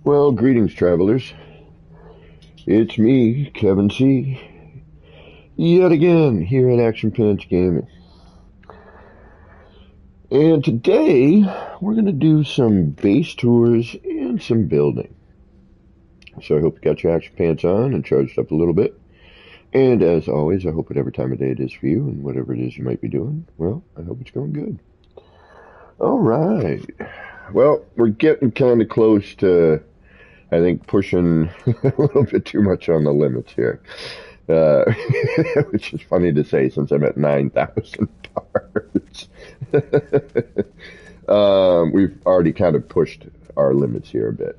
Well, greetings, travelers. It's me, Kevin C. Yet again, here at Action Pants Gaming. And today, we're going to do some base tours and some building. So I hope you got your action pants on and charged up a little bit. And as always, I hope whatever time of day it is for you and whatever it is you might be doing, well, I hope it's going good. All right. Well, we're getting kind of close to, I think, pushing a little bit too much on the limits here. Which is funny to say since I'm at 9,000 parts. We've already kind of pushed our limits here a bit.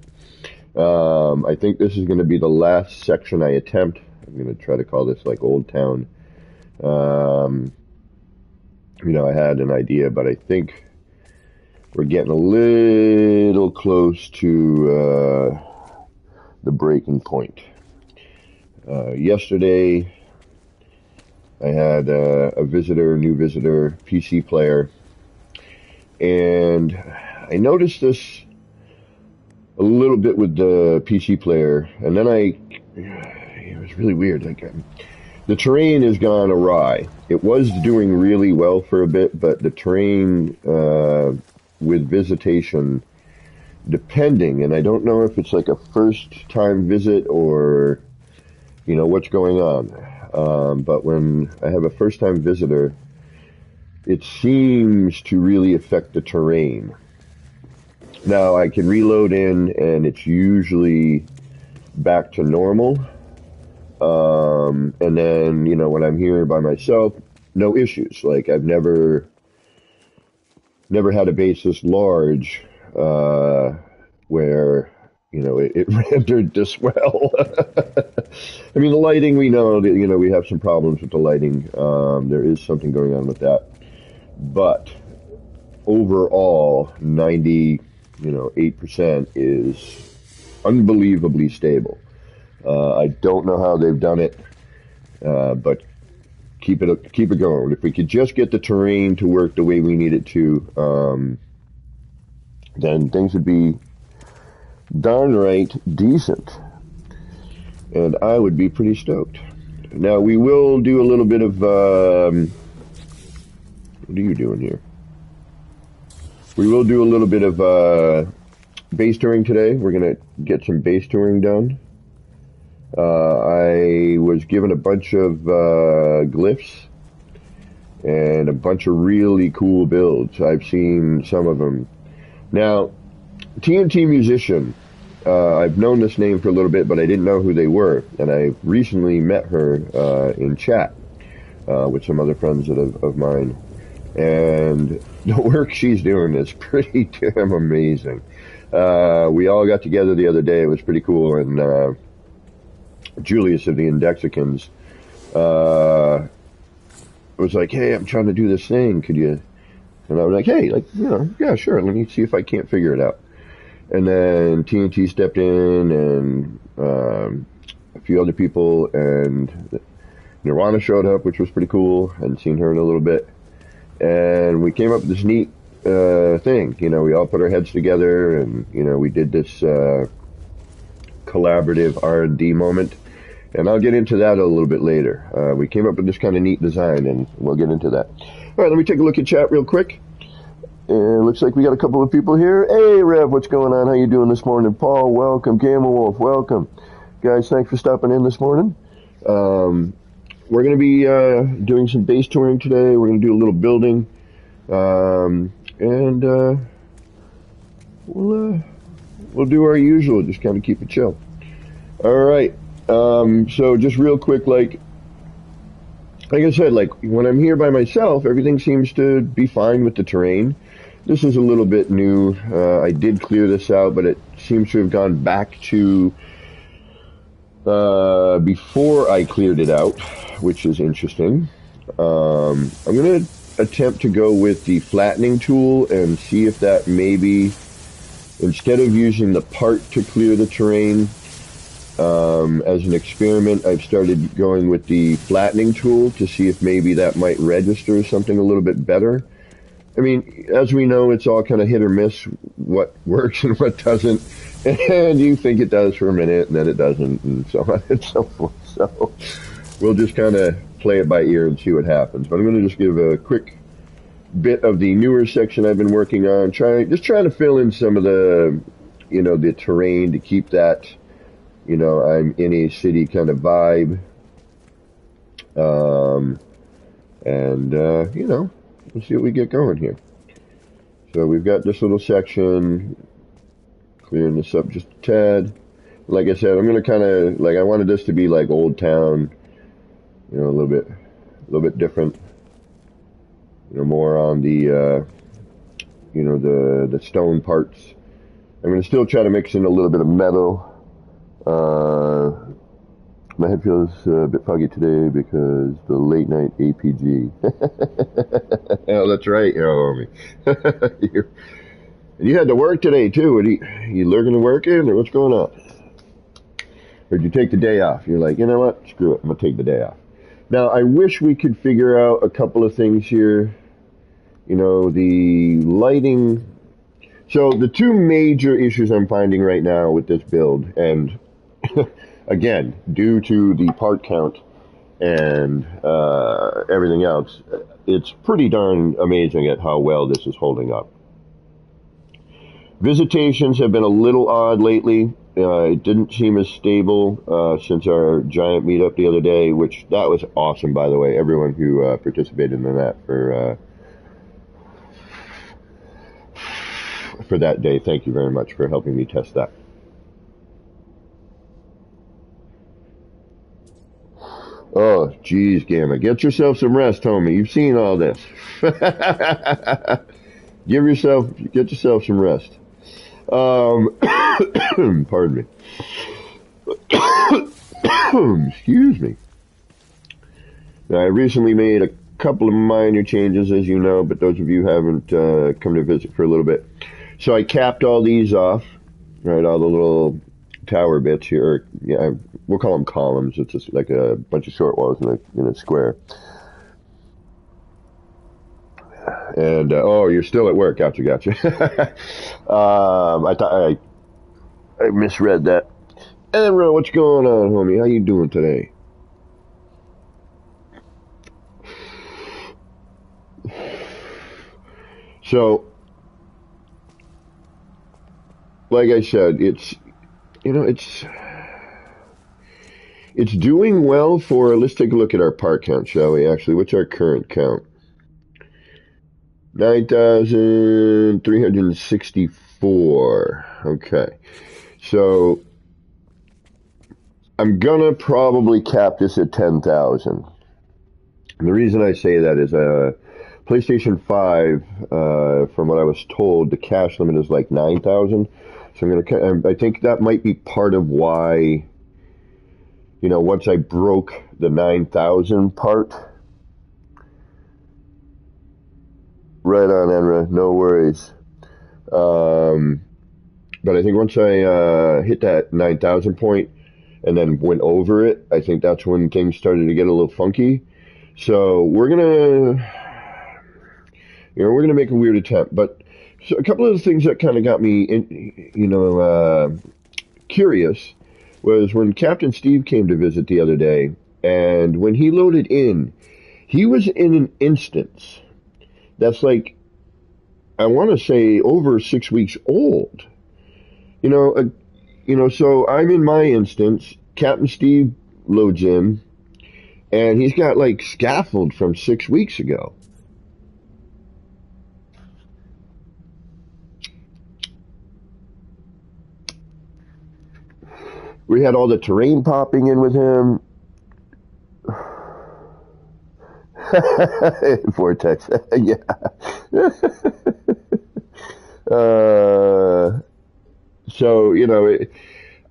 I think this is going to be the last section I attempt. I'm going to try to call this like Old Town. I had an idea, but I think we're getting a little close to the breaking point. Yesterday, I had a new visitor, PC player, and I noticed this a little bit with the PC player, and then it was really weird. The terrain has gone awry. It was doing really well for a bit, but the terrain with visitation, depending, and I don't know if it's like a first-time visit or what's going on. But when I have a first-time visitor, it seems to really affect the terrain. Now, I can reload in, and it's usually back to normal. And then, when I'm here by myself, no issues. Like, I've never had a base this large where it rendered this well. I mean, the lighting, we know that, we have some problems with the lighting. There is something going on with that. But overall, 8% is unbelievably stable. I don't know how they've done it, but keep it going. If we could just get the terrain to work the way we need it to, then things would be darn right decent, and I would be pretty stoked. Now, we will do a little bit of, what are you doing here? We will do a little bit of base touring today. We're going to get some base touring done. I was given a bunch of glyphs and a bunch of really cool builds. I've seen some of them. Now, TNT Musician, I've known this name for a little bit, but I didn't know who they were, and I recently met her in chat with some other friends of mine, and the work she's doing is pretty damn amazing. We all got together the other day. It was pretty cool, and Julius of the Indexicans was like, "Hey, I'm trying to do this thing. Could you?" And I was like, "Hey, yeah, sure. Let me see if I can't figure it out." And then TNT stepped in, and a few other people, and Nirvana showed up, which was pretty cool. I hadn't seen her in a little bit. And we came up with this neat thing. We all put our heads together, and, we did this collaborative R&D moment. And I'll get into that a little bit later. We came up with this kind of neat design, and we'll get into that. All right, let me take a look at chat real quick. And looks like we got a couple of people here. Hey, Rev, what's going on? How you doing this morning? Paul, welcome. Camel Wolf, welcome. Guys, thanks for stopping in this morning. We're going to be doing some base touring today. We're going to do a little building. And we'll do our usual, just kind of keep it chill. All right. So just real quick, like I said, when I'm here by myself, everything seems to be fine with the terrain. This is a little bit new. I did clear this out, but it seems to have gone back to before I cleared it out, which is interesting. I'm going to attempt to go with the flattening tool and see if that maybe, instead of using the part to clear the terrain, as an experiment, I've started going with the flattening tool to see if maybe that might register something a little bit better. I mean, as we know, it's all kind of hit or miss what works and what doesn't. And you think it does for a minute, and then it doesn't, and so on and so forth. So we'll just kind of play it by ear and see what happens. But I'm going to just give a quick bit of the newer section I've been working on, trying to fill in some of the, the terrain to keep that, I'm in a city kind of vibe. And we'll see what we get going here. So we've got this little section, clearing this up just a tad. Like I said, I'm going to kind of, I wanted this to be like Old Town, a little bit different, more on the, the stone parts. I'm going to still try to mix in a little bit of metal. My head feels a bit foggy today because the late night APG. Oh, that's right, homie. You had to work today too. You lurking to work in, or what's going on? Or did you take the day off? You're like, you know what? Screw it. I'm gonna take the day off. Now, I wish we could figure out a couple of things here. The lighting. So the two major issues I'm finding right now with this build, and again, due to the part count and everything else, it's pretty darn amazing at how well this is holding up. Visitations have been a little odd lately. It didn't seem as stable since our giant meetup the other day, which that was awesome, by the way. Everyone who participated in that for that day, thank you very much for helping me test that. Oh, geez, Gamma. Get yourself some rest, homie. You've seen all this. Get yourself some rest. Pardon me. Excuse me. Now, I recently made a couple of minor changes, as you know, but those of you who haven't come to visit for a little bit. So I capped all these off, right, all the little tower bits here. Yeah, we'll call them columns. It's just like a bunch of short walls in a square. And oh, you're still at work. Gotcha. I thought I misread that. And Ron, what's going on, homie? How you doing today? So, like I said, it's doing well for, let's take a look at our part count, shall we, actually? What's our current count? 9,364. Okay. So, I'm gonna probably cap this at 10,000. And the reason I say that is, PlayStation 5, from what I was told, the cash limit is like 9,000. So I think that might be part of why, once I broke the 9,000 part. Right on, Enra, no worries. But I think once I hit that 9,000 point and then went over it, I think that's when things started to get a little funky. So we're gonna make a weird attempt. But so a couple of the things that kind of got me, curious was when Captain Steve came to visit the other day, and when he loaded in, he was in an instance that's like, I want to say over 6 weeks old. So I'm in my instance, Captain Steve loads in, and he's got like scaffold from 6 weeks ago. We had all the terrain popping in with him. Vortex, yeah. So,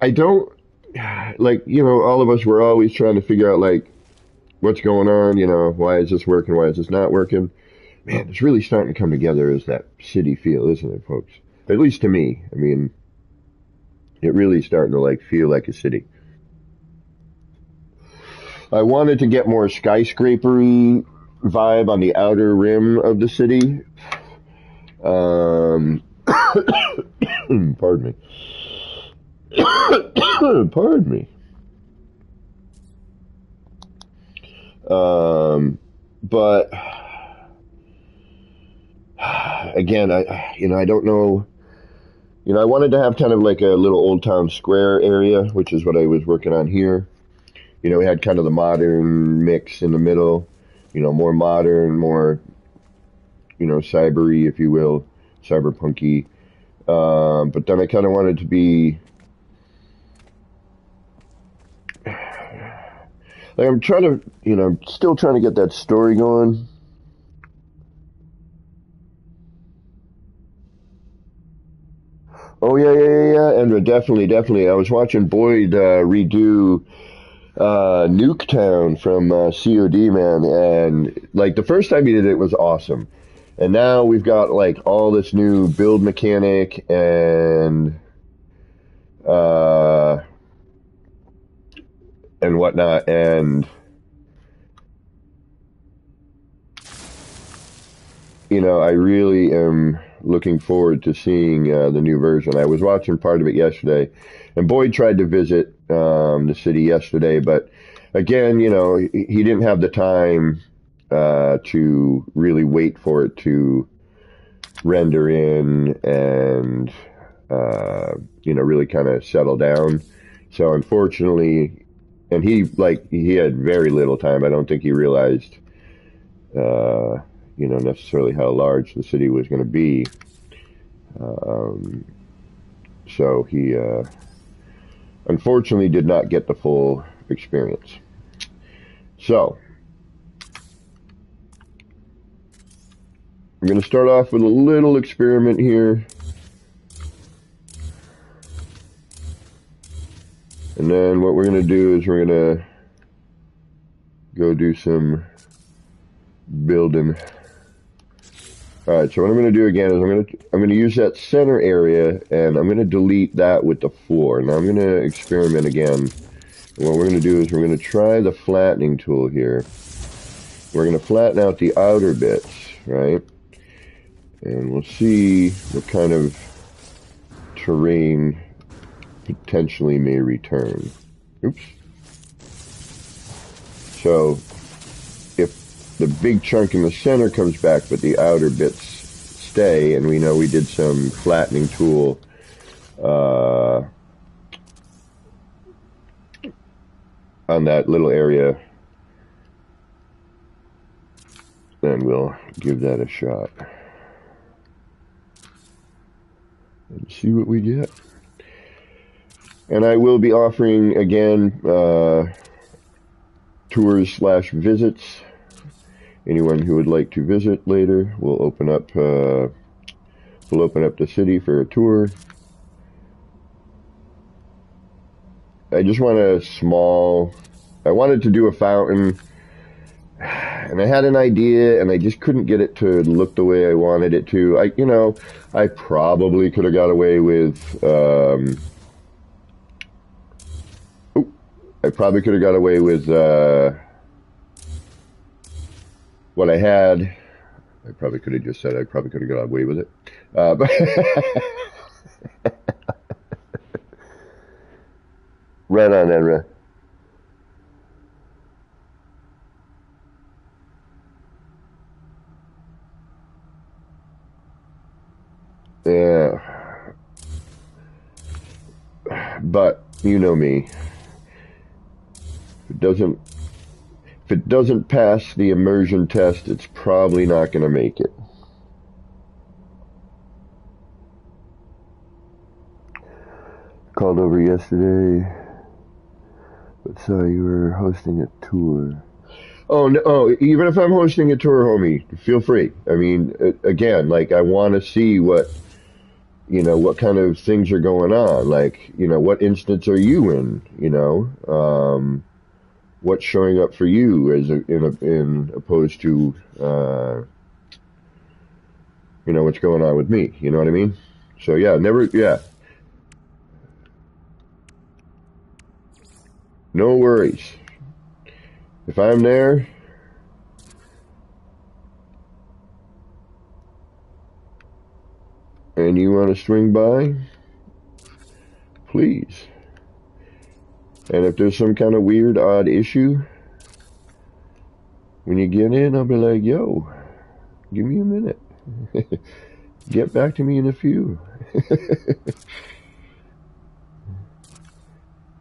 I don't, all of us were always trying to figure out, what's going on, why is this working, why is this not working? Man, it's really starting to come together as that city feel, isn't it, folks? At least to me. I mean, it really starting to, feel like a city. I wanted to get more skyscrapery vibe on the outer rim of the city. Pardon me. Pardon me. But again, I don't know. I wanted to have kind of like a little Old Town Square area, which is what I was working on here. We had kind of the modern mix in the middle. More modern, more cybery, if you will, cyberpunky. But then I kind of wanted to be like I'm trying to, I'm still trying to get that story going. Oh yeah, and definitely, definitely. I was watching Boyd redo Nuketown from COD, man, and like the first time he did it was awesome, and now we've got like all this new build mechanic uh, and whatnot, and I really am looking forward to seeing the new version. I was watching part of it yesterday, and Boyd tried to visit the city yesterday, but again, he didn't have the time to really wait for it to render in and really kind of settle down. So unfortunately, and he had very little time. I don't think he realized uh, necessarily how large the city was going to be. Um, so he unfortunately did not get the full experience. So I'm going to start off with a little experiment here. And then what we're going to do is we're going to go do some building. All right, so what I'm going to do again is I'm going to use that center area, and I'm going to delete that with the floor. Now I'm going to experiment again. And what we're going to do is we're going to try the flattening tool here. We're going to flatten out the outer bits, right? And we'll see what kind of terrain potentially may return. Oops. So if the big chunk in the center comes back, but the outer bits stay, and we know we did some flattening tool on that little area, then we'll give that a shot and see what we get. And I will be offering again tours / visits. Anyone who would like to visit later, we'll open up the city for a tour. I just want I wanted to do a fountain, and I had an idea, and I just couldn't get it to look the way I wanted it to. I probably could have got away with, what I had. I probably could have just said I probably could have got away with it. But right on, Enra. Yeah. But you know me. If it doesn't pass the immersion test, it's probably not going to make it. Called over yesterday, but saw you were hosting a tour. Oh no! Oh, even if I'm hosting a tour, homie, feel free. I mean, again, like I want to see what kind of things are going on. Like, what instance are you in? What's showing up for you in opposed to what's going on with me. You know what I mean? So yeah, no worries. If I'm there, and you want to swing by, please. And if there's some kind of weird, odd issue, when you get in, I'll be like, yo, give me a minute. Get back to me in a few.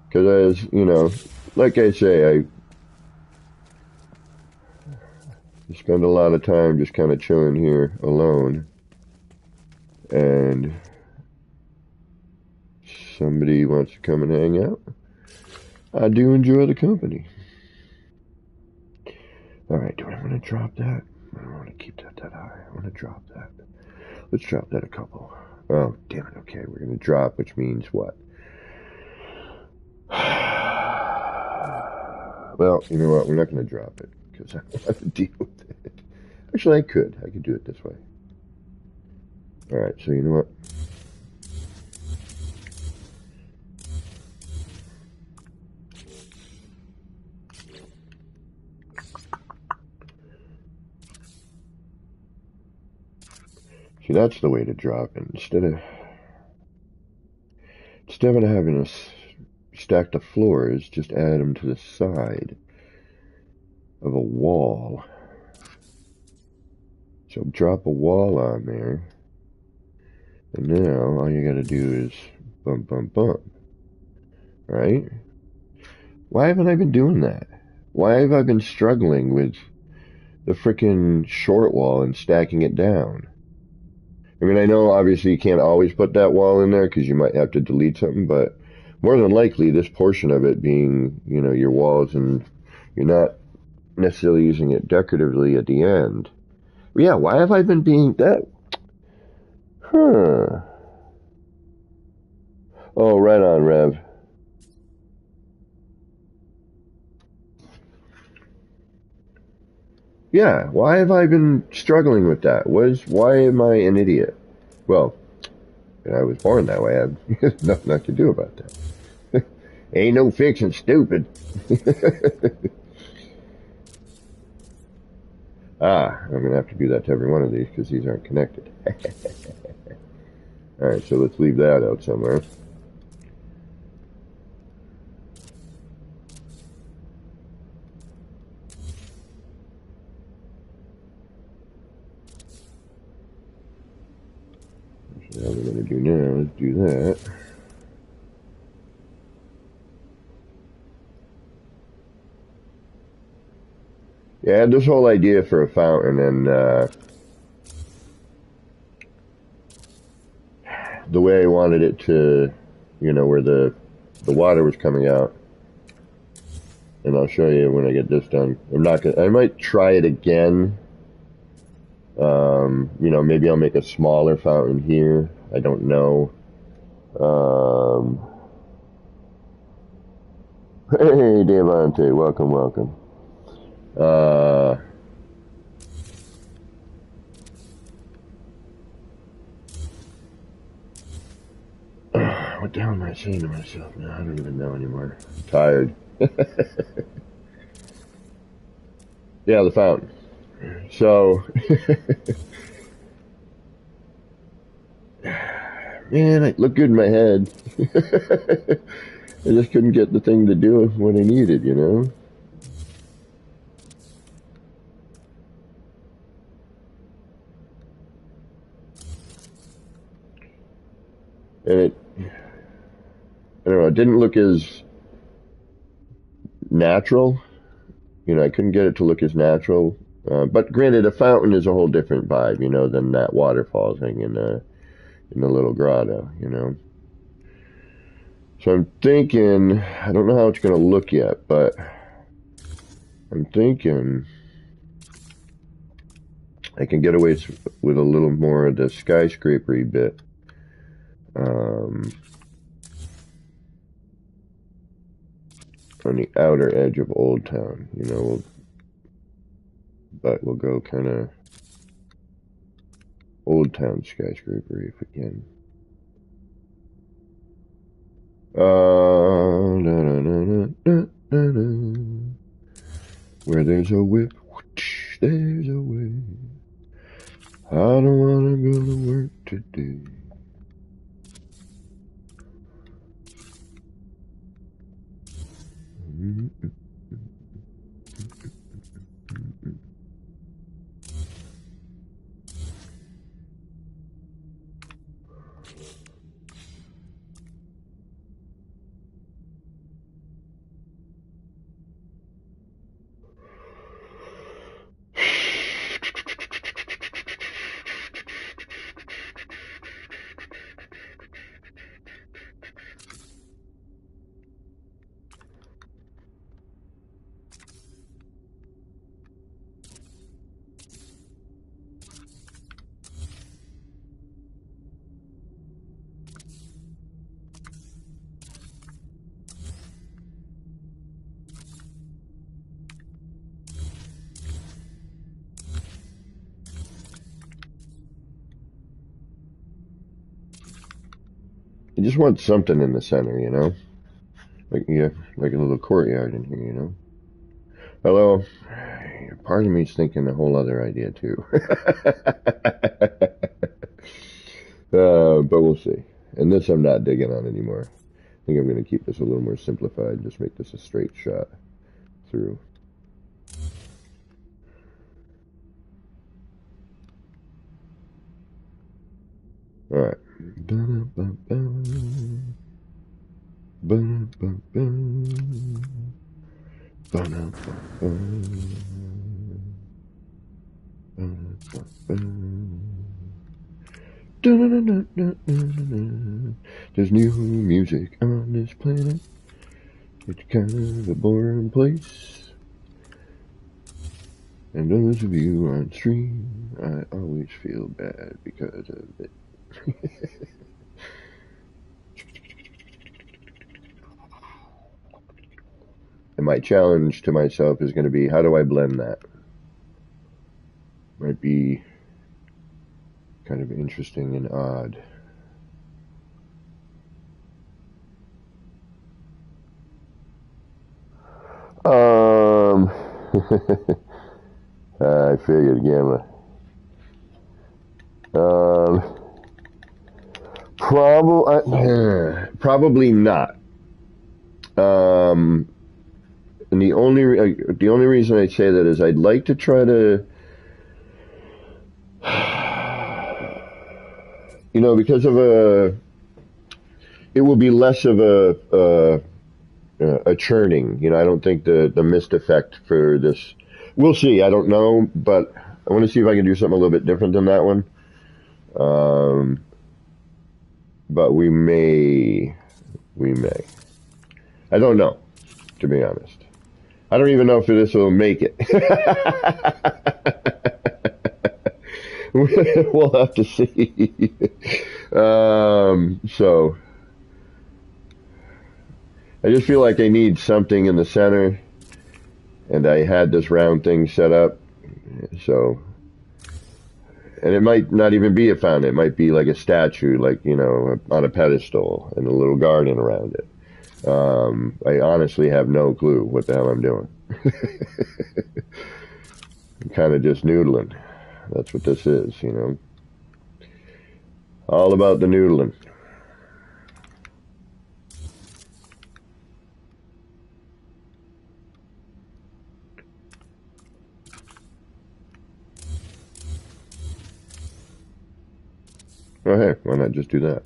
Because, as you know, like I say, I spend a lot of time just kind of chilling here alone. And somebody wants to come and hang out, I do enjoy the company. Alright, do I want to drop that? I don't want to keep that high. I want to drop that. Let's drop that a couple. Oh, damn it. Okay, we're going to drop, which means what? Well, you know what? We're not going to drop it because I don't want to deal with it. Actually, I could. I could do it this way. Alright, so you know what? See, that's the way to drop it. Instead of having us stack the floors, just add them to the side of a wall. So drop a wall on there, and now all you gotta do is bump, bump, bump. Right? Why haven't I been doing that? Why have I been struggling with the frickin' short wall and stacking it down? I mean, I know obviously you can't always put that wall in there because you might have to delete something, but more than likely this portion of it being, you know, your walls and you're not necessarily using it decoratively at the end. Yeah, why have I been being that? Huh. Oh, right on, Rev. Yeah, why have I been struggling with that? Why am I an idiot? Well, I was born that way. I have nothing I can do about that. Ain't no fixing stupid. I'm going to have to do that to every one of these because these aren't connected. Alright, so let's leave that out somewhere. So what we're going to do now is do that. Yeah, I had this whole idea for a fountain, and the way I wanted it to, you know, where the water was coming out. And I'll show you when I get this done. I might try it again. You know, maybe I'll make a smaller fountain here. I don't know. Hey, Devante, welcome, welcome. What the hell am I saying to myself now? I don't even know anymore. I'm tired. Yeah, the fountain. So, man, it looked good in my head. I just couldn't get the thing to do what I needed, you know? And I don't know, it didn't look as natural. You know, I couldn't get it to look as natural. But granted, a fountain is a whole different vibe, you know, than that waterfall thing in the little grotto, you know. So I'm thinking, I don't know how it's going to look yet, but I'm thinking I can get away with a little more of the skyscraper-y bit. On the outer edge of Old Town, you know, but we'll go kind of Old Town skyscraper if we can. Where there's a whip, whoosh, there's a way. I don't wanna go to work today. You just want something in the center, you know? Like, yeah, like a little courtyard in here, you know? Although, part of me's thinking a whole other idea, too. But we'll see. And this I'm not digging on anymore. I think I'm going to keep this a little more simplified, just make this a straight shot through. All right. There's new music on this planet. It's kind of a boring place. And those of you on stream, I always feel bad because of it. And my challenge to myself is going to be, how do I blend that? Might be kind of interesting and odd. I figured, Gamma. Probably not. And the only reason I say that is I'd like to try to, you know, because of it will be less of a churning. You know, I don't think the mist effect for this. We'll see. I don't know, but I want to see if I can do something a little bit different than that one. But we may. I don't know, to be honest. I don't even know if this will make it. We'll have to see. So I just feel like I need something in the center, and I had this round thing set up, so, and it might not even be a fountain. It might be like a statue, like, you know, on a pedestal and a little garden around it. I honestly have no clue what the hell I'm doing. I'm kind of just noodling. That's what this is, you know. All about the noodling. Oh, hey, why not just do that?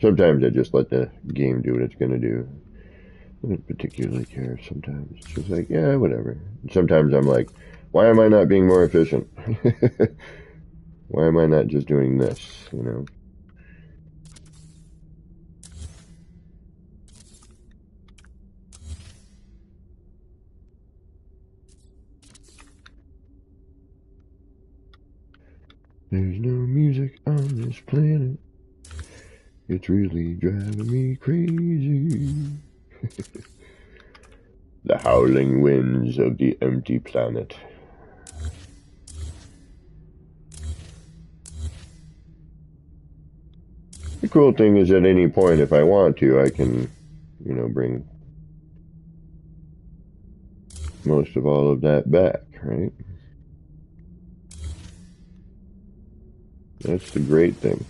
Sometimes I just let the game do what it's going to do. I don't particularly care sometimes. It's just like, yeah, whatever. And sometimes I'm like, why am I not being more efficient? Why am I not just doing this, you know? There's no music on this planet. It's really driving me crazy. The howling winds of the empty planet. The cool thing is, at any point, if I want to, I can, you know, bring most of all of that back, right? That's the great thing.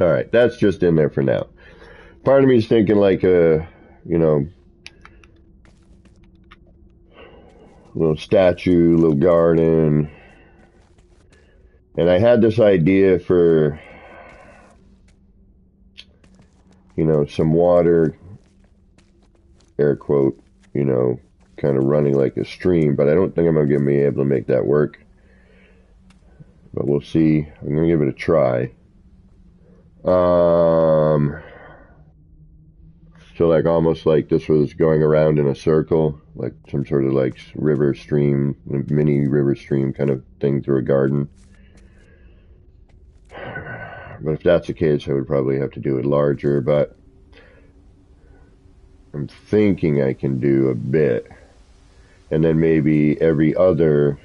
All right, that's just in there for now. Part of me is thinking like a, little statue, little garden. And I had this idea for, some water, air quote, kind of running like a stream, but I don't think I'm going to be able to make that work. But we'll see. I'm going to give it a try. So like almost like this was going around in a circle, like some sort of like river stream, mini river stream kind of thing through a garden. But if that's the case, I would probably have to do it larger, but I'm thinking I can do a bit. And then maybe every other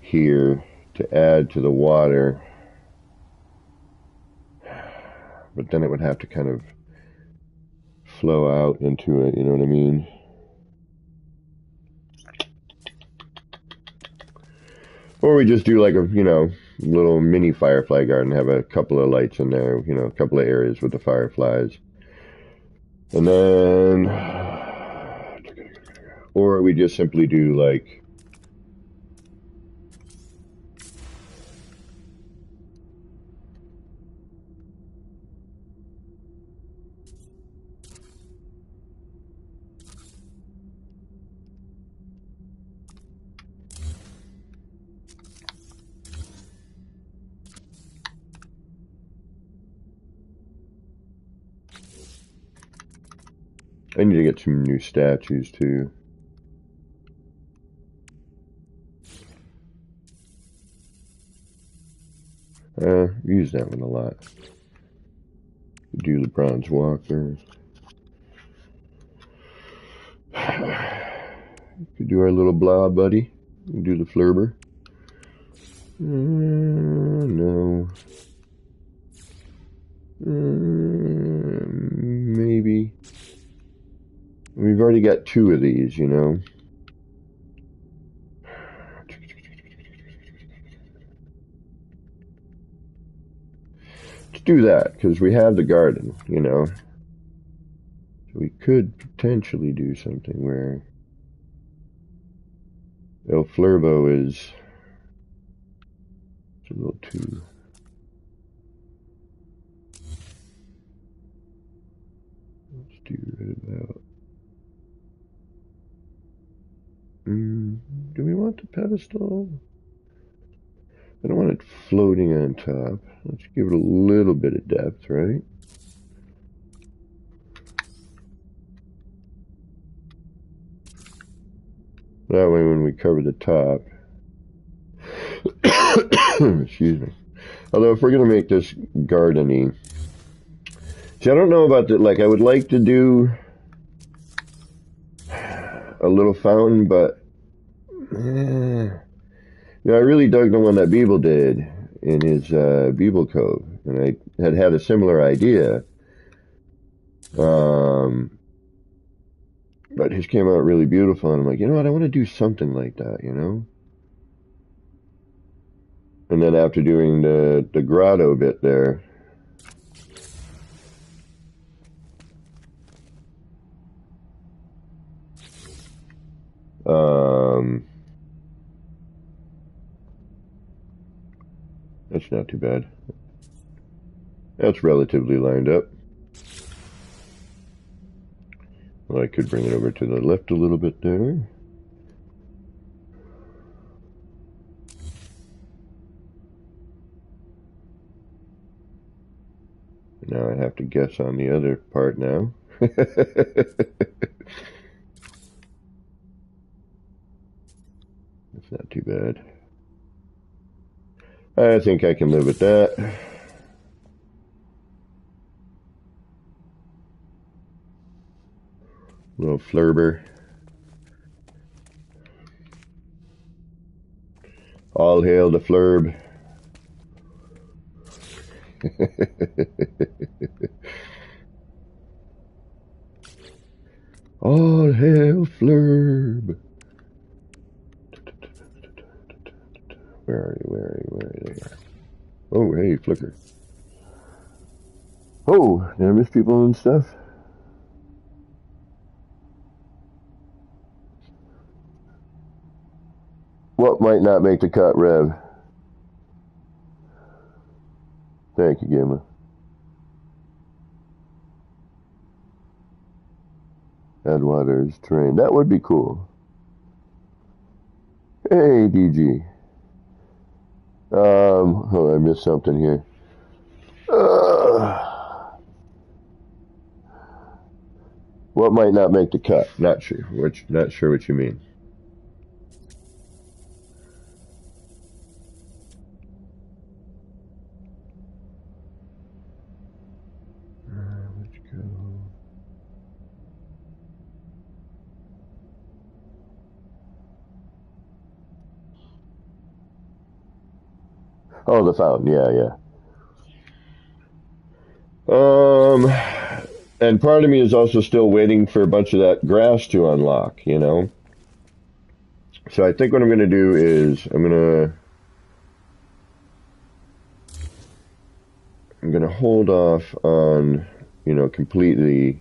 here to add to the water. But then it would have to kind of flow out into it, you know what I mean? Or we just do like a, little mini firefly garden, have a couple of lights in there, a couple of areas with the fireflies. And then, or we just simply do like, I need to get some new statues too. Use that one a lot. Do the bronze walker. Could do our little blob buddy. Do the flurber. No. Maybe. We've already got two of these, Let's do that, because we have the garden, So we could potentially do something where El Flurbo is a little too... Let's do right about... do we want the pedestal? I don't want it floating on top. Let's give it a little bit of depth, right? That way when we cover the top... Excuse me. Although if we're going to make this gardeny... See, I don't know about that. Like, I would like to do a little fountain, but... I really dug the one that Beeble did in his Beeble Cove, and I had a similar idea. But his came out really beautiful, and I'm like, you know what, I want to do something like that, And then after doing the grotto bit there, that's not too bad. That's relatively lined up. Well, I could bring it over to the left a little bit there. Now I have to guess on the other part now. It's not too bad. I think I can live with that. Little flurber. All hail the flurb. All hail flurb. Where are you? Where are you? Where are you? Oh, hey, Flicker. Oh, did I miss people and stuff? What might not make the cut, Rev? Thank you, Gamma. Headwaters terrain. That would be cool. Hey, DG. Oh, I missed something here. What might not make the cut? Not sure. Not sure what you mean. Let's go. Oh, the fountain. Yeah. And part of me is also still waiting for a bunch of that grass to unlock, you know? So I think what I'm going to do is I'm going to hold off on, you know, completely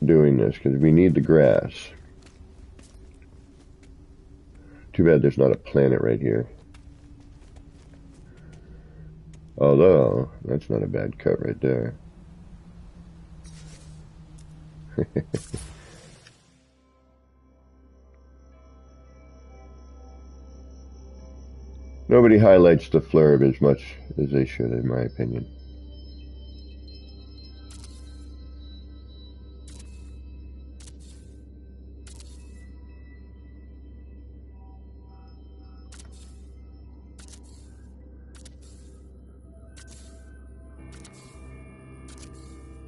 doing this because we need the grass. Too bad there's not a planet right here. Although, that's not a bad cut right there. Nobody highlights the flurb as much as they should, in my opinion.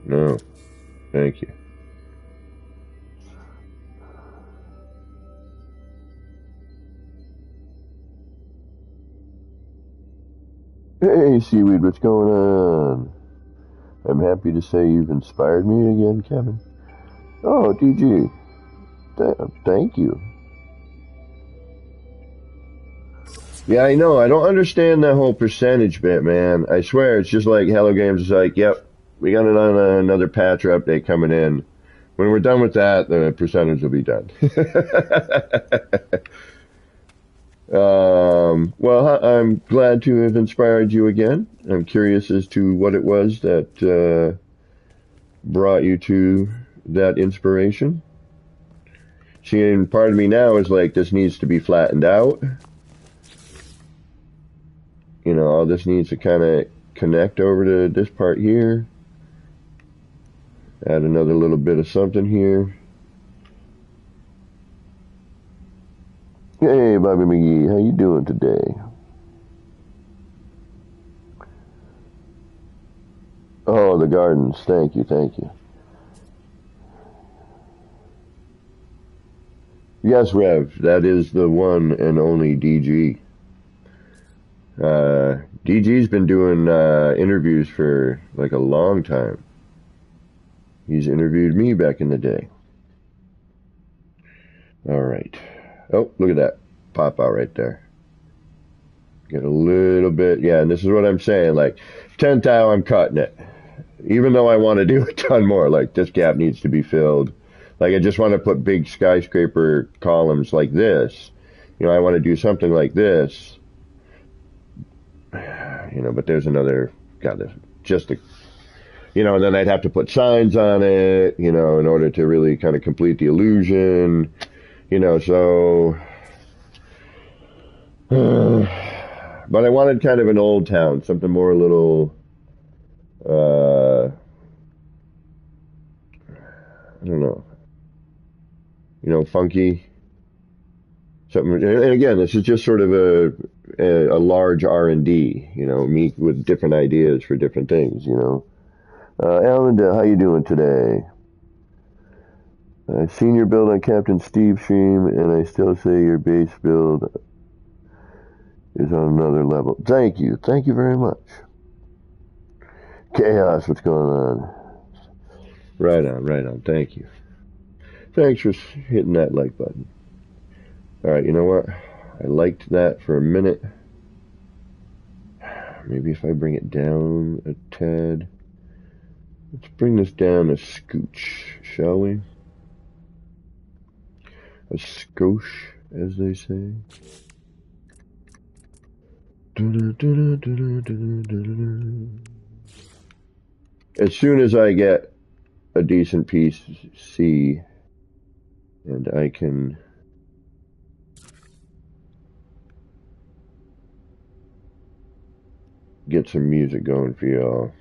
No, thank you. Hey, Seaweed, what's going on? I'm happy to say you've inspired me again, Kevin. Oh, DG, thank you. Yeah, I know. I don't understand that whole percentage bit, man. I swear, it's just like Hello Games is like, yep, we got another patch or update coming in. When we're done with that, the percentage will be done. Well, I'm glad to have inspired you again. I'm curious as to what it was that brought you to that inspiration. See, and part of me now is like, this needs to be flattened out. You know, all this needs to kind of connect over to this part here. Add another little bit of something here. Hey, Bobby McGee, how you doing today? Oh, the gardens. Thank you. Yes, Rev, that is the one and only DG. DG's been doing interviews for like a long time. He's interviewed me back in the day. All right. Oh, look at that pop out right there. Get a little bit, yeah, and this is what I'm saying, like, 10th hour, I'm cutting it. Even though I want to do a ton more, like, this gap needs to be filled. Like, I just want to put big skyscraper columns like this. You know, I want to do something like this. You know, but there's another, God, just a, you know, and then I'd have to put signs on it, you know, in order to really kind of complete the illusion. You know, so, but I wanted kind of an old town, something more a little, I don't know, you know, funky, something. And again, this is just sort of a large R&D, you know, me with different ideas for different things, you know. Alan, how you doing today? I've seen your build on Captain Steve stream, and I still say your base build is on another level. Thank you very much. Chaos, what's going on? Right on, thank you. Thanks for hitting that like button. Alright, you know what? I liked that for a minute. Maybe if I bring it down a tad. Let's bring this down a scooch, shall we? A skosh, as they say. As soon as I get a decent PC and I can get some music going for y'all.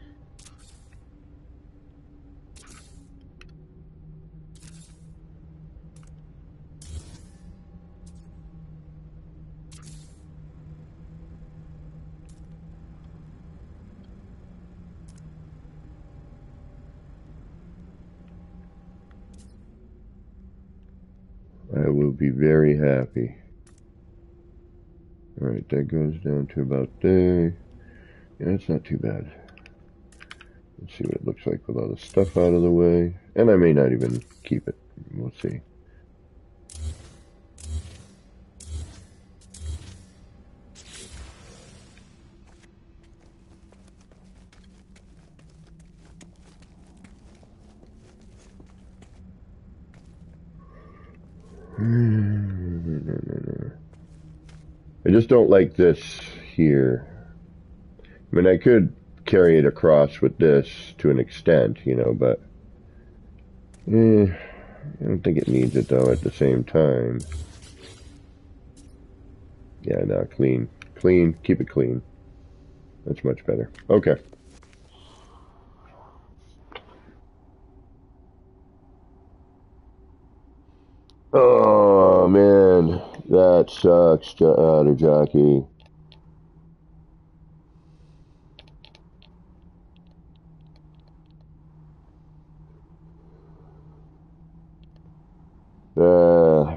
I will be very happy. Alright, that goes down to about there. Yeah, that's not too bad. Let's see what it looks like with all the stuff out of the way. And I may not even keep it. We'll see. I just don't like this here. I mean, I could carry it across with this to an extent, you know, but I don't think it needs it, though, at the same time. Yeah, no, clean. Clean. Keep it clean. That's much better. Okay. Oh, man. That sucks, Otter Jockey.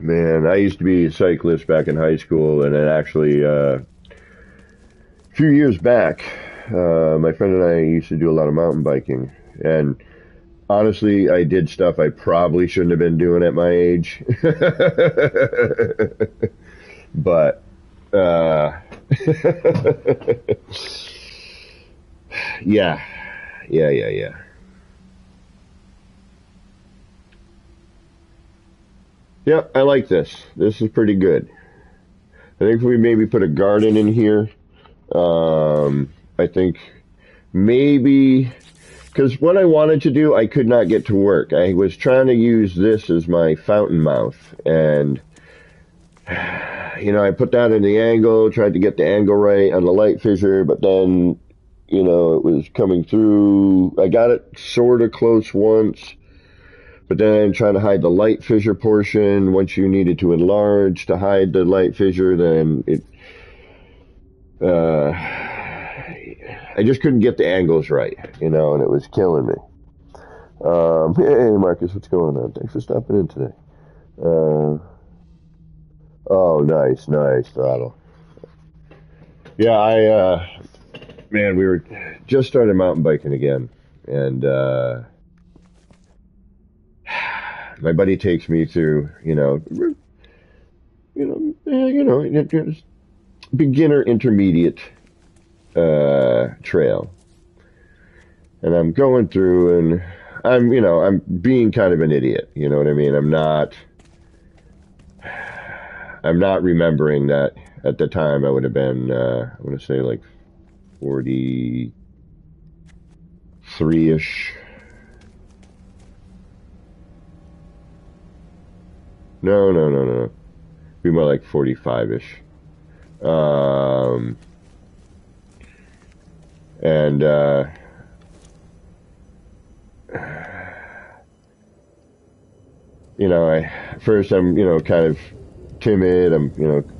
Man, I used to be a cyclist back in high school, and then actually, a few years back, my friend and I used to do a lot of mountain biking, and honestly, I did stuff I probably shouldn't have been doing at my age. But, yeah. Yep, I like this. This is pretty good. I think if we maybe put a garden in here, I think maybe, because what I wanted to do, I could not get to work. I was trying to use this as my fountain mouth, and, you know, I put that in the angle, tried to get the angle right on the light fissure, but then, you know, it was coming through. I got it sort of close once, but then trying to hide the light fissure portion, once you needed to enlarge to hide the light fissure, then it, I just couldn't get the angles right, you know, and it was killing me. Hey, Marcus, what's going on? Thanks for stopping in today. Oh, nice, throttle. Yeah, man, we were just started mountain biking again, and, my buddy takes me through, beginner intermediate trail, and I'm going through, and I'm being kind of an idiot. You know what I mean? I'm not remembering that at the time I would have been, I want to say like 43-ish. No. Be more like 45-ish. And, first I'm, kind of timid. I'm,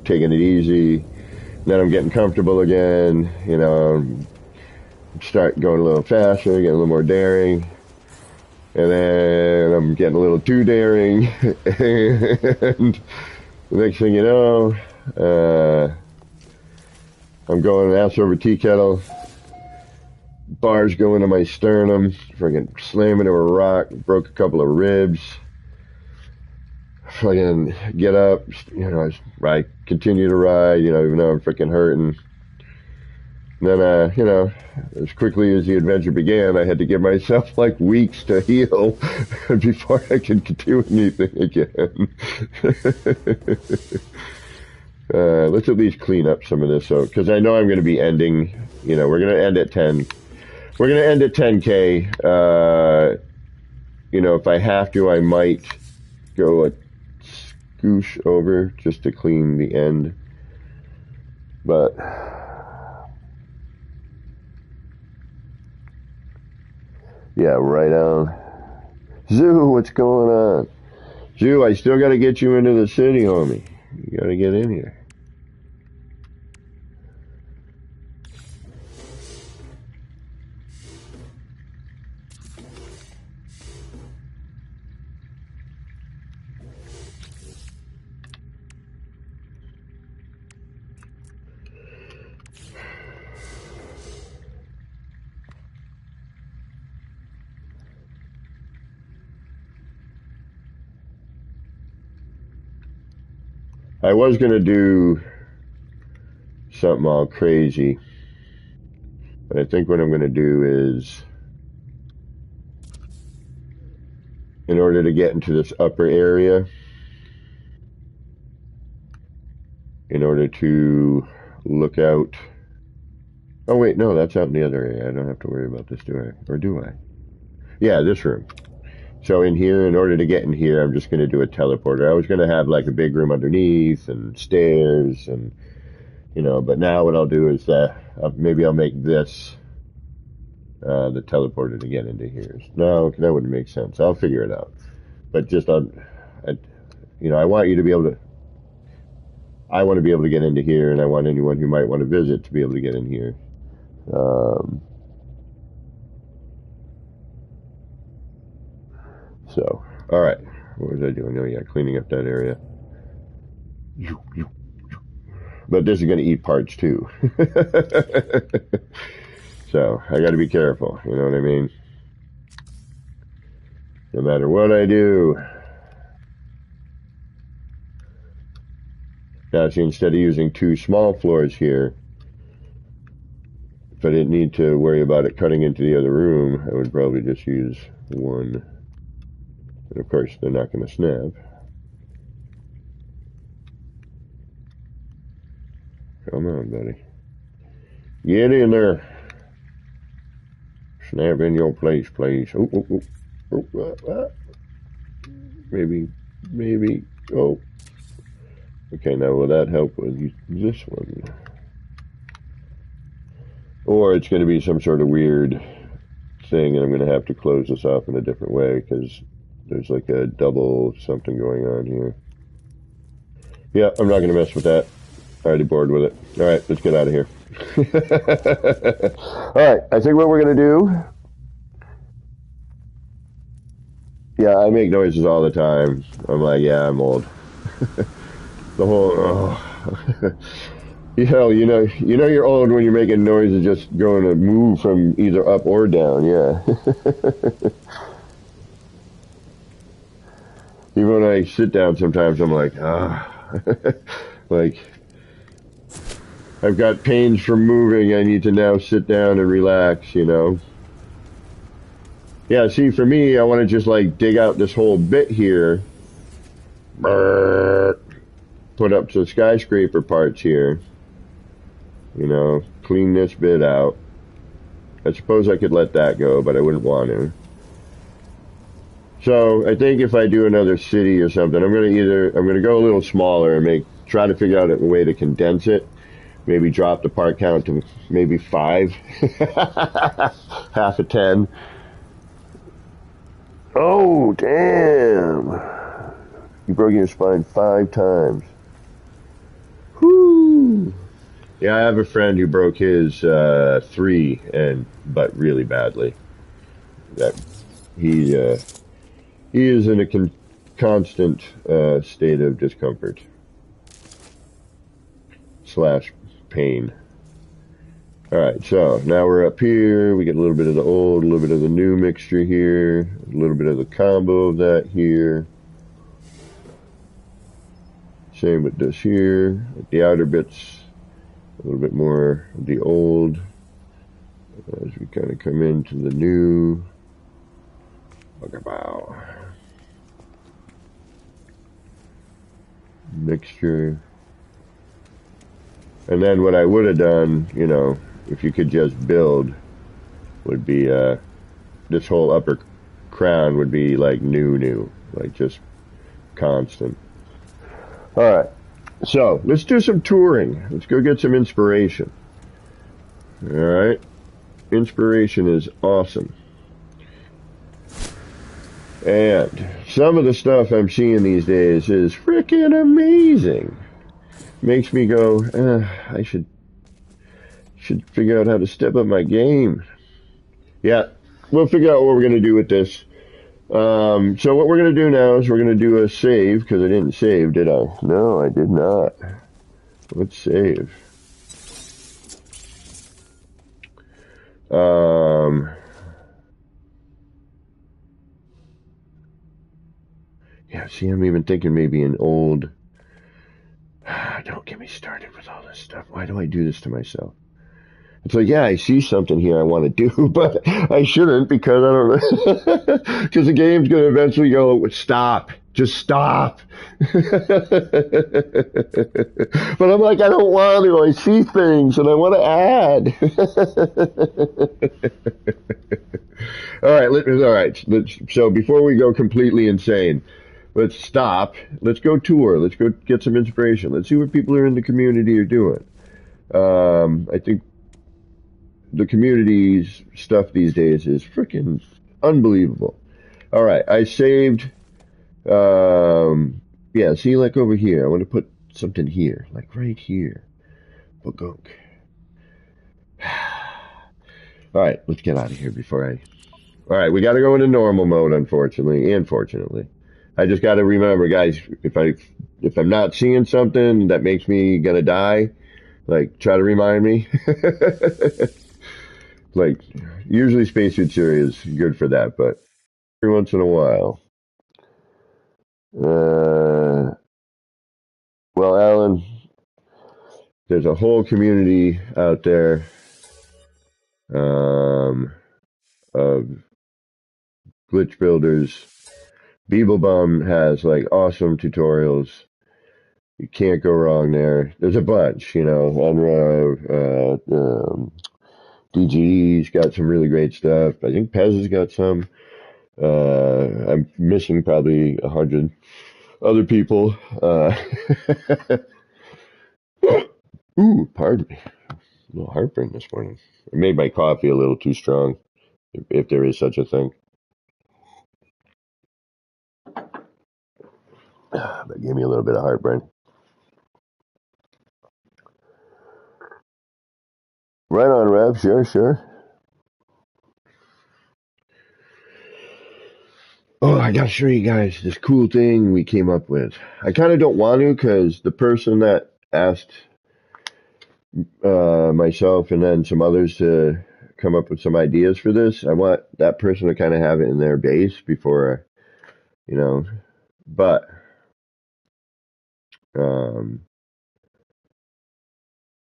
taking it easy. Then I'm getting comfortable again, start going a little faster, getting a little more daring. And then I'm getting a little too daring. And the next thing you know, I'm going ass over tea kettle. Bars go into my sternum. Freaking slam into a rock. Broke a couple of ribs. fucking get up, I continue to ride, even though I'm freaking hurting. And then, as quickly as the adventure began, I had to give myself like weeks to heal before I could do anything again. Let's at least clean up some of this, because I know I'm going to be ending, we're going to end at 10. We're going to end at 10K. If I have to, I might go a scoosh over just to clean the end. But yeah, right on. Zoo, what's going on? Zoo, I still got to get you into the city, homie. You got to get in here. I was going to do something all crazy, but I think what I'm going to do is, in order to get into this upper area, in order to look out. Oh wait, no, that's out in the other area. I don't have to worry about this, do I? Or do I? Yeah, this room. So in here, in order to get in here, I'm just going to do a teleporter. I was going to have like a big room underneath and stairs and, but now what I'll do is maybe I'll make this the teleporter to get into here. No, that wouldn't make sense. I'll figure it out. But just I want you to be able to, I want to be able to get into here, and I want anyone who might want to visit to be able to get in here. So, all right. What was I doing? Oh, yeah, cleaning up that area. But this is going to eat parts, too. So, I got to be careful. You know what I mean? No matter what I do. Now, see, instead of using 2 small floors here, if I didn't need to worry about it cutting into the other room, I would probably just use 1. And of course, they're not going to snap. Come on, buddy. Get in there. Snap in your place, please. Oh. Maybe. Oh. Okay, now will that help with this one? Or it's going to be some sort of weird thing, and I'm going to have to close this off in a different way, because there's like a double something going on here. Yeah, I'm not going to mess with that. Already bored with it. All right, let's get out of here. All right, I think what we're going to do... Yeah, I make noises all the time. I'm like, yeah, I'm old. The whole... Hell, you know you're old when you're making noises just going to move from either up or down, yeah. Even when I sit down sometimes, I'm like, like, I've got pains from moving, I need to now sit down and relax, Yeah, see, for me, I want to just, like, dig out this whole bit here, put up some skyscraper parts here, clean this bit out. I suppose I could let that go, but I wouldn't want to. So I think if I do another city or something, I'm gonna go a little smaller and try to figure out a way to condense it. Maybe drop the part count to maybe 5, half a 10. Oh damn! You broke your spine 5 times. Whoo! Yeah, I have a friend who broke his 3, but really badly. That he is in a constant state of discomfort / pain. All right, so now we're up here. We get a little bit of the old, a little bit of the new mixture here, a little bit of the combo of that here. same with this here. Like the outer bits, a little bit more of the old as we kind of come into the new. Mixture. And then what I would have done, you know, if you could just build, would be this whole upper crown would be like new, like just constant. All right, so let's do some touring. Let's go get some inspiration. All right, inspiration is awesome. And some of the stuff I'm seeing these days is freaking amazing. Makes me go, I should figure out how to step up my game. Yeah, we'll figure out what we're going to do with this. So what we're going to do now is we're going to do a save, because I didn't save, did I? No, I did not. Let's save. Yeah, see, I'm even thinking maybe an old... Don't get me started with all this stuff. Why do I do this to myself? It's like, yeah, I see something here I want to do, but I shouldn't, because I don't know. Because the game's going to eventually go, stop. Just stop. But I'm like, I don't want to. I see things and I want to add. All right. So before we go completely insane, let's stop. Let's go tour. Let's go get some inspiration. Let's see what people are in the community are doing. I think the community's stuff these days is freaking unbelievable. All right, I saved. Yeah, see, like over here, I want to put something here, like right here. Bogunk. All right, let's get out of here before I. All right, we got to go into normal mode, unfortunately and fortunately. I just got to remember, guys, if I'm not seeing something that makes me gonna die, like try to remind me. Like, usually Spacesuit Siri is good for that, but every once in a while. Well, Alan, there's a whole community out there of glitch builders. Beeblebum has like awesome tutorials. You can't go wrong there. There's a bunch, you know. DG's got some really great stuff. I think Pez has got some. I'm missing probably 100 other people. Ooh, pardon me. A little heartburn this morning. I made my coffee a little too strong, if there is such a thing. That gave me a little bit of heartburn. Right on, Rev. Sure. Oh, I gotta show you guys this cool thing we came up with. I kind of don't want to, because the person that asked myself and then some others to come up with some ideas for this, I want that person to kind of have it in their base before, you know, but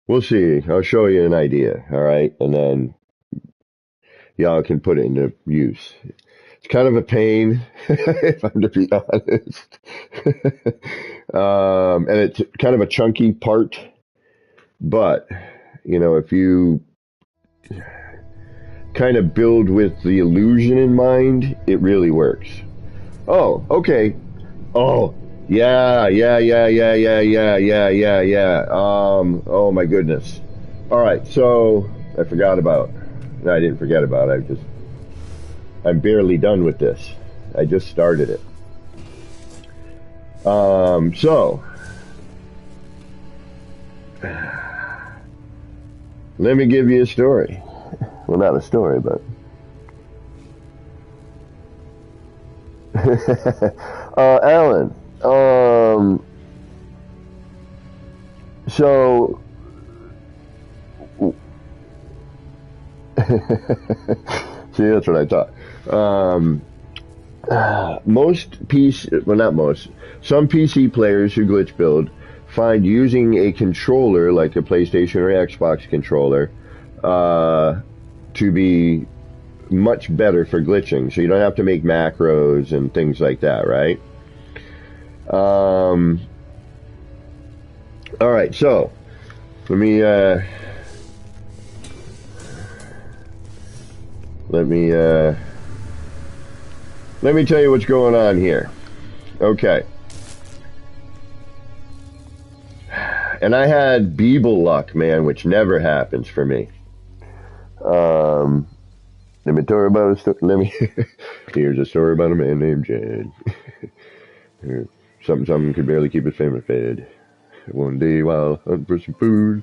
we'll see. I'll show you an idea, all right? And then y'all can put it into use. It's kind of a pain, if I'm to be honest. And it's kind of a chunky part, but, you know, if you kind of build with the illusion in mind, it really works. Oh, okay. Oh, yeah. Oh my goodness. All right, so I forgot about. No, I didn't forget about it. I'm barely done with this. I just started it. So let me give you a story. Well, not a story, but Alan. So see, that's what I thought. Some PC players who glitch build find using a controller like a PlayStation or Xbox controller to be much better for glitching. So you don't have to make macros and things like that, right? All right, so let me tell you what's going on here. Okay. And I had Beeble luck, man, which never happens for me. Let me tell you about a story. Here's a story about a man named Jed. Something could barely keep his family fed. One day while hunting for some food,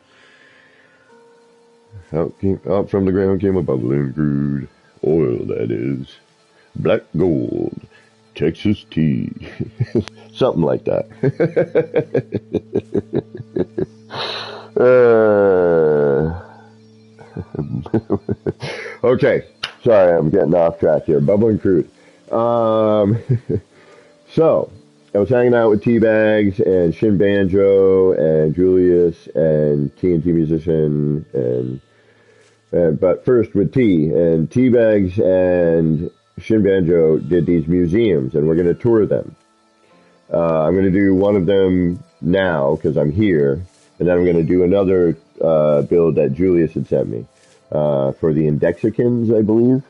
out from the ground came a bubbling crude. Oil, that is. Black gold. Texas tea. Something like that. Okay. Sorry, I'm getting off track here. Bubbling crude. So, I was hanging out with Teabags and Shin Banjo and Julius and TNT Musician but first with T and Teabags and Shin Banjo did these museums and we're going to tour them. I'm going to do one of them now because I'm here, and then I'm going to do another build that Julius had sent me for the Indexicans, I believe.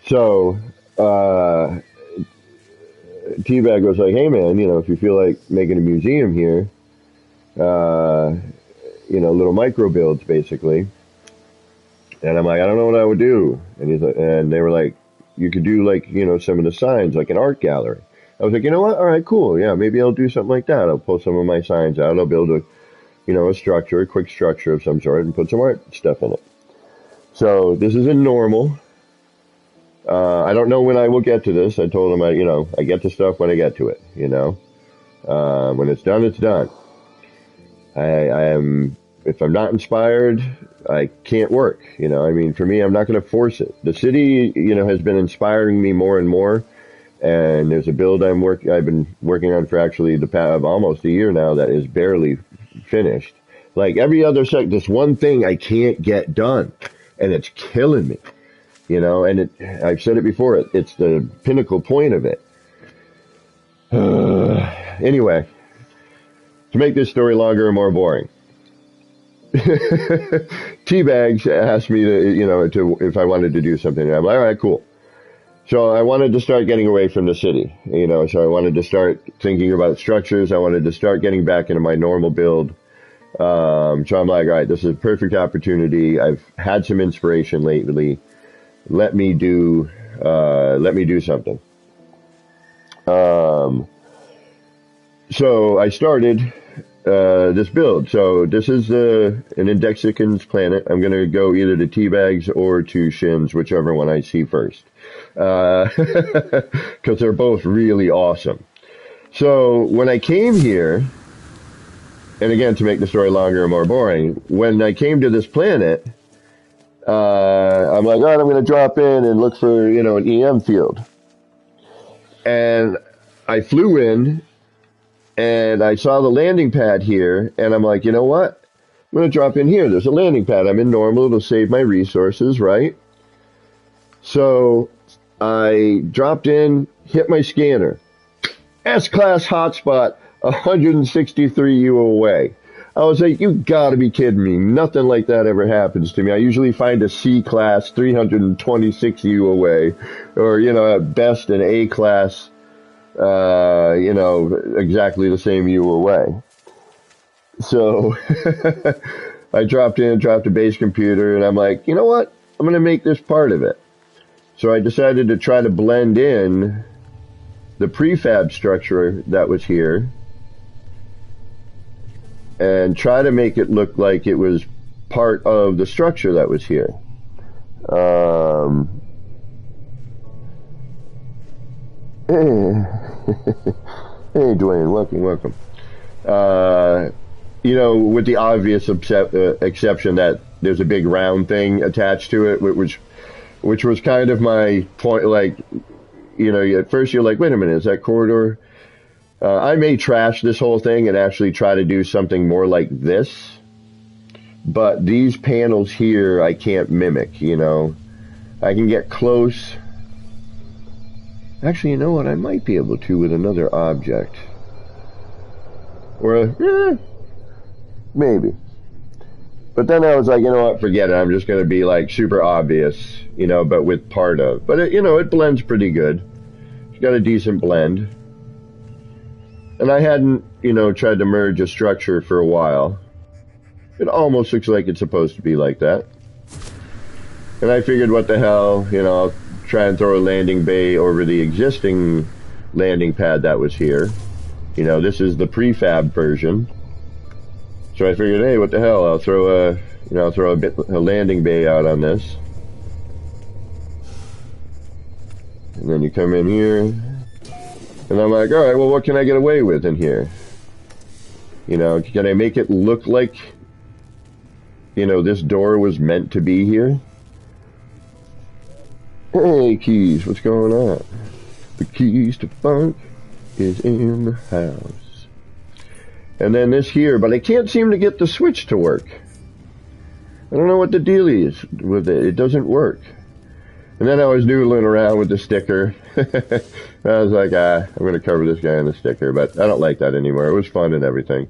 So Teabag was like, hey man, if you feel like making a museum here, little micro builds basically. And I'm like, I don't know what I would do. And they were like, you could do some of the signs, like an art gallery. I was like, you know what? All right, cool. Yeah, maybe I'll do something like that. I'll pull some of my signs out. I'll build a structure, a quick structure of some sort, and put some art stuff in it. So this is a normal. I don't know when I will get to this. I told him, I get to stuff when I get to it, when it's done, it's done. If I'm not inspired, I can't work, for me, I'm not going to force it. The city, has been inspiring me more and more. And there's a build I've been working on for actually the past almost a year now that is barely finished. Like every other this one thing I can't get done, and it's killing me, and I've said it before, it's the pinnacle point of it. Anyway, to make this story longer and more boring, Teabags asked me to if I wanted to do something, and I'm like, all right, cool. So I wanted to start getting away from the city, so I wanted to start thinking about structures. I wanted to start getting back into my normal build. So I'm like, all right, this is a perfect opportunity. I've had some inspiration lately. Let me do something. So I started this build. So this is an Indexican's planet. I'm going to go either to Teabags or to Shin's, whichever one I see first. Because they're both really awesome. So when I came here, and again, to make the story longer and more boring, when I came to this planet, I'm like, all right, I'm going to drop in and look for, an EM field. And I flew in, and I saw the landing pad here, and I'm like, you know what? I'm going to drop in here. There's a landing pad. I'm in normal. It'll save my resources, right? So I dropped in, hit my scanner. S-class hotspot, 163 U away. I was like, you gotta be kidding me. Nothing like that ever happens to me. I usually find a C-class 326 U away, or, at best an A-class, exactly the same U away. So I dropped a base computer, and I'm like, you know what? I'm going to make this part of it. So I decided to try to blend in the prefab structure that was here and try to make it look like it was part of the structure that was here. Hey, Dwayne, welcome. With the obvious exception that there's a big round thing attached to it, which was kind of my point. Like, at first you're like, wait a minute, is that corridor? I may trash this whole thing and actually try to do something more like this, but these panels here I can't mimic, you know. I can get close. Actually, you know what? I might be able to with another object. Or, maybe. But then I was like, you know what? Forget it. I'm just going to be like super obvious, you know, but with part of. But, it, you know, it blends pretty good. It's got a decent blend. And I hadn't, you know, tried to merge a structure for a while. It almost looks like it's supposed to be like that. And I figured, what the hell, you know, I'll try and throw a landing bay over the existing landing pad that was here. You know, this is the prefab version. So I figured, hey, what the hell, I'll throw a landing bay out on this. And then you come in here. And I'm like, alright, well, what can I get away with in here? You know, can I make it look like, you know, this door was meant to be here? Hey, Keys, what's going on? The keys to funk is in the house. And then this here, but I can't seem to get the switch to work. I don't know what the deal is with it. It doesn't work. And then I was noodling around with the sticker. I was like, I'm going to cover this guy in the sticker, but I don't like that anymore. It was fun and everything.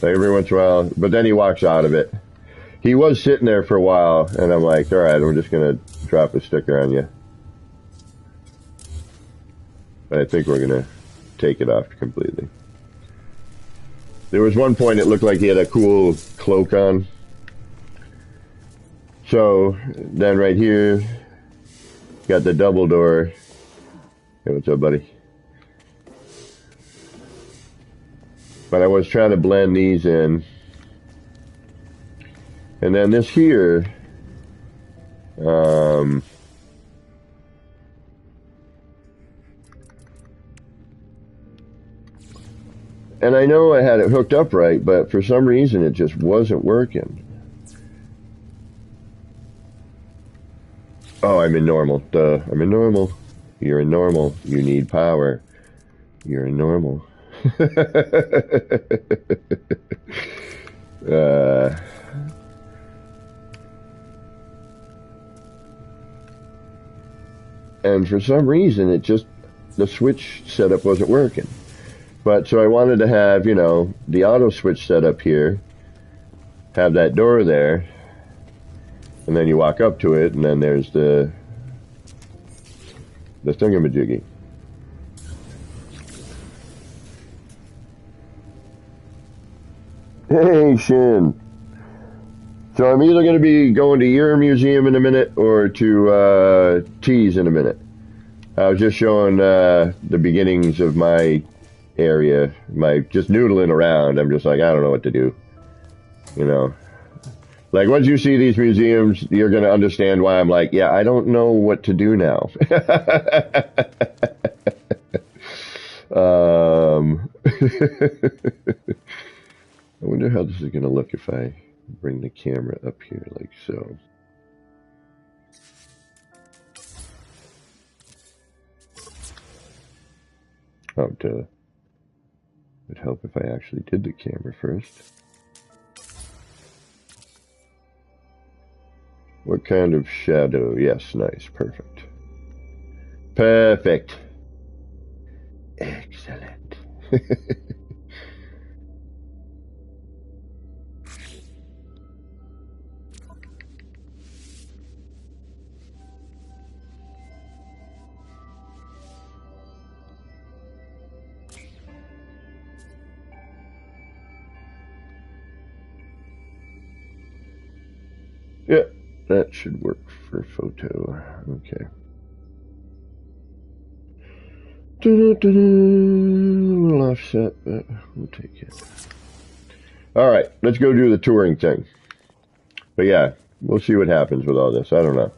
Like every once in a while, but then he walks out of it. He was sitting there for a while, and I'm like, all right, I'm just going to drop a sticker on you. But I think we're going to take it off completely. There was one point it looked like he had a cool cloak on. So, then right here, got the double door. Hey, what's up, buddy? But I was trying to blend these in. And then this here, and I know I had it hooked up right, but for some reason it just wasn't working. Oh, I'm in normal. Duh. I'm in normal. You're in normal. You need power. You're in normal. And for some reason, it just, the switch setup wasn't working. But, so I wanted to have, you know, the auto switch set up here, have that door there, and then you walk up to it, and then there's the thingamajiggy. Hey, Shin. So I'm either going to be going to your museum in a minute or to T's in a minute. I was just showing the beginnings of my area, just noodling around. I'm just like, I don't know what to do. You know, like once you see these museums, you're going to understand why I'm like, yeah, I don't know what to do now. I wonder how this is going to look if I bring the camera up here like so. Oh, duh. It'd help if I actually did the camera first. What kind of shadow? Yes, nice, perfect. Perfect. Excellent. Yeah, that should work for photo. Okay. A little offset, but we'll take it. Alright, let's go do the touring thing. But yeah, we'll see what happens with all this. I don't know.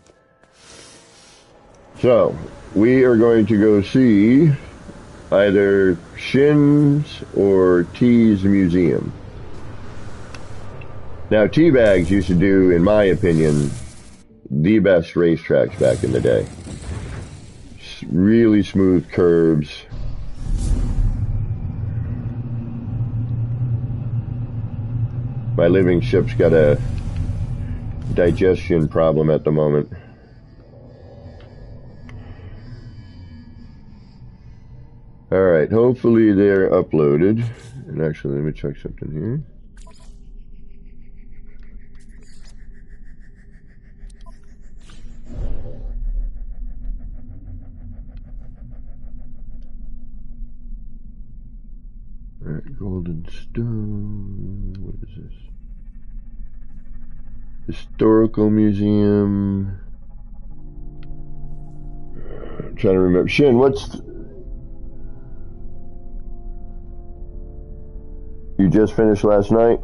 So, we are going to go see either Shin's or T's museum. Now, T-Bags used to do, in my opinion, the best racetracks back in the day. Really smooth curves. My living ship's got a digestion problem at the moment. Alright, hopefully they're uploaded. And actually, let me check something here. Alright, Golden Stone. What is this? Historical Museum. I'm trying to remember. Shin, what's... You just finished last night?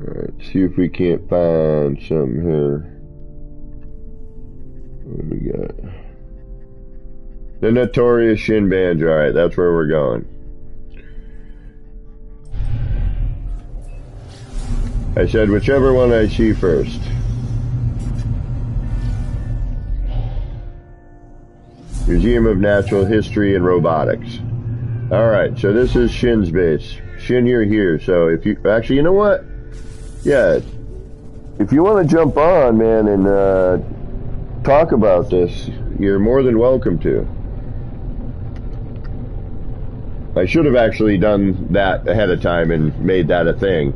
Alright, see if we can't find something here. What do we got? The Notorious Shin Banjo. Alright, that's where we're going. I said whichever one I see first. Museum of Natural History and Robotics. Alright, so this is Shin's base. Shin, you're here, so if you... Actually, you know what? Yeah. If you want to jump on, man, and talk about this, you're more than welcome to. I should have actually done that ahead of time and made that a thing.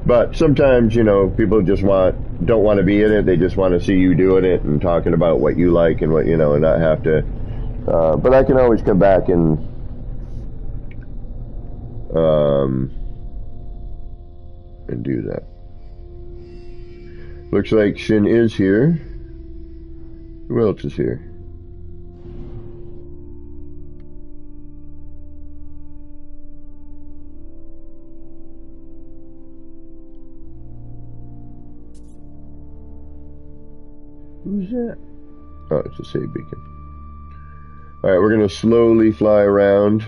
But sometimes, you know, people just don't want to be in it. They just want to see you doing it and talking about what you like and what, you know, and not have to. But I can always come back and do that. Looks like Shin is here. Who else is here? Who's that? Oh, it's a save beacon. Alright, we're going to slowly fly around,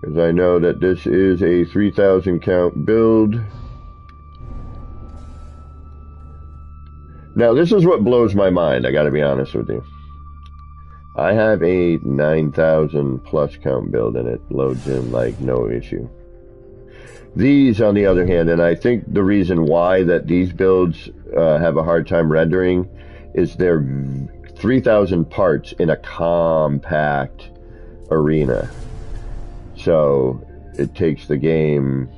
because I know that this is a 3,000 count build. Now, this is what blows my mind, I gotta be honest with you. I have a 9,000 plus count build, and it loads in like no issue. These, on the other hand, and I think the reason why that these builds have a hard time rendering is they're 3,000 parts in a compact arena. So it takes the game,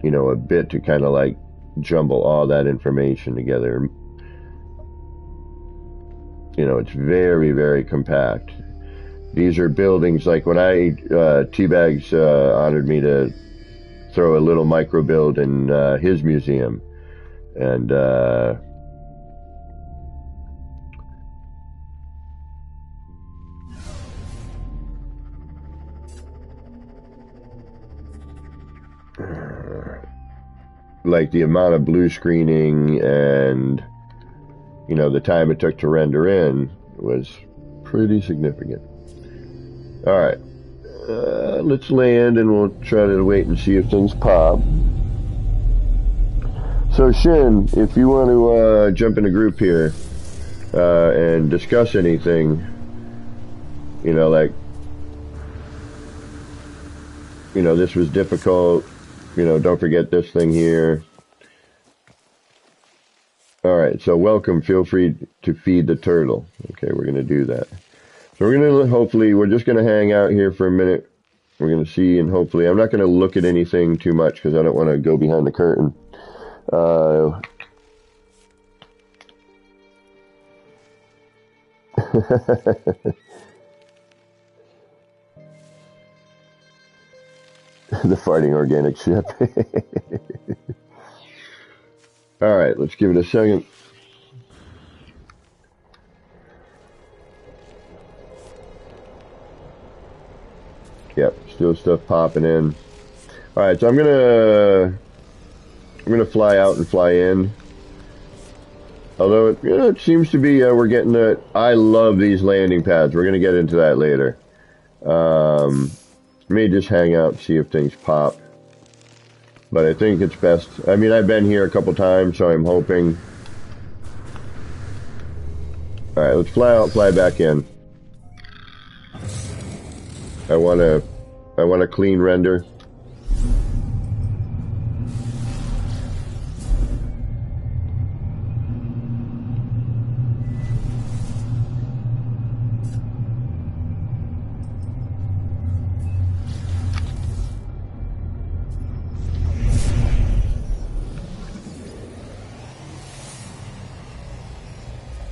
you know, a bit to kind of like jumble all that information together. You know, it's very, very compact. These are buildings like when T-Bags honored me to throw a little micro build in his museum, and like the amount of blue screening and, you know, the time it took to render in was pretty significant. All right. Let's land and we'll try to wait and see if things pop. So Shin, if you want to jump in a group here and discuss anything, you know, like, you know, this was difficult, you know, don't forget this thing here. All right, so welcome, feel free to feed the turtle. Okay, we're going to do that. So we're going to, hopefully, we're just going to hang out here for a minute. We're going to see, and hopefully, I'm not going to look at anything too much because I don't want to go behind the curtain. The farting organic ship. All right, let's give it a second. Yep, still stuff popping in. All right, so I'm gonna fly out and fly in. Although it, you know, it seems to be we're getting the. I love these landing pads. We're gonna get into that later. May just hang out and see if things pop. But I think it's best. I mean, I've been here a couple times, so I'm hoping. All right, let's fly out, fly back in. I want a clean render.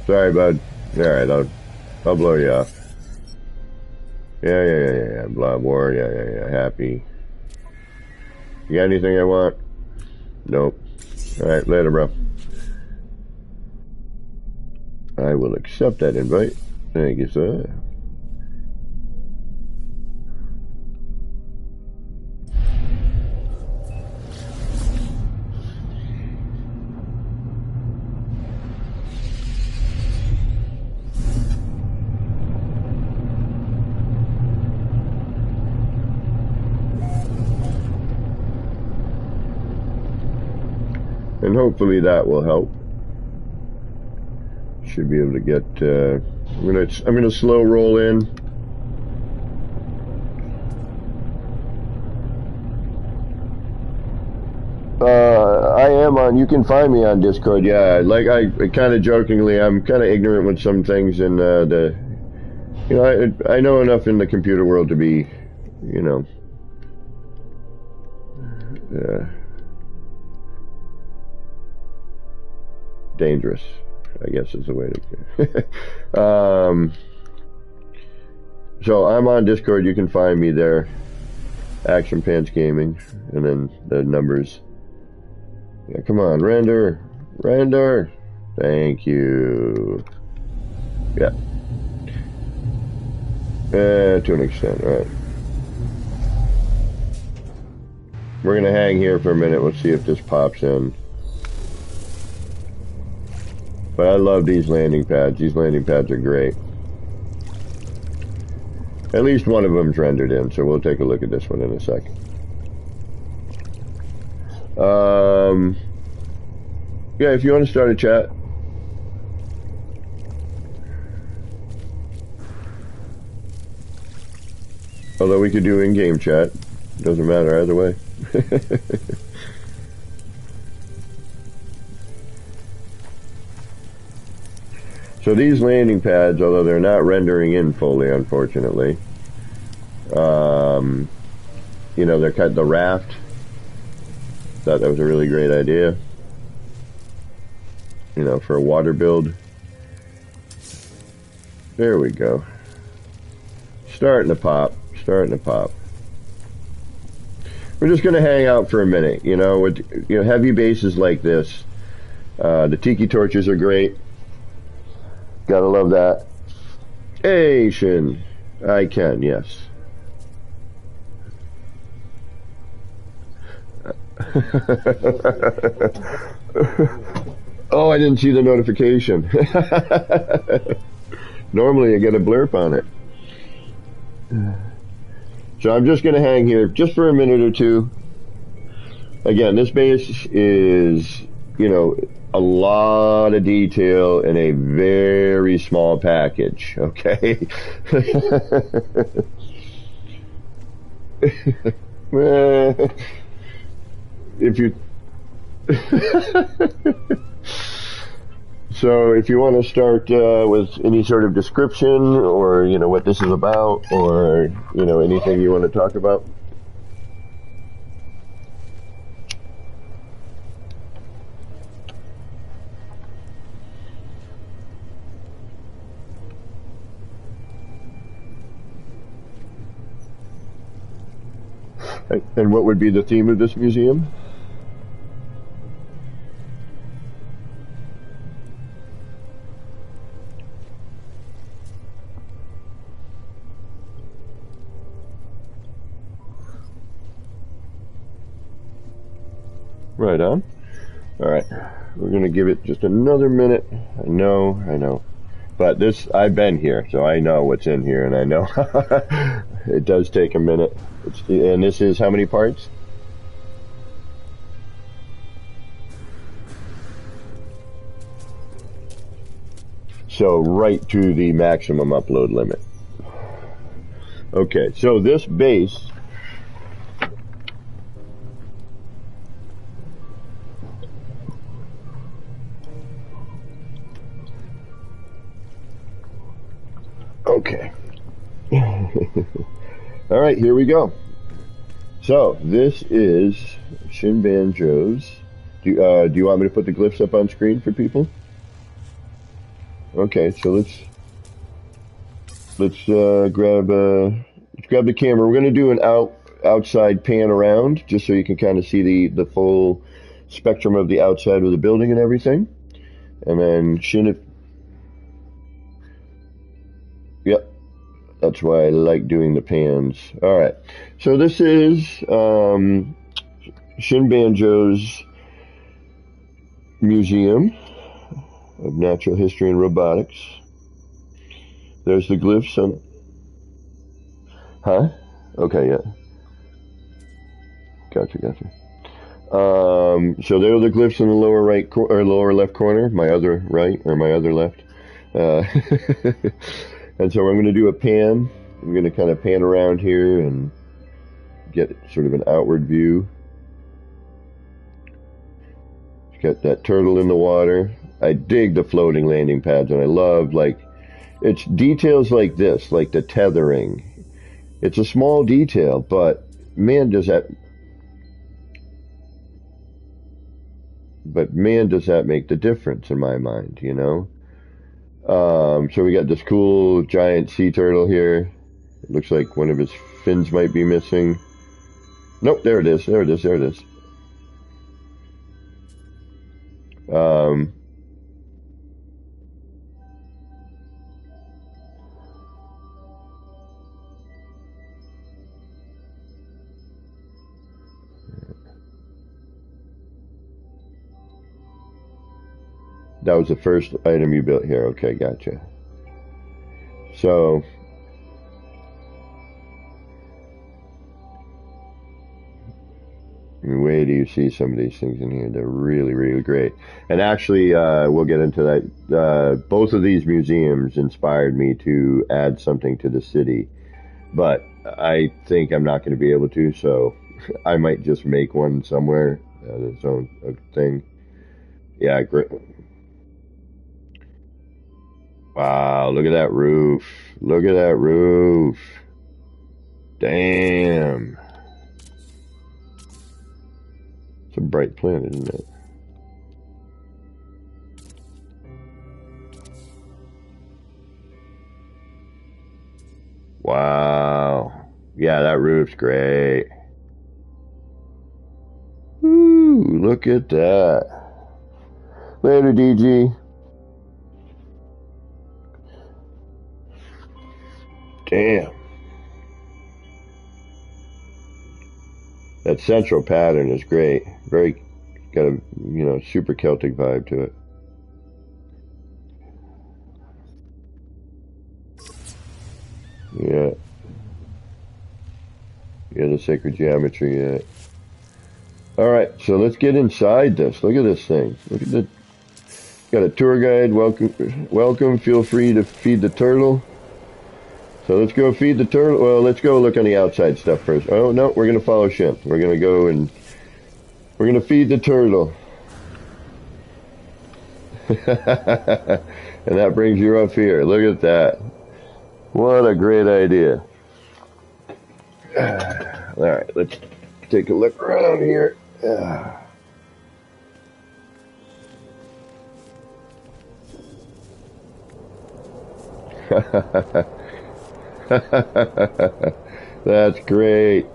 Sorry, bud. Alright, I'll blow you off. Yeah. Blah, war, yeah. Happy. You got anything I want? Nope. Alright, later, bro. I will accept that invite. Thank you, sir. And hopefully that will help. Should be able to get. I'm gonna slow roll in. I am on. You can find me on Discord. Yeah, like I kind of jokingly, I'm kind of ignorant with some things, and I know enough in the computer world to be, dangerous, I guess is the way to. So I'm on Discord. You can find me there. Action Pants Gaming, and then the numbers. Yeah, come on, render. Thank you. Yeah. To an extent, right. We're gonna hang here for a minute. Let's see if this pops in. But I love these landing pads. These landing pads are great. At least one of them's rendered in, so we'll take a look at this one in a second. Yeah, if you want to start a chat. Although we could do in-game chat. Doesn't matter either way. So these landing pads, although they're not rendering in fully, unfortunately, they're cut the raft. Thought that was a really great idea. For a water build. There we go. Starting to pop. We're just going to hang out for a minute, with heavy bases like this. The tiki torches are great. Gotta love that. Hey, Shin. I can, yes. Oh, I didn't see the notification. Normally I get a blurb on it. So I'm just going to hang here just for a minute or two. Again, this base is, a lot of detail in a very small package, okay? If you... So if you want to start with any sort of description or, what this is about or, anything you want to talk about. And what would be the theme of this museum? Right on. Alright, we're going to give it just another minute. I know. But I've been here, so I know what's in here, and I know it does take a minute. And this is how many parts? So right to the maximum upload limit. Okay, so this base, okay. All right, here we go. So this is Shin Banjo's. Do you want me to put the glyphs up on screen for people? Okay, so let's grab the camera. We're gonna do an outside pan around just so you can kind of see the full spectrum of the outside of the building and everything. And then Shin, yep, that's why I like doing the pans. All right, so this is Shin Banjo's Museum of Natural History and Robotics. There's the glyphs on. Huh? Okay, yeah. Gotcha. So there are the glyphs in the lower right or lower left corner, my other right or my other left. And so I'm going to do a pan. I'm going to kind of pan around here and get sort of an outward view. Got that turtle in the water. I dig the floating landing pads, and I love it's details like this, like the tethering. It's a small detail, but man, does that make the difference in my mind, you know? So we got this cool giant sea turtle here. It looks like one of his fins might be missing. Nope, there it is. That was the first item you built here. Okay, gotcha. So, wait till you see some of these things in here. They're really, really great. And actually, we'll get into that. Both of these museums inspired me to add something to the city. But I think I'm not going to be able to, so I might just make one somewhere as its own thing. Yeah, great. Wow, look at that roof. Damn. It's a bright planet, isn't it? Wow. Yeah, that roof's great. Ooh, look at that. Later, DG. Damn. That central pattern is great. Very, got a, super Celtic vibe to it. Yeah. Yeah, the sacred geometry, yeah. Alright, so let's get inside this. Look at this thing. Look at the, got a tour guide. Welcome. Feel free to feed the turtle. So let's go feed the turtle. Well, let's go look on the outside stuff first. Oh, no, we're going to follow Shin. We're going to go and we're going to feed the turtle. And that brings you up here. Look at that. What a great idea. All right, let's take a look around here. That's great.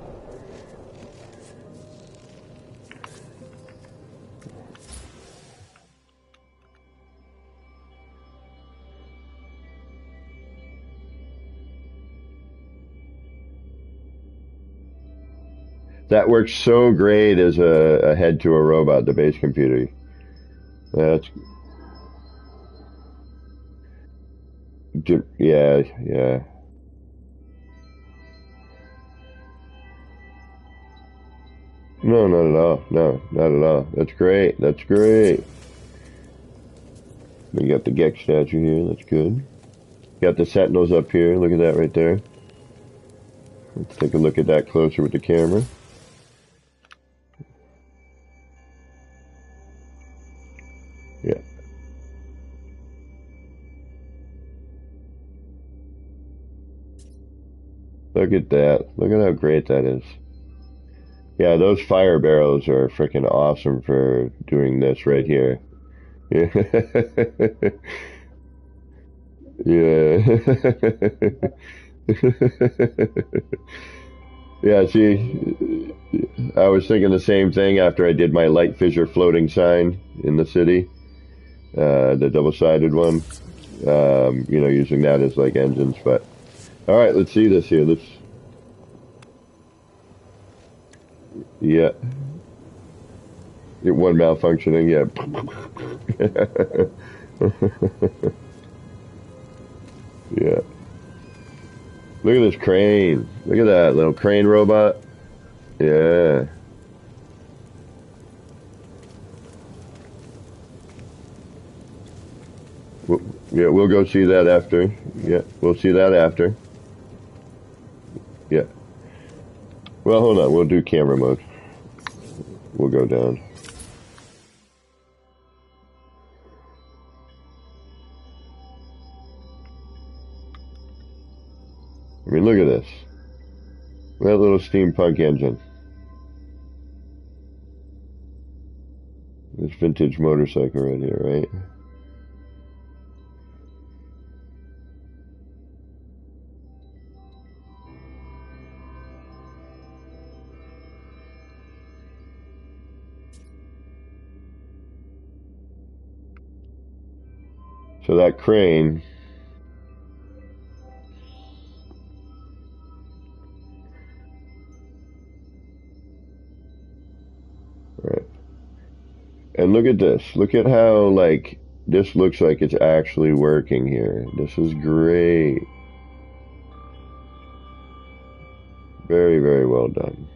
That works so great as a head to a robot, the base computer. That's yeah. No, not at all. No, not at all. That's great. We got the Gex statue here. That's good. Got the Sentinels up here. Look at that right there. Let's take a look at that closer with the camera. Yeah. Look at that. Look at how great that is. Yeah, those fire barrels are freaking awesome for doing this right here. Yeah. Yeah. Yeah, see, I was thinking the same thing after I did my light fissure floating sign in the city, the double-sided one, using that as like engines. But all right, let's see this here. Yeah, one malfunctioning. Yeah. Yeah. Look at this crane. Look at that little crane robot. Yeah. Yeah, we'll go see that after. Yeah, we'll see that after. Yeah. Well, hold on. We'll do camera mode. We'll go down. I mean, look at this. That little steampunk engine. This vintage motorcycle right here, right? So that crane, right? And look at this. Look at how, like, this looks like it's actually working here. This is great. Very, very well done.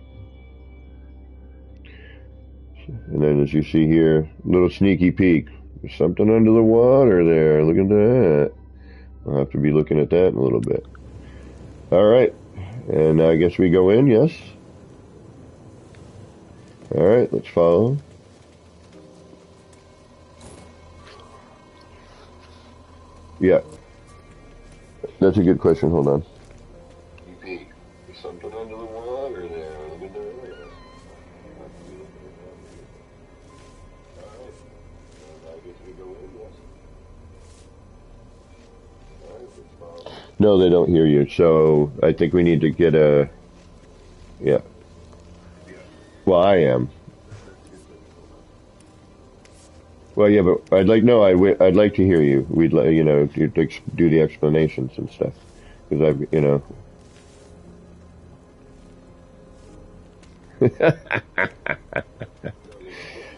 And then as you see here, little sneaky peek. There's something under the water there. Look at that. I'll have to be looking at that in a little bit. All right. And I guess we go in, yes? All right, let's follow. Yeah. That's a good question. Hold on. There's something under the water there. Look at that. No, they don't hear you. So I think we need to get a. Yeah. Well, I am. Well, yeah, but I'd like I'd like to hear you. We'd like to do the explanations and stuff because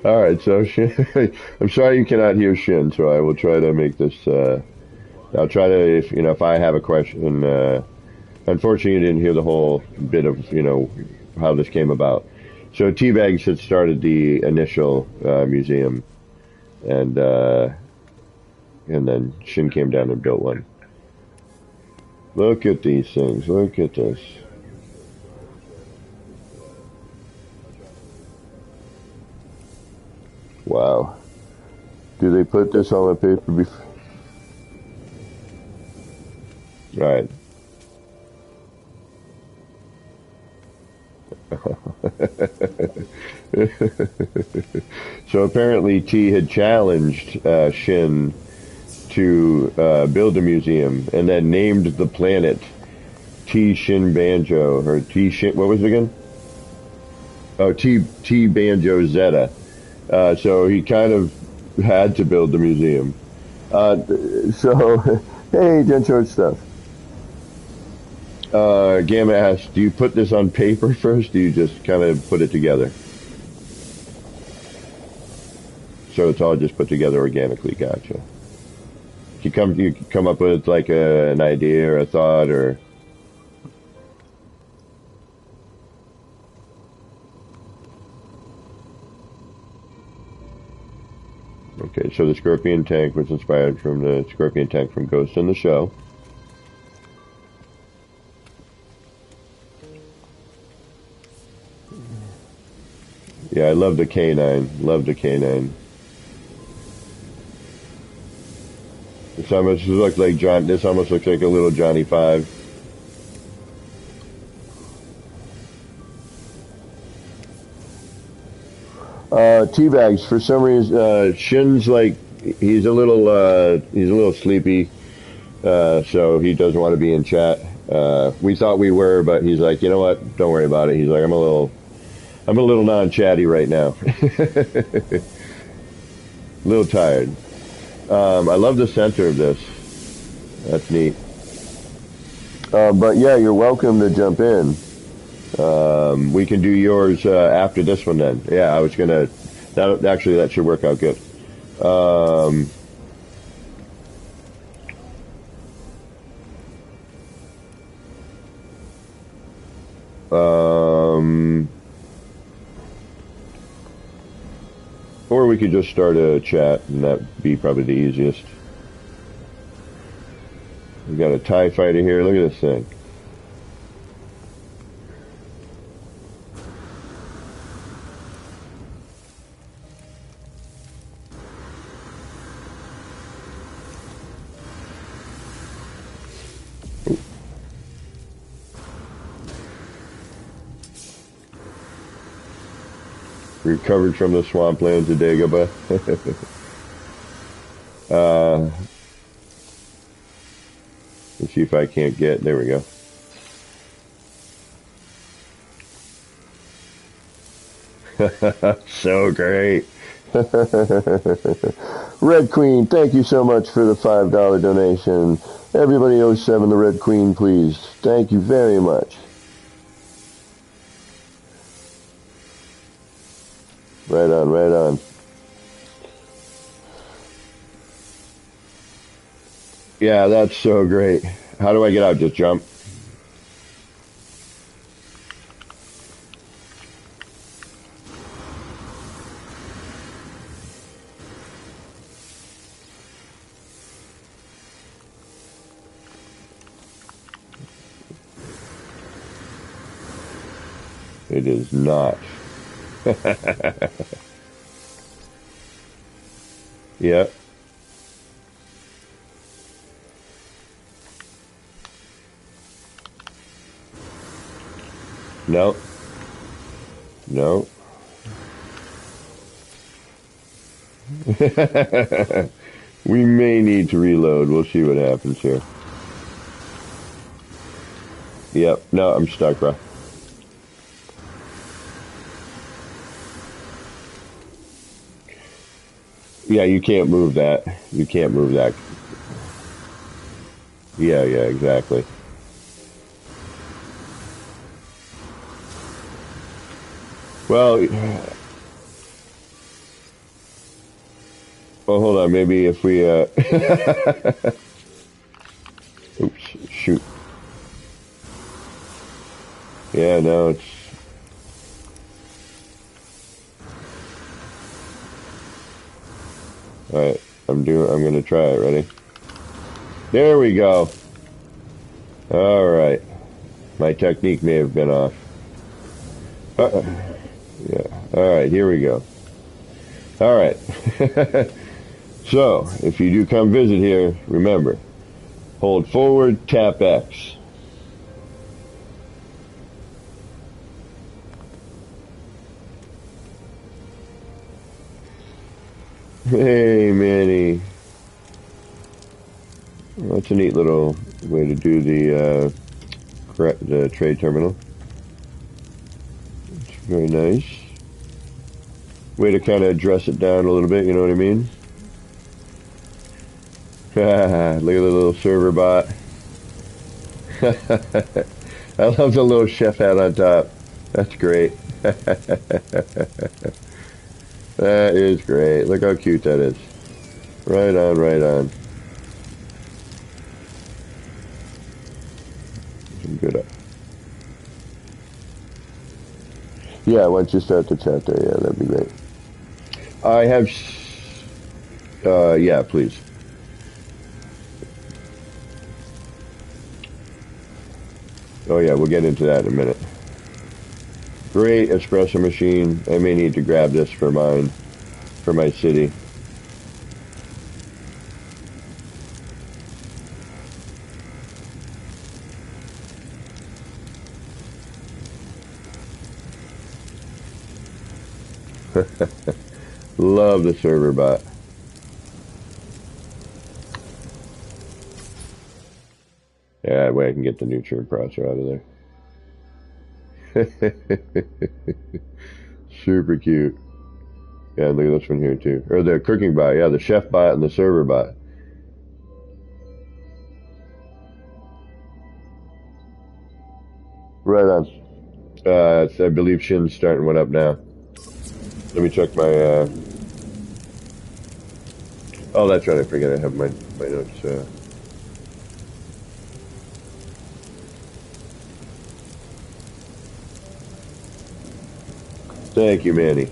All right, so Shin, I'm sorry you cannot hear Shin, so I will try to make this. I'll try to if I have a question. Unfortunately, you didn't hear the whole bit of how this came about. So Teabags had started the initial museum, and then Shin came down and built one. Look at these things. Look at this. Wow. Do they put this on the paper before? Right. So apparently T had challenged Shin to build a museum and then named the planet Shin Banjo, or Shin, what was it again? Oh, T Banjo Zeta. So he kind of had to build the museum. So, hey, Gencho stuff. Gamma asks, do you put this on paper first? Do you just kind of put it together? So it's all just put together organically. Gotcha. You come up with like an idea or a thought or. Okay, so the Scorpion tank was inspired from the Scorpion tank from Ghost in the Shell. Yeah, I love the canine. Love the canine. This almost looks like John. This almost looks like a little Johnny Five. Teabags. For some reason, Shin's like he's a little sleepy, so he doesn't want to be in chat. We thought we were, but he's like, you know what? Don't worry about it. He's like, I'm a little non-chatty right now. A little tired. I love the center of this. That's neat. But yeah, you're welcome to jump in. We can do yours after this one then. Yeah, I was gonna. That should work out good. Or we could just start a chat, and that'd be probably the easiest. We got a TIE fighter here. Look at this thing. Recovered from the swamplands of Dagobah. Let's see if I can't get. There we go. So great. Red Queen, thank you so much for the $5 donation. Everybody owes 7 the Red Queen, please. Thank you very much. Right on, right on. Yeah, that's so great. How do I get out? Just jump? It is not. Yeah. No. No. We may need to reload. We'll see what happens here. Yep. No, I'm stuck, bro. Yeah, you can't move that. You can't move that. Yeah, exactly. Well, hold on. Maybe if we, oops, shoot. Yeah, no, it's, alright, I'm gonna try it. Ready? There we go. Alright. My technique may have been off. Yeah. Alright, here we go. Alright. So, if you do come visit here, remember, hold forward, tap X. Hey, Manny. Well, that's a neat little way to do the trade terminal. It's very nice. Way to kind of dress it down a little bit, you know what I mean? Look at the little server bot. I love the little chef hat on top. That's great. That is great. Look how cute that is. Right on, right on. Some good up. Yeah, once you start the chat there, yeah, that'd be great. I have, yeah, please. Oh yeah, we'll get into that in a minute. Great espresso machine. I may need to grab this for mine, for my city. Love the server bot. Yeah, that way I can get the nutrient processor out of there. Super cute. Yeah, look at this one here too. Or the cooking bot. Yeah, the chef bot and the server bot. Right on. I believe Shin's starting one up now. Let me check my, oh, that's right. I forget I have my notes, Thank you, Manny.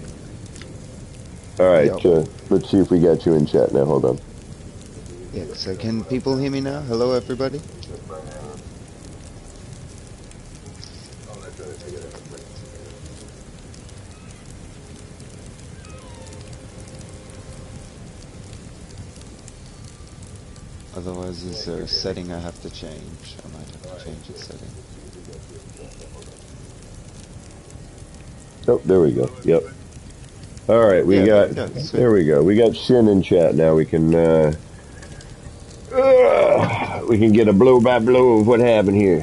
All right, Yep. let's see if we got you in chat now. Hold on. Yeah, so can people hear me now? Hello, everybody? Otherwise, is there a setting I have to change? I might have to change the setting. Oh, there we go. Yep. All right, we Yeah, got, there we go. there we go. We got Shin in chat now. We can get a blow by blow of what happened here.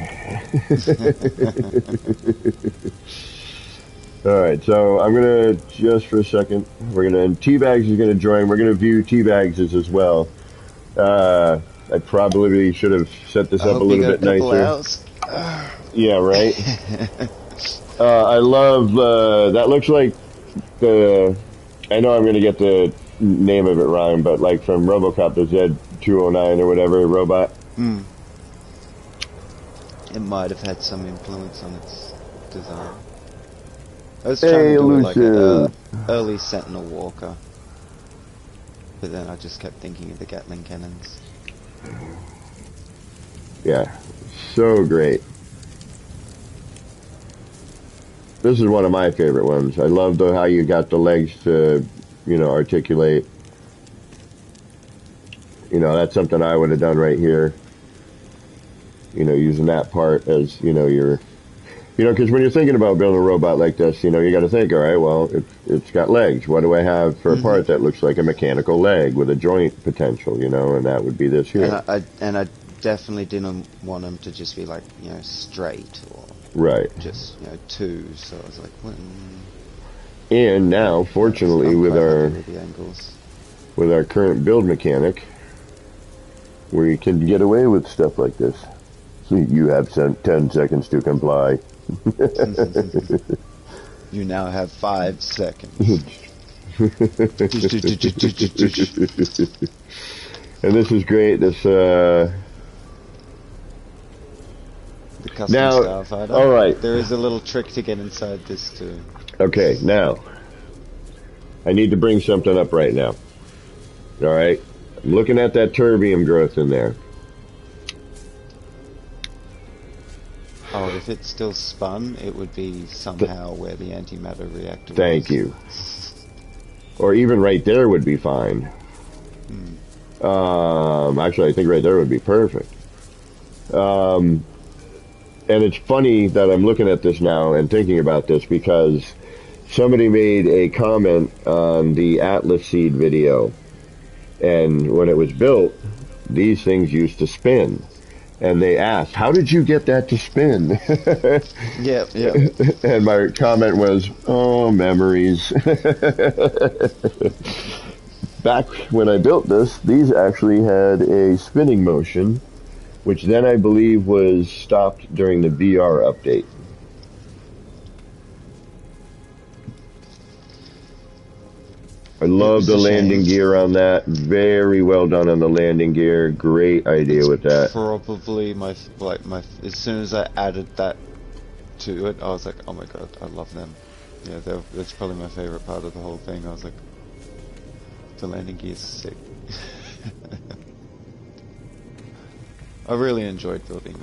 All right, so I'm gonna just for a second. And Teabags is gonna join. We're gonna view Teabags as well. I probably should have set this I up a hope you little got a bit couple nicer. hours. Yeah, right. I love that. Looks like the. I know I'm gonna get the name of it wrong, but like from RoboCop, the Z209 or whatever robot. Hmm. It might have had some influence on its design. I was trying Hey, to do it like Lucian. a early Sentinel Walker, but then I just kept thinking of the Gatling cannons. Yeah, so great. This is one of my favorite ones. I love how you got the legs to, articulate. That's something I would have done right here. Using that part as, because when you're thinking about building a robot like this, you got to think, all right, well, it's got legs. What do I have for a part that looks like a mechanical leg with a joint potential, and that would be this here. And I definitely didn't want them to just be like, straight or right. just, two. So I was like, and now, fortunately, with our current build mechanic, we can get away with stuff like this. You have 10 seconds to comply. You now have 5 seconds. And this is great. This the custom now, Starfighter. all right. There is a little trick to get inside this too. Okay, now I need to bring something up right now. All right, I'm looking at that terbium growth in there. Oh, if it still spun, it would be somehow where the antimatter reactor Thank you. Or even right there would be fine. Actually, I think right there would be perfect. And it's funny that I'm looking at this now and thinking about this because somebody made a comment on the Atlas Seed video. And when it was built, these things used to spin. And they asked, how did you get that to spin? Yeah. And my comment was, oh, memories. Back when I built this, these actually had a spinning motion, which then I believe was stopped during the VR update. I love the landing gear on that. Very well done on the landing gear. Great idea with that. Probably my as soon as I added that to it, I was like, oh my god, I love them. Yeah, that's probably my favorite part of the whole thing. I was like, the landing gear is sick. I really enjoyed building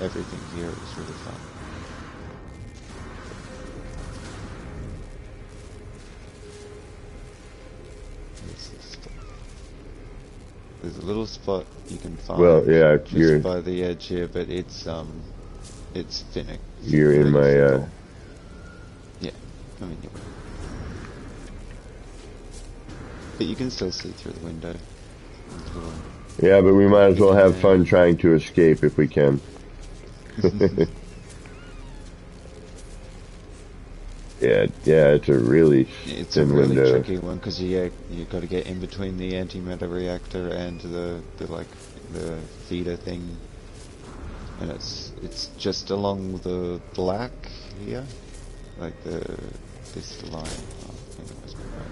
everything here. It was really fun. There's a little spot you can find Well, yeah, just by the edge here, but it's finnick. You're in my, Yeah, I mean, but you can still see through the window. Yeah, but we might as well have fun trying to escape if we can. Yeah, it's a really thin window. Tricky one because you got to get in between the antimatter reactor and the feeder thing, and it's just along the black here, like this line. Oh, I think it must be right.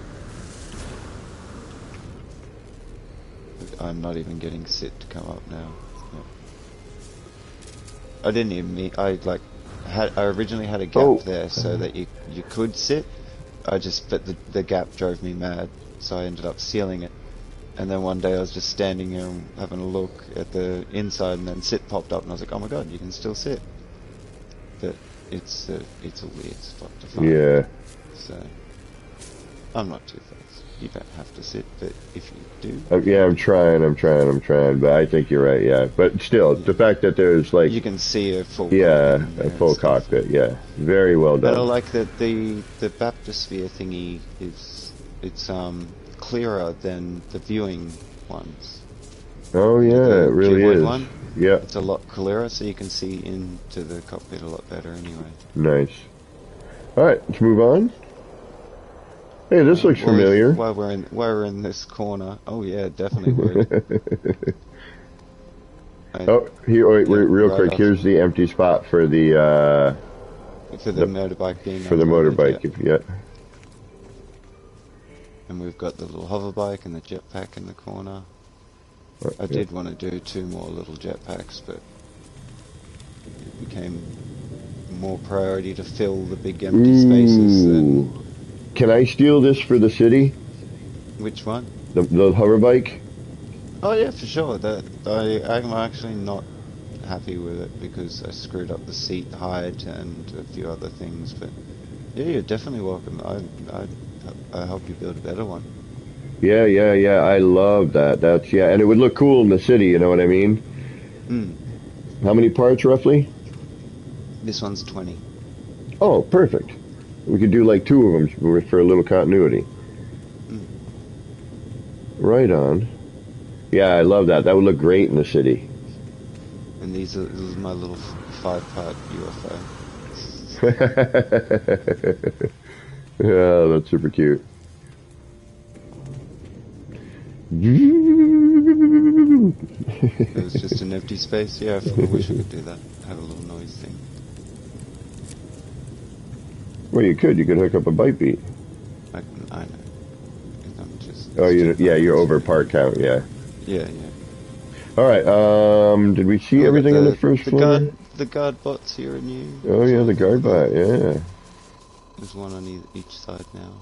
I'm not even getting sit to come up now. Yep. I didn't even mean I originally had a gap there so that you could sit. But the gap drove me mad, so I ended up sealing it. And then one day I was just standing here and having a look at the inside, and then sit popped up, and I was like, oh my god, you can still sit. But it's a weird spot to find. Yeah. So I'm not too fast. You don't have to sit, but if you do... yeah, I'm trying, but I think you're right, yeah. But still, the fact that there's like... You can see a full... Yeah, a full cockpit, yeah. Very well done. And I like that the baptosphere thingy it's clearer than the viewing ones. Oh yeah, it really is. One, yeah. It's a lot clearer, so you can see into the cockpit a lot better anyway. Nice. Alright, let's move on. Hey, this looks familiar. While we're in this corner. Oh yeah, definitely would. Here, wait, real quick. Here's the empty spot for the motorbike being for the motorbike. Yeah. And we've got the little hoverbike and the jetpack in the corner. I did want to do 2 more little jetpacks, but it became more priority to fill the big empty spaces than... Can I steal this for the city? Which one? The hoverbike? Oh yeah, for sure. I'm actually not happy with it because I screwed up the seat height and a few other things. But yeah, you're definitely welcome. I help you build a better one. Yeah. I love that. And it would look cool in the city. You know what I mean? How many parts roughly? This one's 20. Oh, perfect. We could do like 2 of them for a little continuity. Right on. Yeah, I love that. That would look great in the city. And this is my little 5-part UFO. Yeah, that's super cute. It was just an empty space. Yeah, I wish I could do that. Have a little noise thing. Well, you could hook up a bite beat. I know. I'm just... Oh, you're over part count, yeah. Yeah. Alright, did we see everything on the first floor? The guard bots here are new. Oh yeah, the guard bot, yeah. There's one on each side now.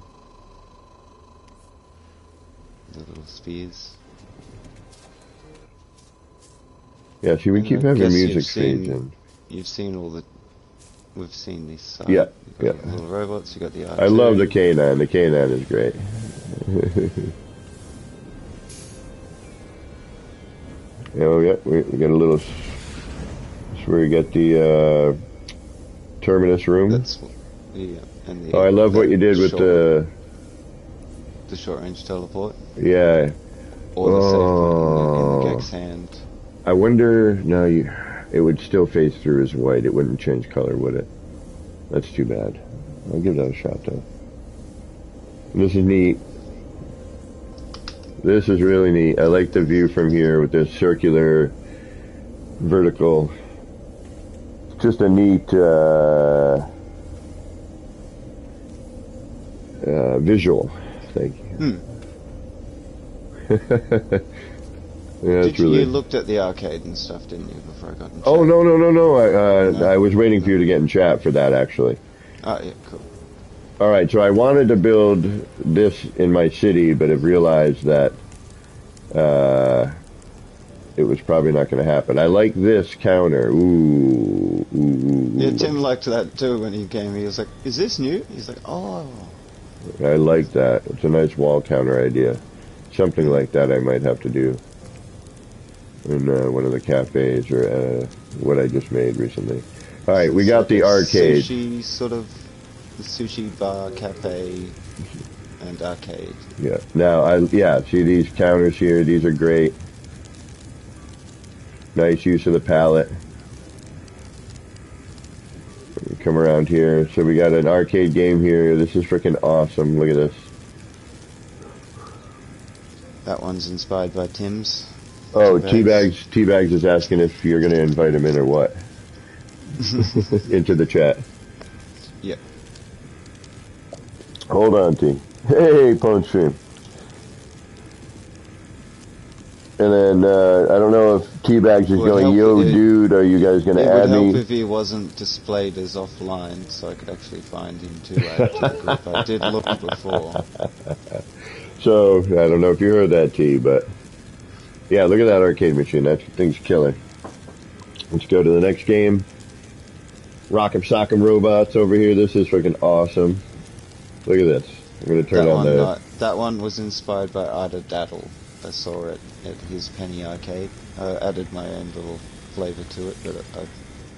The little spears. Yeah, see, we keep having music fades in. You've seen all the... We've seen these sides. Yeah. The little robots, you got the R2. I love the K9. The K9 is great. We got a little... That's where you get the terminus room. And I love what you did with the short-range teleport. Yeah. Or the safety in the Gex hand. I wonder... No, it would still phase through as white. It wouldn't change color, would it? That's too bad. I'll give that a shot, though. This is neat. This is really neat. I like the view from here with this circular, vertical. Just a neat visual. Thank you. Yeah, you looked at the arcade and stuff, didn't you, before I got in chat? Oh, no. I was waiting for you to get in chat for that, actually. Oh, yeah, cool. Alright, so I wanted to build this in my city, but have realized that it was probably not going to happen. I like this counter. Ooh. Yeah, Tim liked that too when he came. He was like, is this new? He's like, oh. I like that. It's a nice wall counter idea. Something like that I might have to do in one of the cafes or what I just made recently. All right, we got the arcade. Sushi sort of, the sushi bar, cafe, and arcade. Yeah. Now, see these counters here? These are great. Nice use of the palette. Come around here. So we got an arcade game here. This is freaking awesome. Look at this. That one's inspired by Tim's. Oh, Teabags is asking if you're going to invite him in or what. Into the chat. Yep. Hold on, T. Hey, Pwn Stream. And then, I don't know if Teabags is going, yo, dude, are you guys going to add me? It would help if he wasn't displayed as offline, so I could actually find him to add to the group. I did look before. So, I don't know if you heard that, T, but... Yeah, look at that arcade machine. That thing's killer. Let's go to the next game. Rock'em Sock'em Robots over here. This is freaking awesome. Look at this. I'm going to turn on the... That one was inspired by Ida Daddle. I saw it at his Penny Arcade. I added my own little flavour to it, but I'd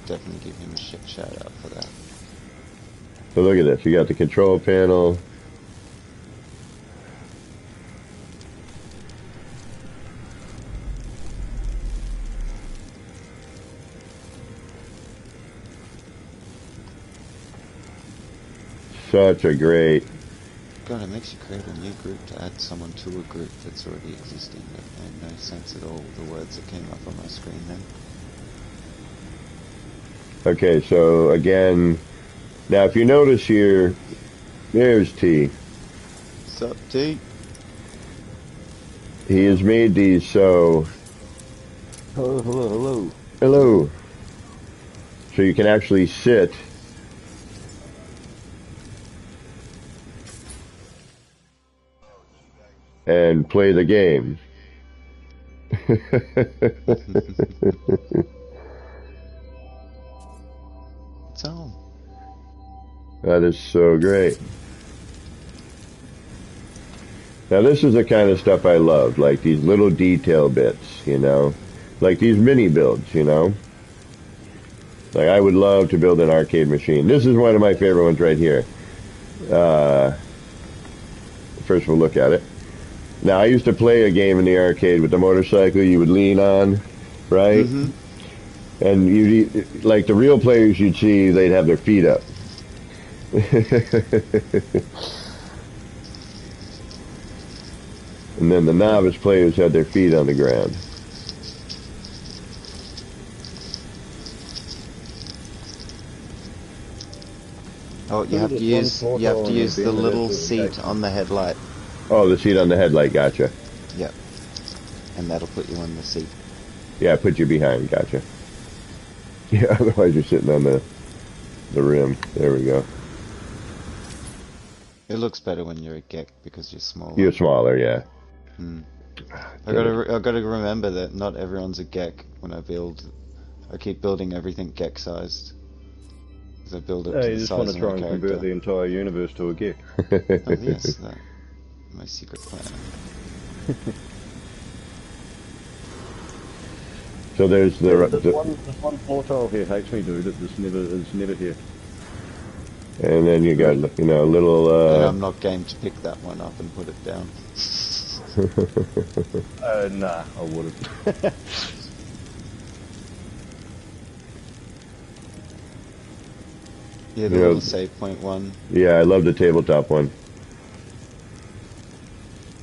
definitely give him a shout out for that. So look at this. You got the control panel. Such a great... God, it makes you create a new group to add someone to a group that's already existing. That made no sense at all, the words that came up on my screen then. Okay, so again, now if you notice here, there's T. What's up, T? He has made these so... Hello. So you can actually sit... and play the game. It's on. That is so great. Now this is the kind of stuff I love, like these little detail bits, you know, like these mini builds, you know. Like I would love to build an arcade machine. This is one of my favorite ones right here. First we'll look at it. Now, I used to play a game in the arcade with the motorcycle you would lean on, right? Mm-hmm. And you'd, like the real players you'd see, they'd have their feet up. And then the novice players had their feet on the ground. Oh, you have to use the little seat on the headlight. Oh, the seat on the headlight, gotcha. Yep. And that'll put you on the seat. Yeah, put you behind, gotcha. Yeah, otherwise you're sitting on the rim. There we go. It looks better when you're a Gek because you're smaller. You're smaller, yeah. I gotta remember that not everyone's a Gek when I build. I keep building everything Gek-sized. Because I build it to the size of my character. You just want to try and convert the entire universe to a Gek. Oh yes, that. My secret plan. So there's there's one floor tile here hates me, dude. It's never here. And then you got, you know, a little... And I'm not game to pick that one up and put it down. Nah, I wouldn't. Yeah, the little save point one. Yeah, I love the tabletop one.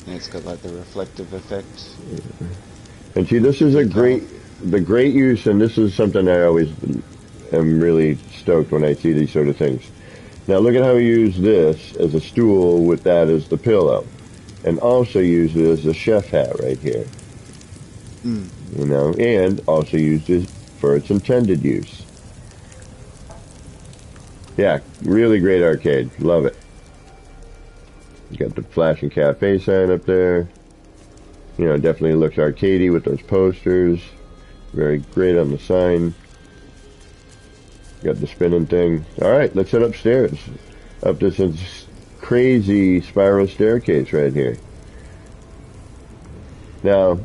And it's got like the reflective effect. And see, this is the great use, and this is something I always am really stoked when I see these sort of things. Now look at how we use this as a stool with that as the pillow. And also use it as a chef hat right here. You know, and also use it for its intended use. Yeah, really great arcade. Love it. You got the flashing cafe sign up there. You know, definitely looks arcadey with those posters. Very great on the sign. Got the spinning thing. Alright, let's head upstairs. Up this crazy spiral staircase right here. Now,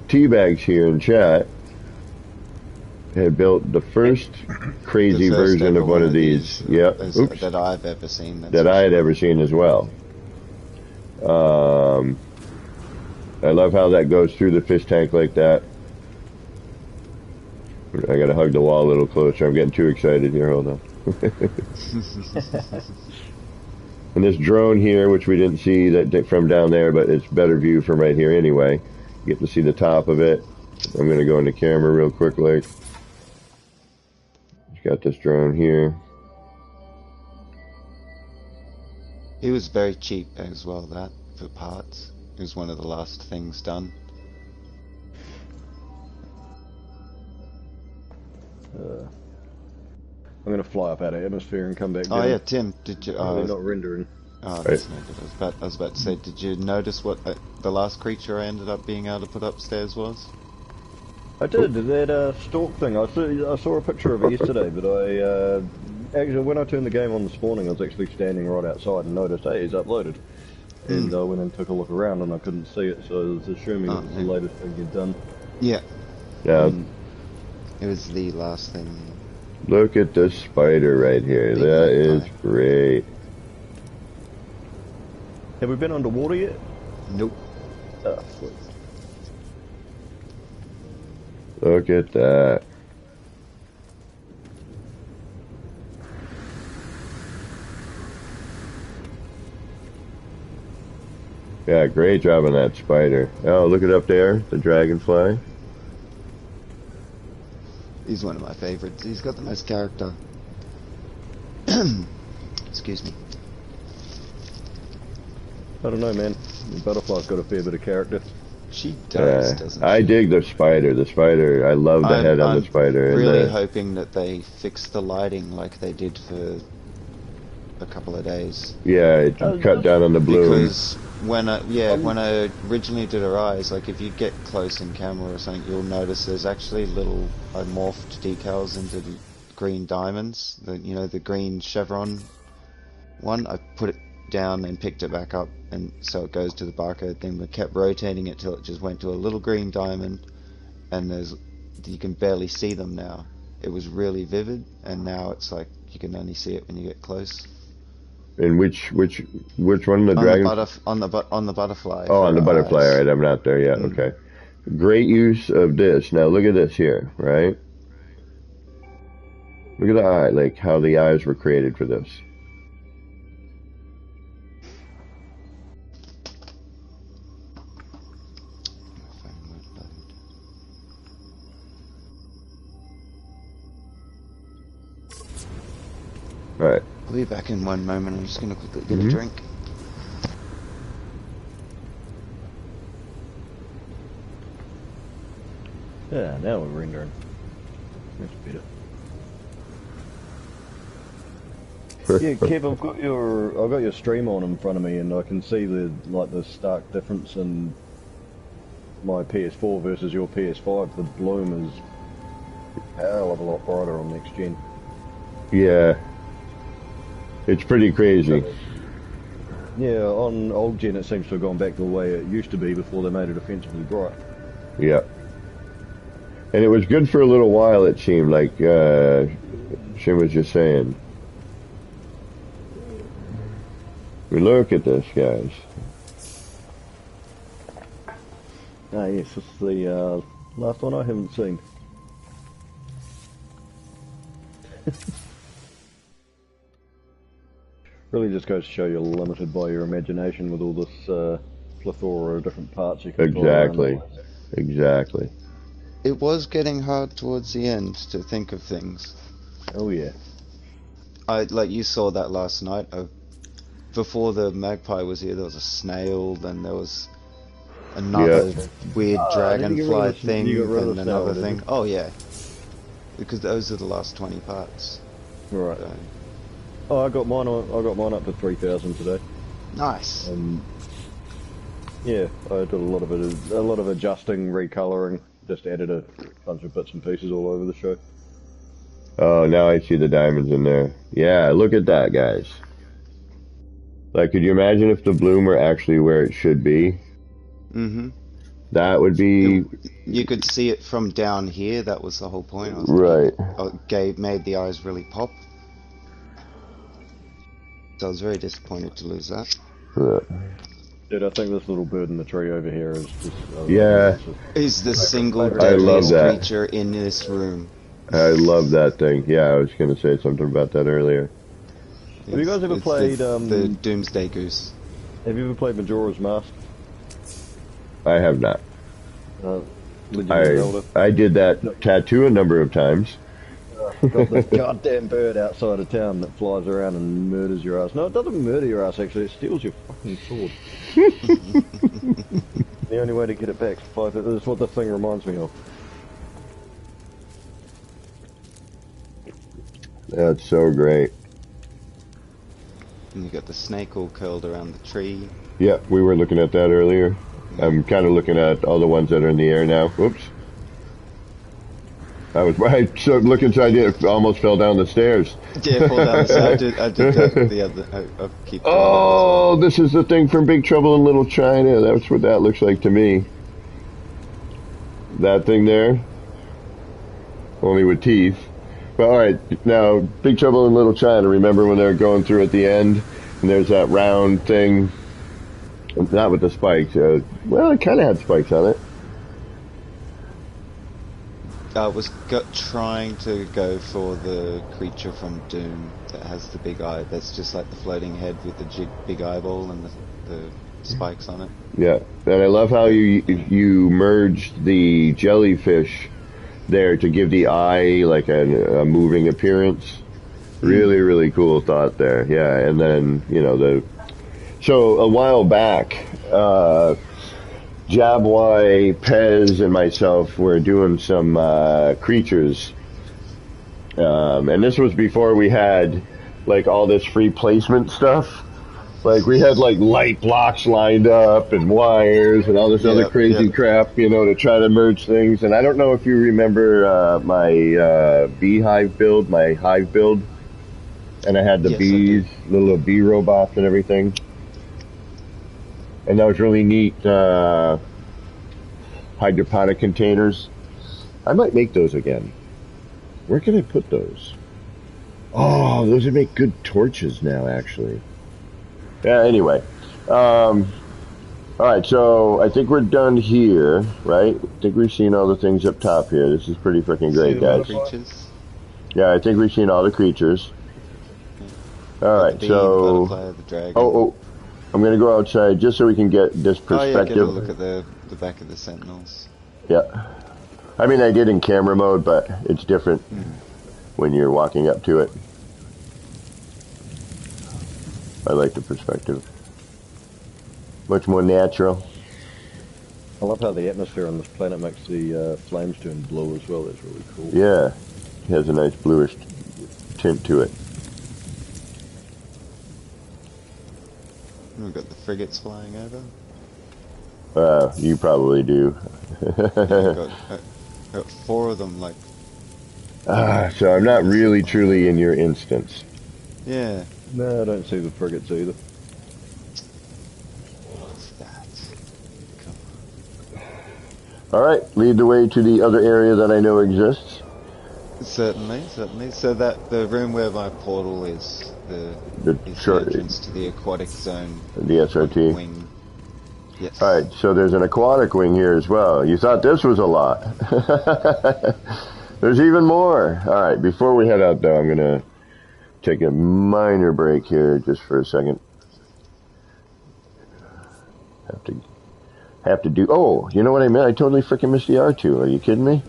Teabags here in chat had built the first crazy The first version ever of one of these. Yep. Oops. that I've ever seen. That I had ever seen as well. I love how that goes through the fish tank like that. I gotta hug the wall a little closer. I'm getting too excited here. Hold on. And this drone here, which we didn't see that from down there, but it's better view from right here anyway. You get to see the top of it. I'm gonna go into camera real quick, like. Got this drone here. It was very cheap as well, that, for parts. It was one of the last things done. I'm going to fly up out of atmosphere and come back down. Oh yeah, Tim, did you... They're not rendering. Oh, that's no good. I was about to say, did you notice what the last creature I ended up being able to put upstairs was? I did, that stalk thing. I saw a picture of it yesterday, but actually when I turned the game on this morning, I was actually standing right outside and noticed, hey, he's uploaded. And I went and took a look around and I couldn't see it, so I was assuming it was the latest thing you'd done. Yeah. Yeah. It was the last thing. Look at this spider right here. That is great. Have we been underwater yet? Nope. Oh, sweet. Look at that. Yeah, great job on that spider. Oh, look it up there, the dragonfly. He's one of my favorites. He's got the most character. Excuse me. I don't know, man. The butterfly's got a fair bit of character. She does, doesn't she? I dig the spider. The spider, I love the head on the spider. I'm really hoping that they fix the lighting like they did for a couple of days. Yeah, it cut down on the bloom. Because when I originally did her eyes, like if you get close in camera or something, you'll notice there's actually little morphed decals into the green diamonds. The green chevron one. I put it down and picked it back up, and so it goes to the barcode thing. We kept rotating it till it just went to a little green diamond, and you can barely see them now. It was really vivid, and now it's like you can only see it when you get close. And which one? The dragon? On the butterfly. Oh, on the butterfly. All right, I'm not there yet. Okay. Great use of this. Now look at this here, right? Look at the eye, like how the eyes were created for this. All right. I'll be back in one moment. I'm just going to quickly get a drink. Yeah, now we're rendering. That's better. Yeah, Kev, I've got your stream on in front of me, and I can see the stark difference in my PS4 versus your PS5. The bloom is a hell of a lot brighter on next gen. Yeah. It's pretty crazy. Yeah, on old gen it seems to have gone back to the way it used to be before they made it offensively bright. Yeah. And it was good for a little while, it seemed, like Shin was just saying. Look at this, guys. Ah, yes, this is the last one I haven't seen. Really just goes to show you're limited by your imagination with all this plethora of different parts you can Exactly. It was getting hard towards the end to think of things. Oh yeah. Like you saw that last night. Before the magpie was here, there was a snail, then there was another weird dragonfly thing, and another thing. Oh yeah. Because those are the last 20 parts. Right. So. Oh, I got mine up to 3,000 today. Nice. Yeah, I did a lot of adjusting, recoloring. Just added a bunch of bits and pieces all over the show. Oh, now I see the diamonds in there. Yeah, look at that, guys. Like, could you imagine if the bloom were actually where it should be? Mm-hmm. That would be You could see it from down here. That was the whole point. right. Made the eyes really pop. So I was very disappointed to lose that. Dude, I think this little bird in the tree over here is just... Yeah. Is the single favorite. I love deadliest that. creature in this room. I love that thing. Yeah, I was going to say something about that earlier. Have you guys ever It's played... the Doomsday Goose? Have you ever played Majora's Mask? I have not. Legend Zelda? I did that tattoo a number of times. Got this goddamn bird outside of town that flies around and murders your ass. No, it doesn't murder your ass, actually. It steals your fucking sword. The only way to get it back is 5. That's what this thing reminds me of. That's so great. And you got the snake all curled around the tree. Yeah, we were looking at that earlier. I'm kind of looking at all the ones that are in the air now. Whoops. I looking, so I almost fell down the stairs. Yeah, fall down the stairs. I did that the other. I keep. Oh, this is the thing from Big Trouble in Little China. That's what that looks like to me. That thing there, only with teeth. But all right, now Big Trouble in Little China. Remember when they were going through at the end, and there's that round thing. Not with the spikes. Well, it kind of had spikes on it. I was trying to go for the creature from Doom that has the big eye. That's just like the floating head with the big eyeball and the spikes on it. Yeah, and I love how you merged the jellyfish there to give the eye like a moving appearance. Really, really cool thought there. Yeah, and then so a while back, Jabwai, Pez, and myself were doing some creatures, and this was before we had like all this free placement stuff. Like we had like light blocks lined up and wires and all this other crazy crap, to try to merge things. And I don't know if you remember my beehive build, my hive build, and I had the bees, little bee robots and everything. And that was really neat. Hydroponic containers. I might make those again. Where can I put those? Oh, those would make good torches now, actually. Yeah, anyway. Alright, so I think we're done here, right? I think we've seen all the things up top here. This is pretty freaking great, guys. Creatures. Yeah, I think we've seen all the creatures. Alright, so... The dragon. Oh, I'm going to go outside just so we can get this perspective. Oh, yeah, get a look at the back of the sentinels. Yeah. I mean, I did in camera mode, but it's different when you're walking up to it. I like the perspective. Much more natural. I love how the atmosphere on this planet makes the flames turn blue as well. That's really cool. Yeah. It has a nice bluish tint to it. We've got the frigates flying over. You probably do. Got 4 of them, like... So I'm not really truly in your instance. Yeah. No, I don't see the frigates either. What's that? Come on. Alright, lead the way to the other area that I know exists. Certainly. So that the room where my portal is the entrance to the aquatic zone. The SRT. Wing. Yes. Alright, so there's an aquatic wing here as well. You thought this was a lot. There's even more. Alright, before we head out though, I'm going to take a minor break here just for a second. Have to do... Oh, you know what I meant? I totally freaking missed the R2. Are you kidding me?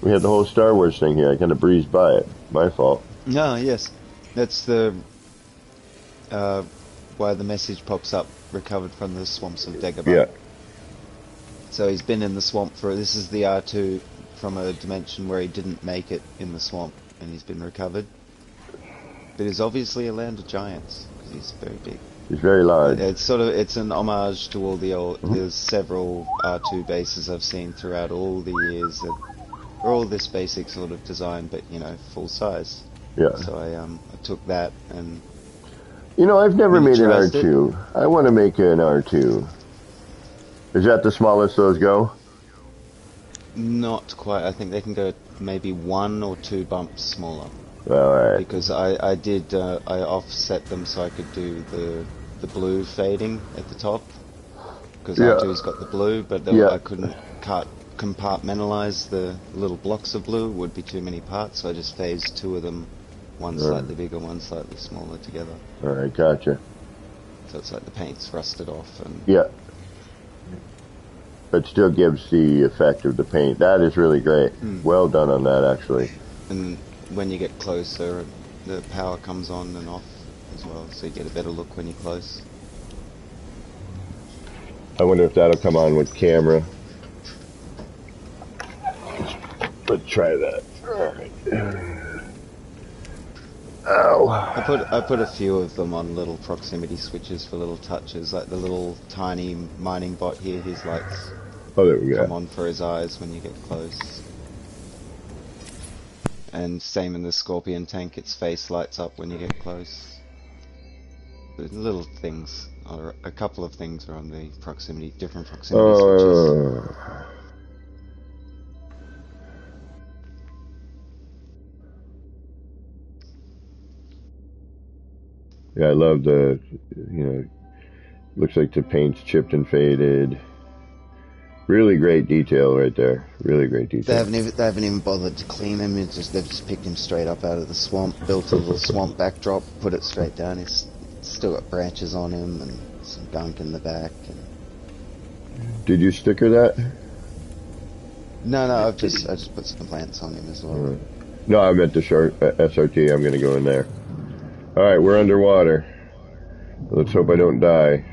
We had the whole Star Wars thing here. I kind of breezed by it. My fault. No, yes. That's the... why the message pops up, recovered from the swamps of Dagobah. Yeah. So he's been in the swamp for... This is the R2 from a dimension where he didn't make it in the swamp, and he's been recovered. But he's obviously a land of giants, because he's very big. He's very large. It's an homage to all the old... There's several R2 bases I've seen throughout all the years that are all this basic sort of design, but, full size. Yeah. So I took that and... I've never made an R2. I want to make an R2. Is that the smallest those go? Not quite. I think they can go maybe 1 or 2 bumps smaller. Alright. Because I offset them so I could do the blue fading at the top. Because Yeah. R2's got the blue, but Yeah. I couldn't compartmentalize the little blocks of blue. It would be too many parts, so I just phased 2 of them. One slightly bigger, one slightly smaller together. Alright, gotcha. So it's like the paint's rusted off and... Yeah. But still gives the effect of the paint. That is really great. Well done on that, actually. And when you get closer, the power comes on and off as well, so you get a better look when you're close. I wonder if that'll come on with camera. Let's try that. Alright. Ow. I put a few of them on little proximity switches for little touches, like the little tiny mining bot here, his lights Oh, there we go. come on for his eyes when you get close. And same in the Scorpion tank, its face lights up when you get close. The little things, or a couple of things are on the different proximity switches. Yeah, I love the, looks like the paint's chipped and faded. Really great detail right there. Really great detail. They haven't even bothered to clean him. They've just picked him straight up out of the swamp, built a little swamp backdrop, put it straight down. He's still got branches on him and some gunk in the back. Did you sticker that? No, I just put some plants on him as well. No, I meant the SRT. I'm going to go in there. All right, we're underwater. Let's hope I don't die.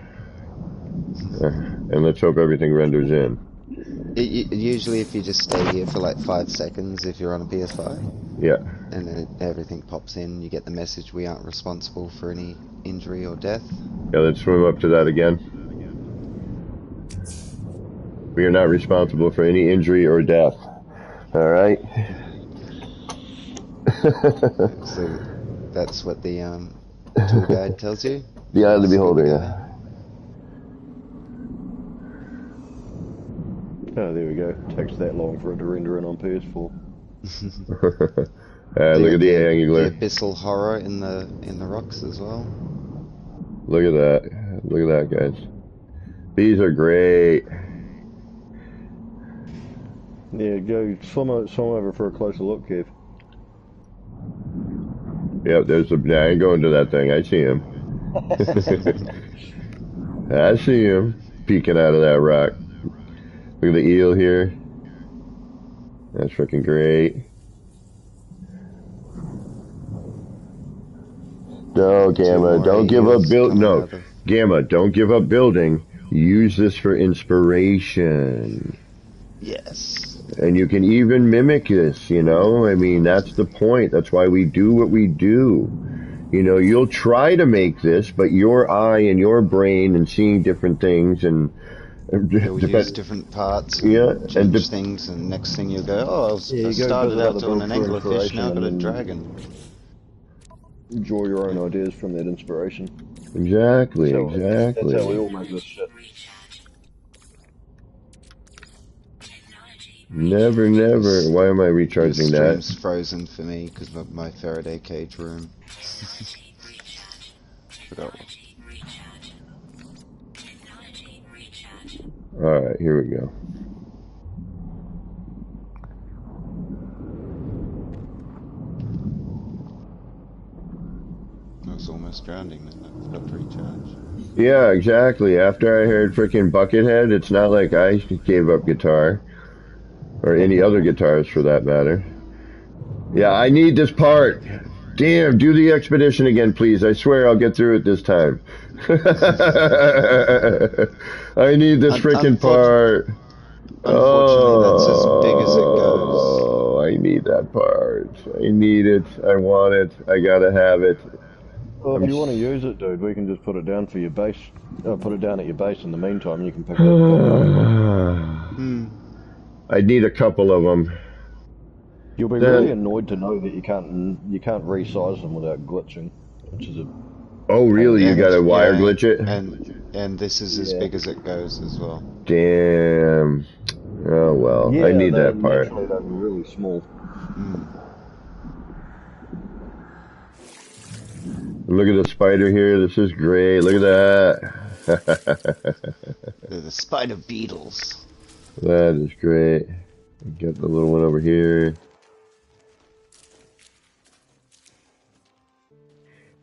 And let's hope everything renders in. Usually if you just stay here for like 5 seconds if you're on a PS5. Yeah. And then everything pops in, you get the message, we aren't responsible for any injury or death. Yeah, let's swim up to that again. We are not responsible for any injury or death. All right. So that's what the tour guide tells you? The eye of the beholder, yeah. Oh, there we go. Takes that long for it to render in on PS4. Look at the angular. The abyssal horror in the rocks as well. Look at that. Look at that, guys. These are great. Yeah, go swim over for a closer look, Kev. Yep, I ain't going to that thing. I see him. I see him peeking out of that rock. Look at the eel here. That's freaking great. No, Gamma, don't give up No, Gamma, don't give up building. Use this for inspiration. Yes. And you can even mimic this, I mean, that's the point. That's why we do what we do. You'll try to make this, but your eye and your brain and seeing different things and You'll use different parts and change things, and next thing you'll go, I started out doing an anglerfish, now I've got a dragon. Draw your own ideas from that inspiration. Exactly. That's how we all make this shit. Never. Why am I recharging the that? stream's frozen for me because of my Faraday cage room. Forgot. Alright, here we go. I was almost drowning then. I forgot to recharge. Yeah, exactly. After I heard frickin' Buckethead, it's not like I gave up guitar. Or any other guitars for that matter. Yeah, I need this part. Damn, do the expedition again, please. I swear I'll get through it this time. I need this frickin' part. Unfortunately, that's as big as it goes. Oh, I need that part. I need it. I want it. I gotta have it. Well, if you want to use it, dude, we can just put it down for your base. Put it down at your base in the meantime, and you can pick it up. I need a couple of them. You'll be really annoyed to know that you can't resize them without glitching, which is a... Oh, really? You gotta wire glitch it? And and this is as Yeah. big as it goes as well. Damn. Oh well, Yeah, I need they're that part. naturally they're really small. Look at the spider here. This is great. Look at that. They're the spider beetles. That is great. Get the little one over here.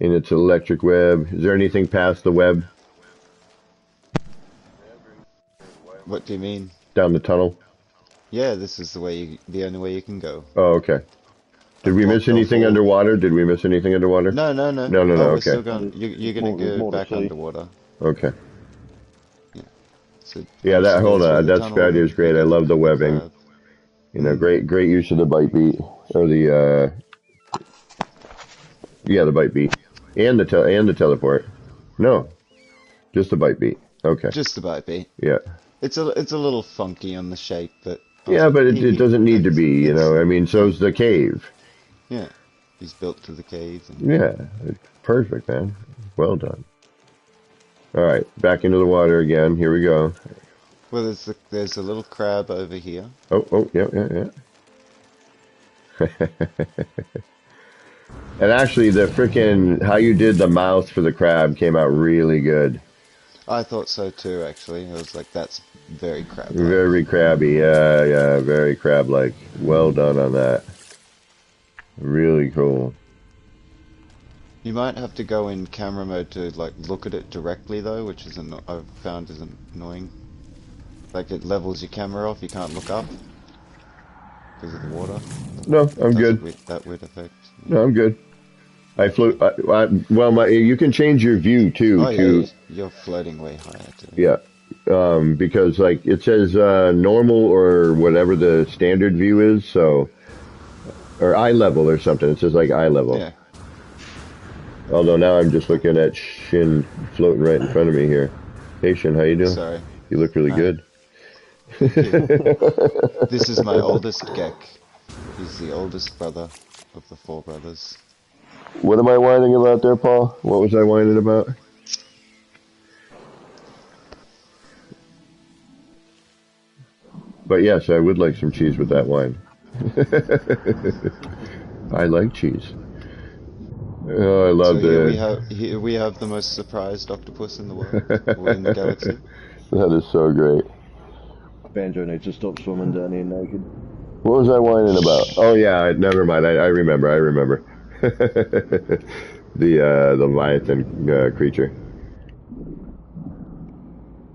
And it's an electric web. Is there anything past the web? What do you mean? Down the tunnel? Yeah, this is the only way you can go. Oh, okay. Did I've we miss blocked off anything all. underwater? Did we miss anything underwater? No, no, no. No, no, no. Oh, we're Okay. still going. You're gonna There's go more to back see. underwater. Okay. Yeah. So Yeah, that, obviously go hold through on. the That tunnel spider is and you great. I get love the the webbing. crab. You know, great use of the bite beat. Or the, yeah, the bite beat. And the teleport. No, just the bite beat. Okay. Just about beat. Yeah. It's a little funky on the shape, but I was Yeah, like, but it doesn't need to be, you know. I mean, so's the cave. yeah. He's built to the cave. And, Yeah. Perfect, man. Well done. All right. Back into the water again. Here we go. well, there's a little crab over here. Oh, yeah. And actually, the freaking how you did the mouth for the crab came out really good. I thought so too, actually. I was like, that's very crab-like. Very crabby. Yeah, very crab-like. Well done on that. Really cool. You might have to go in camera mode to like look at it directly though, which is I've found is annoying. Like it levels your camera off, you can't look up because of the water. No, I'm good. That weird effect. No, I'm good. I flew. Well, you can change your view too. Oh yeah, you're floating way higher too. Yeah. Because like it says normal or whatever the standard view is, so or eye level or something. It says like eye level. Yeah. Although now I'm just looking at Shin floating right in front of me here. Hey Shin, how you doing? Sorry. You look really good. This is my oldest Gek. He's the oldest brother of the 4 brothers. What am I whining about there, Paul? What was I whining about? But yes, I would like some cheese with that wine. I like cheese. Oh, I love Here we have the most surprised octopus in the world, or in the galaxy. That is so great. Banjo needs to stop swimming down here naked. What was I whining about? Oh yeah, never mind. I remember. The Leviathan creature.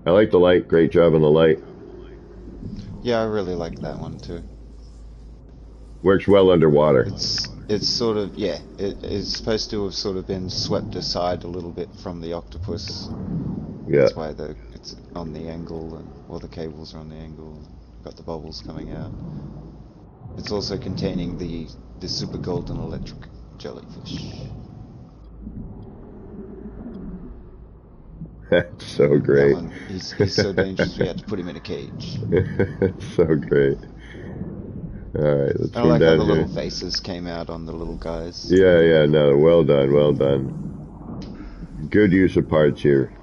I like the light. Great job on the light. Yeah, I really like that one too. Works well underwater. It's sort of, yeah, it is supposed to have sort of been swept aside a little bit from the octopus. Yeah. That's why it's on the angle, or the cables are on the angle. Got the bubbles coming out. It's also containing the super golden electric jellyfish. That's so great. That one, he's so dangerous we had to put him in a cage. So great. Alright, let's I move like how down the here. little faces came out on the little guys. Yeah, no, well done. Good use of parts here.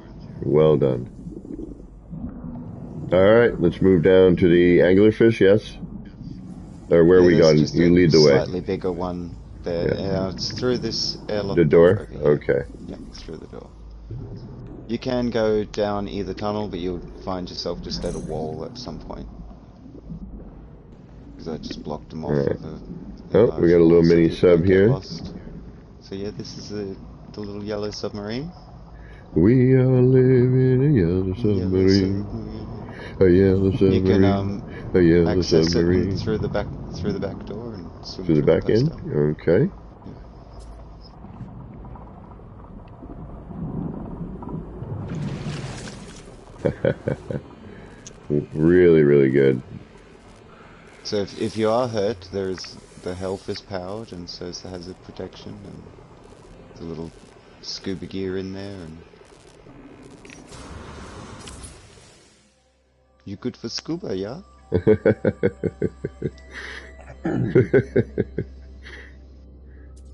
Well done. Alright, let's move down to the anglerfish, yes? Or where are we going? You lead the way. Slightly bigger one there. Yeah. It's through this airlock. The door? Over here. Okay. Yeah, through the door. You can go down either tunnel, but you'll find yourself just at a wall at some point. Because I just blocked them off. Right. Of We got a little mini sub here. Lost. So yeah, this is the little yellow submarine. We all live in a yellow submarine. A yellow submarine. You can a yellow access submarine. it through the back door and swim Through the back past end? it. Okay. Really good. So if you are hurt, the health is powered, and so is the hazard protection, and the little scuba gear in there, and you good for scuba, yeah?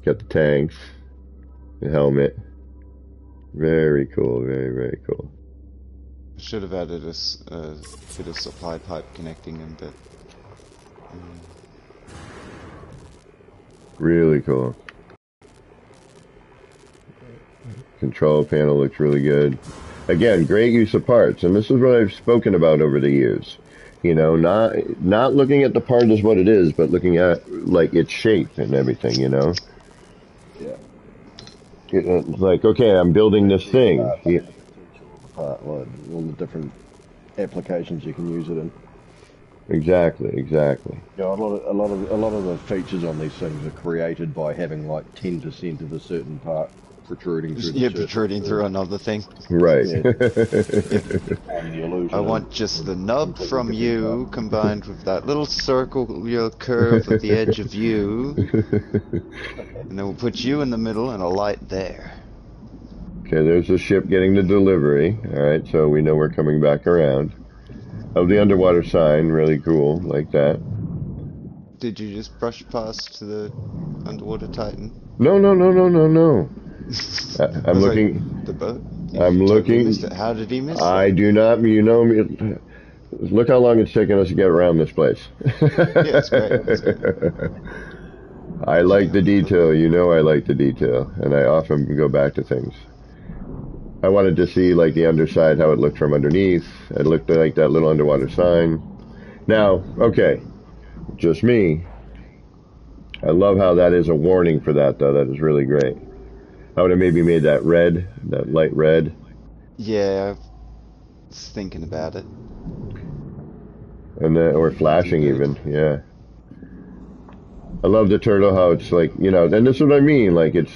Got the tanks, the helmet. Very cool, very cool. Should have added a bit of supply pipe connecting them, but Really cool. Control panel looks really good. Again, great use of parts, and this is what I've spoken about over the years. You know, not looking at the part as what it is, but looking at like its shape and everything. You know. Yeah. It's like, okay, I'm building this thing. Yeah. Part, all the different applications you can use it in. Exactly. Yeah, a lot of the features on these things are created by having like 10% of a certain part protruding through. yeah, protruding through another thing. Right. Yeah. The illusion I want just the nub from you combined with that little circular curve at the edge of you, and then we'll put you in the middle and a light there. Okay, there's the ship getting the delivery. All right, so we know we're coming back around. Oh, the underwater sign, really cool, like that. Did you just brush past the underwater titan? No. I'm looking. Like, the boat? I'm looking. Missed it. How did he miss I it? do not. You know me. Look how long it's taken us to get around this place. Yeah, it's great. It's great. I like the detail. You know, I like the detail, and I often go back to things. I wanted to see like the underside, how it looked from underneath. It looked like that little underwater sign. Now, okay, just me. I love how that is a warning for that, though. That is really great. I would have maybe made that red, that light red. Yeah, I was thinking about it. And then, or flashing even, yeah. I love the turtle, how it's like, you know, and this is what I mean, like it's,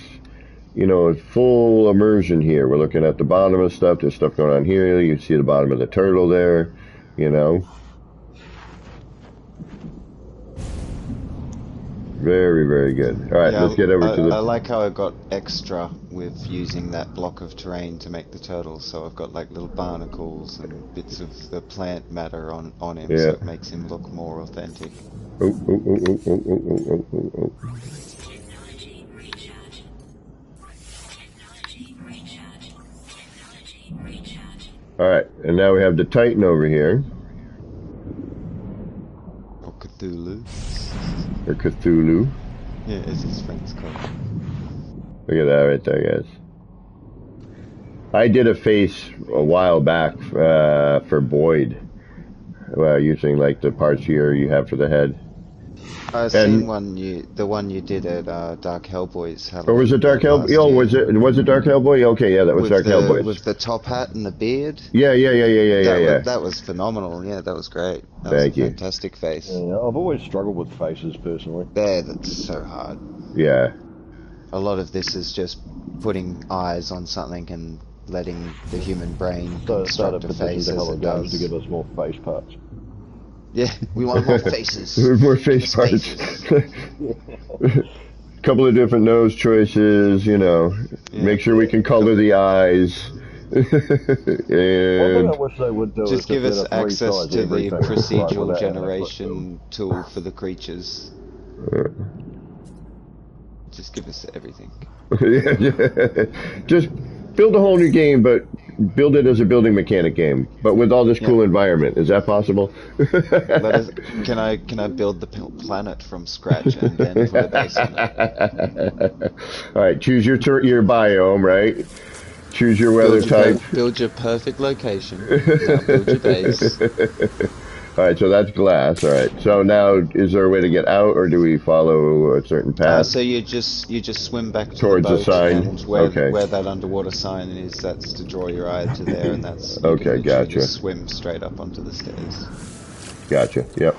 you know, full immersion here. We're looking at the bottom of stuff. There's stuff going on here. You see the bottom of the turtle there, you know. Very, very good. All right, Yeah, let's get over to the... I like how I got extra with using that block of terrain to make the turtle. So I've got like little barnacles and bits of the plant matter on him, so it makes him look more authentic. Oh. Alright, and now we have the Titan over here. Or Cthulhu. Or Cthulhu. Yeah, as his friends call him. Look at that right there, guys. I did a face a while back for Boyd. Using like the parts here you have for the head. I've seen the one you did at Dark Hellboy's. Or was it Dark Hellboy? Oh, was it Dark Hellboy? Okay, yeah, that was Dark Hellboy. With the top hat and the beard? Yeah. That was phenomenal. Yeah, that was great. Thank you. Fantastic face. Yeah, I've always struggled with faces personally. Yeah, that's so hard. Yeah. A lot of this is just putting eyes on something and letting the human brain construct a face as it does. To give us more face parts. Yeah, we want more faces. More face parts. Couple of different nose choices, you know. Yeah. Make sure we can color the eyes. And one thing I wish they would do just give us access to the procedural generation tool for the creatures. Just give us everything. Just build a whole new game, but build it as a building mechanic game, but with all this cool environment. Is that possible? Can I build the planet from scratch and then put a base on it? All right, choose your biome, right? Choose your weather type. Build your perfect location. Now build your base. All right, so that's glass. All right, so now is there a way to get out, or do we follow a certain path? So you just swim back to towards the the sign. And where that underwater sign is, that's to draw your eye to there, and that's gotcha. Just swim straight up onto the stairs. Gotcha. Yep.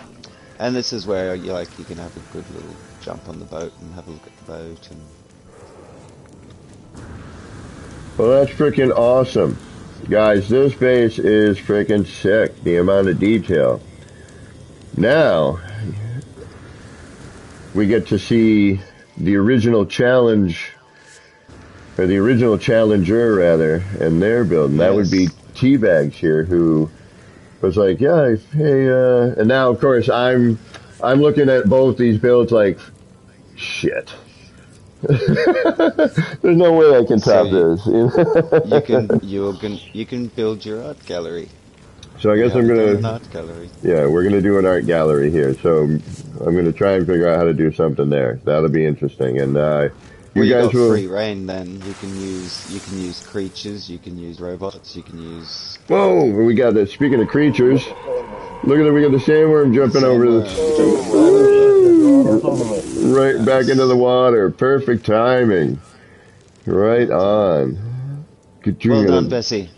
And this is where you can have a good little jump on the boat and have a look at the boat and. Well, that's freaking awesome. Guys, this base is freaking sick, the amount of detail. Now, we get to see the original challenge, or the original challenger, rather, and their build. And that would be Teabags here, who was like, yeah, hey, and now, of course, I'm looking at both these builds like, shit. There's no way I can So top this. you can build your art gallery. So I We guess I'm haven't done an gonna, art gallery. yeah, we're gonna do an art gallery here. So I'm gonna try and figure out how to do something there. That'll be interesting. And Well, you you guys got will. free reign then. You can use creatures, you can use robots, you can use Whoa! We got this. Speaking of creatures, look at that. We got the sandworm jumping over sandworms jumping right over there. this. Right back into the Nice. water. Perfect timing. Right Well done. on. Well You're done, gonna, Bessie.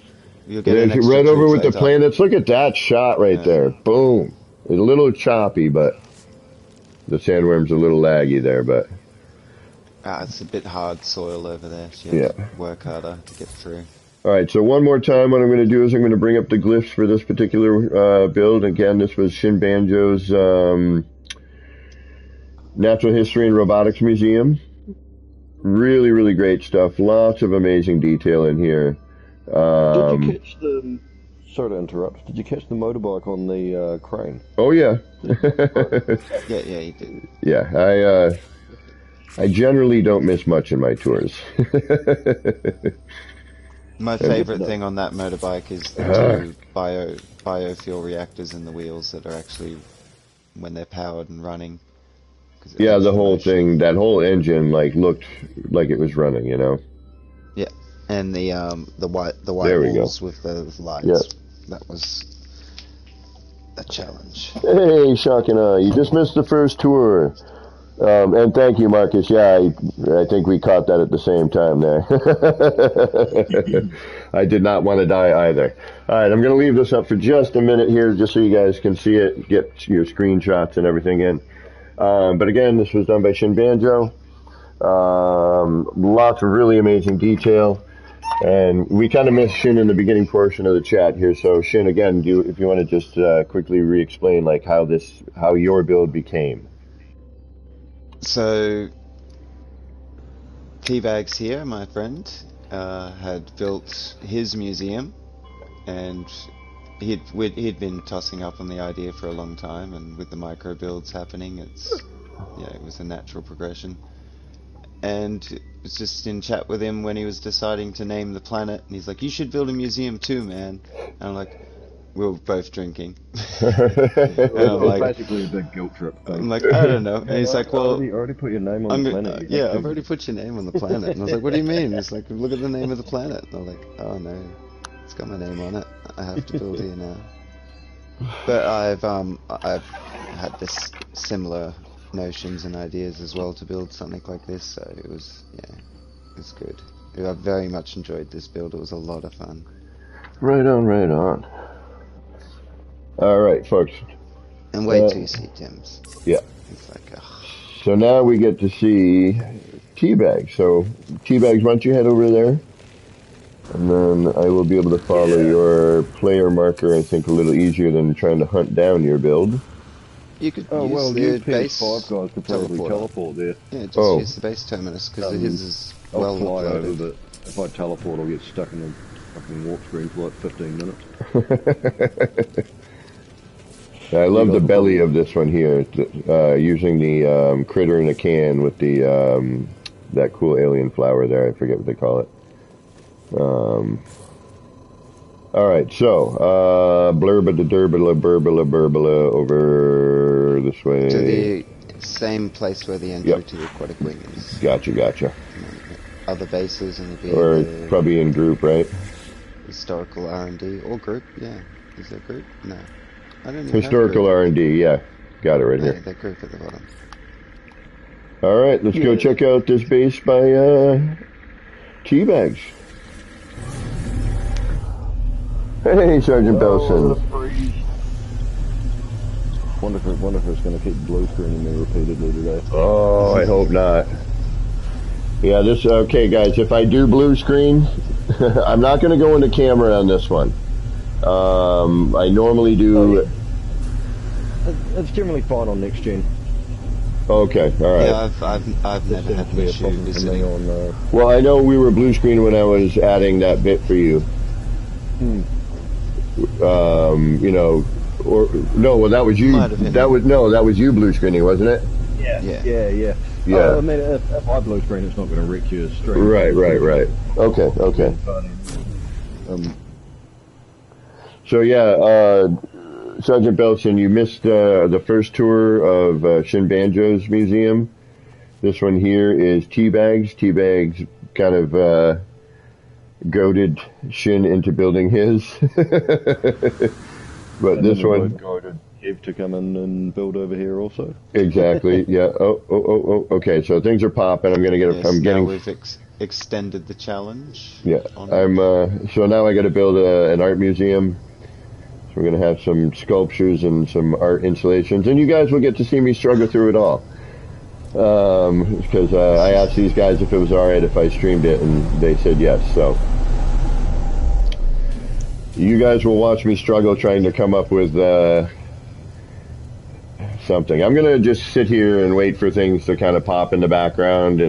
You'll get an there's extra right over treat with the later. planets. Look at that shot right Yeah. there. Boom. It's a little choppy, but the sandworm's a little laggy there, but It's a bit hard soil over there. So you yeah. have to work harder to get through. All right, so one more time, what I'm going to do is I'm going to bring up the glyphs for this particular build. Again, this was Shin Banjo's Natural History and Robotics Museum. Really, really great stuff. Lots of amazing detail in here. Did you catch the? Sorry to interrupt. Did you catch the motorbike on the crane? Oh yeah, Yeah, you did. yeah. I generally don't miss much in my tours. My favorite thing on that motorbike is the two biofuel reactors in the wheels that are actually when they're powered and running. Yeah, the whole thing, that whole engine, like looked like it was running, you know. Yeah, and the white There we walls with the lights. Yeah. That was a challenge. Hey, Shock and you just missed the first tour. And thank you, Marcus. Yeah, I think we caught that at the same time there. I did not want to die either. All right, I'm going to leave this up for just a minute here, just so you guys can see it, get your screenshots and everything in. But again, this was done by Shin Banjo. Lots of really amazing detail. And we kind of missed Shin in the beginning portion of the chat here. So Shin, again, if you want to just quickly re-explain like how your build became. So, Teabags here, my friend, had built his museum, and he'd been tossing up on the idea for a long time, and with the micro builds happening, it was a natural progression. And it was just in chat with him when he was deciding to name the planet, and he's like, "You should build a museum too, man." And I'm like, we were both drinking. It was like, basically a big guilt trip thing. I'm like, I don't know. And he's like, well, I already put your name on the planet. yeah, I've already put your name on the planet. And I was like, what do you mean? He's like, look at the name of the planet. And I was like, oh no, it's got my name on it. I have to build here now. But I've had this similar notions and ideas as well to build something like this. So it was good. I very much enjoyed this build. It was a lot of fun. Right on, right on. All right, folks. And wait till you see Tim's. Yeah. It's like, ugh. So now we get to see Teabags. So, Teabags, why don't you head over there? And then I will be able to follow your player marker, I think, a little easier than trying to hunt down your build. You could you use the base PS5 guys could probably teleport there. Yeah, just use the base terminus, because his is well I'll fly uploaded. over, but if I teleport, I'll get stuck in the fucking warp screen for like 15 minutes. I love the belly of this one here, using the critter in a can with the that cool alien flower there. I forget what they call it. All right, so blurbala durbala burbala burbala over this way. To the same place where the entry to the aquatic wing is. Gotcha. Other bases and Or probably in group, right? Historical R&D or group, yeah. Is there group? No. I don't even Historical R&D, yeah. Got it right here. That group at the bottom. All right, let's go check out this base by Teabags. Hey, Sergeant Belson. Wonder if it's going to keep blue screening me repeatedly today. Oh, I hope not. Yeah, okay, guys, if I do blue screen, I'm not going to go into camera on this one. I normally do... It's generally fine on next gen. Okay, all right. Yeah, I've never had an issue visiting. Well, I know we were blue screen when I was adding that bit for you. You know, or no, well that was you. That was you blue screening, wasn't it? Yeah. Yeah. I mean, if I blue screen, it's not going to wreck your stream. Right. Okay. So yeah, Sergeant Belson, you missed the first tour of Shin Banjo's museum. This one here is Teabags. Teabags kind of goaded Shin into building his. But And this then we one, both guided Kev to come in and build over here also. exactly. Yeah. Oh. Okay. So things are popping. I'm gonna get. Yes, I'm now getting. we've extended the challenge. Yeah. Onward. I'm. So now I got to build an art museum. So we're gonna have some sculptures and some art installations, and you guys will get to see me struggle through it all. Because I asked these guys if it was alright if I streamed it, and they said yes. So you guys will watch me struggle trying to come up with something. I'm gonna just sit here and wait for things to kind of pop in the background.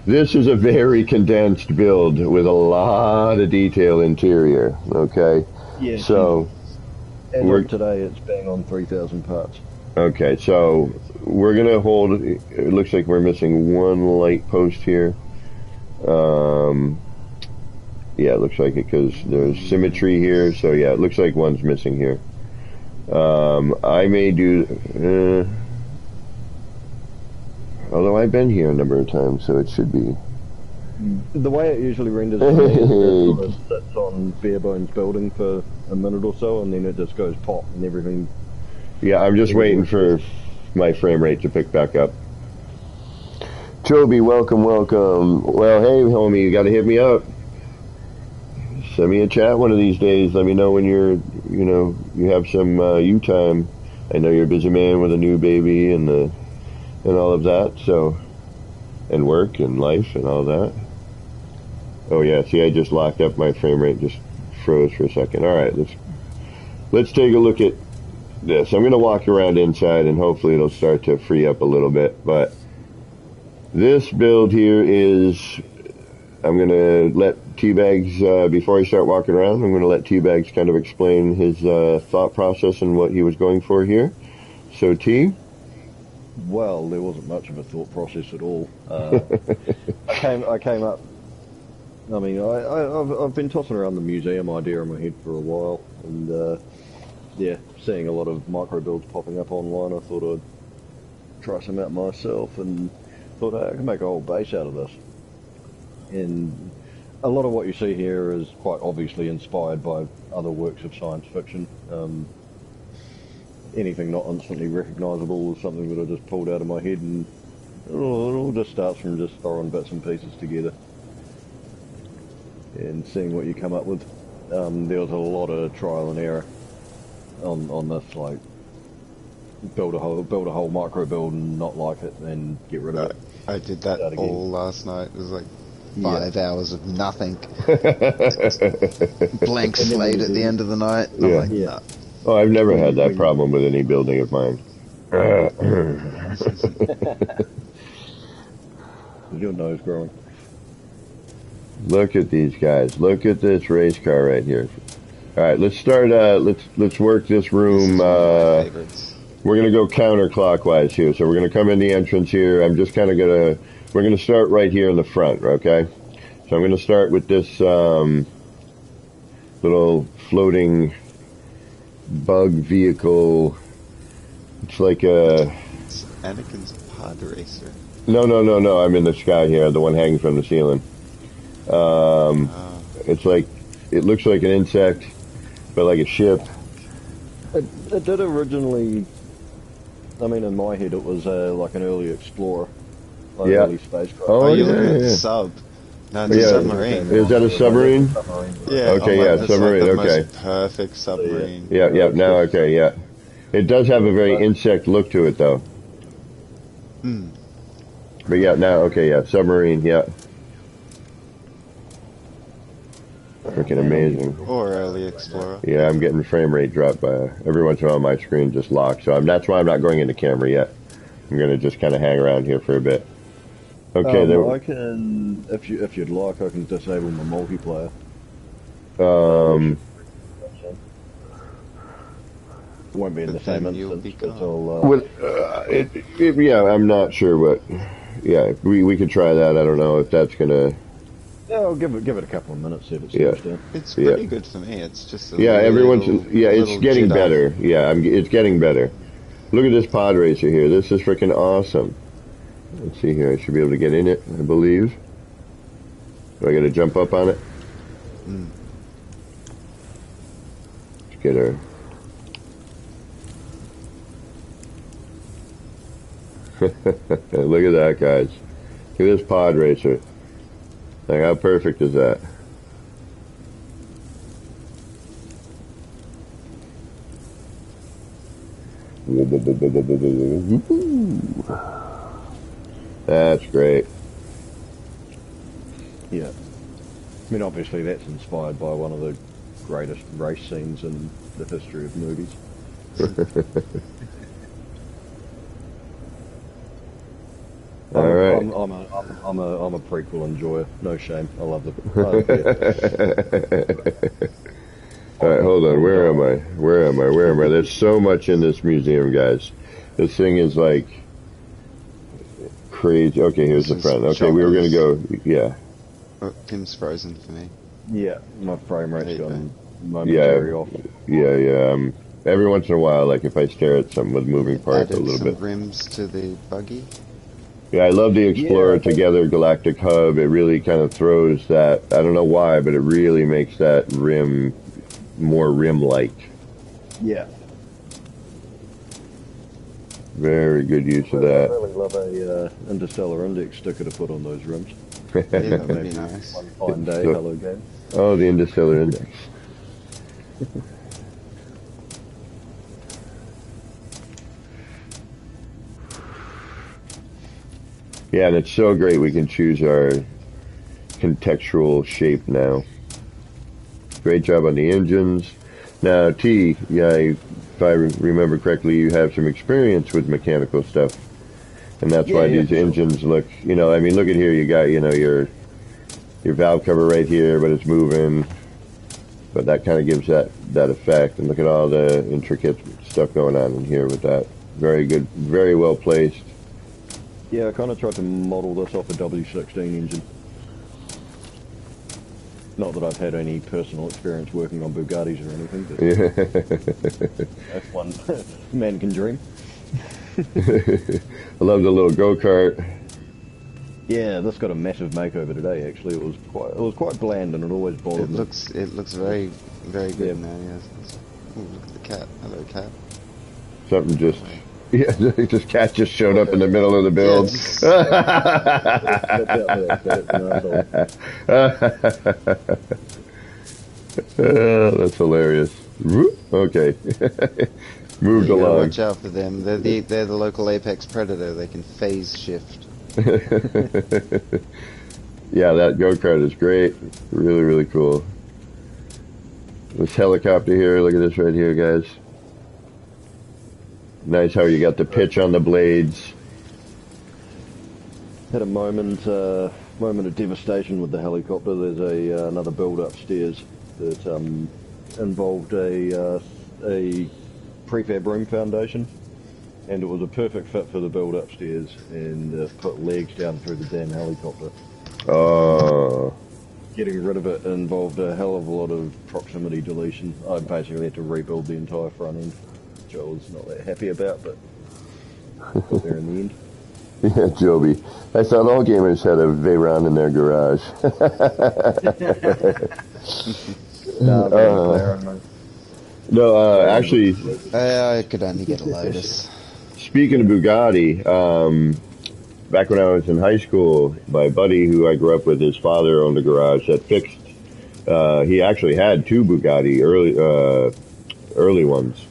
This is a very condensed build with a lot of detail interior. Okay, Yeah. so as of today, it's bang on 3,000 parts. okay, so we're gonna hold. It looks like we're missing one light post here. Yeah, it looks like it because there's symmetry here. So yeah, it looks like one's missing here. I may do. Although I've been here a number of times, so it should be. The way it usually renders to me is it sort of sits on bare bones building for a minute or so, and then it just goes pop and everything. Yeah, I'm just waiting for my frame rate to pick back up. Toby, welcome. Well, hey, homie, you got to hit me up. Send me a chat one of these days. Let me know when you have some you time. I know you're a busy man with a new baby and all of that. So, and work and life and all that. Oh yeah, see, I just locked up my frame rate. Just froze for a second. All right, let's take a look at this. I'm going to walk around inside and hopefully it'll start to free up a little bit. But this build here is, I'm going to let Teabags, before I start walking around, I'm going to let Teabags kind of explain his thought process and what he was going for here. So T? Well, there wasn't much of a thought process at all. I came up. I mean, I've been tossing around the museum idea in my head for a while, and yeah, seeing a lot of micro builds popping up online, I thought I'd try some out myself, and thought I could make a whole base out of this. And a lot of what you see here is quite obviously inspired by other works of science fiction. Anything not instantly recognisable is something that I just pulled out of my head, and it all just starts from just throwing bits and pieces together and seeing what you come up with. There was a lot of trial and error on this, like build a whole micro build and not like it and get rid of it. I did that all last night. It was like 5 hours of nothing. Blank slate at the end of the night. Yeah. I'm like, nah. Oh, I've never had that problem with any building of mine. Your nose growing. Look at these guys. Look at this race car right here. All right, let's start. Let's work this room. This is one of my favorites. We're gonna go counterclockwise here. So we're gonna come in the entrance here. I'm just kind of gonna. We're gonna start right here in the front. Okay. So I'm gonna start with this little floating bug vehicle. It's like a. It's Anakin's pod racer. No. I'm in the sky here. The one hanging from the ceiling. It's like, it looks like an insect, but like a ship. It did originally. I mean, in my head, it was like an early explorer, like early spacecraft. Oh, you're looking at the sub. No, it's a submarine. Is that a submarine? Yeah. Okay, submarine. Like the okay. most perfect submarine. Yeah. Now, okay, yeah. It does have a very insect look to it, though. But yeah, now, okay, submarine, Freaking amazing. Or early explorer. Yeah, I'm getting frame rate drop by every once in a while. My screen just locks, so that's why I'm not going into camera yet. I'm gonna just kind of hang around here for a bit. Okay, I can, if you'd like, I can disable my multiplayer. It won't be in the same instance, but I'll, I'm not sure what. yeah, we could try that. I don't know if that's gonna. Yeah, I'll give it a couple of minutes, see if it Yeah. slows down. It's Yeah. pretty good for me. It's just a Yeah, little, it's little getting jittery. better. Yeah, it's getting better. Look at this pod racer here. This is freaking awesome. Let's see here. I should be able to get in it, I believe. Do I got to jump up on it? Let's get her. Look at that, guys. Look at this pod racer. Like, how perfect is that? That's great. Yeah. I mean, obviously that's inspired by one of the greatest race scenes in the history of movies. All right. I'm a prequel enjoyer. No shame. I love them. All right, hold on. Where am I? Where am I? Where am I? There's so much in this museum, guys. This thing is like crazy. Okay, here's the front. Okay, we were gonna go. Yeah. Oh, Tim's frozen for me. Yeah, my frame rate's There you gone momentarily off. Yeah. Every once in a while, like if I stare at something with moving parts a Added little some bit. rims to the buggy. Yeah, I love the Explorer Yeah. Together Galactic Hub. It really kind of throws that. I don't know why, but it really makes that rim more rim-like. Yeah. Very good use of I that. really love a Interstellar Index sticker to put on those rims. Yeah, that would be nice. One fine day, So- hello game. Oh, the Interstellar Index. Yeah, and it's so great we can choose our contextual shape now. Great job on the engines. Now, T, yeah, if I remember correctly, you have some experience with mechanical stuff. And that's why Yeah, these sure. engines look, I mean, look at here, you got, your valve cover right here, but it's moving. But that kind of gives that effect. And look at all the intricate stuff going on in here with that. Very good, very well placed. Yeah, I kind of tried to model this off a W16 engine. Not that I've had any personal experience working on Bugattis or anything, but that's one man can dream. I love the little go-kart. Yeah, this got a massive makeover today. Actually, it was quite bland, and it always bothered me. It looks very, very good Yeah. now. Yes. Ooh, look at the cat. Hello, cat. Something just, this cat just showed up in the middle of the build. Oh, that's hilarious. Whoop. Okay. Moved You gotta along. watch out for them. They're the local apex predator. They can phase shift. Yeah, that go-kart is great. Really, really cool. This helicopter here, look at this right here, guys. Nice how you got the pitch on the blades. Had a moment of devastation with the helicopter. There's another build upstairs that involved a prefab room foundation, and it was a perfect fit for the build upstairs, and put legs down through the damn helicopter. Oh, Getting rid of it involved a hell of a lot of proximity deletion. I basically had to rebuild the entire front end, which I was not that happy about, but got there in the end. yeah, Joby. I thought all gamers had a Veyron in their garage. No, actually, I could only get a Lotus. speaking of Bugatti, back when I was in high school, my buddy who I grew up with, his father owned a garage that fixed. He actually had two Bugatti early ones,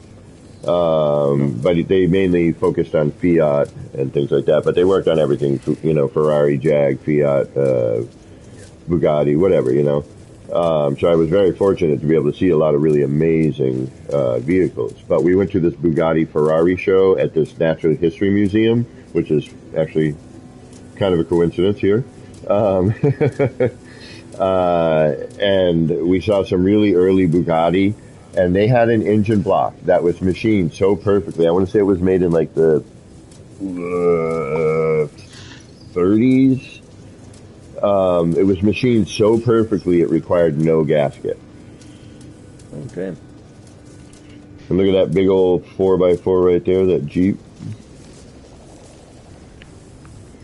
but they mainly focused on Fiat and things like that. But they worked on everything, Ferrari, Jag, Fiat, Bugatti, whatever, So I was very fortunate to be able to see a lot of really amazing vehicles. But we went to this Bugatti Ferrari show at this Natural History Museum, which is actually kind of a coincidence here. And we saw some really early Bugatti, and they had an engine block that was machined so perfectly. I want to say it was made in like the 30s. It was machined so perfectly it required no gasket. Okay. And look at that big old 4x4 right there, that Jeep.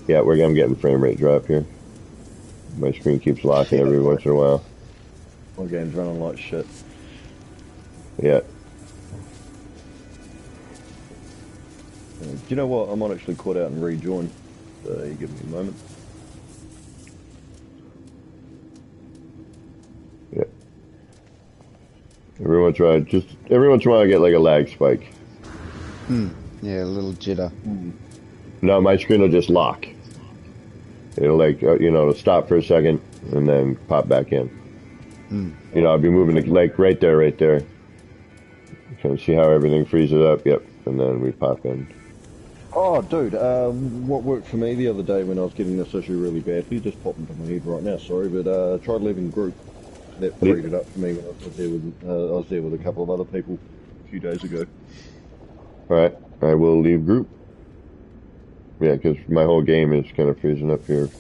Yeah, I'm getting frame rate drop here. My screen keeps locking every once in a while. My game's running like shit. Yeah. Do you know what? I might actually quit out and rejoin. So you give me a moment. Yeah. Every once in a while I get like a lag spike. Yeah, a little jitter. No, my screen will just lock. It'll like, it'll stop for a second and then pop back in. I'll be moving like right there. You can see how everything freezes up. Yep. And then we pop in. Oh, dude, what worked for me the other day when I was getting this issue really badly, just popped into my head right now, sorry, but tried leaving group. That freed it up for me when I was there with a couple of other people a few days ago. Alright, I will leave group. Yeah, because my whole game is kind of freezing up here.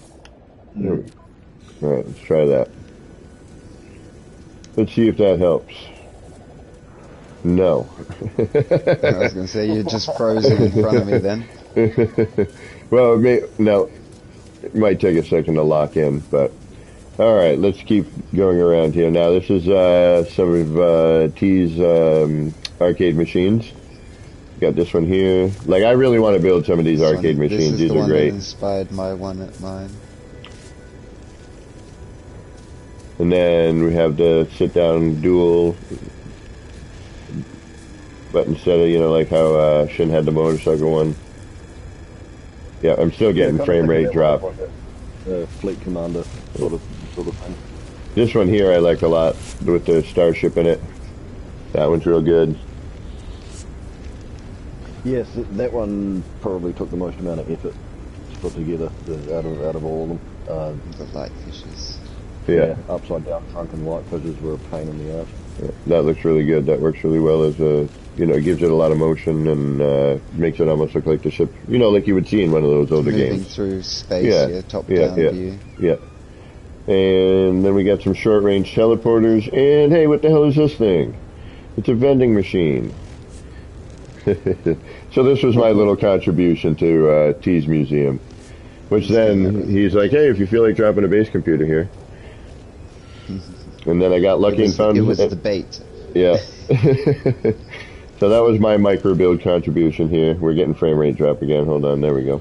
Alright, let's try that. Let's see if that helps. No. I was going to say, you're just frozen in front of me then. Well, it might take a second to lock in, but alright, let's keep going around here. Now, this is some of T's arcade machines. Got this one here. Like, I really want to build some of these arcade machines. These are great. This is the one that inspired my one at mine. And then we have the sit-down dual. But instead of, like how Shin had the motorcycle one. Yeah, I'm still getting frame rate drop. Like Fleet Commander sort of thing. This one here I like a lot with the Starship in it. That one's real good. Yes, that one probably took the most amount of effort to put together out of all of them. The light fishes. Yeah. Upside down trunk and light fishes were a pain in the ass. Yeah, that looks really good. That works really well as a, it gives it a lot of motion and makes it almost look like the ship, like you would see in one of those older Moving games. Through space, top-down view. Yeah. And then we got some short-range teleporters. And hey, what the hell is this thing? It's a vending machine. So this was my little contribution to T's museum. Which then he's like, hey, if you feel like dropping a base computer here. And then I got lucky and found... It was the bait. Yeah. So that was my micro build contribution here. We're getting frame rate drop again. Hold on, there we go.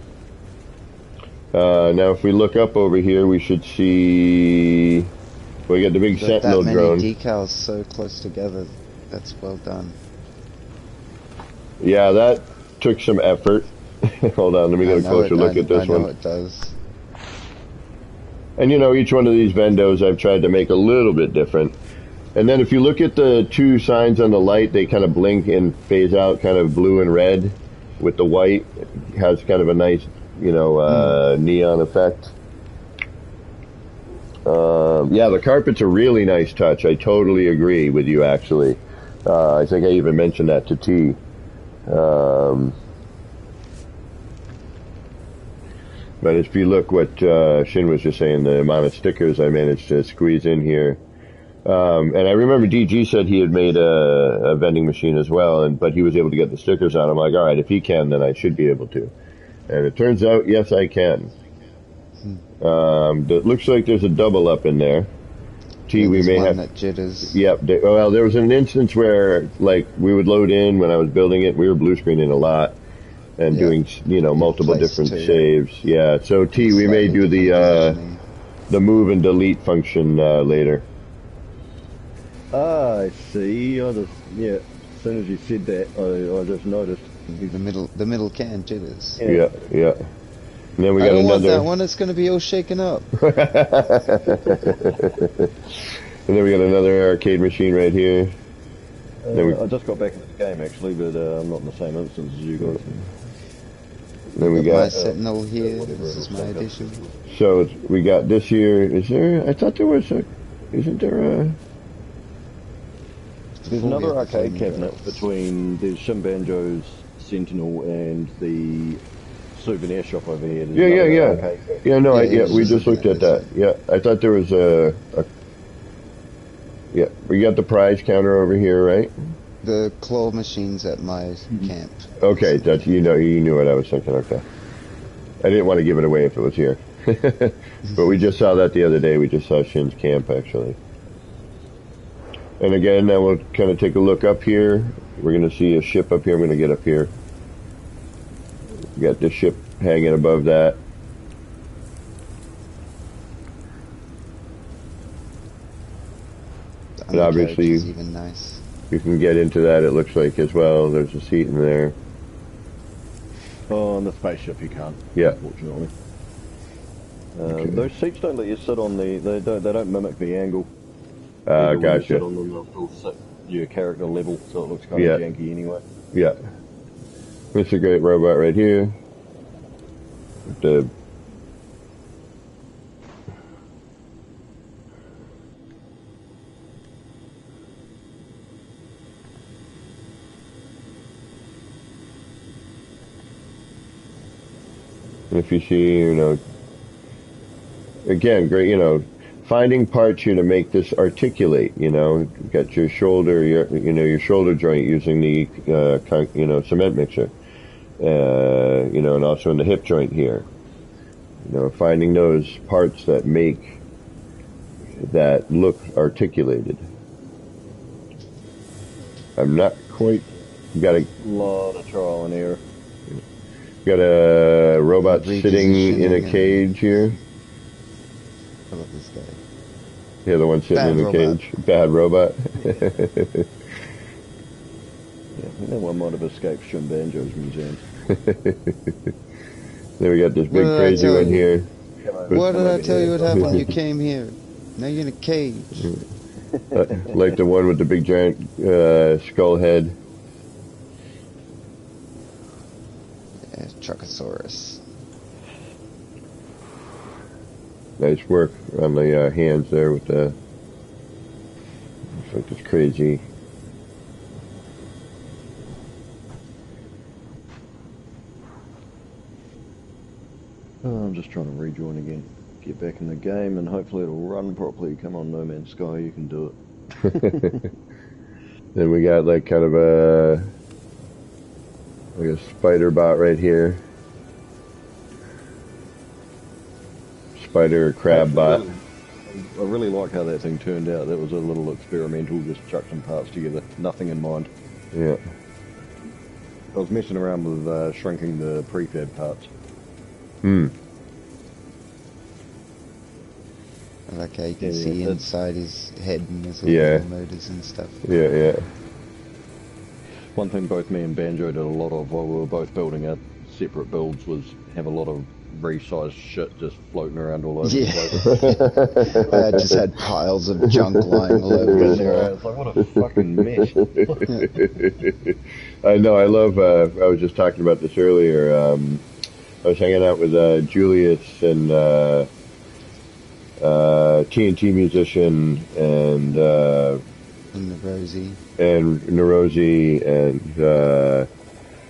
Now if we look up over here, we should see... We got the big Sentinel drone. That many decals so close together. That's well done. Yeah, that took some effort. Hold on, let me get a closer look at this one. I know it does. And each one of these vendos I've tried to make a little bit different. And then if you look at the two signs on the light, they kind of blink and phase out, kind of blue and red with the white. It has kind of a nice, neon effect. Yeah, the carpet's a really nice touch. I totally agree with you, actually. I think I even mentioned that to T. But if you look what Shin was just saying, the amount of stickers I managed to squeeze in here. And I remember DG said he had made a vending machine as well, but he was able to get the stickers on. I'm like, all right, if he can, then I should be able to. And it turns out, yes, I can. It looks like there's a double up in there. T, we may have... that jitters. Yep. Well, there was an instance where, like, we would load in when I was building it. We were blue screening a lot. And doing, multiple different saves. Yeah, so T, we may do the move and delete function later. I see. As soon as you said that, I just noticed. The middle can jitters. Yeah. And then we got I don't another. want that one. It's going to be all shaken up. And then we got another arcade machine right here. I just got back into the game actually, but I'm not in the same instance as you guys. Then we my got Sentinel here. This is my addition. So we got this here. Is there? I thought there was a. Isn't there a? There's another arcade cabinet between the Shin Banjo's Sentinel and the souvenir shop over here. There's Yeah, another yeah. arcade. Yeah, no, Yeah, we it's just looked at that. Yeah, I thought there was yeah, we got the prize counter over here, right? The claw machines at my camp. Okay, that's, you knew what I was thinking, okay. I didn't want to give it away if it was here. But we just saw that the other day. We just saw Shin's camp, actually. And again, now we'll kind of take a look up here. We're going to see a ship up here. I'm going to get up here. We got this ship hanging above that. And obviously, is even nice. You can get into that, it looks like, as well. There's a seat in there. Oh, on the spaceship you can't. Yeah. Unfortunately. Okay. Those seats don't let you sit on the. They don't mimic the angle. When you Gotcha. sit on them, they'll sit your character level, so it looks kind of janky anyway. Yeah. It's a great robot right here. The if you see, again, great, finding parts here to make this articulate, you've got your shoulder, your shoulder joint using the, cement mixer, and also in the hip joint here, finding those parts that make that look articulated. I'm not quite, got a lot of trial and error. Got a robot sitting in a cage here. I love this guy. Yeah, the one sitting in the cage. Bad robot. Yeah, I think that one might have escaped Shin Banjo's museum. Then we got this big crazy one here. What did I tell you would happen when you came here? Now you're in a cage. Like the one with the big giant skull head. Yeah, Truckosaurus. Nice work on the hands there with the. Looks like this crazy. I'm just trying to rejoin again. Get back in the game and hopefully it'll run properly. Come on, No Man's Sky, you can do it. Then we got like kind of like a spider bot right here. Spider or crab bot. I really like how that thing turned out. That was a little experimental, just chuck some parts together, nothing in mind. Yeah. I was messing around with shrinking the prefab parts. I like how you can see inside his head and his little motors and stuff. Yeah. One thing both me and Banjo did a lot of while we were both building our separate builds was have a lot of resized shit just floating around all over the place. I just had piles of junk lying all over the floor. I was like, what a fucking mess. I know, I love, I was just talking about this earlier. I was hanging out with Julius and TNT musician and Rosie. And Nerosi and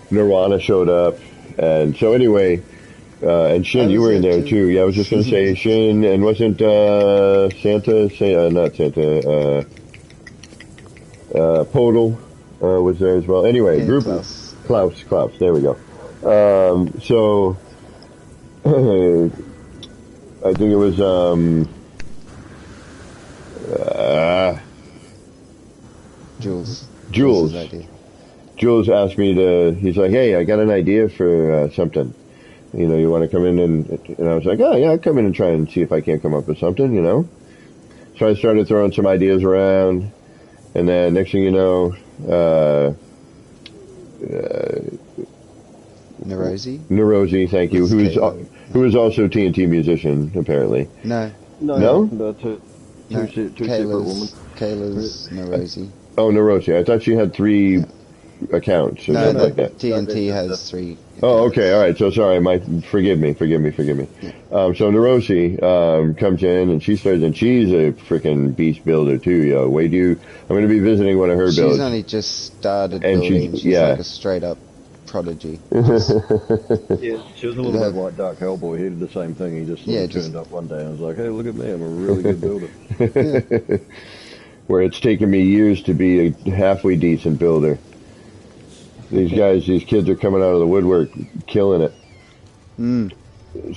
Nirvana showed up. And so anyway, and Shin, you were in there too. Yeah, I was just going to say Shin, and wasn't Santa, not Santa, Podal was there as well. Anyway, yeah, group Klaus, there we go. So I think it was Jules asked me to, he's like, hey, I got an idea for something. You want to come in and I was like, oh yeah, I'll come in and try and see if I can't come up with something, So I started throwing some ideas around, and then next thing you know, Nerosi, thank you, who is also TNT musician, apparently. No? Two separate women. Kayla's Nerosi. Oh, Nerosi. I thought she had 3 accounts. Or something like that. TNT has 3 accounts. Oh, okay, all right. So sorry, forgive me. So Nerosi comes in and she starts, and she's a freaking beast builder too, yo. I'm going to be visiting one of her builds. She's only just started building. She's like a straight up prodigy. Yeah, she was a little bit like Dark Hellboy. He did the same thing. He just sort of just turned up one day and was like, "Hey, look at me! I'm a really good builder." Where it's taken me years to be a halfway decent builder. These kids are coming out of the woodwork, killing it. Mm.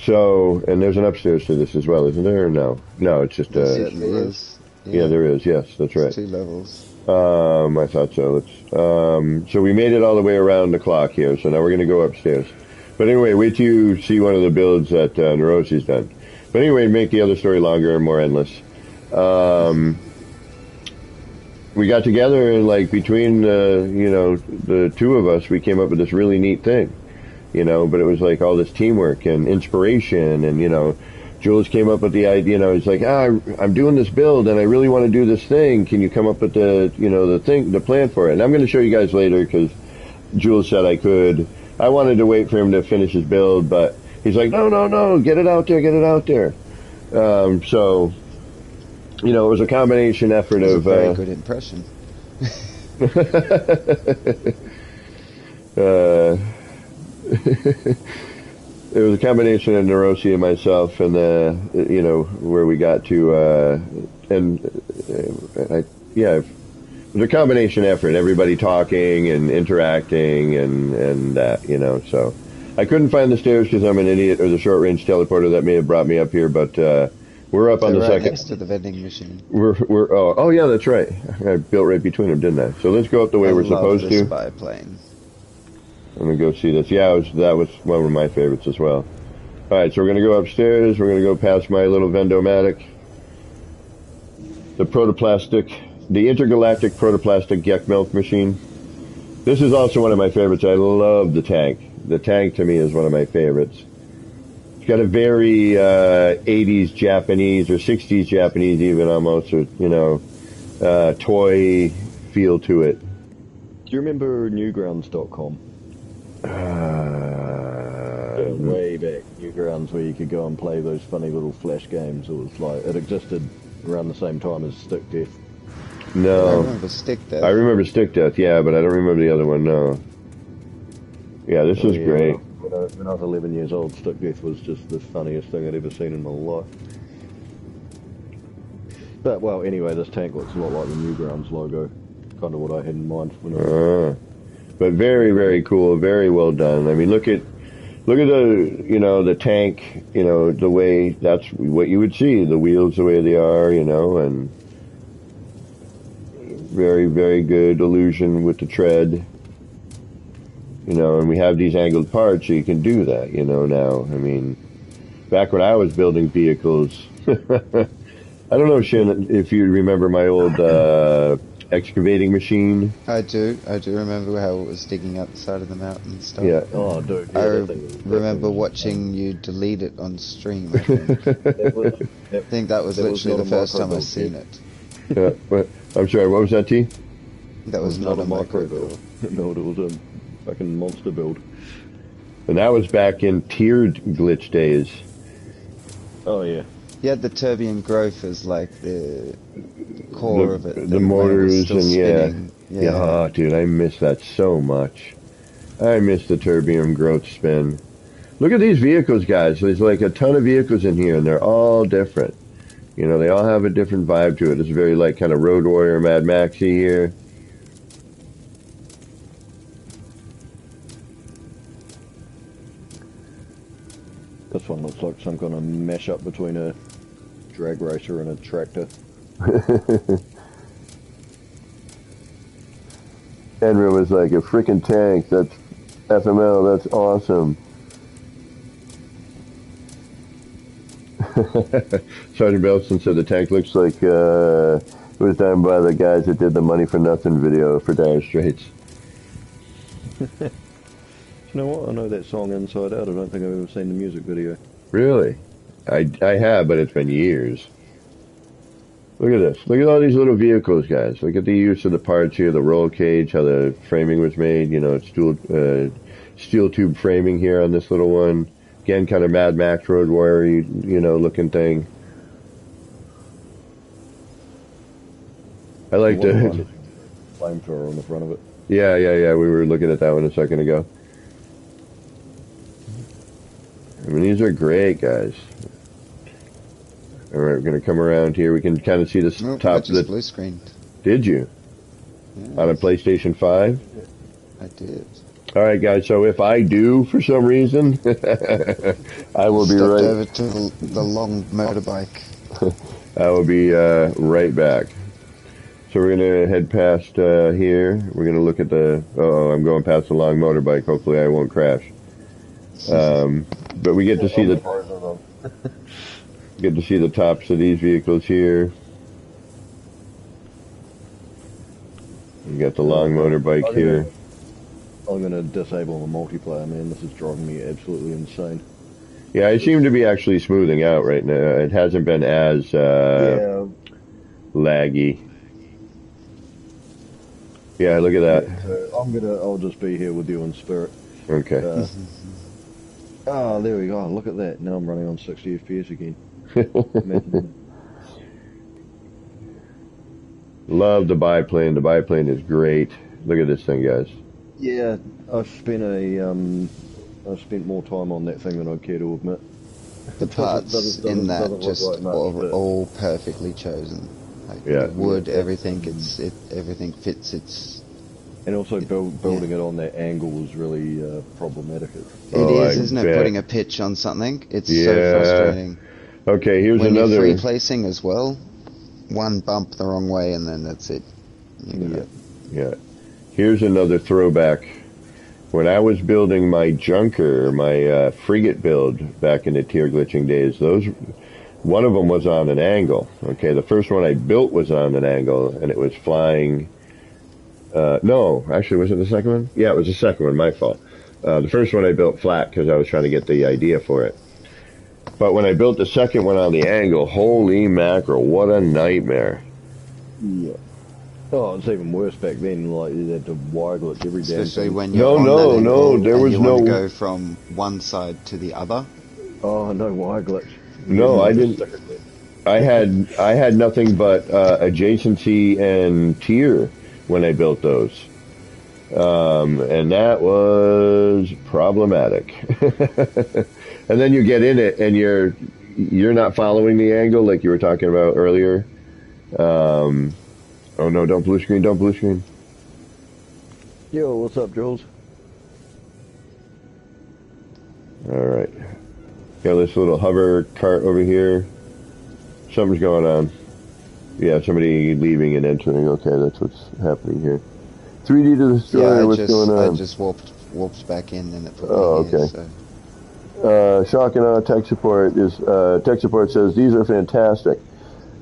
So, and there's an upstairs to this as well, isn't there? Or no, it's just There certainly is. Yeah, there is. Yes, that's right. It's 2 levels. I thought so. So we made it all the way around the clock here. So now we're going to go upstairs. But anyway, wait till you see one of the builds that Nerosi's done. But anyway, make the other story longer and more endless. We got together and like between the two of us, we came up with this really neat thing. But it was like all this teamwork and inspiration, and Jules came up with the idea. He's like, I'm doing this build and I really want to do this thing. Can you come up with the plan for it? And I'm going to show you guys later because Jules said I could. I wanted to wait for him to finish his build, but he's like, no, get it out there. So, it was a combination effort of. Very good impression. It was a combination of Nerosi and myself, and where we got to, it was a combination effort. Everybody talking and interacting, and that, So I couldn't find the stairs because I'm an idiot, or the short range teleporter that may have brought me up here, but we're up on the second. Next to the vending machine. Oh yeah, that's right. I built right between them, didn't I? So let's go up the way we're supposed to. Spy plane. I'm going to go see this. Yeah, that was one of my favorites as well. All right, so we're going to go upstairs. We're going to go past my little Vendomatic. The intergalactic protoplastic Gek milk machine. This is also one of my favorites. I love the tank. The tank, to me, is one of my favorites. It's got a very 80s Japanese, or 60s Japanese even almost, toy feel to it. Do you remember Newgrounds.com? Way back, Newgrounds, where you could go and play those funny little flash games. It existed around the same time as Stick Death. No. I remember Stick Death. I remember Stick Death, yeah, but I don't remember the other one, no. Yeah, this is great. When I was 11 years old, Stick Death was just the funniest thing I'd ever seen in my life. But, well, anyway, this tank looks a lot like the Newgrounds logo. Kind of what I had in mind when I was... But very, very cool, very well done. I mean, look at the tank, the way, that's what you would see, the wheels the way they are, and very, very good illusion with the tread, and we have these angled parts so you can do that, now. I mean, back when I was building vehicles, I don't know, Shin, if you remember my old, excavating machine. I do remember how it was digging out the side of the mountain and stuff. Yeah. Oh, dude. Yeah, I remember watching you delete it on stream, I think. I think that was literally the first time I've seen it. Yeah, but, I'm sorry, what was that, T? That was not a micro build. No, it was a fucking monster build. And that was back in tiered glitch days. Oh, yeah. You had the terbium growth as like the core of it. The motors and spinning. Yeah, oh, dude, I miss that so much. I miss the terbium growth spin. Look at these vehicles, guys. There's like a ton of vehicles in here, and they're all different. They all have a different vibe to it. It's very like kind of Road Warrior, Mad Maxy here. This one looks like some kind of mash-up between a drag racer and a tractor. Henry was like, a freaking tank. That's FML. That's awesome. Sergeant Belson said the tank looks like it was done by the guys that did the Money for Nothing video for Dire Straits. You know what? I know that song inside out. I don't think I've ever seen the music video. Really? I have, but it's been years. Look at this. Look at all these little vehicles, guys. Look at the use of the parts here, the roll cage, how the framing was made. It's steel tube framing here on this little one. Again, kind of Mad Max Road Warrior, looking thing. I like the flamethrower on the front of it. Yeah. We were looking at that one a second ago. mean, these are great, guys. All right, we're going to come around here. We can kind of see the Nope, top I of the... just blue screened. Did you? Yeah, On a PlayStation 5? I did. All right, guys, so if I do, for some reason, I will be Stepped right... over to the long motorbike. I will be right back. So we're going to head past here. We're going to look at the... Oh, I'm going past the long motorbike. Hopefully I won't crash. But we get to see the... Get to see the tops of these vehicles here. We got the long motorbike here. I'm going to disable the multiplayer, man. This is driving me absolutely insane. Yeah, I seem to be actually smoothing out right now. It hasn't been as laggy. Yeah, look at that. So I'll just be here with you in spirit. Okay. There we go. Look at that. Now I'm running on 60 FPS again. Love the biplane. The biplane is great. Look at this thing, guys. Yeah, I've spent more time on that thing than I'd care to admit. The parts in that just all perfectly chosen. Like the wood, everything. Everything fits. And also building it on that angle is really problematic. It is, isn't it? Putting a pitch on something. It's so frustrating. Okay, here's when another. When you're free placing as well, one bump the wrong way and then that's it. Yeah. Here's another throwback. When I was building my junker, my frigate build back in the tier glitching days, one of them was on an angle. Okay, the first one I built was on an angle, and it was flying. No, actually, was it the second one? Yeah, it was the second one. My fault. The first one I built flat because I was trying to get the idea for it. But when I built the second one on the angle, holy mackerel, what a nightmare! Yeah. Oh, it's even worse back then. Like you had to wire glitch every day. Especially when you're no, there was no. Want to go from one side to the other. Oh, no wire glitch. No, I didn't. I had nothing but adjacency and tier when I built those, and that was problematic. And then you get in it, and you're not following the angle like you were talking about earlier. Oh no! Don't blue screen! Don't blue screen! Yo, what's up, Jules? All right. Got this little hover cart over here. Something's going on. Yeah, somebody leaving and entering. Okay, that's what's happening here. 3D to the destroyer. What's going on? I just warped back in and it put me okay. Here, so. Shock and awe tech support says these are fantastic.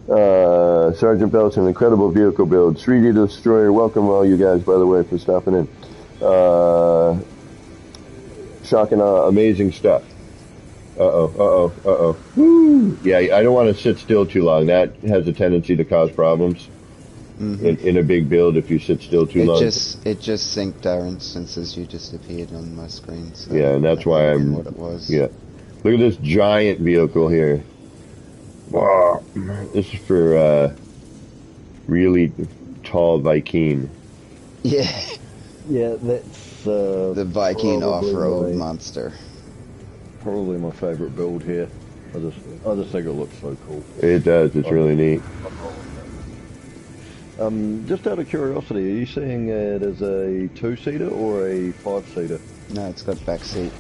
Sergeant Bell's an incredible vehicle build. 3D Destroyer, welcome all you guys, by the way, for stopping in. Shock and awe, amazing stuff. Woo! Yeah, I don't want to sit still too long. That has a tendency to cause problems in a big build if you sit still too long. It just synced our instances. You just appeared on my screen. So yeah, and that's why I'm. What it was. Yeah, look at this giant vehicle here. Wow, this is for really tall Viking. Yeah. Yeah, that's the Viking off-road monster. Probably my favorite build here. I just think it looks so cool. It does. It's really neat. Just out of curiosity, are you seeing it as a 2-seater or a 5-seater? No, it's got back seat.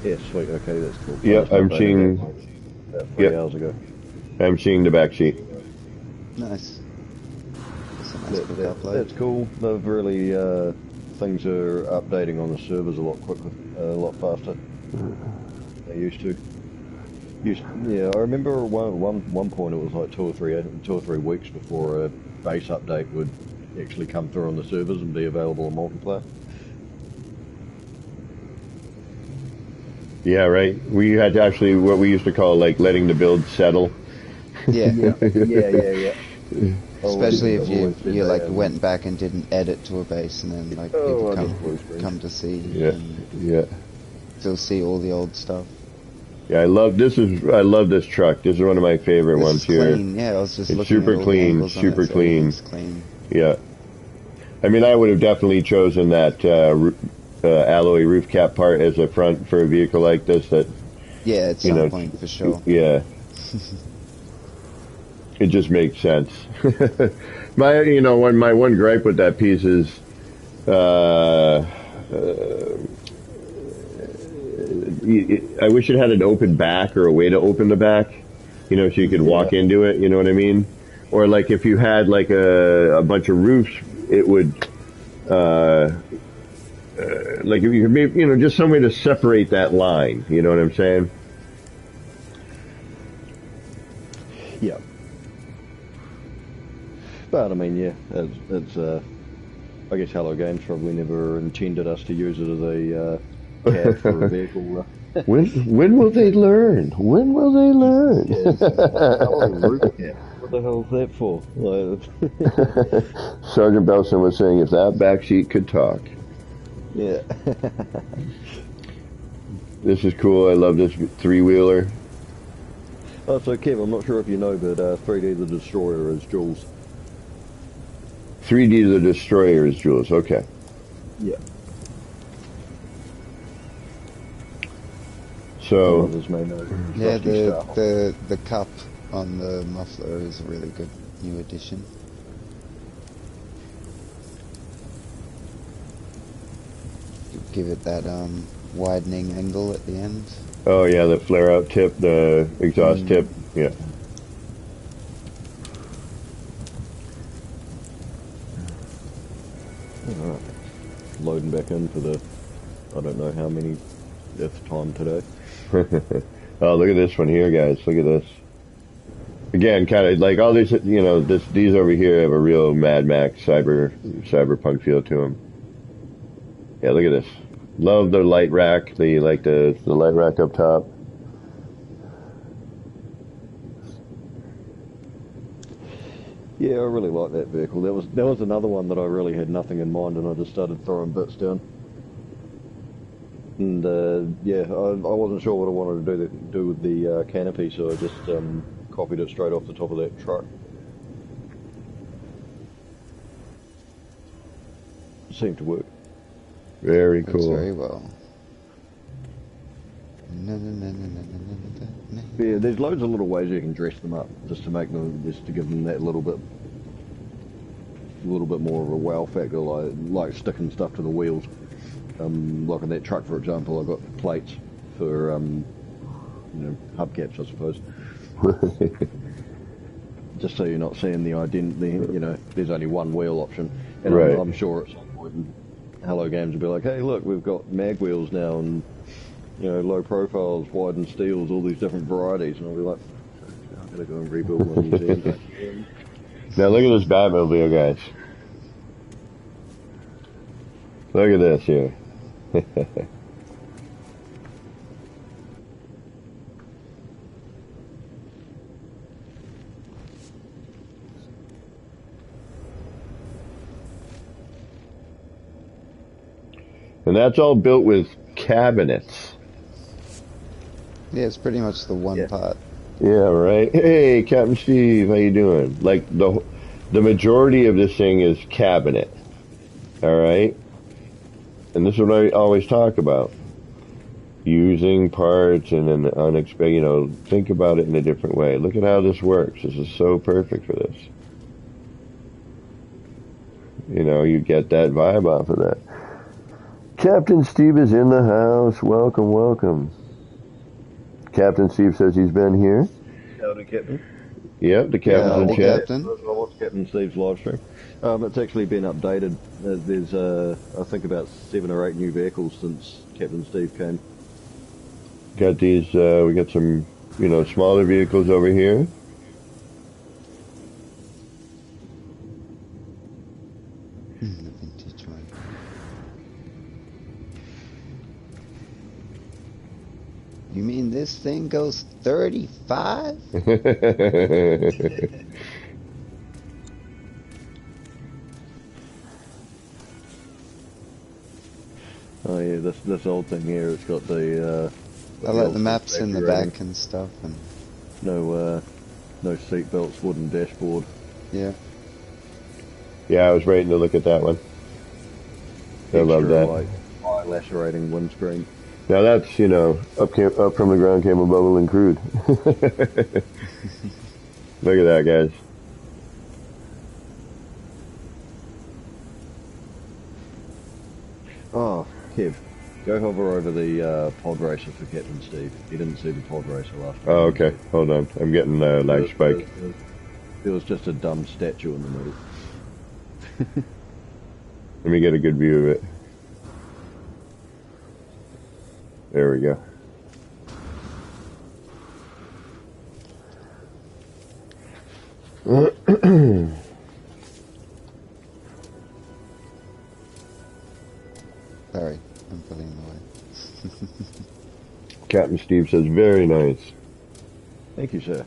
Yeah, sweet. Okay, that's cool. Yeah, I'm seeing. About 3 hours ago. I'm seeing the back seat. Nice. That's cool. They've really things are updating on the servers a lot quicker, a lot faster. They used to. Yeah, I remember one point it was like 2 or 3 weeks before a base update would actually come through on the servers and be available in multiplayer. Yeah, right. We had to actually what we used to call like letting the build settle. Yeah. Yeah. Especially if you like went back and didn't edit to a base and then like people come to see. Yeah. Still see all the old stuff. Yeah, I love this truck. This is one of my favorite ones here. Clean. Yeah, I was just it's looking super at all clean, the super clean. Clean. Yeah. I mean, I would have definitely chosen that alloy roof cap part as a front for a vehicle like this. That Yeah, at some point for sure. Yeah. It just makes sense. My one gripe with that piece is, I wish it had an open back or a way to open the back, so you could walk into it. You know what I mean? Or like if you had like a bunch of roofs, it would, like if you could maybe, just some way to separate that line. You know what I'm saying? Yeah. But I mean, yeah, it's I guess Hello Games probably never intended us to use it as a cab for a vehicle. When will they learn? When will they learn? Roof cap. What the hell is that for? Sergeant Belson was saying if that backseat could talk. Yeah. This is cool. I love this three-wheeler. Oh, so Kev, I'm not sure if you know, but 3D the Destroyer is Jules. 3D the Destroyer is Jules. Okay. Yeah. So. Yeah, the cup on the muffler is a really good new addition. Give it that widening angle at the end. Oh yeah, the flare-out tip, the exhaust tip. Yeah. Alright. Loading back in for the, I don't know how many fifth time today. Oh, look at this one here, guys. Look at this. Again, kind of like all these, these over here have a real Mad Max cyberpunk feel to them. Yeah, look at this. Love the light rack. The light rack up top. Yeah, I really like that vehicle. That was another one that I really had nothing in mind, and I just started throwing bits down. And yeah, I wasn't sure what I wanted to do with the canopy, so I just copied it straight off the top of that truck. It seemed to work. Very cool. Works very well. Yeah, there's loads of little ways you can dress them up, just to make them, just to give them that little bit more of a wow factor, like sticking stuff to the wheels. Like on that truck, for example, I got plates for hubcaps, I suppose. Just so you're not seeing the identity. There's only one wheel option, and right. I'm sure at some point Hello Games will be like, hey, look, we've got mag wheels now, and low profiles, widened steels, all these different varieties, and I'll be like, I'm gonna go and rebuild my museum. Now look at this Batmobile, guys. Look at this here. And that's all built with cabinets. Yeah, it's pretty much the one part. Yeah, right. Hey, Captain Steve, how you doing? Like the majority of this thing is cabinet. All right. And this is what I always talk about. Using parts and an unexpected, think about it in a different way. Look at how this works. This is so perfect for this. You get that vibe off of that. Captain Steve is in the house. Welcome, welcome. Captain Steve says he's been here. Howdy, Captain. Yep, the captain's in chat. I watched Captain Steve's live stream. It's actually been updated. There's, I think, about 7 or 8 new vehicles since Captain Steve came. Got these, we got some, smaller vehicles over here. The vintage one. You mean this thing goes 35? Oh yeah, this old thing here, it's got the I like the maps in the back and stuff, and no seat belts, wooden dashboard. yeah. Yeah, I was waiting to look at that one. I love that. Like eye lacerating windscreen. Now that's, you know, up from the ground came a bubbling crude. Look at that, guys. Oh, Kev, go hover over the pod racer for Captain Steve. He didn't see the pod racer last time. Oh, okay. Hold on. I'm getting lag spike. There was just a dumb statue in the middle. Let me get a good view of it. There we go. Sorry, I'm pulling away. Captain Steve says, very nice. Thank you, sir.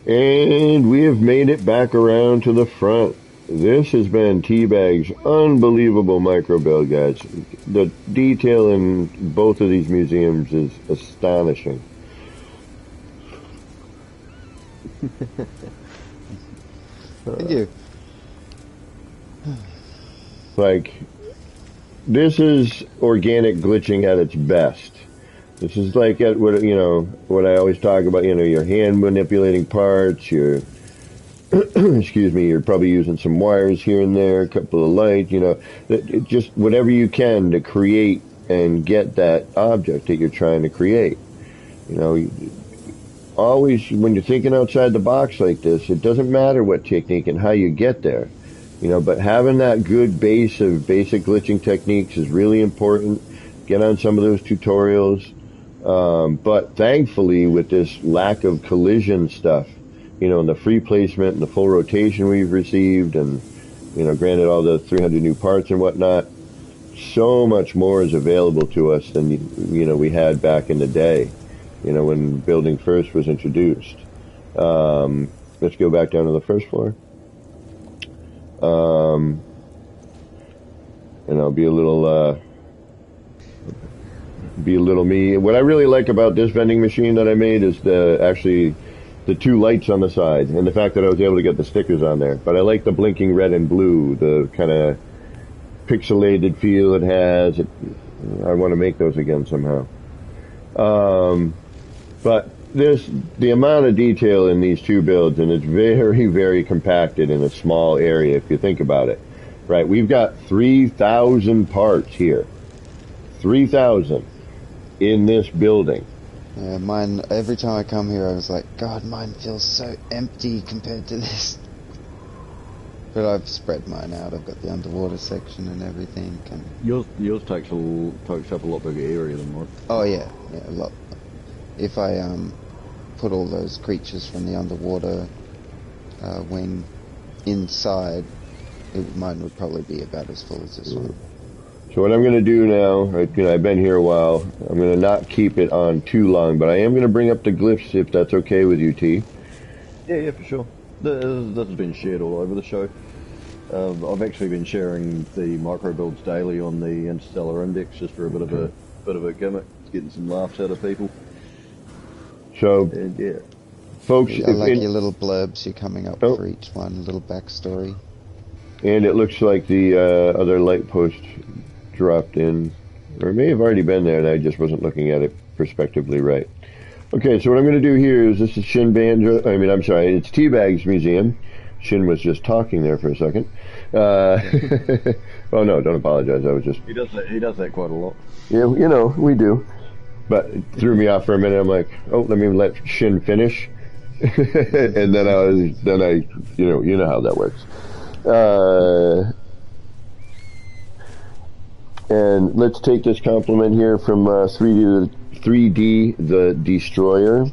And we have made it back around to the front. This has been Teabag's unbelievable micro build, guys. The detail in both of these museums is astonishing. Thank you. Like, this is organic glitching at its best. This is like what, you know, what I always talk about, you know, your hand manipulating parts, your excuse me, you're probably using some wires here and there, a couple of lights, you know, just whatever you can to create and get that object that you're trying to create. You know, always, when you're thinking outside the box like this, it doesn't matter what technique and how you get there, you know, but having that good base of basic glitching techniques is really important. Get on some of those tutorials. But thankfully, with this lack of collision stuff, you know, and the free placement and the full rotation we've received, and, you know, granted all the 300 new parts and whatnot, so much more is available to us than, you know, we had back in the day, you know, when building first was introduced. Let's go back down to the first floor. And I'll be a little me. What I really like about this vending machine that I made is the two lights on the side, and the fact that I was able to get the stickers on there. But I like the blinking red and blue, the kind of pixelated feel it has. I want to make those again somehow. But the amount of detail in these two builds, and it's very, very compacted in a small area if you think about it. Right, we've got 3,000 parts here. 3,000 in this building. Yeah, mine, every time I come here I was like, God, mine feels so empty compared to this. But I've spread mine out. I've got the underwater section and everything. And Yours takes up a lot bigger area than mine. oh yeah, a lot. If I put all those creatures from the underwater wing inside, mine would probably be about as full as this one. So what I'm going to do now, you know, I've been here a while. I'm going to not keep it on too long, but I am going to bring up the glyphs if that's okay with you, T. Yeah, for sure. This has been shared all over the show. I've actually been sharing the micro builds daily on the Interstellar Index just for a bit of a gimmick, getting some laughs out of people. So, yeah, folks, I like your little blurbs you're coming up for each one, a little backstory. And it looks like the other light post dropped in, or it may have already been there and I just wasn't looking at it perspectively right. Okay, so what I'm going to do here is, this is Shin Banjo, it's Teabag's museum. Shin was just talking there for a second. Oh no, don't apologize, I was just... He does that quite a lot. Yeah, you know, we do. But it threw me off for a minute. I'm like, oh, let me let Shin finish. And then I you know how that works. And let's take this compliment here from 3D the Destroyer.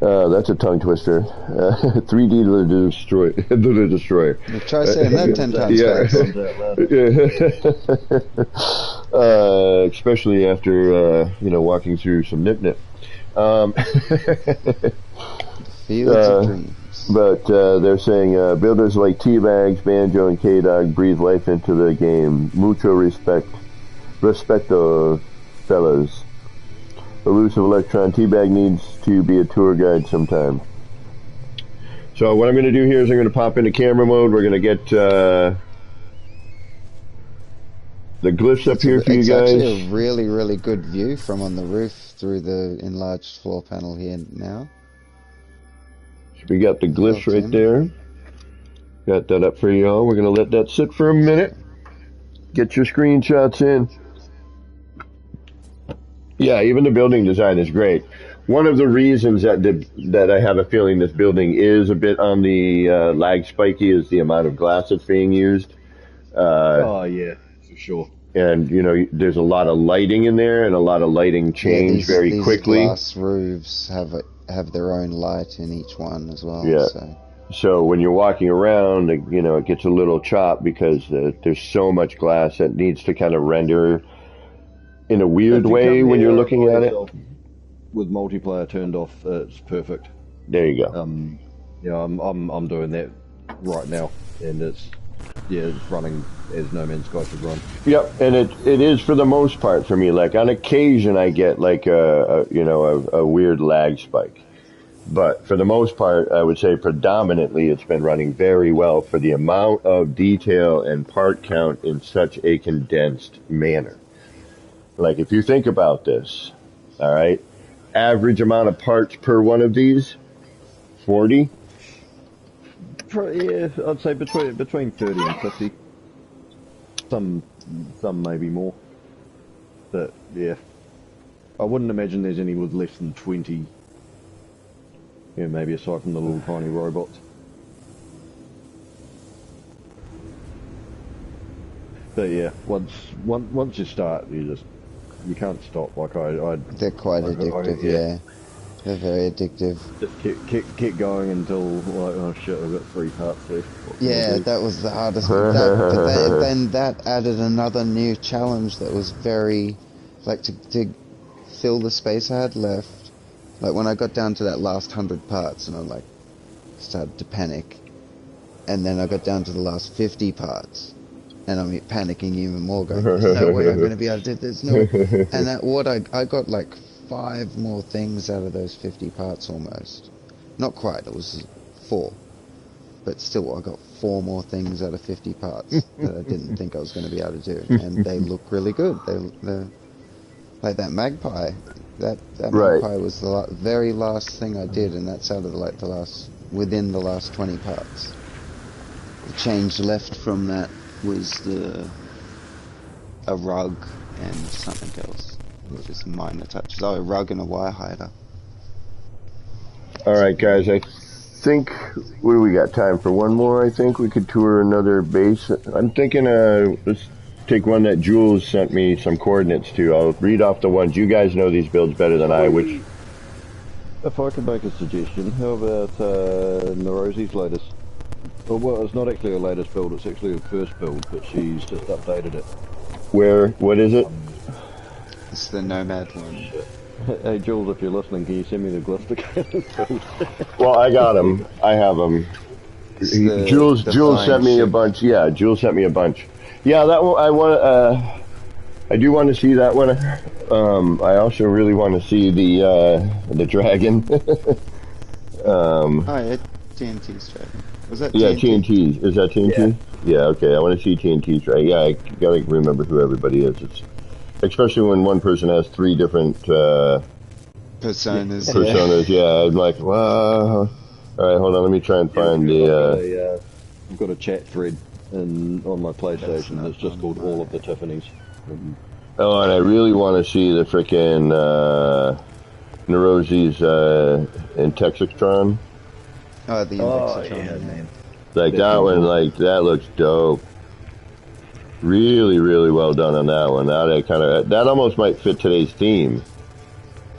That's a tongue twister. 3D the Destroyer. Try saying that 10 times fast. Especially after walking through some nip. Fields of dreams. But they're saying builders like Teabags, Banjo, and K-Dog breathe life into the game. Mucho respecto, fellas. Elusive Electron, Teabag needs to be a tour guide sometime. So what I'm going to do here is I'm going to pop into camera mode. We're going to get the glyphs up here for you It's guys. actually a really, really good view from on the roof through the enlarged floor panel here now. So we got the glyphs Well, right Tim. there. Got that up for y'all. We're gonna let that sit for a minute. Get your screenshots in. Yeah, even the building design is great. One of the reasons that I have a feeling this building is a bit on the lag spiky is the amount of glass that's being used. Oh yeah, for sure. And you know, there's a lot of lighting in there, and a lot of lighting change very these quickly. glass roofs have their own light in each one as well. Yeah. So when you're walking around, you know, it gets a little chopped because there's so much glass that needs to kind of render in a weird way when you're looking at it. With multiplayer turned off, it's perfect. There you go. Yeah, I'm doing that right now, and it's running as No Man's Sky should run. Yep, and it is for the most part for me. Like on occasion, I get like a weird lag spike, but for the most part, I would say predominantly it's been running very well for the amount of detail and part count in such a condensed manner. Like if you think about this, all right, average amount of parts per one of these, 40. Yeah, I'd say between 30 and 50. Some maybe more, but yeah, I wouldn't imagine there's any with less than 20. Yeah, maybe aside from the little tiny robots. But yeah, once you start, you can't stop. Like they're quite addictive. Yeah, they're very addictive. Just keep going until like, oh shit, I've got 3 parts left. Yeah, that was the hardest. But then that added another new challenge that was very, like to fill the space I had left. Like when I got down to that last 100 parts, and I like started to panic, and then I got down to the last 50 parts, and I'm panicking even more, going, "There's no way I'm going to be able to do this." No, and I got like 5 more things out of those 50 parts almost. Not quite. It was 4, but still, I got 4 more things out of 50 parts that I didn't think I was going to be able to do, and they look really good. They're like that magpie. That Right. magpie was the very last thing I did, and that sounded like within the last 20 parts. The change left from that was a rug and something else. Just minor touches. Oh, a rug and a wire hider. All right, guys. I think what do we got time for? One more. I think we could tour another base. I'm thinking. Let's take one that Jules sent me some coordinates to. I'll read off the ones. You guys know these builds better than I. Which, if I could make a suggestion, how about Nerosi's latest? Well, it's not actually her latest build. It's actually her first build, but she's just updated it. where? What is it? It's the Nomad one. Hey Jules, if you're listening, can you send me the glyphs to Well, I got them. I have them. Jules sent me a bunch. Yeah, Jules sent me a bunch. Yeah, that one I do want to see that one. I also really want to see the dragon. Oh yeah, TNT's dragon. Was that TNT? Yeah, TNT. Is that TNT? Yeah. Okay. I want to see TNT's dragon. Yeah, I gotta remember who everybody is. It's especially when one person has 3 different personas. Yeah, I'm like, wow. All right, hold on. Let me try and find the. I've got a chat thread on my PlayStation that's just called All of the Tiffany's. Oh, and I really want to see the frickin' Nerosi's in Texitron. Oh, the Indexatron. Yeah, man. Like that one, like that looks dope. Really, really well done on that one. That almost might fit today's theme.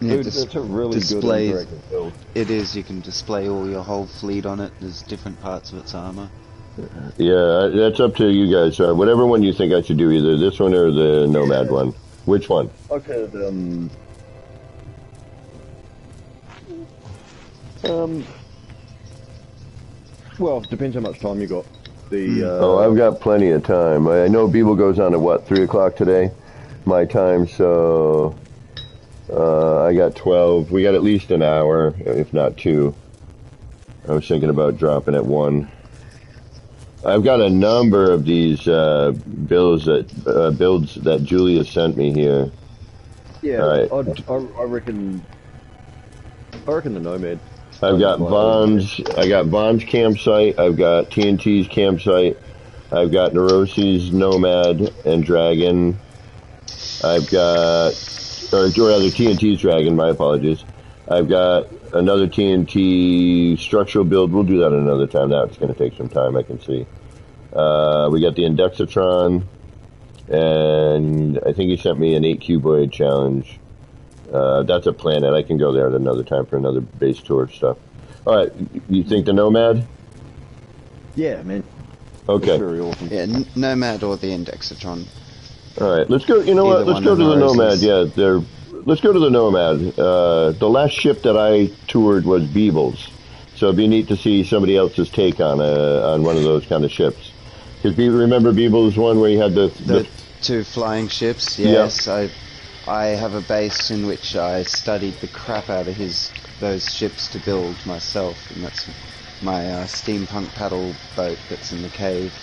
Yeah, Dude, it's a really good interactive build. It is. You can display all your whole fleet on it. There's different parts of its armor. Yeah, that's up to you guys. Whatever one you think I should do, either this one or the Nomad one. Which one? Okay, well, depends how much time you got. I've got plenty of time. I know Beeble goes on at what, 3 o'clock today, my time. So I got 12. We got at least an hour, if not 2. I was thinking about dropping at 1. I've got a number of these builds that Julia sent me here. Yeah, All right. I reckon the Nomad. I got Vaughn's campsite. I've got TNT's campsite. I've got Neurosi's Nomad and Dragon. I've got, or rather TNT's Dragon. My apologies. I've got another TNT structural build. We'll do that another time. That's going to take some time. I can see. We got the Indexatron, and I think he sent me an 8 cuboid challenge. That's a planet. I can go there at another time for another base tour stuff. All right, you think the Nomad? Yeah, man. Okay. It's very awesome. Yeah, Nomad or the Indexatron. All right, let's go. You know what? Let's go to the Nomad. Yeah, let's go to the Nomad. The last ship that I toured was Beebles, so it'd be neat to see somebody else's take on one of those kind of ships. Because remember Beebles one where you had the 2 flying ships. Yes, yeah. I have a base in which I studied the crap out of those ships to build myself, and that's my steampunk paddle boat that's in the cave.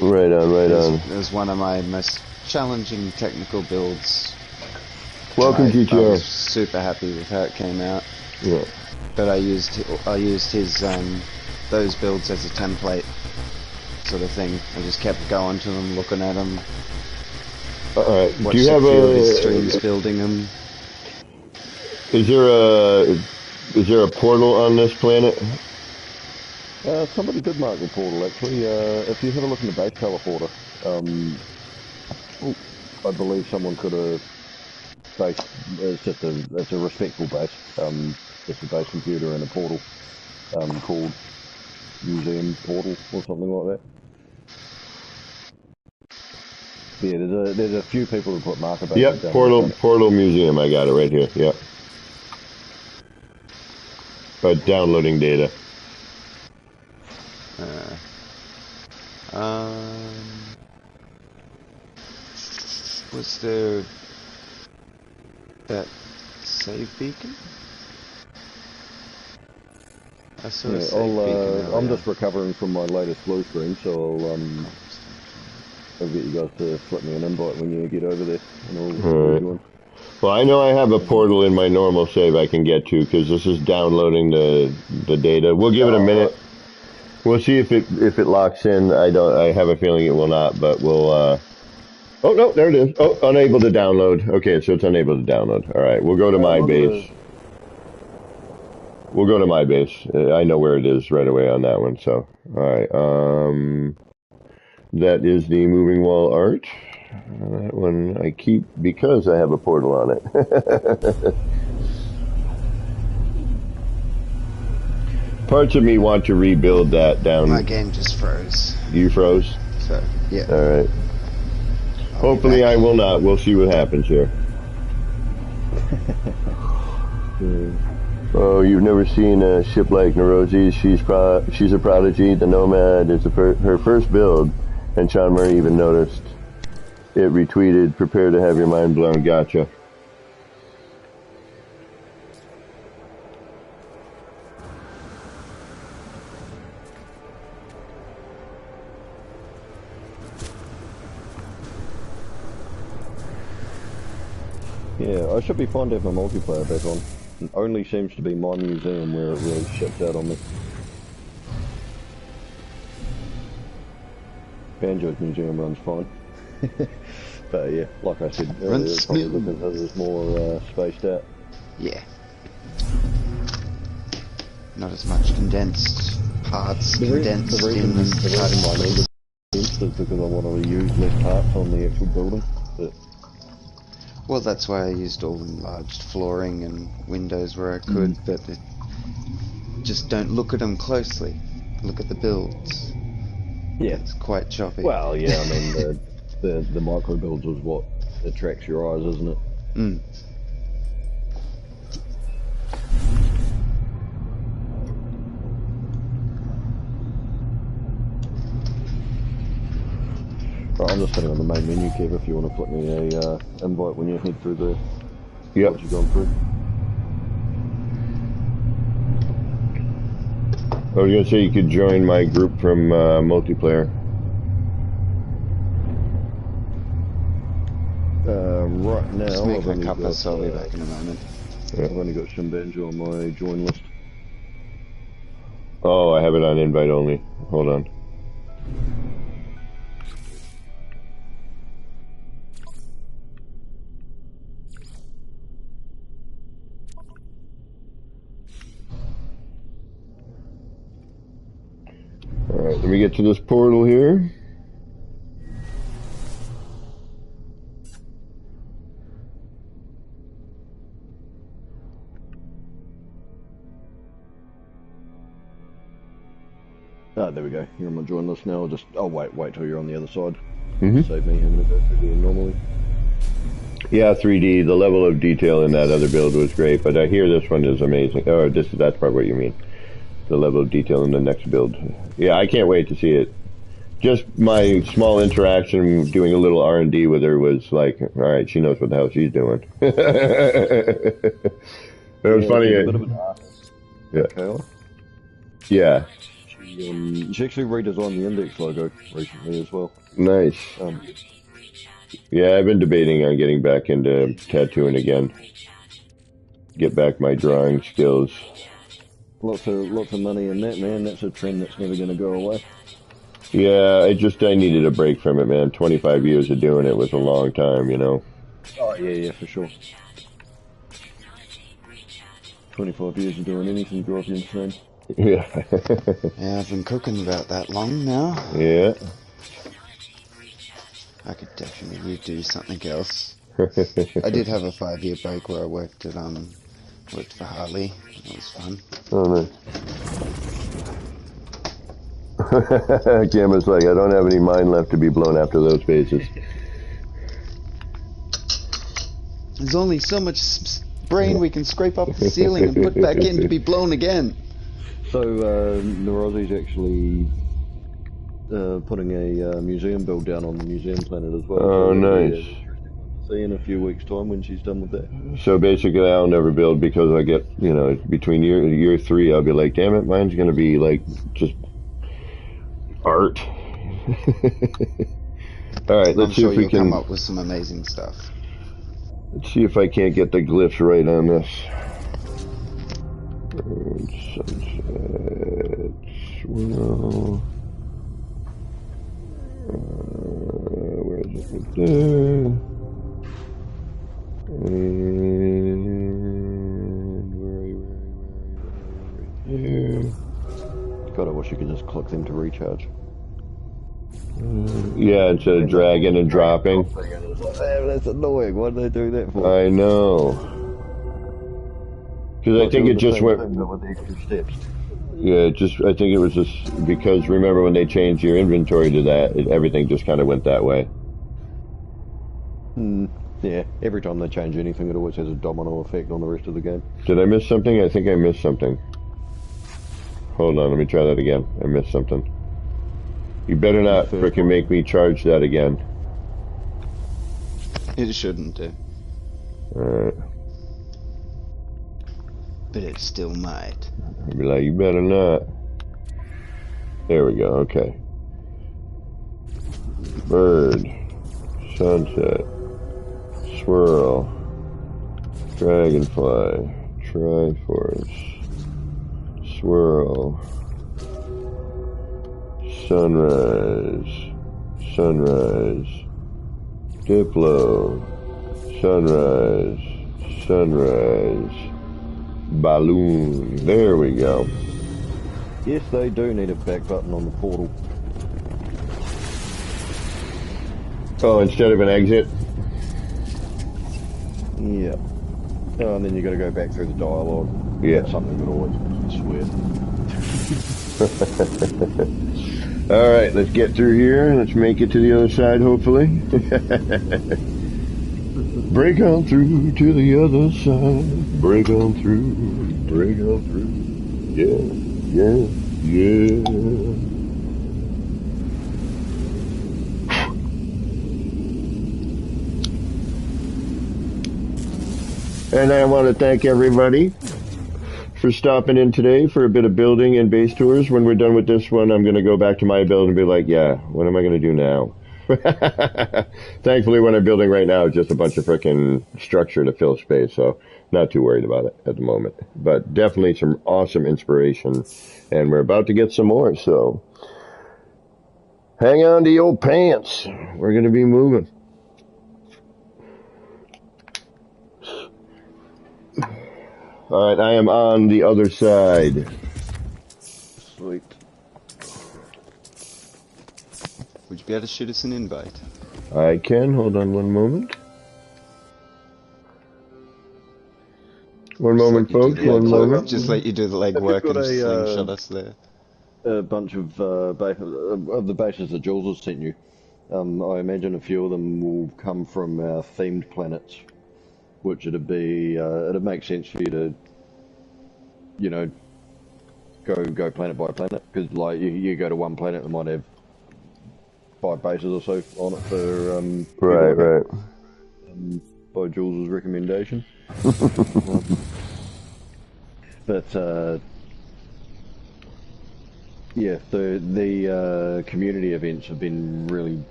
Right on. It was one of my most challenging technical builds. Welcome, GTR. I was super happy with how it came out. Yeah. But I used his those builds as a template sort of thing. I just kept going to them, looking at them. All right. Watched Do you have a few of his streams building them? Is there a portal on this planet? Somebody did mark the portal actually. If you have a look in the base teleporter, I believe someone could have based. It's a respectful base. It's a base computer and a portal called Museum Portal or something like that. Yeah, there's a few people who put marker bases. Yep, Portal Museum. I got it right here. Yep. Downloading data. Was there that save beacon? I saw a save beacon. I'm just recovering from my latest blue screen, so I'll get you guys to flip me an invite when you get over there. And Alright. Well, I know I have a portal in my normal save I can get to because this is downloading the data. We'll give it a minute. We'll see if it locks in. I have a feeling it will not, but we'll. Oh no, there it is. Oh, unable to download. Okay, so it's unable to download. All right, we'll go to my base. We'll go to my base. I know where it is right away on that one. So, all right. That is the moving wall art. That one I keep because I have a portal on it. Parts of me want to rebuild that down. My game just froze. You froze? So, yeah. Alright. Hopefully I will not. We'll see what happens here. Oh, you've never seen a ship like Neurosi's. She's a prodigy. The Nomad is her first build, and Sean Murray even noticed. It retweeted, prepare to have your mind blown. Gotcha. Yeah, I should be fine to have my multiplayer back on. It only seems to be my museum where it really ships out on me. Banjo's museum runs fine. But yeah, like I said earlier, it's probably because it's more spaced out. Yeah. Not as much condensed parts The reason why I need is because I want to use less parts on the actual building. But well, that's why I used all enlarged flooring and windows where I could, but just don't look at them closely. Look at the builds. Yeah. It's quite choppy. Well, yeah, I mean, the micro builds is what attracts your eyes, isn't it? Mm. Right, I'm just sitting on the main menu, Kev, if you want to flip me a invite when you head through the Yep. what you've gone through. I was gonna say you could join my group from multiplayer. Right now, Just I've making a only cuppa, got, so I'll be back in a moment. I've only got Shin Banjo on my join list. Oh, I have it on invite only. Hold on. Alright, let me get to this portal here. Ah, there we go. You're on my join list now. I'll wait till you're on the other side. Mm-hmm. Save me having to go through here normally. Yeah, 3D. The level of detail in that other build was great, but I hear this one is amazing. Oh, that's probably what you mean. The level of detail in the next build. Yeah, I can't wait to see it. Just my small interaction doing a little R&D with her was like, all right, she knows what the hell she's doing. It was funny. She's a bit of an artist. Yeah. Okay. Yeah. She actually redesigned the index logo recently as well. Nice. Yeah, I've been debating on getting back into tattooing again. Get back my drawing skills. Lots of money in that, man. That's a trend that's never going to go away. Yeah, I needed a break from it, man. 25 years of doing it was a long time, you know. Oh, yeah, for sure. 25 years of doing anything drives you insane. Yeah. Yeah, I've been cooking about that long now. Yeah. I could definitely do something else. I did have a 5-year break where I worked for Harley. It was fun. Oh, nice. Cameron's like, I don't have any mind left to be blown after those bases. There's only so much brain we can scrape off the ceiling and put back in to be blown again. So, Neurozi's actually putting a museum build down on the museum planet as well. Oh, so nice. See in a few weeks' time when she's done with that. So basically, I'll never build because I get, between year 3, I'll be like, damn it, mine's going to be like just art. All right, let's see if we can come up with some amazing stuff. Let's see if I can't get the glyphs right on this. Sunset, swirl. Where is it? Right there. And where are you? Right there. God, I wish you could just click them to recharge. Yeah, instead of dragging and dropping. That's annoying. Why did they do that for? I know. Because I think it just went. With the extra steps. Yeah, I think it was just because remember when they changed your inventory to that, everything just kind of went that way. Yeah, every time they change anything, it always has a domino effect on the rest of the game. Did I miss something? I think I missed something. Hold on, let me try that again. I missed something. You better not frickin' make me charge that again. It shouldn't do. Alright. But it still might. I'd be like, you better not. There we go, okay. Bird. Sunset. Swirl. Dragonfly. Triforce. Swirl. Sunrise. Sunrise. Diplo. Sunrise. Sunrise. Balloon. There we go. Yes, they do need a back button on the portal. Oh, instead of an exit? Yeah. Oh, and then you got to go back through the dialogue. Yeah. That's something that always makes me swear. All right, let's get through here. Let's make it to the other side, hopefully. Break on through to the other side. Break on through. Break on through. Yeah, yeah, yeah. And I want to thank everybody for stopping in today for a bit of building and base tours. When we're done with this one, I'm going to go back to my build and be like, yeah, what am I going to do now? Thankfully, what I'm building right now is just a bunch of frickin' structure to fill space, so not too worried about it at the moment. But definitely some awesome inspiration, and we're about to get some more, so hang on to your pants. We're going to be moving. All right, I am on the other side. Sweet. Would you be able to shoot us an invite? I can. Hold on one moment. One moment, folks. One moment. Just let you do the legwork and slingshot us there. A bunch of the bases that Jules has sent you. I imagine a few of them will come from our themed planets, which it'd make sense for you to, you know, go planet by planet, because like you go to one planet that might have 5 bases or so on it for right. By Jules' recommendation. But yeah, the community events have been really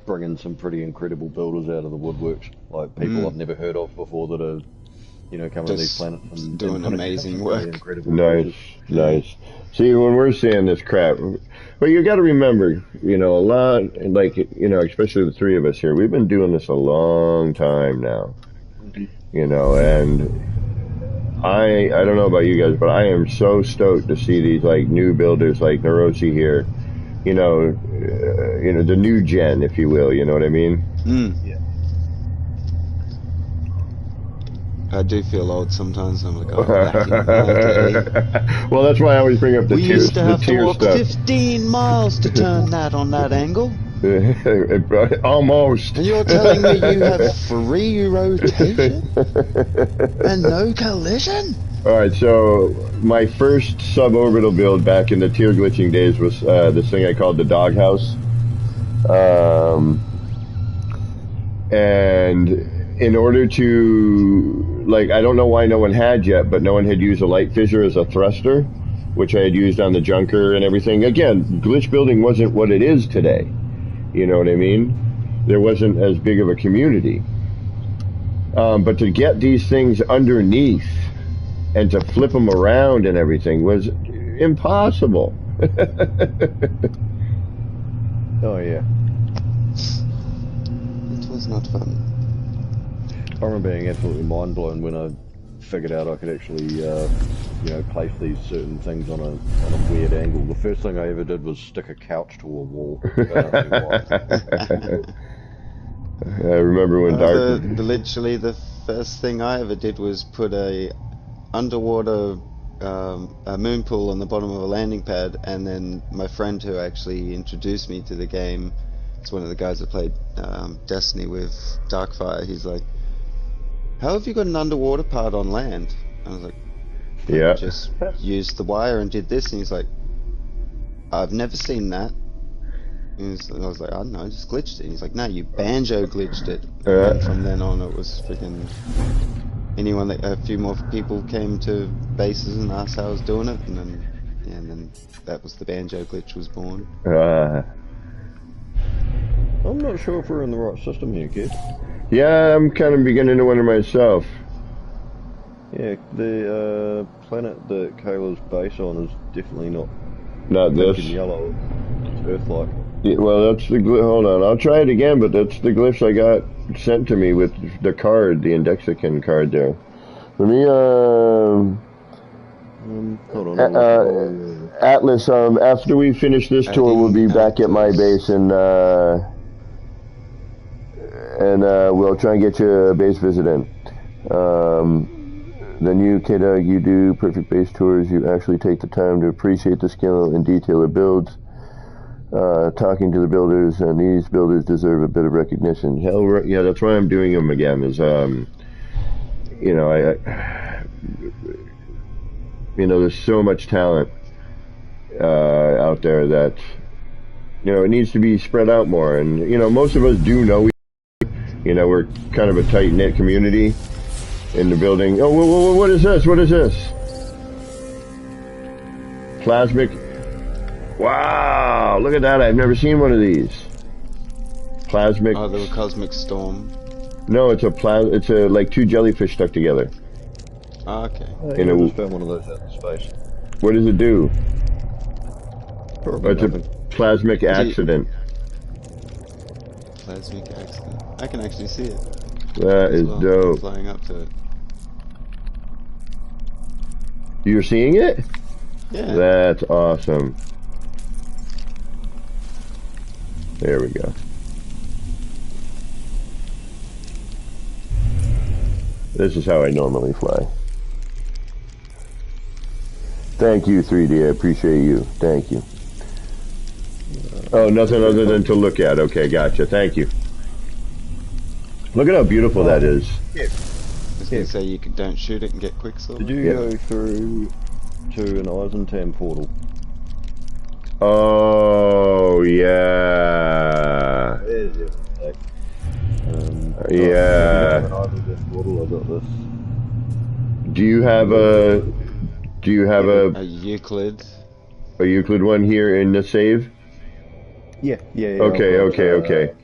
bringing some pretty incredible builders out of the woodworks, like people I've never heard of before that are, you know, coming to these planets and doing amazing work. Nice. See, when we're saying this crap, but you got to remember, you know, a lot, like, you know, especially the three of us here, we've been doing this a long time now, you know, and I don't know about you guys, but I am so stoked to see these like new builders like Neurosi here, you know, the new gen, if you will, you know what I mean? Yeah. I do feel old sometimes. I'm like, oh, back in the day. Well, that's why I always bring up the We tier used to have to walk stuff. 15 miles to turn that on that angle. Almost. And you're telling me you have free rotation and no collision? Alright, so my first suborbital build back in the tier glitching days was this thing I called the doghouse. And in order to, like, I don't know why no one had yet, but no one had used a light fissure as a thruster, which I had used on the Junker and everything. Again, glitch building wasn't what it is today. You know what I mean? There wasn't as big of a community. But to get these things underneath and to flip them around and everything was impossible. Oh yeah. It was not fun. I remember being absolutely mind blown when I figured out I could actually, you know, place these certain things on a weird angle. The first thing I ever did was stick a couch to a wall. I don't know why. I remember when literally the first thing I ever did was put a underwater a moon pool on the bottom of a landing pad, and then my friend who actually introduced me to the game, it's one of the guys that played Destiny with Darkfire, he's like, how have you got an underwater part on land? I was like, yeah, just used the wire and did this, and he's like, I've never seen that. And I was like, I don't know, I just glitched it. And he's like, no, you banjo glitched it. And from then on, it was freaking a few more people came to bases and asked how I was doing it, and then that was the banjo glitch was born. I'm not sure if we're in the right system here, kid. Yeah, I'm kind of beginning to wonder myself. Yeah, the planet that Kayla's base on is definitely not this. Pink and yellow. It's Earth-like. Yeah, well, that's the hold on, I'll try it again, but that's the glyphs I got sent to me with the card, the Indexican card there. Let me, hold on. Atlas, after we finish this tour, we'll be back at my base and we'll try and get you a base visit in. Then you, K-Dog, you do perfect base tours. You actually take the time to appreciate the skill and detail of builds. Talking to the builders, and these builders deserve a bit of recognition. Hell, yeah, that's why I'm doing them again. Is you know, there's so much talent out there that it needs to be spread out more. And most of us do know. We're kind of a tight knit community in the building. Oh, whoa, what is this? What is this? Plasmic. Wow, look at that. I've never seen one of these. Plasmic. Oh, the Cosmic Storm. No, it's a like two jellyfish stuck together. Oh, okay. I just found one of those out in space. What does it do? Probably It's a nothing. plasmic accident. Plasmic accident. I can actually see it. That is dope. Flying up to it. You're seeing it? Yeah. That's awesome. There we go. This is how I normally fly. Thank you, 3D. I appreciate you. Thank you. Oh, nothing other than to look at. Okay, gotcha. Thank you. Look at how beautiful that is. I was going to say don't shoot it and get Quicksilver. Did you go through to an Eisentam portal? Oh, yeah. Yeah. Do you have a Euclid? a Euclid one here in the save? Yeah. Okay.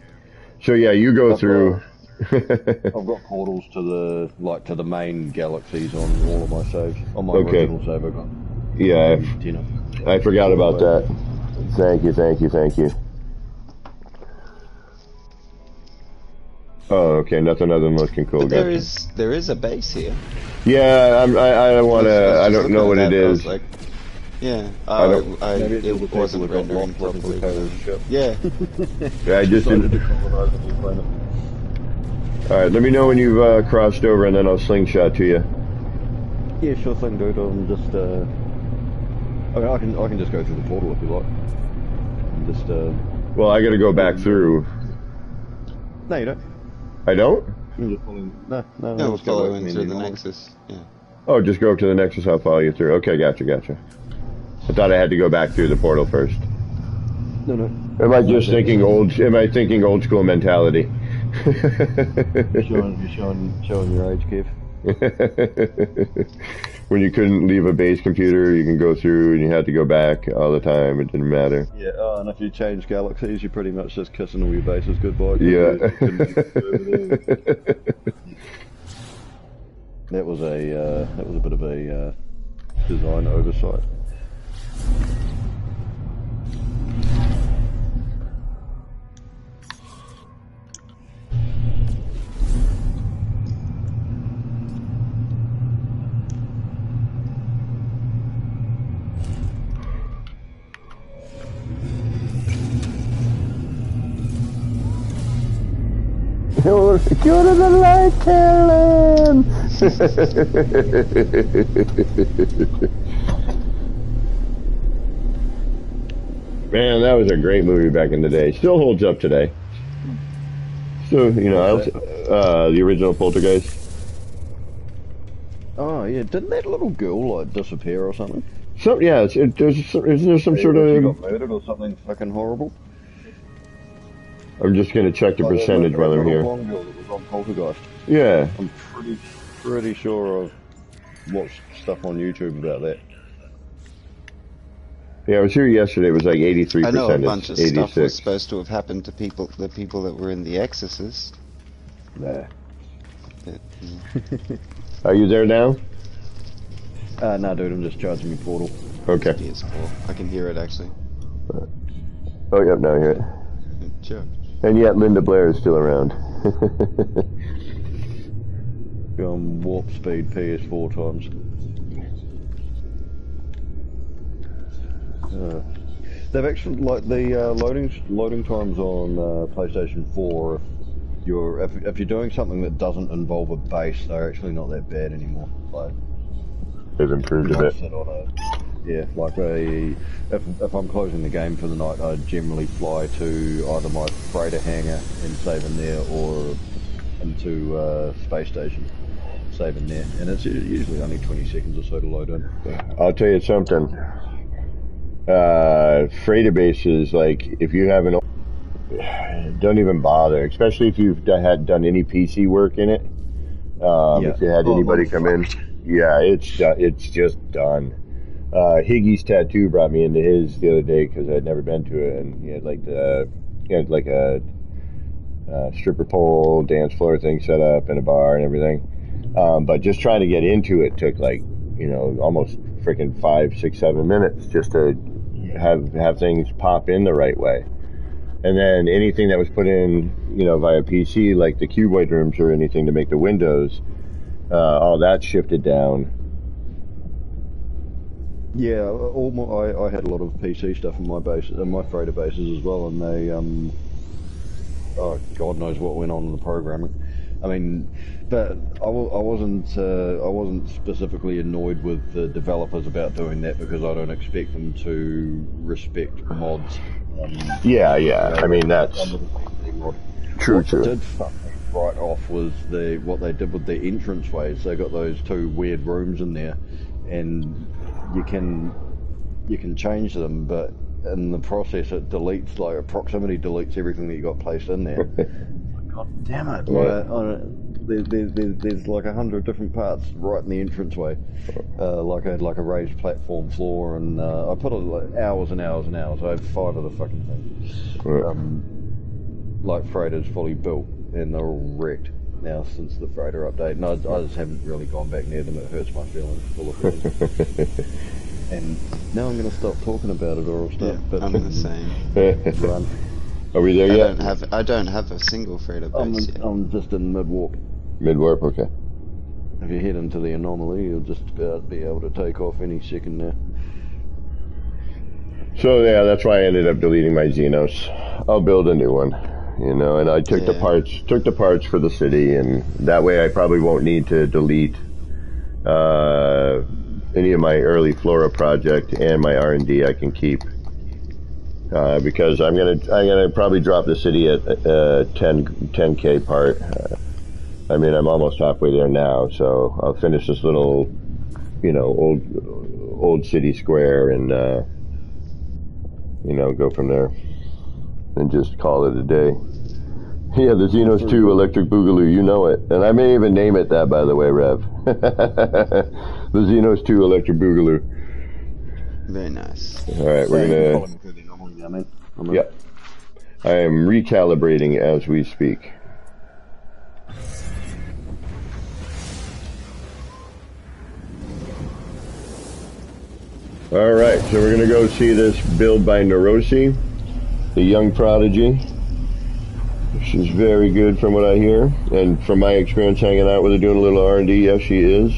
So yeah, you go through. I've got portals to the main galaxies on all of my saves. On my original save, I got. Yeah, I forgot about that. Thank you. Oh, okay. Nothing other than looking cool. But there is a base here. Yeah, I don't want to. I don't know what it is. Like, yeah, it wasn't rendering properly. Yeah. I just didn't. All right, let me know when you've crossed over, and then I'll slingshot to you. Yeah, sure thing, dude. I'm just. I can just go through the portal if you like. Just. Well, I got to go back through. No, you don't. I don't? You're just following. No, we're following through the Nexus. Yeah. Oh, just go up to the Nexus. I'll follow you through. Okay, gotcha. I thought I had to go back through the portal first. No. Am I just thinking old? Am I thinking old school mentality? You're showing your age, Kev. When you couldn't leave a base computer, you can go through, and you had to go back all the time. It didn't matter. Yeah, and if you change galaxies, you're pretty much just kissing all your bases goodbye. Yeah. That was a bit of a design oversight. Go to the light, Carolyn! Man, that was a great movie back in the day. Still holds up today. So, the original Poltergeist. Oh, yeah. Didn't that little girl, disappear or something? Isn't there some sort of... She got murdered or something fucking horrible? I'm just going to check the percentage while I'm here. Blonde girl that was on Poltergeist. Yeah. I'm pretty sure I've watched stuff on YouTube about that. Yeah, I was here yesterday. It was like 83%. I know a bunch of 86. stuff was supposed to have happened to the people that were in The Exorcist. Nah. But, Are you there now? No, dude, I'm just charging my portal. Okay. PS4. I can hear it actually. Oh, yep, now I hear it. Sure. And yet Linda Blair is still around. Warp speed PS4 times. They've actually, like, the loading times on PlayStation 4, if you're doing something that doesn't involve a base, they're actually not that bad anymore. Like, they've improved a bit. Yeah, like if I'm closing the game for the night, I generally fly to either my freighter hangar and save in there, or into space station, save in there, and it's usually only 20 seconds or so to load in. I'll tell you something. Freighter bases, like, if you haven't, don't even bother, especially if you've done any PC work in it. If you had anybody come in, yeah, it's just done. Higgy's Tattoo brought me into his the other day because I'd never been to it, and he had like a stripper pole, dance floor thing set up, and a bar and everything. But just trying to get into it took like, almost freaking 5, 6, 7 minutes just to have things pop in the right way. And then anything that was put in, via PC, like the cuboid rooms or anything to make the windows, all that shifted down. Yeah, I had a lot of PC stuff in my base, in my freighter bases as well, and they, oh, God knows what went on in the programming. I mean, but I wasn't specifically annoyed with the developers about doing that because I don't expect them to respect mods. Yeah. I mean, that's true. What did fuck me right off was what they did with the entranceways. They got those 2 weird rooms in there, and you can change them, but in the process it deletes, like, proximity deletes everything that you got placed in there. God damn it! There's like 100 different parts right in the entranceway, like a raised platform floor, and I put like hours and hours and hours. I have 5 of the fucking things, like freighters fully built, and they're all wrecked now since the freighter update. And I just haven't really gone back near them. It hurts my feelings. Full of feelings. And now I'm going to stop talking about it, or I'll start. Yeah, I'm the same. Run. Are we there yet? I don't have a single freighter base yet. I'm just in mid-warp. Mid-warp, okay. If you head into the anomaly, you'll just about be able to take off any second now. So yeah, that's why I ended up deleting my Xenos. I'll build a new one, and I took the parts for the city, and that way I probably won't need to delete any of my early Flora project, and my R&D I can keep. Because I'm gonna probably drop the city at 10K part. I mean, I'm almost halfway there now, so I'll finish this little, old city square, and go from there, and just call it a day. Yeah, the Xenos 2 Electric Boogaloo, you know it, and I may even name it that, by the way, Rev. The Xenos 2 Electric Boogaloo. Very nice. All right, we're gonna. Yep. I am recalibrating as we speak. All right, so we're gonna go see this build by Neurosi, the young prodigy. She's very good from what I hear, and from my experience hanging out with her doing a little R&D, yes, she is.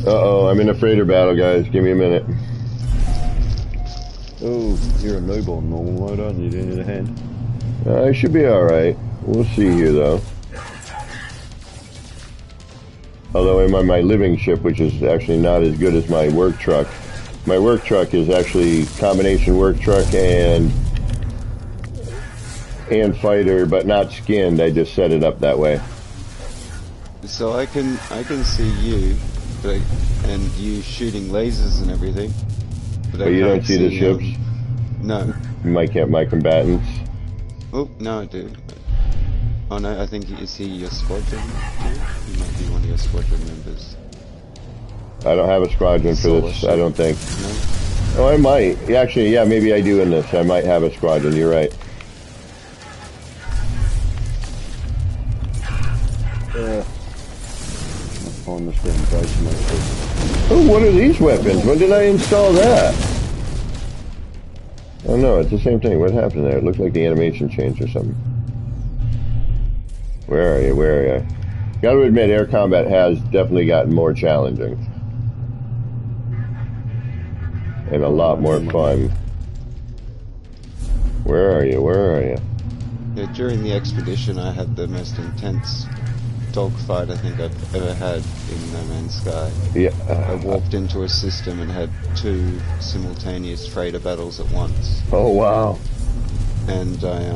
Uh-oh, I'm in a freighter battle, guys. Give me a minute. Oh, you're a noob on normal mode, aren't you? Do you need a hand? I should be alright. We'll see here, though. Although I'm on my living ship, which is actually not as good as my work truck. My work truck is actually combination work truck and fighter, but not skinned. I just set it up that way. So I can see you, and you shooting lasers and everything. But you don't see the ships? No. My combatants? Oh, no, I do. Oh no, I think you see your squadron. You might be one of your squadron members. I don't have a squadron for this, ship. I don't think. No? Oh, I might. Actually, yeah, maybe I do in this. I might have a squadron, you're right. On this damn base. Oh, what are these weapons? When did I install that? Oh no, it's the same thing. What happened there? It looks like the animation changed or something. Where are you? Where are you? Gotta admit, air combat has definitely gotten more challenging. And a lot more fun. Where are you? Where are you? Yeah, during the expedition I had the most intense dogfight I think I've ever had in No Man's Sky. Yeah. I walked into a system and had 2 simultaneous freighter battles at once. Oh wow. And I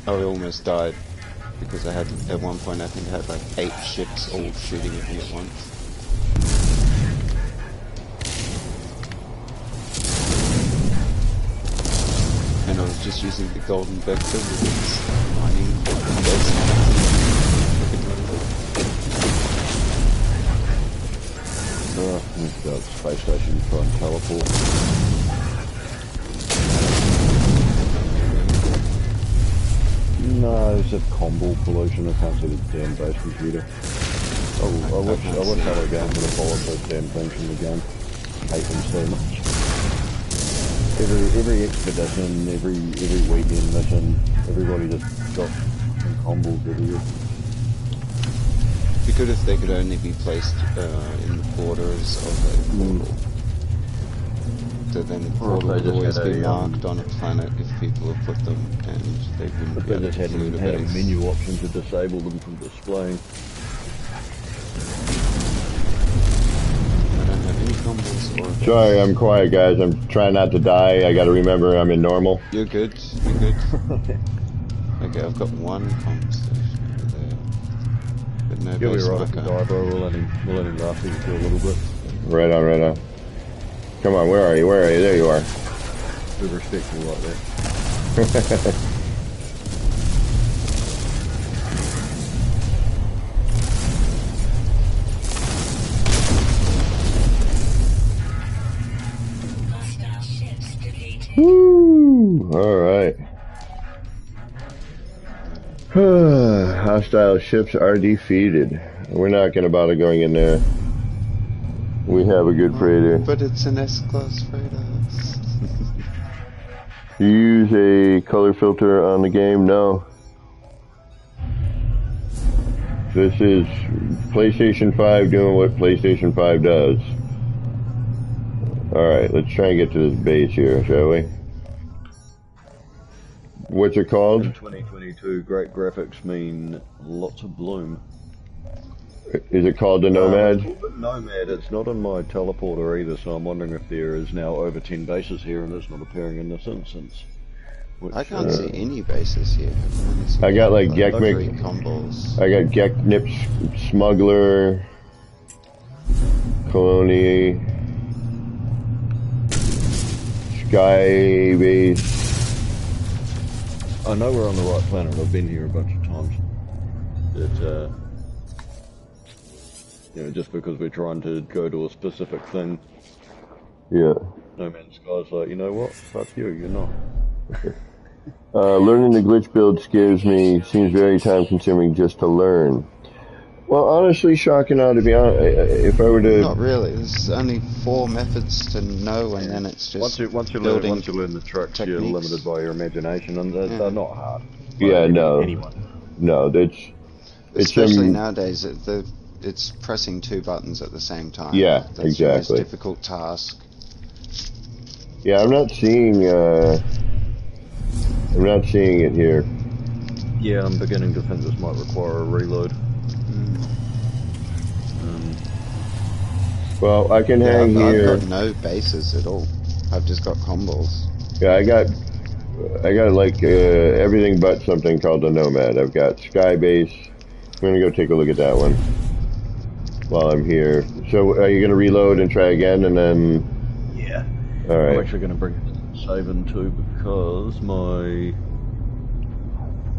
almost died because I had, at one point I think I had like 8 ships all shooting at me at once. And I was just using the golden vector with its mining. We've got space station try and teleport. No, it's a combo pollution. I can't see the damn base computer. I wish other games would have followed those damn things from the game. Hate them so much. Every expedition, every weekend mission, everybody just got combos everywhere. It'd be good if they could only be placed in the borders of a portal. So then the portal would always be marked on a planet if people have put them, and they wouldn't be able to flew to had a base. menu option to disable them from displaying. I don't have any combos or... Sorry, I'm quiet, guys. I'm trying not to die. I gotta remember I'm in normal. You're good, you're good. Okay, I've got one combo station over there. But no You'll be base right if you marker. die, bro. We'll let him last you for a little bit. Right on, right on. Come on, where are you? Where are you? There you are. Be respectful like that. Woo! Alright. Hostile ships are defeated. We're not gonna bother going in there. We have a good freighter. But it's an S-Class freighter. You use a color filter on the game? No. This is PlayStation 5 doing what PlayStation 5 does. Alright, let's try and get to this base here, shall we? What's it called? In 2022, great graphics mean lots of bloom. Is it called the Nomad? Nomad, it's not in my teleporter either, so I'm wondering if there is now over 10 bases here and it's not appearing in this instance. Which, I can't see any bases here. I got like three Gekmik. combos. I got Geknip Smuggler, Colony, Sky Base. I know we're on the right planet. I've been here a bunch of times. It, you know, just because we're trying to go to a specific thing, Yeah. No Man's Sky's like, you know what? Fuck you, you're not. Learning the glitch build scares me. Seems very time consuming just to learn. Well, honestly, shocking out to be honest. If I were to... Not really. There's only 4 methods to know, and then it's just Once you building learn the tricks, you're techniques. limited by your imagination, and they're not hard. Yeah, no. Anyone. No, it's Especially nowadays, it's pressing 2 buttons at the same time. Yeah, That's the exactly. most difficult task. Yeah, I'm not seeing it here. Yeah, I'm beginning to think this might require a reload. Well, I can hang here. I've got no bases at all. I've just got combos. Yeah, I got like everything but something called the Nomad. I've got Sky Base. I'm gonna go take a look at that one while I'm here. So, are you gonna reload and try again, and then? Yeah. All right. I'm actually going to bring it save in too, because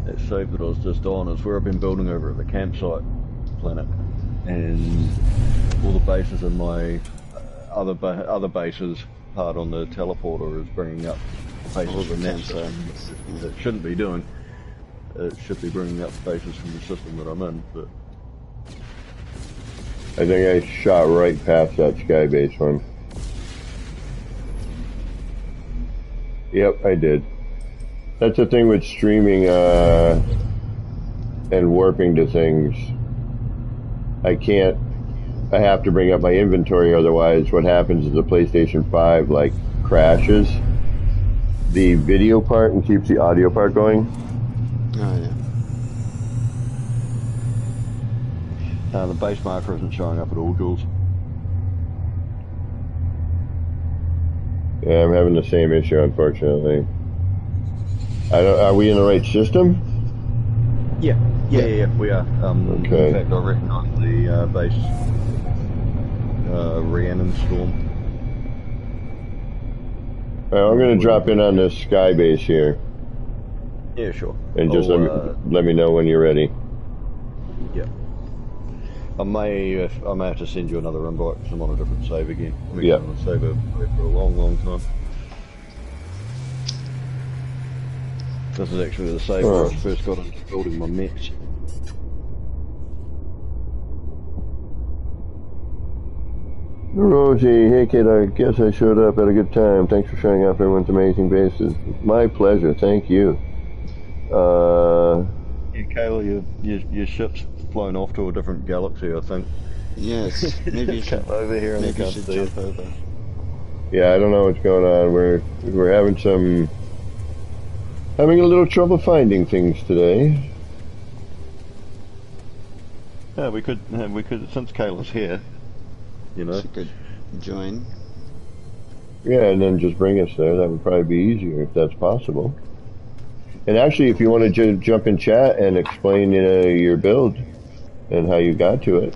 that save that I was just on is where I've been building over at the campsite planet, and all the bases in my other bases part on the teleporter is bringing up bases from that system that it shouldn't be doing. It should be bringing up bases from the system that I'm in, but I think I shot right past that Sky Base one. Yep, I did. That's the thing with streaming and warping to things. I have to bring up my inventory, otherwise what happens is the PlayStation 5 like crashes the video part and keeps the audio part going. Oh, yeah. the base marker isn't showing up at all, Jules. Yeah, I'm having the same issue, unfortunately. Are we in the right system? Yeah, we are. Okay. In fact, I recognise the base Rhiannon Storm. Well, I'm going to drop in on this Sky Base here, Yeah, sure. and just let me know when you're ready. Yeah. I may have to send you another invite because I'm on a different save again. Yeah. I'm on a save for a long time. This is actually the save where I first got into building my mechs. Rosie, hey kid, I guess I showed up at a good time. Thanks for showing off everyone's amazing bases. My pleasure, thank you. Yeah, Kayla, your ship's flown off to a different galaxy, I think. Yes, maybe you should over here and maybe you should jump over. Yeah, I don't know what's going on. We're having a little trouble finding things today. Yeah, we could since Kayla's here, you know. She could join. Yeah, and then just bring us there. That would probably be easier if that's possible. And actually, if you want to jump in chat and explain your build and how you got to it.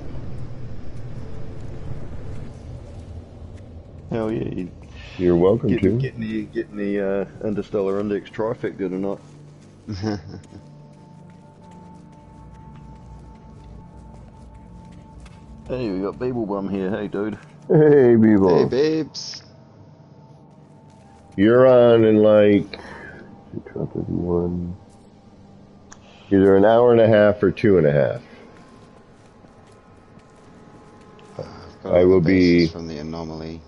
Hell yeah. You're welcome to. Getting the Interstellar Index trifecta tonight. Hey, we got Beeblebum here. Hey, dude. Hey, Beeble. Hey, babes. You're on in like 1, either an hour and a half or 2.5. I will be from the anomaly.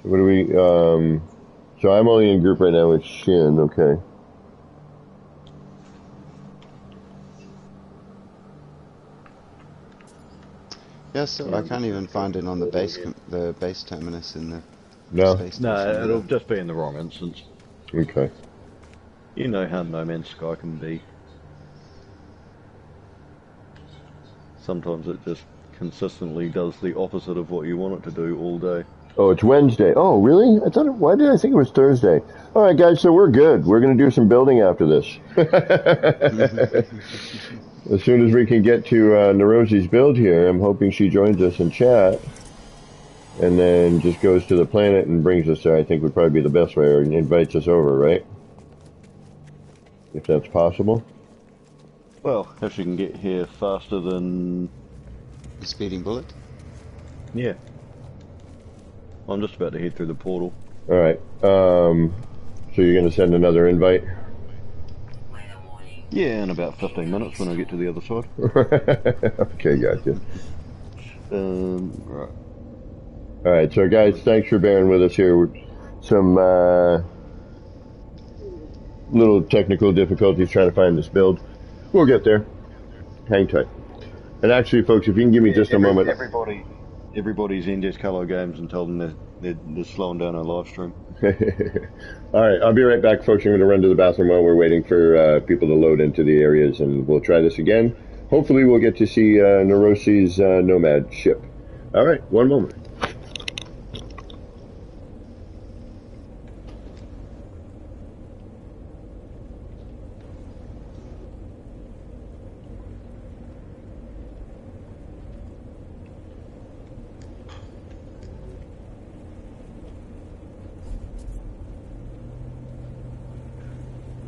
What do we? So I'm only in group right now with Shin. Okay. Yeah, so I can't even find it on the base terminus in the space station. No, it'll just be in the wrong instance. Okay. You know how No Man's Sky can be. Sometimes it just consistently does the opposite of what you want it to do all day. Oh, it's Wednesday. Oh, really? Why did I think it was Thursday? All right, guys, so we're good. We're going to do some building after this. As soon as we can get to Nerosi's build here, I'm hoping she joins us in chat and then just goes to the planet and brings us there. I think would probably be the best way, or invites us over, right? If that's possible. Well, if she can get here faster than... The speeding bullet? Yeah. I'm just about to head through the portal. All right. So you're going to send another invite? Yeah, in about 15 minutes when I get to the other side. Okay, gotcha. Right. All right, so guys, thanks for bearing with us here. Some little technical difficulties trying to find this build. We'll get there. Hang tight. And actually, folks, if you can give me just a moment. Everybody's in just Hello Games and tell them they're slowing down our live stream. All right, I'll be right back, folks. I'm going to run to the bathroom while we're waiting for people to load into the areas, and we'll try this again. Hopefully, we'll get to see Nerosi's Nomad ship. All right, one moment.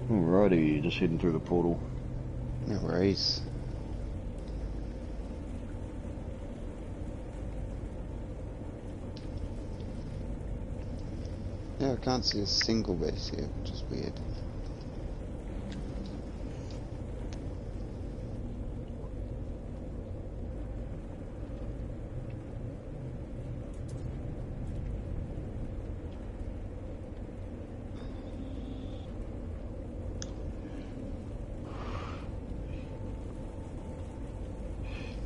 Alrighty, just heading through the portal. No worries. Yeah, I can't see a single base here, which is weird.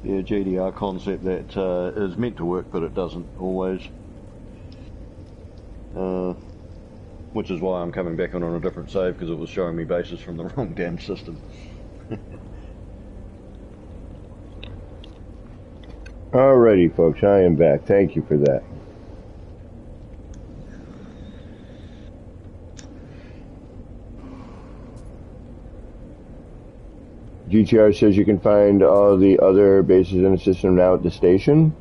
Yeah, GDR concept that is meant to work, but it doesn't always. Which is why I'm coming back on a different save, because it was showing me bases from the wrong damn system. Alrighty, folks, I am back. Thank you for that. GTR says you can find all the other bases in the system now at the station.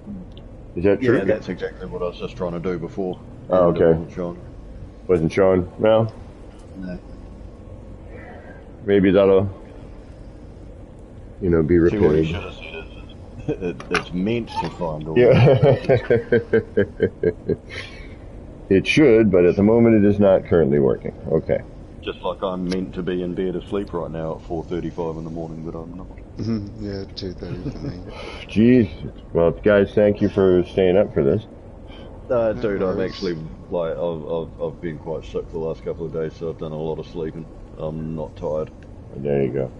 Is that true? Yeah, that's exactly what I was just trying to do before. Oh, okay. Wasn't showing? Well, no. Maybe that'll you know, be See, what you repaired. should have said is it's meant to find all Yeah. It should, but at the moment it is not currently working. Okay. Just like I'm meant to be in bed asleep right now at 4:35 in the morning, but I'm not. Yeah, 2:30 for me. Jeez. Well, guys, thank you for staying up for this. Dude, I've worries. actually, like, I've been quite sick the last couple of days, so I've done a lot of sleeping. I'm not tired. There you go.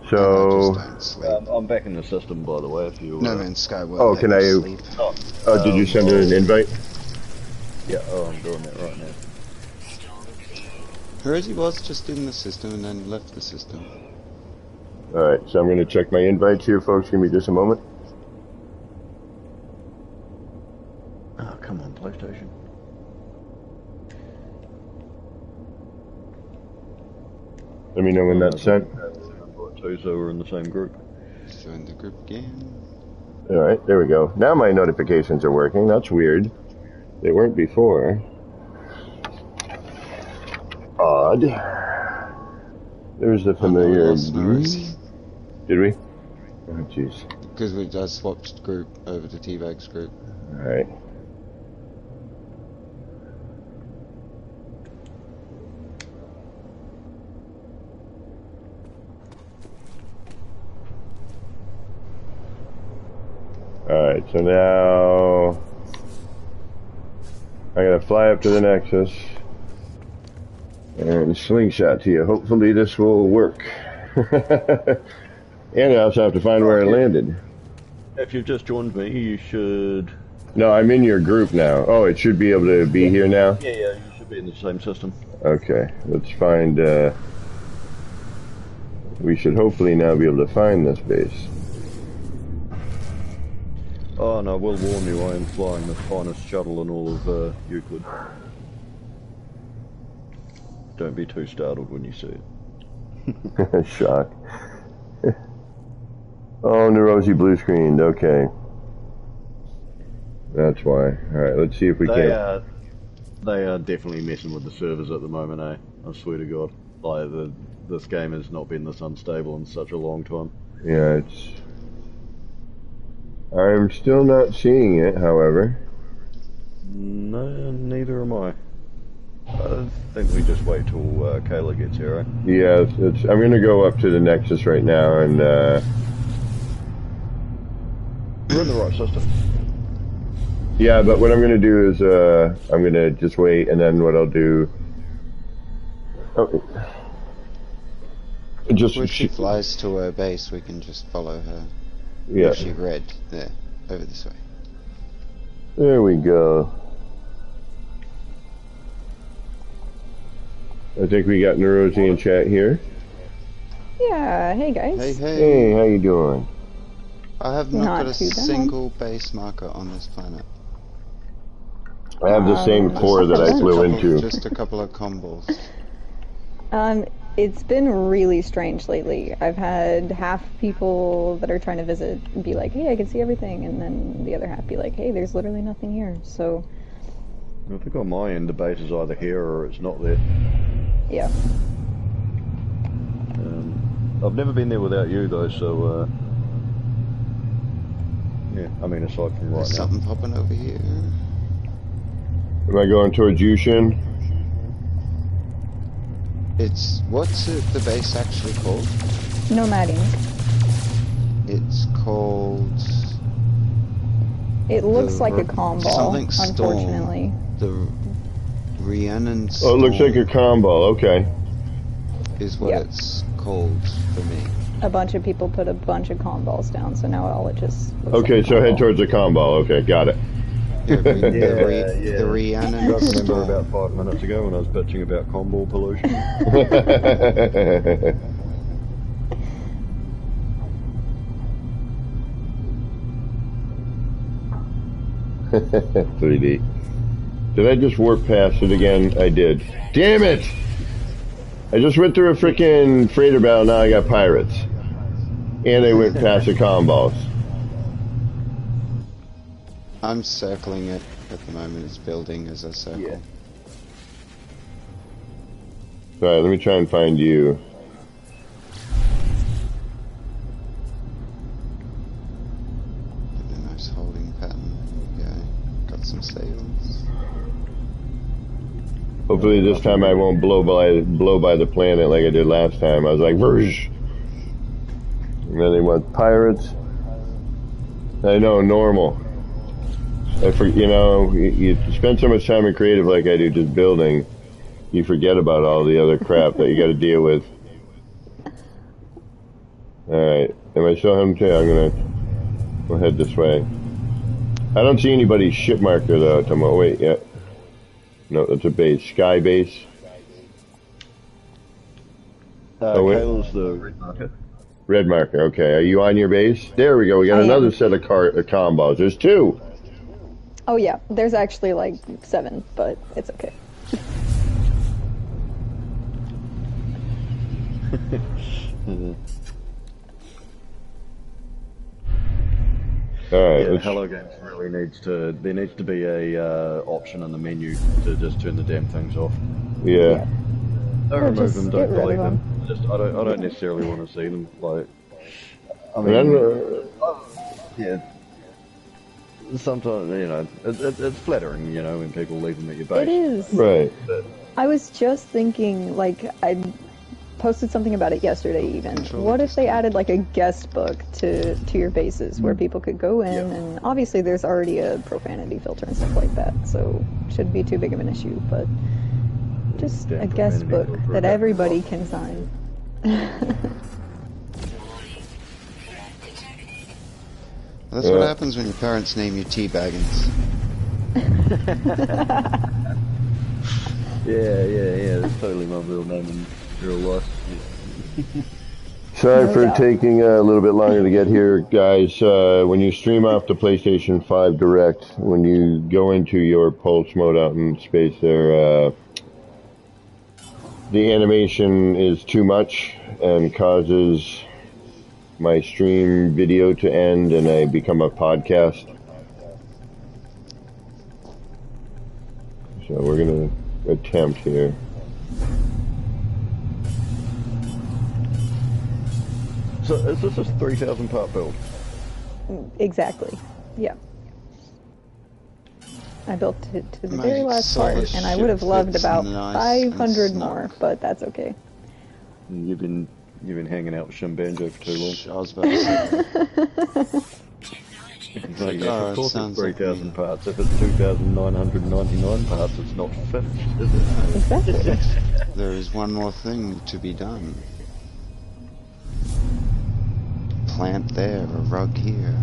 I So, just don't sleep. I'm back in the system, by the way, if you... No man, Sky will oh, let can you I... sleep. Oh, did you send an invite? Yeah, I'm doing that right now. Rosie was just in the system and then left the system. Alright, so I'm going to check my invites here, folks. Give me just a moment. Oh, come on, PlayStation. Let me know when that's sent. Two, so we're in the same group. Join the group again. Alright, there we go. Now my notifications are working. That's weird. They weren't before. Odd. There's the familiar... Did we? Oh, jeez. Because we just swapped group over to T-Bag's group. Alright. Alright, so now... I gotta fly up to the Nexus and slingshot to you. Hopefully this will work. And I also have to find where I landed. If you've just joined me, you should... No, I'm in your group now. Oh, it should be able to be here now? Yeah, you should be in the same system. Okay, let's find... we should hopefully now be able to find this base. Oh no, we'll warn you, I am flying the finest shuttle in all of Euclid. Don't be too startled when you see it. Shock. Oh, Neurosi blue screened. Okay. That's why. Alright, let's see if we can... They are definitely messing with the servers at the moment, eh? I swear to God. Like, this game has not been this unstable in such a long time. Yeah, it's... I'm still not seeing it, however. No, neither am I. I think we just wait till Kayla gets here, eh? Yeah, I'm gonna go up to the Nexus right now and, We're in the right system. yeah, but what I'm gonna do is, I'm gonna just wait, and then what I'll do... Oh, just... When she flies to her base, we can just follow her. Yeah. She red there, over this way. There we go. I think we got Neurosi in chat here. Yeah, hey guys. Hey, hey. Hey, how you doing? I have not Not got a too bad. single base marker on this planet. I have the same core that I flew into. Just a couple of combos. It's been really strange lately. I've had half people that are trying to visit be like, hey, I can see everything, and then the other half be like, hey, there's literally nothing here. So, I think on my end the base is either here or it's not there. yeah. I've never been there without you though, so yeah, I mean aside from right There's now. something popping over here. Am I going towards you, Shin? It's, what's it, the base actually called? Nomading. It's called... It looks like a comm ball, something storm. unfortunately. The Rhiannon Oh, Storm it looks like a combo. Okay. is what Yeah. it's called for me. A bunch of people put a bunch of comm balls down, so now all it just looks Okay, like a so comm head ball. towards the combo. Okay, got it. Yeah, Yeah. the Rhiannon I remember Storm. about 5 minutes ago when I was bitching about comball pollution. .3D. Did I just warp past it again? I did. Damn it! I just went through a freaking freighter battle, now I got pirates. And I went past the combos. I'm circling it at the moment. It's building as I circle. Yeah. Alright, let me try and find you. some sails. Hopefully this time I won't blow by the planet like I did last time. I was like, Verge. And then they want pirates. I know, normal. You spend so much time in creative like I do, just building, you forget about all the other crap that you got to deal with. Alright, am I still having to? I'm gonna head this way. I don't see anybody's ship marker though. Wait, yeah. No, that's a base. Sky base. Kale's the red marker. Red marker, okay. Are you on your base? There we go. We got another set of combos. There's 2. Oh yeah, there's actually like 7, but it's okay. Alright. Yeah, Hello Games really needs to. There needs to be a option in the menu to just turn the damn things off. Yeah. Don't remove them. Don't get rid delete of them. I don't necessarily want to see them. Like, I mean, yeah. Sometimes it's flattering, when people leave them at your base. It is. Right. I was just thinking, like, I posted something about it yesterday even. What if they added like a guest book to your bases where people could go in and obviously there's already a profanity filter and stuff like that, so shouldn't be too big of an issue, but just a guest book that everybody can sign. That's what happens when your parents name you Teabaggins. Yeah, that's totally my real name in real life. Sorry for taking a little bit longer to get here, guys. When you stream off the PlayStation 5 Direct, when you go into your pulse mode out in space there, the animation is too much and causes my stream video to end and I become a podcast. So we're going to attempt here. So is this a 3,000 part build? Exactly. Yeah. I built it to the very last part, and I would have loved about 500 more, but that's okay. You've been hanging out with Shin Banjo for too long. I was about to say. Of course it's 3,000 parts. If it's 2,999 parts, it's not finished, is it? Exactly. There is one more thing to be done. Plant there, a rug here,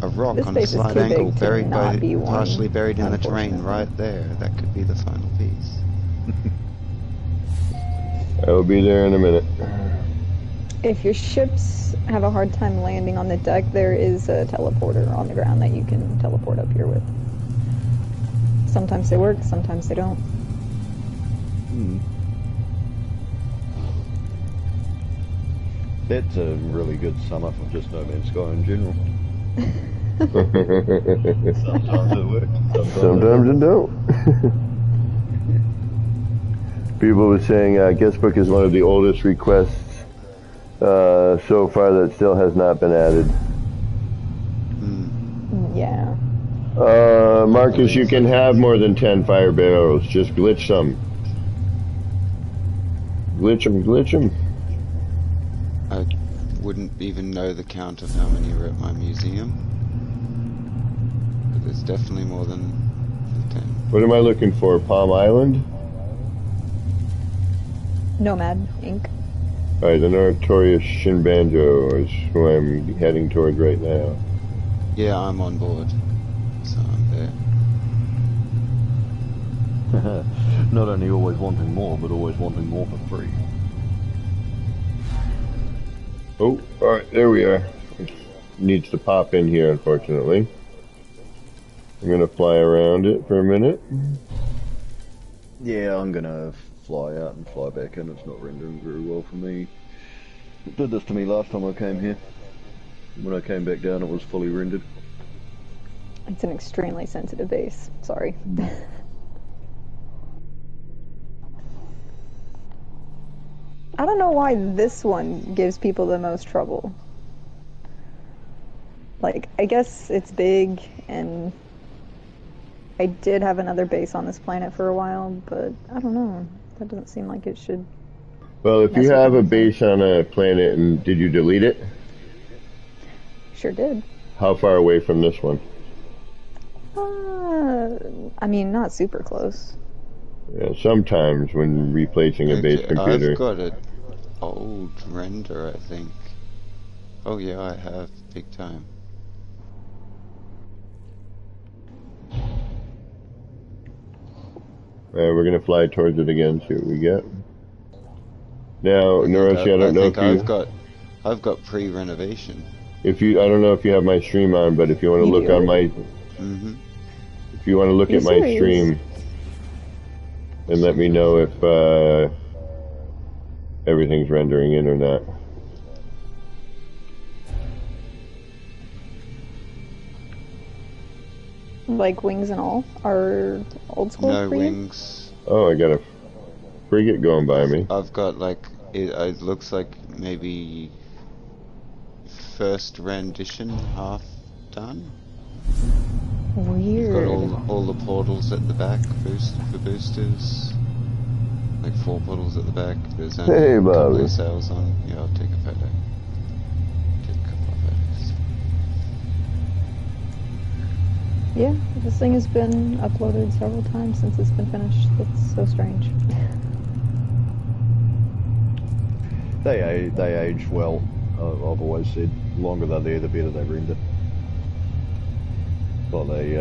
a rock on a slight angle, partially buried in the terrain right there. That could be the final piece. I will be there in a minute. If your ships have a hard time landing on the deck, there is a teleporter on the ground that you can teleport up here with. Sometimes they work, sometimes they don't. That's a really good sum up of just No Man's Sky in general. Sometimes it works. Sometimes it don't. People were saying guestbook is one of the oldest requests so far that still has not been added. Yeah. Marcus, you can have more than 10 fire barrels. Just glitch some. Glitch them. I wouldn't even know the count of how many are at my museum. But there's definitely more than 10. What am I looking for? Palm Island? Nomad, Inc. Alright, the notorious Shin Banjo is who I'm heading toward right now. Yeah, I'm on board. So I'm there. Not only always wanting more, but always wanting more for free. Oh, alright, there we are. Needs to pop in here, unfortunately. I'm gonna fly around it for a minute. Yeah, I'm gonna fly out and fly back in. It's not rendering very well for me. It did this to me last time I came here. When I came back down, it was fully rendered. It's an extremely sensitive base. Sorry. I don't know why this one gives people the most trouble. Like, I guess it's big and I did have another base on this planet for a while, but I don't know. That doesn't seem like it should. Well, if you have a base on a planet, and did you delete it? Sure did. How far away from this one? I mean, not super close. Yeah, sometimes when replacing a base computer. I've got an old render, I think. Oh yeah, I have, big time. We're gonna fly towards it again, see what we get. Now, Neurosi, I don't know if you... I've got pre-renovation. I don't know if you have my stream on, but if you want to look on my... Mm-hmm. If you want to look at my stream, and let me know if everything's rendering in or not. Like wings and all? Are old school No for you? wings. Oh, I got a frigate going by me. I've got like, it looks like maybe first rendition, half done. Weird. You've got all the portals at the back, for boosters. Like 4 portals at the back. There's only a couple of sails on. Yeah, I'll take a photo. Take a couple of photos. Yeah, this thing has been uploaded several times since it's been finished. That's so strange. They age well. I've always said, the longer they're there, the better they render. Well, they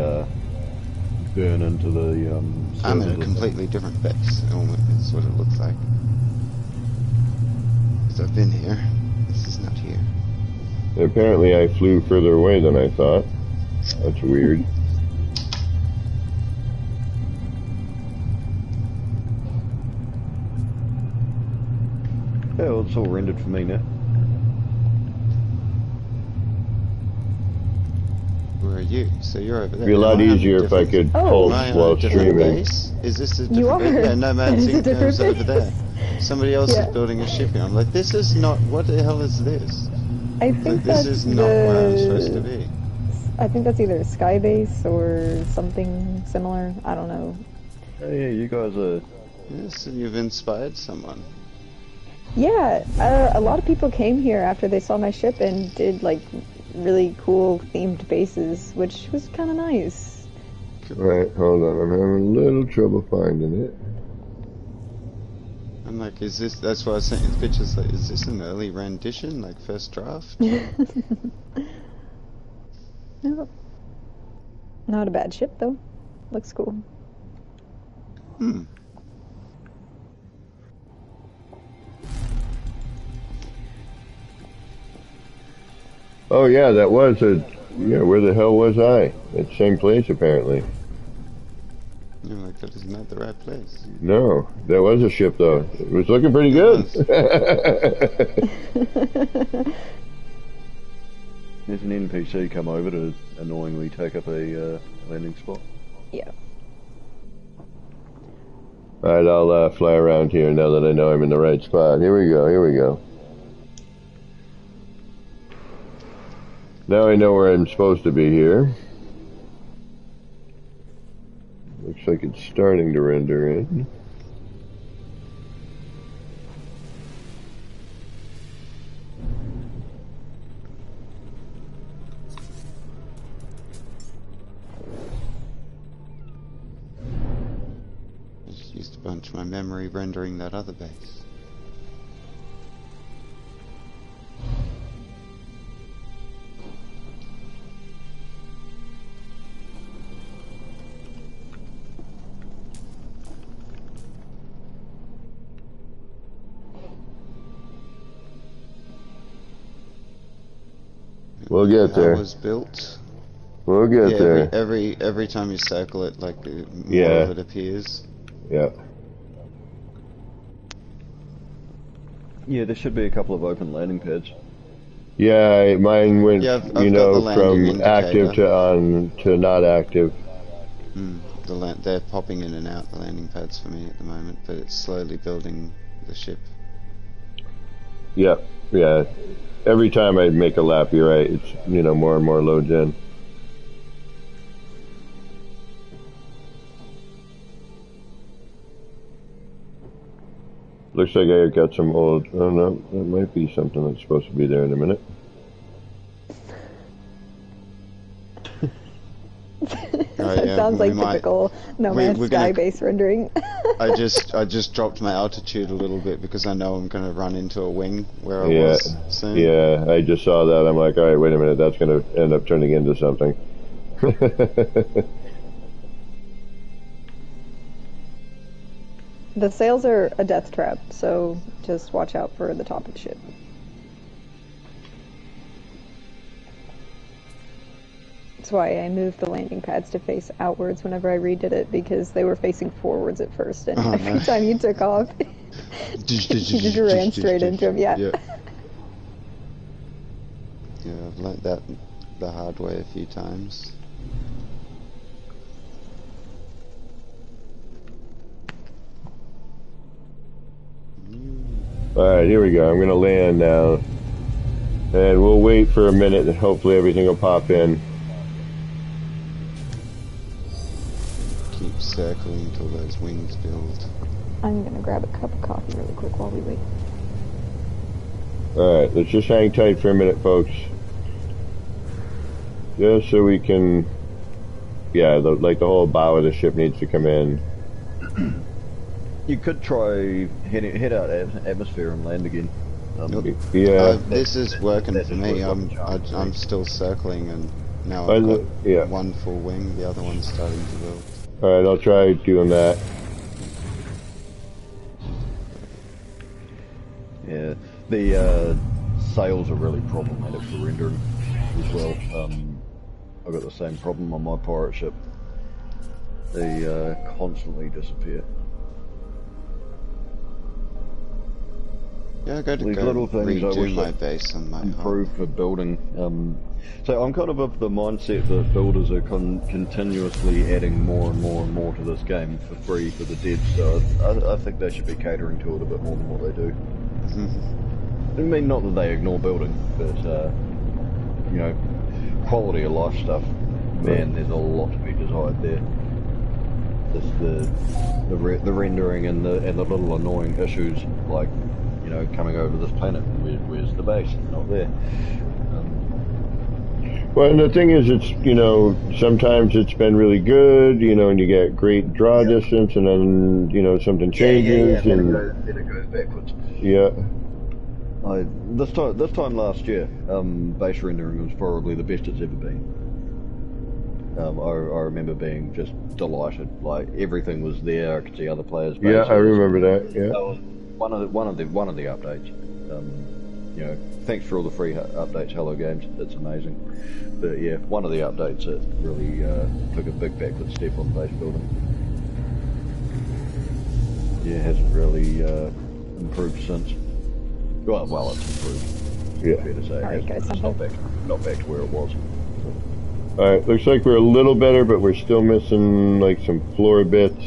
burn into the... I'm in a completely different base. It's what it looks like. Because I've been here. This is not here. Apparently I flew further away than I thought. That's weird. Yeah, well, it's all rendered for me now. Where are you? So you're over there. It'd be a lot easier if I could pulse while streaming. Base? Is this a different You are. base? Yeah, Nomad is over there. Somebody else Yeah. is building a ship here. I'm like, this is not... What the hell is this? I think This is not where I'm supposed to be. I think that's either a sky base or something similar. I don't know. Oh, yeah, you guys are... Yes, and you've inspired someone. Yeah, a lot of people came here after they saw my ship and did like really cool themed bases, which was kind of nice. Right, hold on, I'm having a little trouble finding it. I'm like, is this... That's why I sent you the pictures. Like, is this an early rendition? Like, first draft? No. Not a bad ship, though. Looks cool. Hmm. Oh yeah, that was a... Yeah, where the hell was I? At the same place, apparently. You're like, that is not the right place. No, there was a ship, though. It was looking pretty good. There's an NPC come over to annoyingly take up a landing spot. Yeah. Alright, I'll fly around here now that I know I'm in the right spot. Here we go, here we go. Now I know where I'm supposed to be here. Looks like it's starting to render in. I just used a bunch of my memory rendering that other base. We'll get there. How was built. We'll get there. Every time you circle it, like more of it appears. Yeah. Yeah, there should be a couple of open landing pads. Yeah, mine went, Yeah, I've you got know, the landing from active indicator. to not active. They're popping in and out, the landing pads for me at the moment, but it's slowly building the ship. Yeah, yeah. Every time I make a lap, you're right, it's, you know, more and more loads in. Looks like I got some old... Oh, no. That might be something that's supposed to be there in a minute. It sounds like typical Nomad Sky-based rendering. I just dropped my altitude a little bit because I know I'm going to run into a wing where I was soon. Yeah, I just saw that. I'm like, all right, wait a minute. That's going to end up turning into something. The sails are a death trap, so just watch out for the top of the ship. That's why I moved the landing pads to face outwards whenever I redid it, because they were facing forwards at first, and every time you took off, you just ran straight into them. Yeah. Yeah, I've learnt that the hard way a few times. Alright, here we go. I'm going to land now. And we'll wait for a minute and hopefully everything will pop in. Keep circling till those wings build. I'm going to grab a cup of coffee really quick while we wait. Alright, let's just hang tight for a minute, folks. Just so we can... Yeah, like the whole bow of the ship needs to come in. You could try head out atmosphere and land again. Yeah. This is working for me. I'm still circling, and now I've got one full wing. The other one's starting to build. All right, I'll try doing that. Yeah, the sails are really problematic for rendering as well. I've got the same problem on my pirate ship. They constantly disappear. Yeah, I got to These go little things I wish my base on my improve for building. So I'm kind of the mindset that builders are continuously adding more and more and more to this game for free for the devs. So I think they should be catering to it a bit more than what they do. I mean, not that they ignore building, but you know, quality of life stuff. Man, there's a lot to be desired there. Just the rendering and the little annoying issues like, you know, coming over this planet. Where's the base? Not there. Well, and the thing is, it's, you know, sometimes it's been really good, you know, and you get great draw distance, and then, you know, something changes, and then it goes backwards. Yeah. This time last year, base rendering was probably the best it's ever been. I remember being just delighted. Like, everything was there. I could see other players' bases. Yeah, I remember that. Yeah. That was one of the updates. You know, thanks for all the free updates, Hello Games. It's amazing. But yeah, one of the updates that really took a big backward step on base building. Yeah, it hasn't really improved since. Well, it's improved. Yeah. Fair to say. All right, guys, it's not back to where it was. Alright, looks like we're a little better, but we're still missing, like, some floor bits.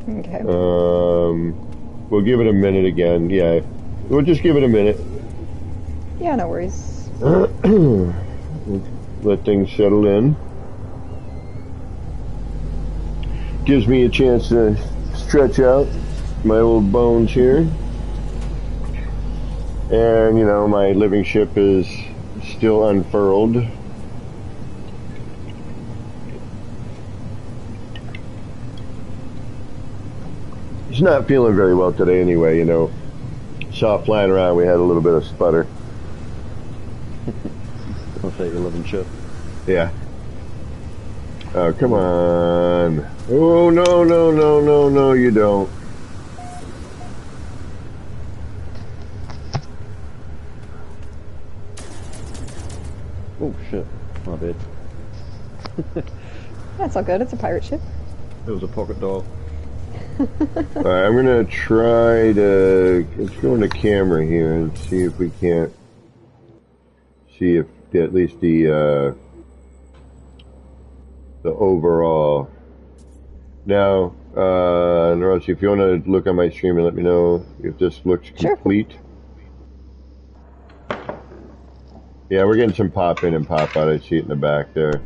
Okay. We'll give it a minute again. Yeah, we'll just give it a minute. Yeah, no worries. Let things settle in. Gives me a chance to stretch out my old bones here. And, you know, my living ship is still unfurled. He's not feeling very well today anyway, you know. Saw flying around, we had a little bit of sputter. I'll say your living ship. Yeah. Oh, come on. Oh, no, you don't. Oh, shit. My bad. That's all good. It's a pirate ship. It was a pocket dial. Alright, I'm gonna try to... Let's go into camera here and see if we can't... See if at least the overall... Now, Narosi, if you want to look on my stream and let me know if this looks complete. Sure. Yeah, we're getting some pop in and pop out. I see it in the back there.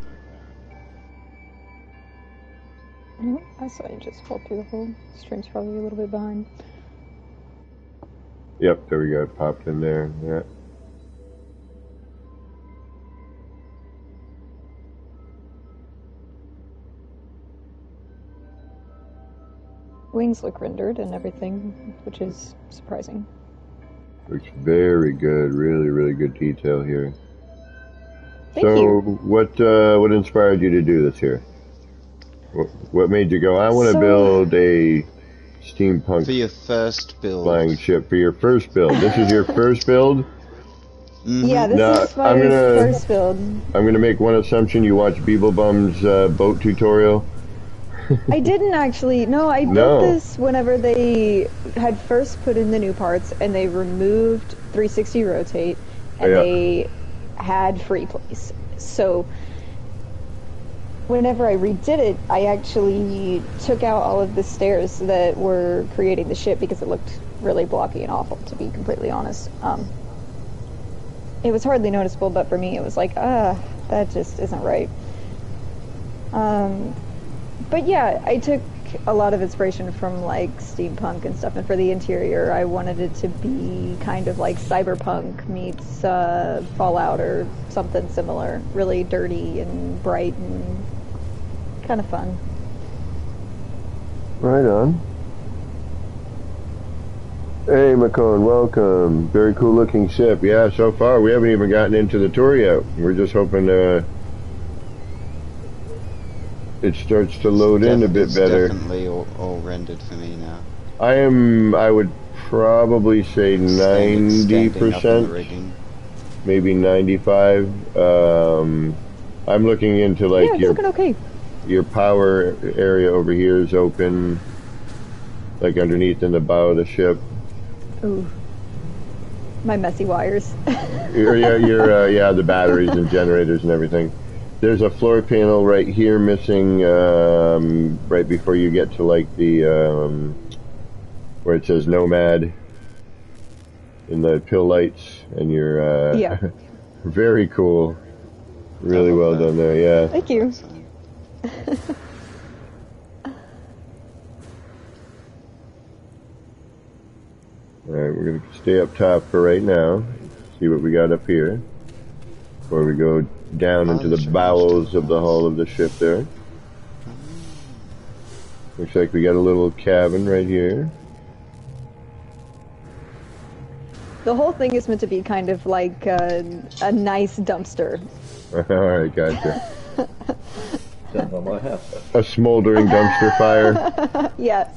I saw you just fall through the hole. Stream's probably a little bit behind. Yep, there we go. It popped in there. Yeah. Wings look rendered and everything, which is surprising. Looks very good. Really, really good detail here. Thank so, you. what inspired you to do this here? What made you go, I want to build a steampunk for your first build flying ship for your first build? This is your first build? Yeah, this is my first build. I'm going to make one assumption. You watched Beeblebum's boat tutorial? I didn't actually. No, I built this whenever they had first put in the new parts and they removed 360 rotate and they had free place. So whenever I redid it, I actually took out all of the stairs that were creating the ship because it looked really blocky and awful, to be completely honest. It was hardly noticeable, but for me it was like, that just isn't right. But yeah, I took a lot of inspiration from like steampunk and stuff, and for the interior I wanted it to be kind of like cyberpunk meets Fallout or something similar. Really dirty and bright and kind of fun. Right on. Hey McCone, welcome. Very cool looking ship. Yeah, so far we haven't even gotten into the tour yet. We're just hoping it starts to load in a bit better. It's definitely all rendered for me now. I would probably say 90%, maybe 95. I'm looking into like your power area over here is open, like underneath in the bow of the ship. Ooh, my messy wires. Yeah, the batteries and generators and everything. There's a floor panel right here missing, right before you get to like the, where it says Nomad in the pill lights, and you're, very cool. Really well done there, yeah. Thank you. Alright, we're going to stay up top for right now. See what we got up here. Before we go down into the bowels of the hull of the ship there. Looks like we got a little cabin right here. The whole thing is meant to be kind of like a nice dumpster. Alright, gotcha. Sounds like my house. A smoldering dumpster fire. Yeah.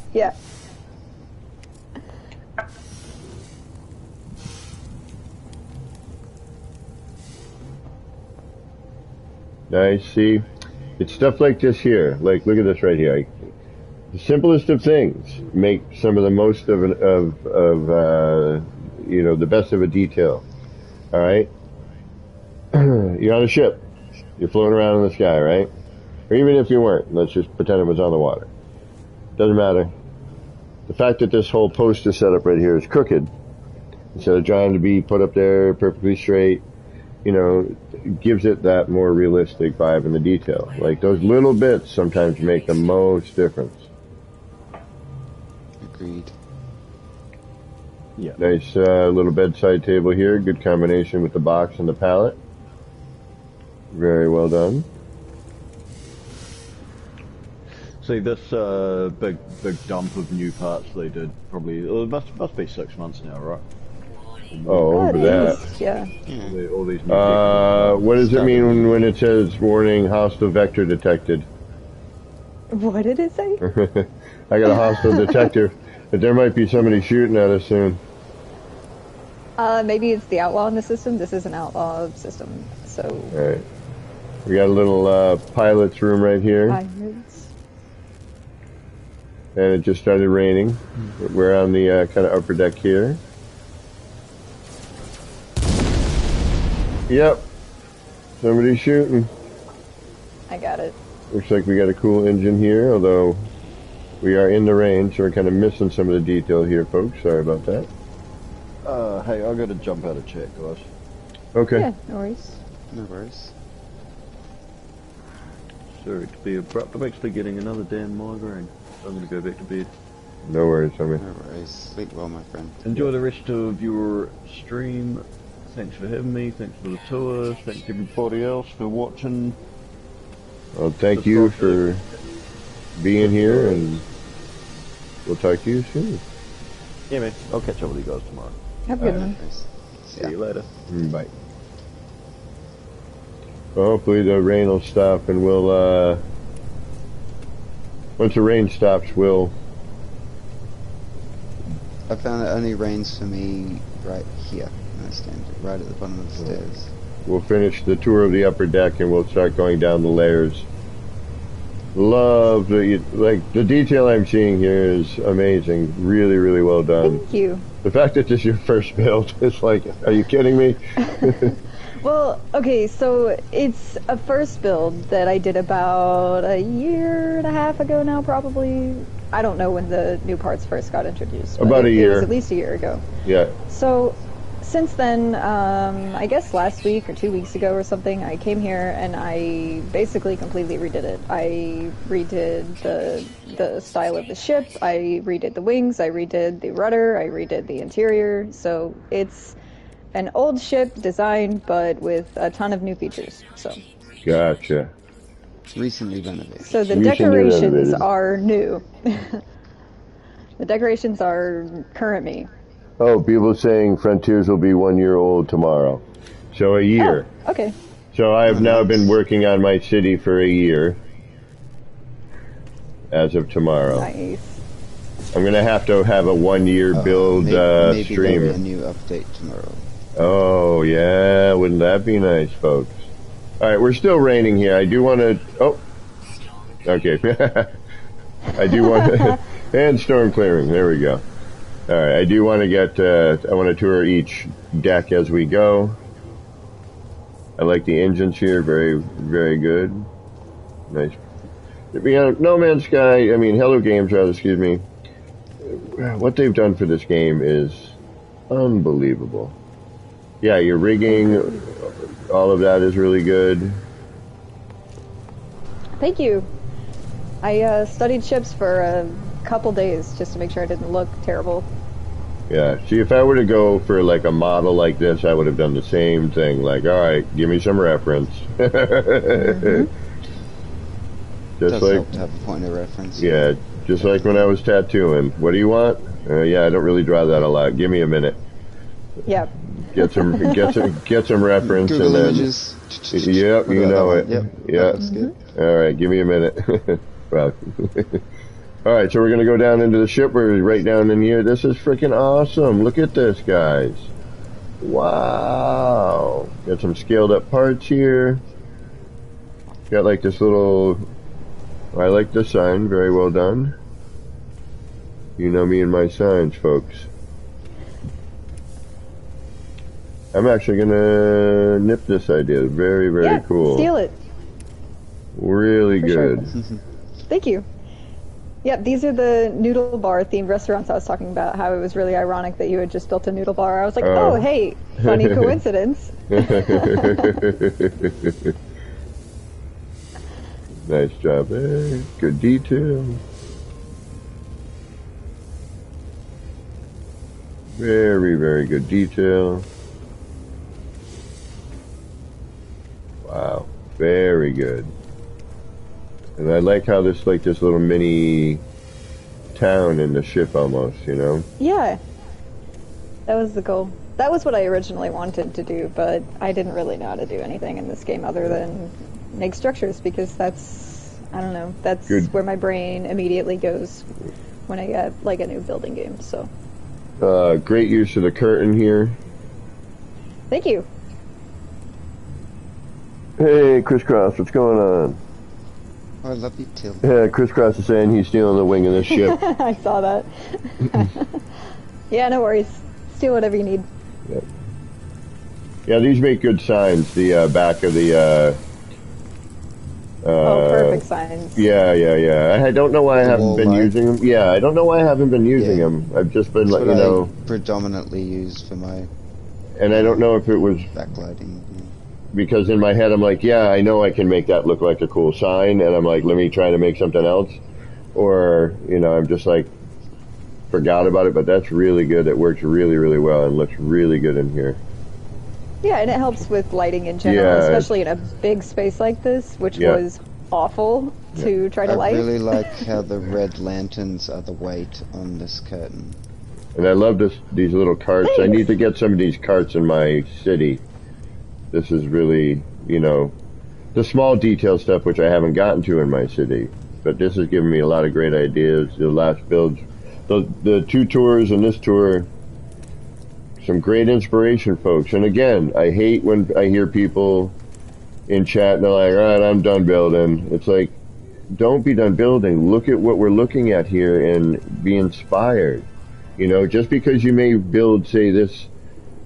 Nice, see? It's stuff like this here. Like, look at this right here. The simplest of things make some of the most of you know, the best of a detail. Alright? You're on a ship. You're floating around in the sky, right? Or even if you weren't, let's just pretend it was on the water. Doesn't matter. The fact that this whole poster setup right here is crooked, instead of trying to be put up there perfectly straight, you know, gives it that more realistic vibe in the detail. Like, those little bits sometimes make the most difference. Agreed. Yeah. Nice little bedside table here. Good combination with the box and the pallet. Very well done. See, this big dump of new parts they did probably, it must be 6 months now, right? Oh, over that. Yeah. All these new what does it mean when it says warning hostile vector detected? What did it say? I got a hostile detector, but there might be somebody shooting at us soon. Maybe it's the outlaw in the system. This is an outlaw system, so. Alright. We got a little pilot's room right here. Pirates. And it just started raining. We're on the kind of upper deck here. Yep. Somebody's shooting. I got it. Looks like we got a cool engine here, although we are in the rain, so we're kind of missing some of the detail here, folks. Sorry about that. Hey, I gotta jump out of chat, guys. Okay. Yeah, no worries. No worries. Sorry to be abrupt. I'm actually getting another damn migraine. I'm gonna go back to bed. No worries, homie. No worries. Sleep well, my friend. Enjoy the rest of your stream. Thanks for having me. Thanks for the tour. Thanks everybody else for watching. Well, thank you for being here, and we'll talk to you soon. Yeah, man. I'll catch up with you guys tomorrow. Have a good one. See you later. Bye. Well, hopefully the rain will stop, and we'll, once the rain stops, we'll... I found it only rains for me right here. I stand right at the bottom of the stairs. We'll finish the tour of the upper deck, and we'll start going down the layers. Love the, like, the detail I'm seeing here is amazing. Really, really well done. Thank you. The fact that this is your first build is like, are you kidding me? Well, okay, so it's a first build that I did about a year and a half ago now, probably. I don't know when the new parts first got introduced. About a year. It was at least a year ago. Yeah. So, since then, I guess last week or 2 weeks ago or something, I came here and I basically completely redid it. I redid the style of the ship, I redid the wings, I redid the rudder, I redid the interior. So it's an old ship design, but with a ton of new features. So. Gotcha. Recently renovated. So the Recently decorations renovated. are new. The decorations are current me. Oh, people saying Frontiers will be 1 year old tomorrow. So a year. Oh, okay. So I have now been working on my city for a year. As of tomorrow. Nice. I'm going to have a 1 year build maybe stream. There'll be a new update tomorrow. Oh, yeah. Wouldn't that be nice, folks? All right, we're still raining here. I do want to... Oh. Okay. I do want to... And storm clearing. There we go. All right, I do want to get... I want to tour each deck as we go. I like the engines here. Very, very good. Nice. No Man's Sky... I mean, Hello Games, rather, excuse me. What they've done for this game is unbelievable. Yeah, your rigging, all of that is really good. Thank you. I studied ships for a couple days just to make sure I didn't look terrible. Yeah, see, if I were to go for like a model like this, I would have done the same thing. Like, all right, give me some reference. Mm-hmm. Just does like help to have a point of reference. Yeah, just like when I was tattooing. What do you want? Yeah, I don't really draw that a lot. Give me a minute. Yeah. Get some reference. Google and then, images. Yep, you know it. Yep. Yeah. That's good. All right, give me a minute. Well, all right, so we're gonna go down into the ship. We're right down in here. This is freaking awesome. Look at this, guys. Wow. Got some scaled up parts here. Got like this little. I like the sign. Very well done. You know me and my signs, folks. I'm actually gonna nip this idea. Very, very cool. Steal it. Really For good. Sure. Thank you. Yep, these are the noodle bar themed restaurants I was talking about. How it was really ironic that you had just built a noodle bar. I was like, oh hey, funny coincidence. Nice job there. Good detail. Very, very good detail. Wow. Very good. And I like how this like this little mini town in the ship almost, you know? Yeah. That was the goal. That was what I originally wanted to do, but I didn't really know how to do anything in this game other than make structures, because that's, I don't know, that's where my brain immediately goes when I get like a new building game, so. Great use of the curtain here. Thank you. Hey, Crisscross, what's going on? Oh, I love you too. Yeah, Crisscross is saying he's stealing the wing of this ship. I saw that. Yeah, no worries. Steal whatever you need. Yep. Yeah, these make good signs. The back of the. Perfect signs. Yeah. I don't know why I haven't been using them. Yeah, I don't know why I haven't been using them. I've just been, That's you know. I predominantly use for my. And I don't know if it was backlighting. Because in my head I'm like, yeah, I know I can make that look like a cool sign, and I'm like, let me try to make something else. Or, you know, I'm just like, forgot about it, but that's really good. It works really, really well and looks really good in here. Yeah, and it helps with lighting in general, especially in a big space like this, which was awful to try to light. I really like how the red lanterns are the weight on this curtain. And I love these little carts. Thanks. I need to get some of these carts in my city. This is really, you know, the small detail stuff which I haven't gotten to in my city. But this has given me a lot of great ideas. The last builds, the 2 tours and this tour, some great inspiration, folks. And again, I hate when I hear people in chat and they're like, all right, I'm done building. It's like, don't be done building. Look at what we're looking at here and be inspired. You know, just because you may build, say, this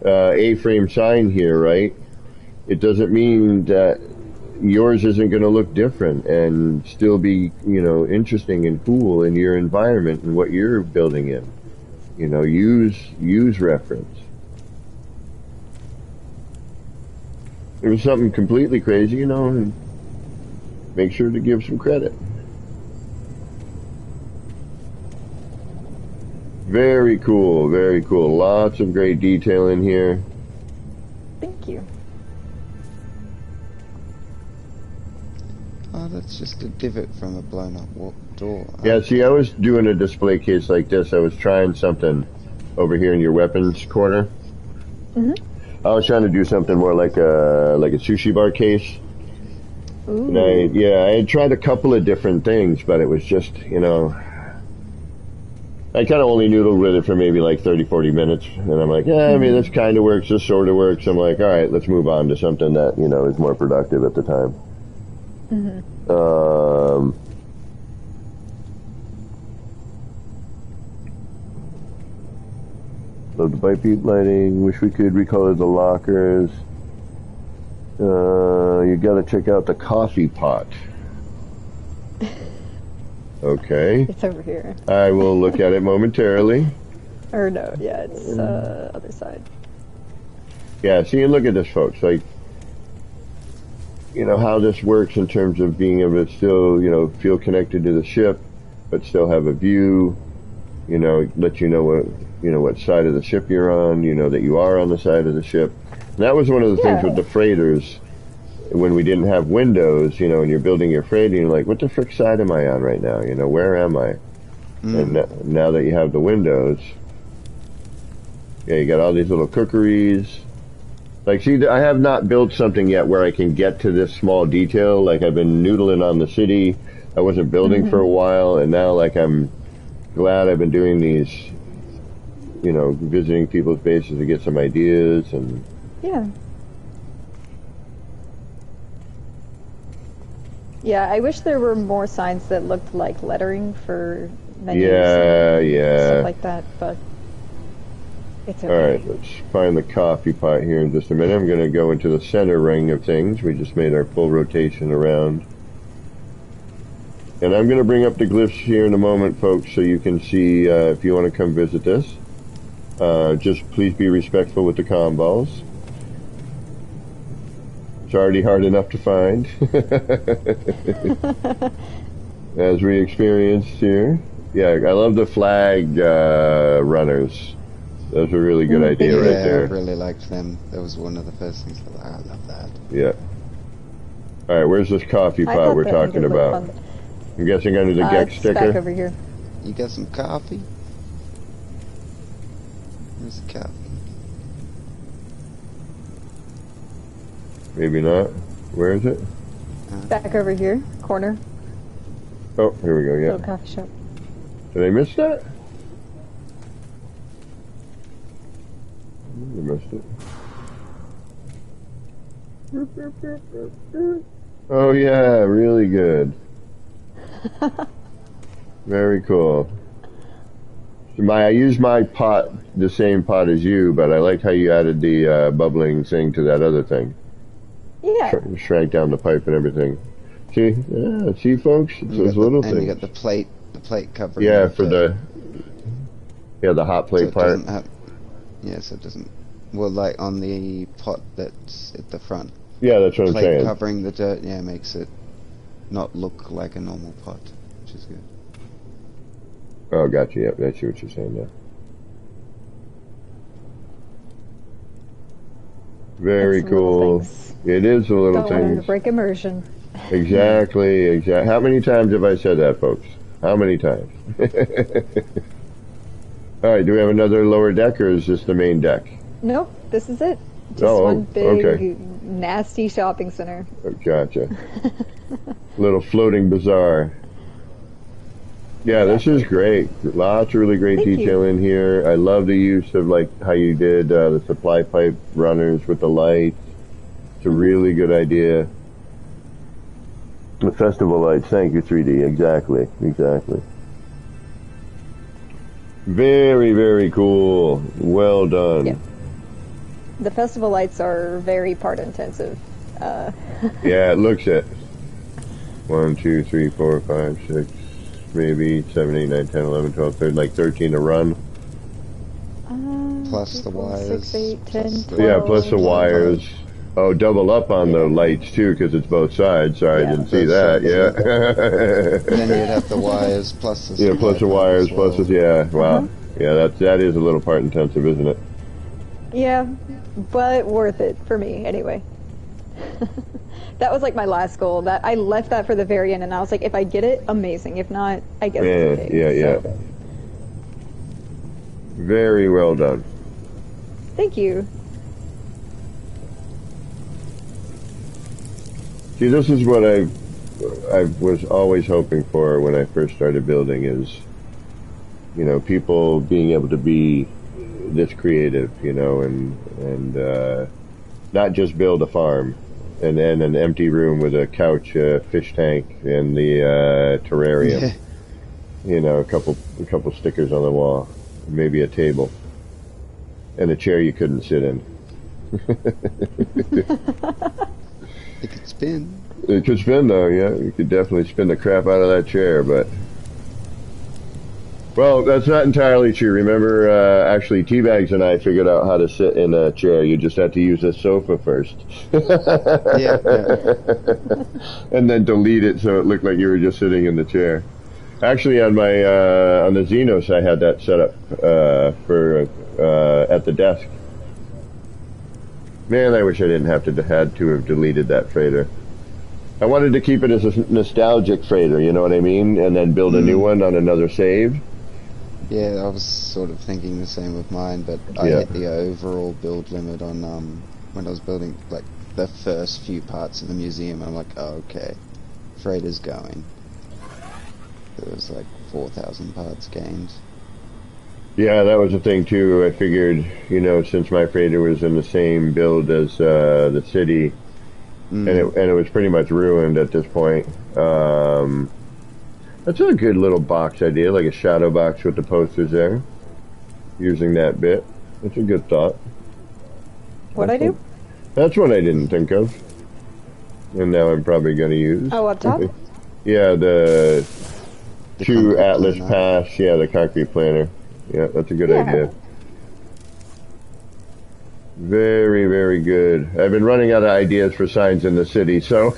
A-frame sign here, right? It doesn't mean that yours isn't going to look different and still be, you know, interesting and cool in your environment and what you're building in. You know, use reference. If it was something completely crazy, you know, and make sure to give some credit. Very cool, very cool. Lots of great detail in here. Thank you. Oh, that's just a divot from a blown up door. Yeah, see, I was doing a display case like this. I was trying something over here in your weapons corner. I was trying to do something more like a sushi bar case. Ooh. And I had tried a couple of different things, but it was just, you know, I kind of only noodled with it for maybe like 30, 40 minutes. And I'm like, I mean, this kind of works, this sort of works. I'm like, all right, let's move on to something that, you know, is more productive at the time. Love the bite beat lighting. Wish we could recolor the lockers. You gotta check out the coffee pot. Okay. It's over here. I will look at it momentarily. Or no, yeah, it's other side. Yeah, see, and look at this, folks. Like, you know, how this works in terms of being able to still, you know, feel connected to the ship, but still have a view, you know, let you know what side of the ship you're on, you know that you are on the side of the ship. And that was one of the things with the freighters, when we didn't have windows, you know, and you're building your freighter, you're like, what the frick side am I on right now? You know, where am I? And now that you have the windows, yeah, you got all these little cookeries. Like, see, I have not built something yet where I can get to this small detail. Like, I've been noodling on the city. I wasn't building for a while, and now, like, I'm glad I've been doing these, you know, visiting people's bases to get some ideas and... Yeah. Yeah, I wish there were more signs that looked like lettering for menus and stuff like that, but it's okay. Alright, let's find the coffee pot here in just a minute. I'm going to go into the center ring of things. We just made our full rotation around. And I'm going to bring up the glyphs here in a moment, folks, so you can see if you want to come visit this. Just please be respectful with the comm balls. It's already hard enough to find. As we experienced here. Yeah, I love the flag runners. That's a really good idea right there. Yeah, I really liked them. That was one of the first things I love that. Yeah. Alright, where's this coffee pot we're talking about? I'm guessing under the Gex sticker? Back over here. You got some coffee? Where's the coffee? Maybe not. Where is it? Back over here, corner. Oh, here we go, yeah. Little coffee shop. Did I miss that? I missed it. Oh yeah, really good. Very cool. I used my pot, the same pot as you, but I like how you added the bubbling thing to that other thing. Yeah. Shrank down the pipe and everything. See, see, folks, it's those little things. And you got the plate covering. Yeah, for the hot plate so part. So it doesn't. Well, like on the pot that's at the front. Yeah, that's what I'm saying. Plate covering the dirt, makes it not look like a normal pot, which is good. Oh, gotcha. Yep, I see what you're saying now. Very cool. It is the little things. Don't want to break immersion. Exactly. How many times have I said that, folks? How many times? All right, do we have another lower deck, or is this the main deck? Nope, this is it. Just one big, nasty shopping center. Gotcha. Little floating bazaar. Yeah, this is great. Lots of really great detail in here. I love the use of like how you did the supply pipe runners with the lights. It's a really good idea. The festival lights. Thank you, 3D. Exactly. Very, very cool. Well done. Yeah. The festival lights are very part intensive. Yeah, it looks it. 1, 2, 3, 4, 5, 6, maybe 7, 8, 9, 10, 11, 12, 13, like 13 to run. Plus the wires. 6, 8, 10, 12. Yeah, plus the wires. Oh, double up on the lights too, because it's both sides. Sorry, I didn't see that. Yeah. Then you'd have the wires plus the. Yeah, plus the wires, plus the. Yeah, wow. Yeah, that is a little part intensive, isn't it? Yeah, but worth it for me anyway. That was like my last goal. That I left that for the very end, and I was like, if I get it, amazing. If not, I guess it's okay. Yeah. Very well done. Thank you. See, this is what I was always hoping for when I first started building is, you know, people being able to be this creative, you know, and not just build a farm and then an empty room with a couch, a fish tank, and the terrarium. Yeah. You know, a couple stickers on the wall, maybe a table, and a chair you couldn't sit in. It could spin. It could spin, though, yeah. You could definitely spin the crap out of that chair, but... Well, that's not entirely true. Remember, actually, Teabags and I figured out how to sit in a chair. You just had to use a sofa first. Yeah. And then delete it so it looked like you were just sitting in the chair. Actually, on my on the Xenos, I had that set up for at the desk. Man, I wish I didn't have deleted that freighter. I wanted to keep it as a nostalgic freighter, you know what I mean? And then build a new one on another save. Yeah, I was sort of thinking the same with mine, but I hit the overall build limit on when I was building like the first few parts of the museum. I'm like, oh, okay, freighter's going. There was like 4,000 parts gained. Yeah, that was the thing too. I figured, you know, since my freighter was in the same build as the city, and it was pretty much ruined at this point. That's a good little box idea, like a shadow box with the posters there. Using that bit, that's a good thought. What'd I do? That's what I didn't think of, and now I'm probably going to use. Oh, up top. Yeah, the 2 Atlas Pass. Yeah, the concrete planter. Yeah, that's a good idea. Very, very good. I've been running out of ideas for signs in the city, so...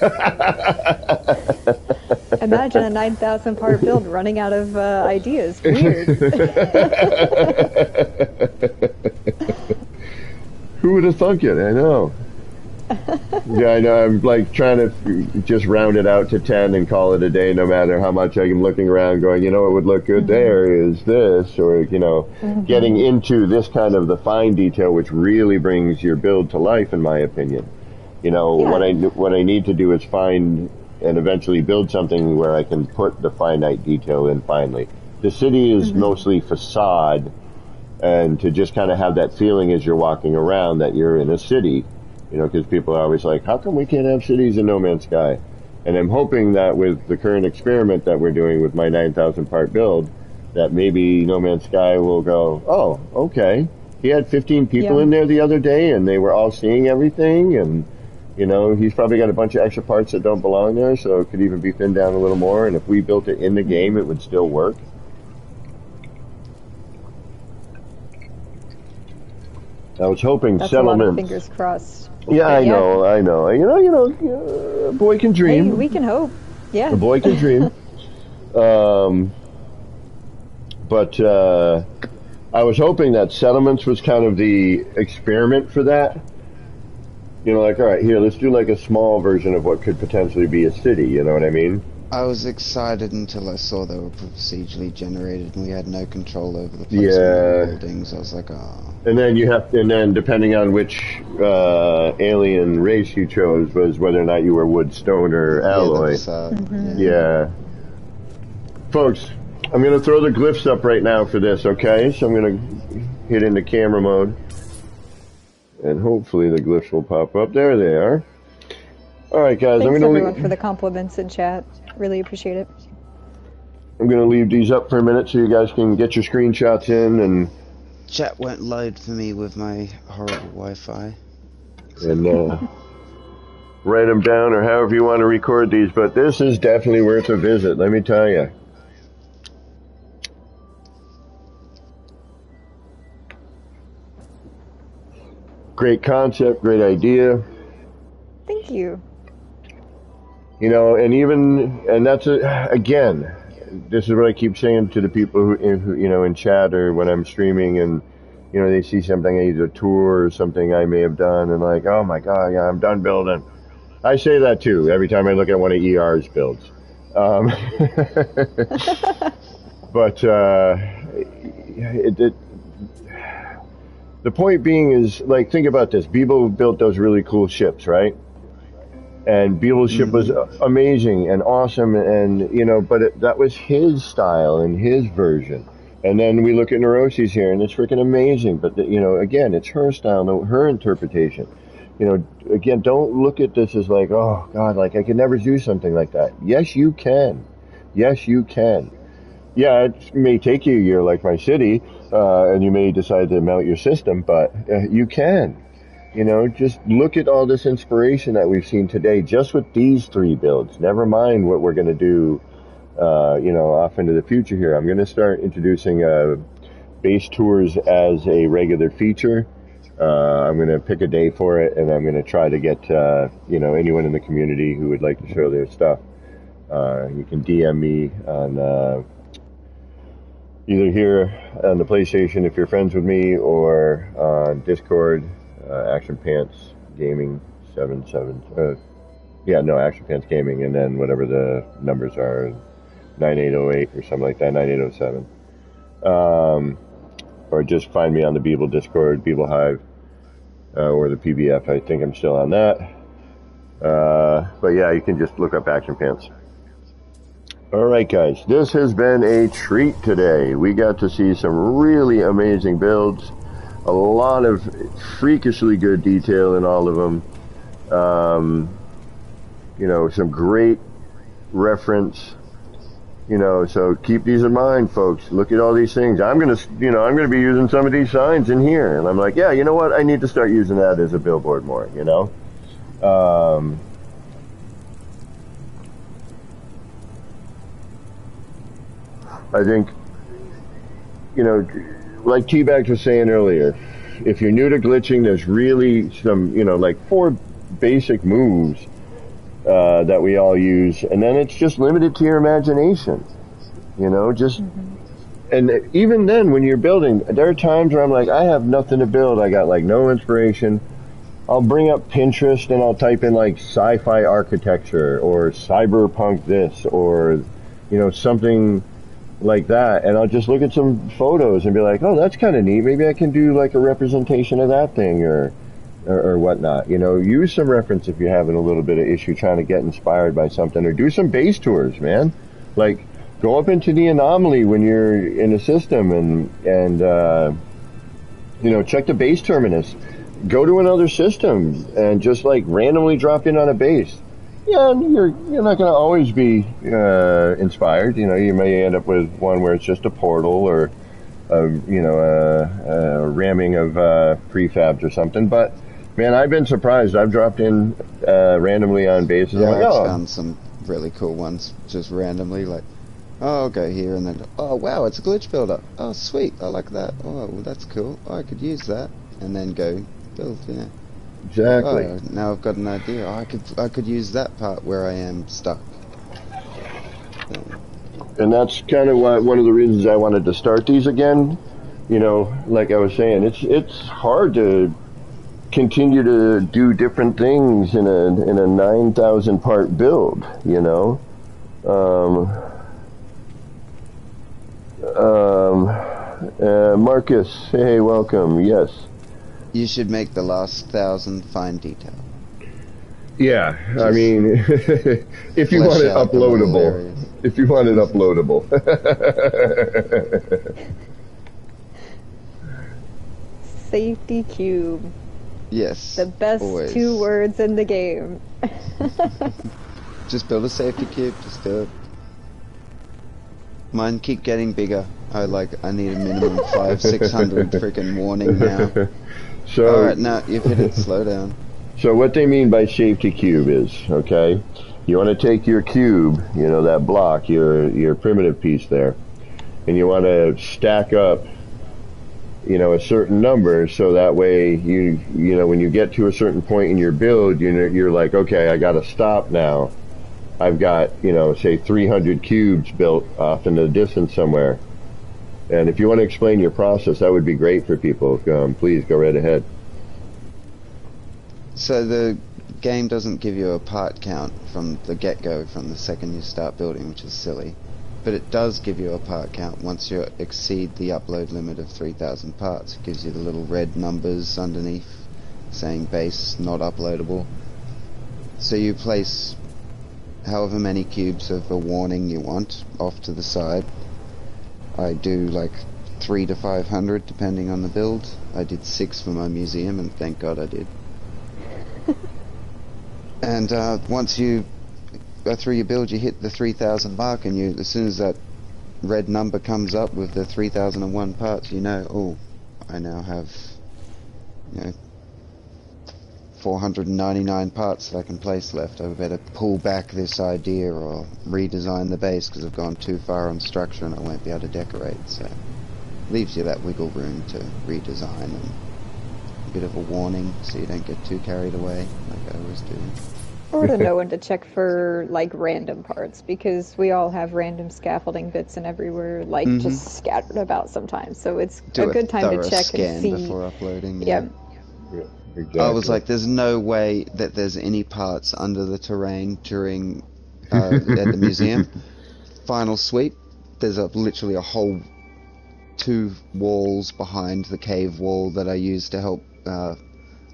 Imagine a 9,000 part build running out of ideas. Weird. Who would have thunk it? I know. Yeah, I know. I'm like trying to just round it out to 10 and call it a day, no matter how much I'm looking around going, you know, what would look good there is this, or, you know, getting into this kind of the fine detail, which really brings your build to life, in my opinion. You know, what I need to do is find and eventually build something where I can put the finite detail in finally. The city is mostly facade, and to just kind of have that feeling as you're walking around that you're in a city. You know, because people are always like, how come we can't have cities in No Man's Sky? And I'm hoping that with the current experiment that we're doing with my 9,000 part build, that maybe No Man's Sky will go, oh, okay. He had 15 people in there the other day, and they were all seeing everything, and, you know, he's probably got a bunch of extra parts that don't belong there, so it could even be thinned down a little more, and if we built it in the game, it would still work. I was hoping That's settlements. A lot of fingers crossed. Yeah, I know. You know, a boy can dream. Hey, we can hope. Yeah. A boy can dream. But I was hoping that settlements was kind of the experiment for that. You know, like, all right, here, let's do like a small version of what could potentially be a city, you know what I mean? I was excited until I saw they were procedurally generated and we had no control over the placement of the buildings. I was like, oh. And then depending on which alien race you chose was whether or not you were wood, stone, or alloy. Yeah. Folks, I'm going to throw the glyphs up right now for this, okay? So I'm going to hit into camera mode. And hopefully the glyphs will pop up. There they are. All right, guys. Thanks everyone for the compliments in chat. Really appreciate it. I'm going to leave these up for a minute so you guys can get your screenshots in. And chat won't load for me with my horrible Wi-Fi. And write them down or however you want to record these. But this is definitely worth a visit, let me tell you. Great concept, great idea. Thank you. You know, and that's again, this is what I keep saying to the people who you know, in chat or when I'm streaming, and you know, they see something, either a tour or something I may have done, and like, oh my God, yeah, I'm done building. I say that too every time I look at one of ER's builds. But the point being is, like, think about this. Beeble built those really cool ships, right? And Beeble's ship was amazing and awesome, and, you know, but that was his style and his version. And then we look at Nerosi's here, and it's freaking amazing. But, you know, again, it's her style, her interpretation. You know, again, don't look at this as like, oh, God, like, I could never do something like that. Yes, you can. Yes, you can. Yeah, it may take you a year like my city, and you may decide to mount your system, but you can. You know, just look at all this inspiration that we've seen today just with these 3 builds. Never mind what we're going to do, you know, off into the future here. I'm going to start introducing base tours as a regular feature. I'm going to pick a day for it, and I'm going to try to get, you know, anyone in the community who would like to show their stuff. You can DM me on either here on the PlayStation if you're friends with me, or on Discord, Action Pants Gaming 77. Yeah, no, Action Pants Gaming, and then whatever the numbers are, 9808 or something like that, 9807. Or just find me on the Beeble Discord, Beeble Hive, or the PBF. I think I'm still on that. But yeah, you can just look up Action Pants. All right, guys, this has been a treat today. We got to see some really amazing builds, a lot of freakishly good detail in all of them. You know, some great reference. You know, so keep these in mind, folks. Look at all these things. I'm gonna be using some of these signs in here, and I'm like, yeah, you know what? I need to start using that as a billboard more. You know. I think, you know, like T-Bags was saying earlier, if you're new to glitching, there's really some, you know, like 4 basic moves that we all use, and then it's just limited to your imagination, you know, just, and even then when you're building, there are times where I'm like, I have nothing to build, I got like no inspiration. I'll bring up Pinterest and I'll type in like sci-fi architecture or cyberpunk this, or, you know, something like that, and I'll just look at some photos and be like, oh, that's kind of neat, maybe I can do like a representation of that thing, or whatnot. You know, use some reference if you're having a little bit of issue trying to get inspired by something, or do some base tours, man. Like, go up into the anomaly when you're in a system, and you know, check the base terminus. Go to another system and just like randomly drop in on a base. Yeah, you're not going to always be inspired. You know, you may end up with one where it's just a portal, or you know, a ramming of prefabs or something. But man, I've been surprised. I've dropped in randomly on bases. Yeah, I'm like, I've found some really cool ones just randomly. Like, oh, I'll go here, and then, oh wow, it's a glitch builder. Oh sweet, I like that. Oh, well, that's cool. Oh, I could use that, and then go build. Yeah. Exactly. Oh, now I've got an idea. Oh, I could use that part where I am stuck. And that's kind of one of the reasons I wanted to start these again. You know, like I was saying, it's hard to continue to do different things in a 9,000 part build. You know, Marcus, hey, welcome. Yes. You should make the last 1,000 fine detail. Yeah, I mean, if you want it uploadable. If you want it uploadable. Safety cube. Yes. The best always. 2 words in the game. Just build a safety cube, just do it. Mine keep getting bigger. I need a minimum 500-600 freaking warning now. So, alright, now you've hit it, slow down. So what they mean by safety cube is, okay, you want to take your cube, you know, that block, your primitive piece there, and you want to stack up, you know, a certain number, so that way you know, when you get to a certain point in your build, you're like, okay, I got to stop now. I've got, you know, say 300 cubes built off in the distance somewhere. And if you want to explain your process, that would be great for people. Please go right ahead. So the game doesn't give you a part count from the get-go, from the second you start building, which is silly. But it does give you a part count once you exceed the upload limit of 3,000 parts. It gives you the little red numbers underneath saying base not uploadable. So you place however many cubes of a warning you want off to the side. I do like 300 to 500 depending on the build. I did 6 for my museum, and thank God I did. And once you go through your build, you hit the 3,000 mark, and as soon as that red number comes up with the 3,001 parts, you know, oh, I now have, you know, 499 parts that I can place left. I better pull back this idea or redesign the base because I've gone too far on structure and I won't be able to decorate. So leaves you that wiggle room to redesign and a bit of a warning so you don't get too carried away like I always do. Or to know when to check for, like, random parts, because we all have random scaffolding bits and everywhere, like, just scattered about sometimes. So it's a good time to check and see. Before uploading. Yeah. Exactly. I was like, there's no way that there's any parts under the terrain during at the museum. Final sweep, there's literally a whole 2 walls behind the cave wall that I used to help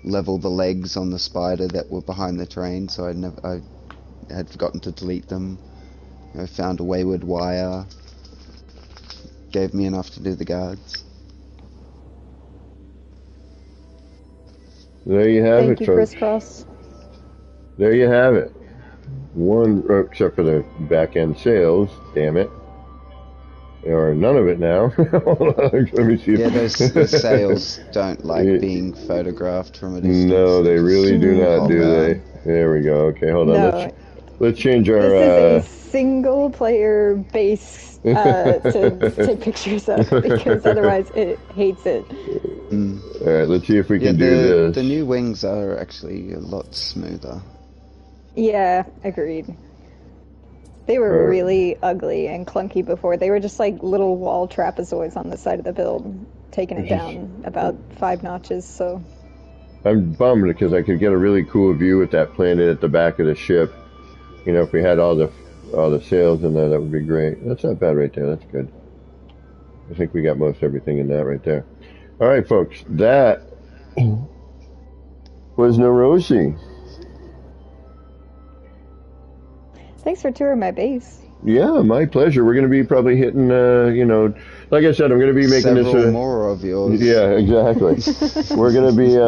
level the legs on the spider that were behind the terrain, so I had forgotten to delete them. I found a wayward wire, gave me enough to do the guards. There you have Thank it, you, folks. Crisscross. There you have it. One, except for the back-end sales, damn it. Or none of it now. Let me see. Yeah, those sales don't like being photographed from a distance. No, they really do not, do they? There we go. Okay, hold on. No. Let's change our... This is a single-player base to take pictures of, because otherwise it hates it. Alright, let's see if we can do this. The new wings are actually a lot smoother. Yeah, agreed. They were really ugly and clunky before. They were just like little wall trapezoids on the side of the build, taking it down about 5 notches, so... I'm bummed because I could get a really cool view with that planet at the back of the ship. You know, if we had all the sails in there, that would be great. That's not bad right there. That's good. I think we got most everything in that right there. All right, folks. That was Naroshi. Thanks for touring my base. Yeah, my pleasure. We're going to be probably hitting, you know, like I said, I'm going to be making Several more of yours. Yeah, exactly. We're going to be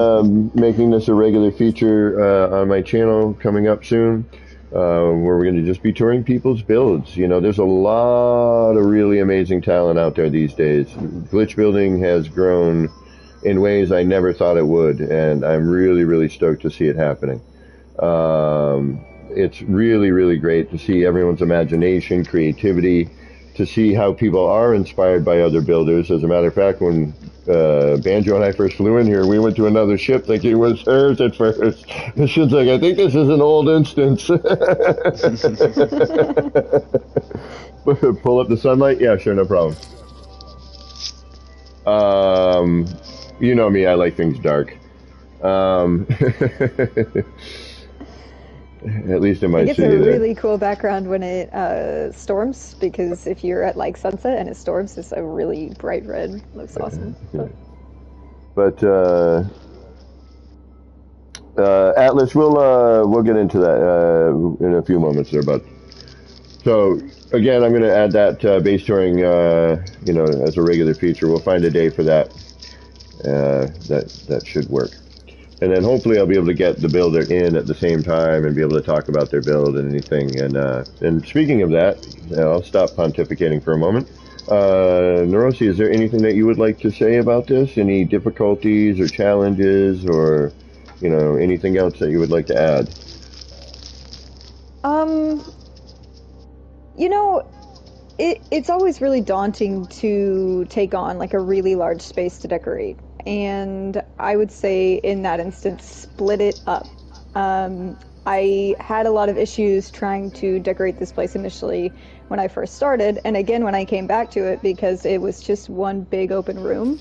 making this a regular feature on my channel coming up soon, where we're going to just be touring people's builds. You know, there's a lot of really amazing talent out there these days. Glitch building has grown in ways I never thought it would, and I'm really, really stoked to see it happening. It's really, really great to see everyone's imagination, creativity, to see how people are inspired by other builders. As a matter of fact, when Banjo and I first flew in here, we went to another ship thinking it was hers at first. And she's like, I think this is an old instance. Pull up the sunlight? Yeah, sure, no problem. You know me, I like things dark. At least in my city. It gets a really cool background when it storms, because if you're at like sunset and it storms, it's a really bright red. Looks awesome. But Atlas, we'll get into that in a few moments there, bud. So again, I'm going to add that base touring, you know, as a regular feature. We'll find a day for that. That should work. And then hopefully I'll be able to get the builder in at the same time and be able to talk about their build and anything. And speaking of that, I'll stop pontificating for a moment. Neurosi, is there anything that you would like to say about this? Any difficulties or challenges, or, you know, anything else that you would like to add? You know, it's always really daunting to take on like a really large space to decorate. And I would say in that instance, split it up. I had a lot of issues trying to decorate this place initially when I first started, and again when I came back to it, because it was just one big open room.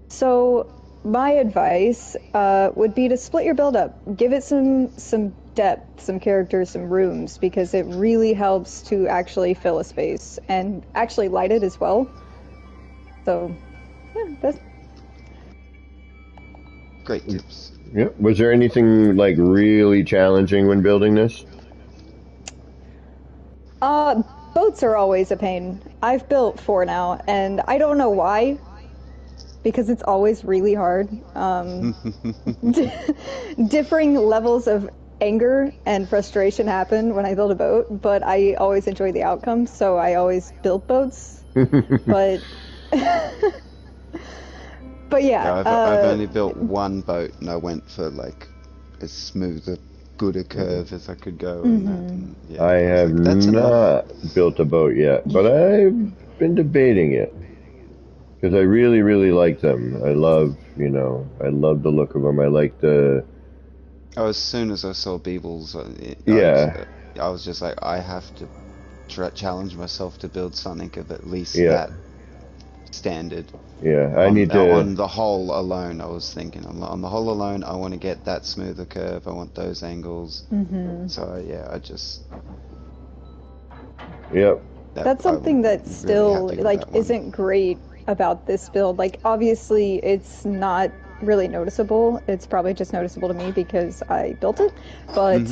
So my advice would be to split your build up. Give it some depth, some characters, some rooms, because it really helps to actually fill a space and actually light it as well. So yeah, that's great tips. Yeah. Was there anything like really challenging when building this? Boats are always a pain. I've built 4 now, and I don't know why, because it's always really hard. Differing levels of anger and frustration happen when I build a boat, but I always enjoy the outcome, so I always build boats. But but yeah, I've only built one boat, and I went for like as smooth a gooder curve as I could go. And yeah, I have not built a boat yet, but I've been debating it, because I really, really like them. I love, you know, I love the look of them. I like the... Oh, as soon as I saw Beebles, I was just like, I have to challenge myself to build something of at least that standard. Yeah, I need to... On the hull alone, I was thinking, on the hull alone, I want to get that smoother curve, I want those angles. So, yeah, I just... Yep. That's something that still, like, isn't great about this build. Like, obviously, it's not really noticeable. It's probably just noticeable to me because I built it. But,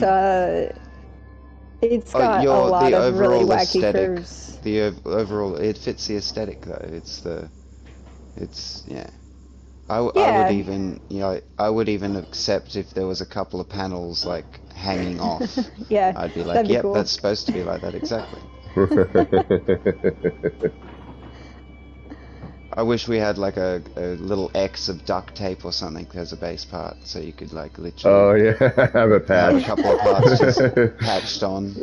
it's got a lot of really wacky curves. The overall, it fits the aesthetic, though. I would even, you know, I would even accept if there was a couple of panels like hanging off. Yeah, I'd be like, yep, cool. That's supposed to be like that, exactly. I wish we had like a little X of duct tape or something as a base part, so you could like literally. Oh yeah, have a patch. Have a couple of parts just patched on.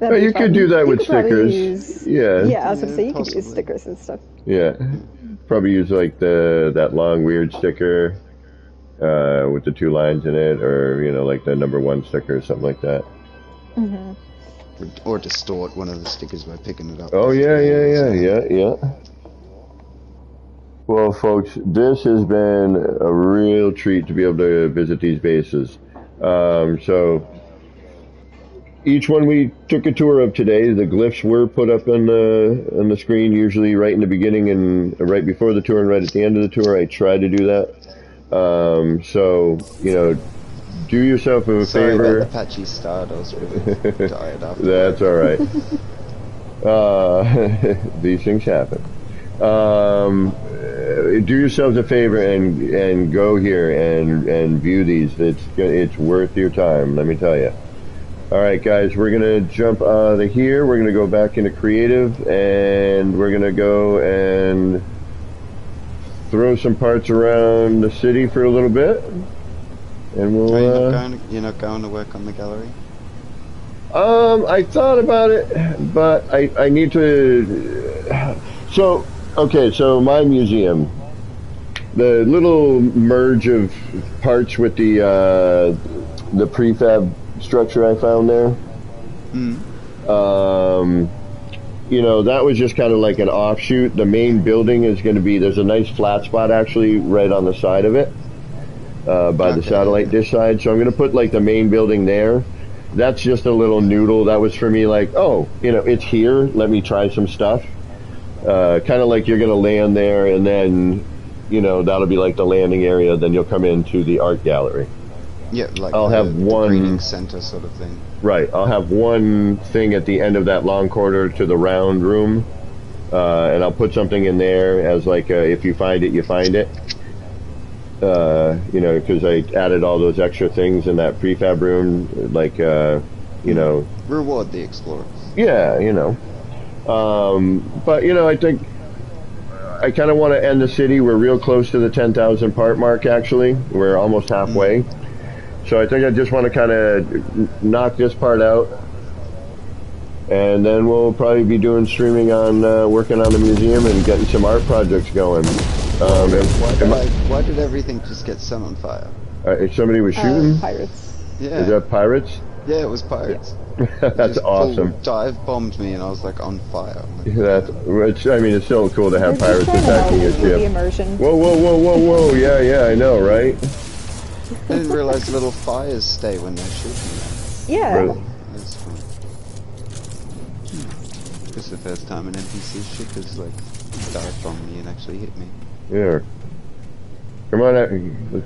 Oh, you could do that with stickers. Yeah, I was gonna say you could use stickers and stuff. Yeah, probably use like that long weird sticker with the 2 lines in it, or you know, like the #1 sticker or something like that. Or distort one of the stickers by picking it up. Oh yeah. Well, folks, this has been a real treat to be able to visit these bases. So each one we took a tour of today, the glyphs were put up on the screen, usually right in the beginning and right before the tour and right at the end of the tour. I try to do that. So, you know, do yourself a Sorry favor. About the patchy start, I was really tired after. That's all right. These things happen. Do yourselves a favor and go here and view these. It's worth your time, let me tell you. All right, guys, we're gonna jump out of here. We're gonna go back into creative, and we're gonna go and throw some parts around the city for a little bit, and we'll. You're not going to work on the gallery? I thought about it, but I need to. So my museum, the little merge of parts with the prefab structure I found there. you know, that was just kind of like an offshoot. The main building is going to be, there's a nice flat spot actually right on the side of it, by the satellite dish side. So I'm going to put like the main building there. That's just a little noodle. That was for me like, oh, you know, it's here. Let me try some stuff. Kind of like you're going to land there and then, you know, that'll be like the landing area. Then you'll come into the art gallery. Yeah, like I'll have one greeting center sort of thing. Right. I'll have one thing at the end of that long corridor to the round room, and I'll put something in there as like if you find it, you find it. You know, because I added all those extra things in that prefab room, like you know. Reward the explorers. Yeah, you know. But you know, I think I kind of want to end the city. We're real close to the 10,000 part mark. Actually, we're almost halfway. So I think I just want to kind of knock this part out, and then we'll probably be doing streaming on working on the museum and getting some art projects going. Why did everything just get set on fire? Somebody was shooting? Pirates. Yeah. Is that pirates? Yeah, it was pirates. That's just awesome. Dive bombed me and I was like on fire. I mean, it's still cool to have pirates attacking your ship. Immersion. Whoa, whoa, whoa, whoa, whoa! Yeah, I know, right? I didn't realize little fires stay when they're shooting. Yeah. Really? That's fun. It's the first time an NPC ship has like dive bombed me and actually hit me. Yeah. Come on,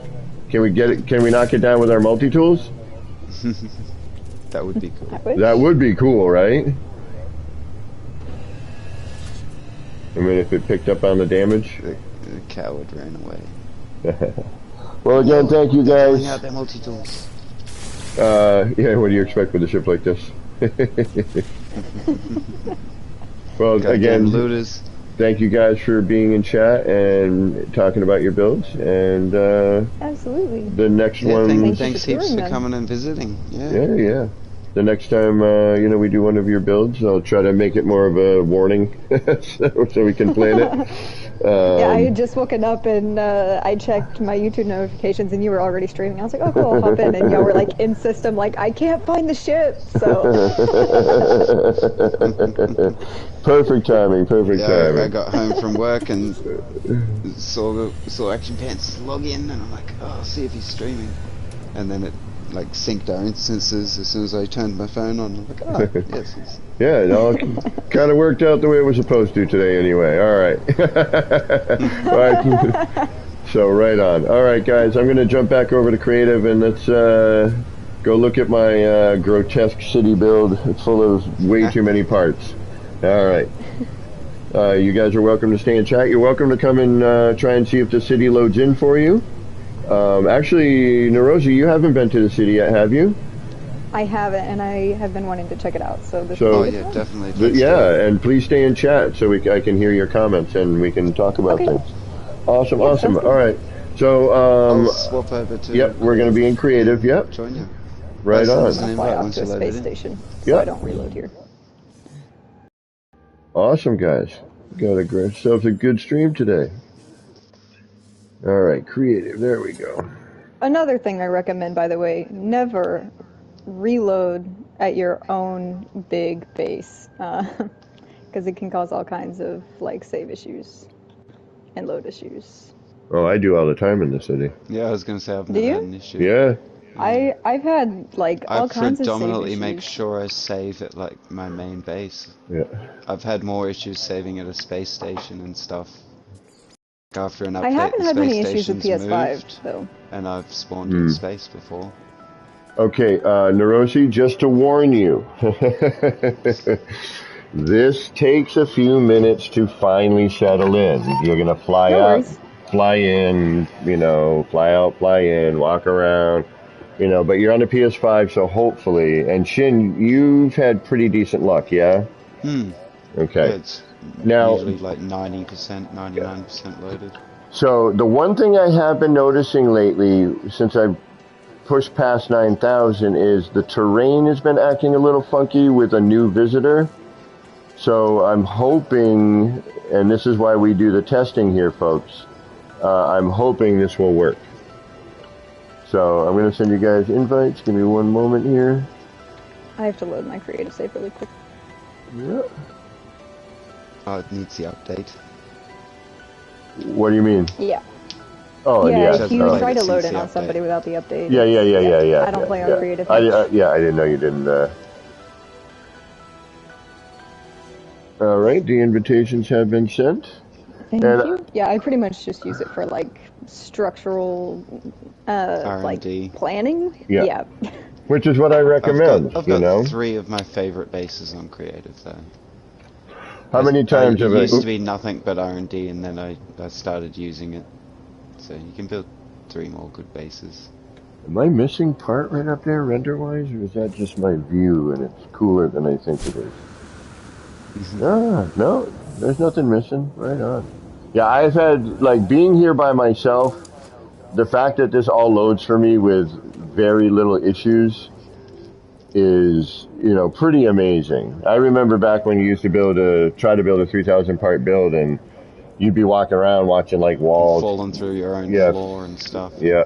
can we get it? Can we knock it down with our multi-tools? That would be cool. That would be cool, right? I mean, if it picked up on the damage. The coward ran away. Well, again, thank you guys. Pulling out their multi-tools. Yeah, what do you expect with a ship like this? Well, again, looters. Thank you guys for being in chat and talking about your builds. And absolutely. The next one. Thanks heaps for coming and visiting. Yeah. The next time, you know, we do one of your builds, I'll try to make it more of a warning so we can plan it. Yeah, I had just woken up and I checked my YouTube notifications and you were already streaming. I was like, oh cool, I'll hop in. And y'all were like in system, like, I can't find the ship. So. Perfect timing. I got home from work and saw Action Pants log in and I'm like, oh, I'll see if he's streaming. And then it like synced our instances as soon as I turned my phone on. I'm like, oh, yes. Yeah, it all kind of worked out the way it was supposed to today anyway. All right. So right on. All right, guys, I'm going to jump back over to creative and let's go look at my grotesque city build. It's full of way too many parts. All right. You guys are welcome to stay in chat. You're welcome to come and try and see if the city loads in for you. Actually, Narosi, you haven't been to the city yet, have you? I haven't, and I have been wanting to check it out. So, yeah, definitely. And please stay in chat so I can hear your comments and we can talk about things. Awesome. All right. So, I'll swap over to. Yep, we're going to be in creative. Yep. Join you. Right on. I'll fly off to a space station, so I don't reload here. Awesome, guys. Got ourselves a good stream today. All right, creative. There we go. Another thing I recommend, by the way, never reload at your own big base, because it can cause all kinds of like save issues and load issues. Oh, I do all the time in the city. Yeah, I was gonna say I've never had an issue. Yeah. I've had like all kinds of save issues. I predominantly make sure I save at like my main base. Yeah. I've had more issues saving at a space station and stuff. After an update, I haven't had many issues with PS5 moved, though. And I've spawned in space before. Okay, Narosi, just to warn you, this takes a few minutes to finally settle in. You're gonna fly out, fly in, you know, fly out, fly in, walk around, you know. But you're on the PS5, so hopefully. And Shin, you've had pretty decent luck, yeah? Okay. Yeah, it's now usually like 90%, 99% loaded. So the one thing I have been noticing lately, since I've pushed past 9,000, is the terrain has been acting a little funky with a new visitor. So I'm hoping, and this is why we do the testing here, folks, I'm hoping this will work. So I'm going to send you guys invites. Give me one moment here. I have to load my creative save really quick. Yep. Oh, it needs the update. What do you mean? Yeah. Oh, yeah. yeah. If you try to load in on somebody without the update. Yeah. I don't play on creative. I didn't know you didn't. All right, the invitations have been sent. Thank you. Yeah, I pretty much just use it for like structural, like planning. Yeah. Which is what I recommend. I've got 3 of my favorite bases on creative though. How many times have it used to be nothing but R&D, and then I started using it. So you can build 3 more good bases. Am I missing part right up there render-wise, or is that just my view and it's cooler than I think it is? No, there's nothing missing. Right on. Yeah, I've had, like, being here by myself, the fact that this all loads for me with very little issues is, you know, pretty amazing. I remember back when you used to try to build a 3,000 part build, and you'd be walking around watching like walls falling through your own floor and stuff. Yeah.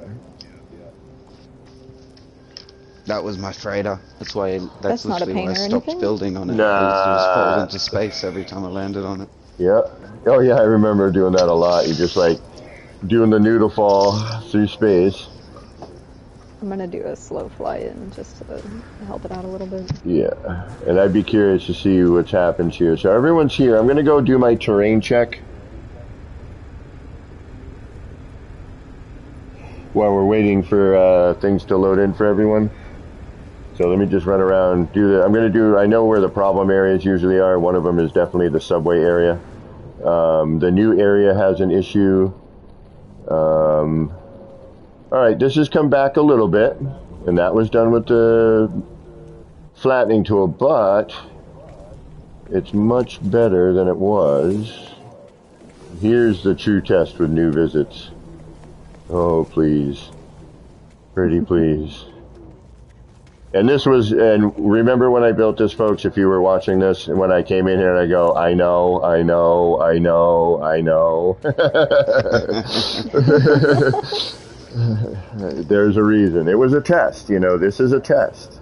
That was my freighter. That's why literally why I stopped building on it. Nah. It just fall into space every time I landed on it. Yeah. Oh yeah, I remember doing that a lot. You just like doing the noodle fall through space. I'm gonna do a slow fly in just to help it out a little bit. Yeah, and I'd be curious to see what's happened here. So everyone's here. I'm gonna go do my terrain check while we're waiting for things to load in for everyone. So let me just run around, I know where the problem areas usually are. One of them is definitely the subway area. The new area has an issue. Alright, this has come back a little bit, and that was done with the flattening tool, but it's much better than it was. Here's the true test with new visits. Oh, please. Pretty please. And remember when I built this, folks, if you were watching this, and when I came in here and I go, I know. There's a reason. It was a test, you know, this is a test.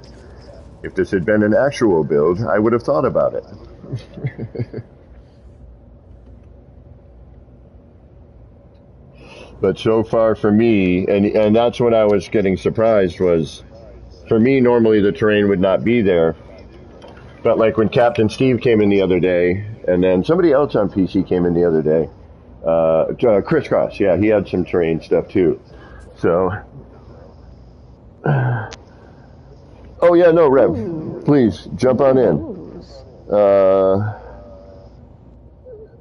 If this had been an actual build, I would have thought about it. But so far for me, and that's when I was getting surprised was, for me, normally the terrain would not be there. But like when Captain Steve came in the other day, and then somebody else on PC came in the other day, Crisscross, yeah, he had some terrain stuff too. So, oh yeah, no, Rev, please jump on in.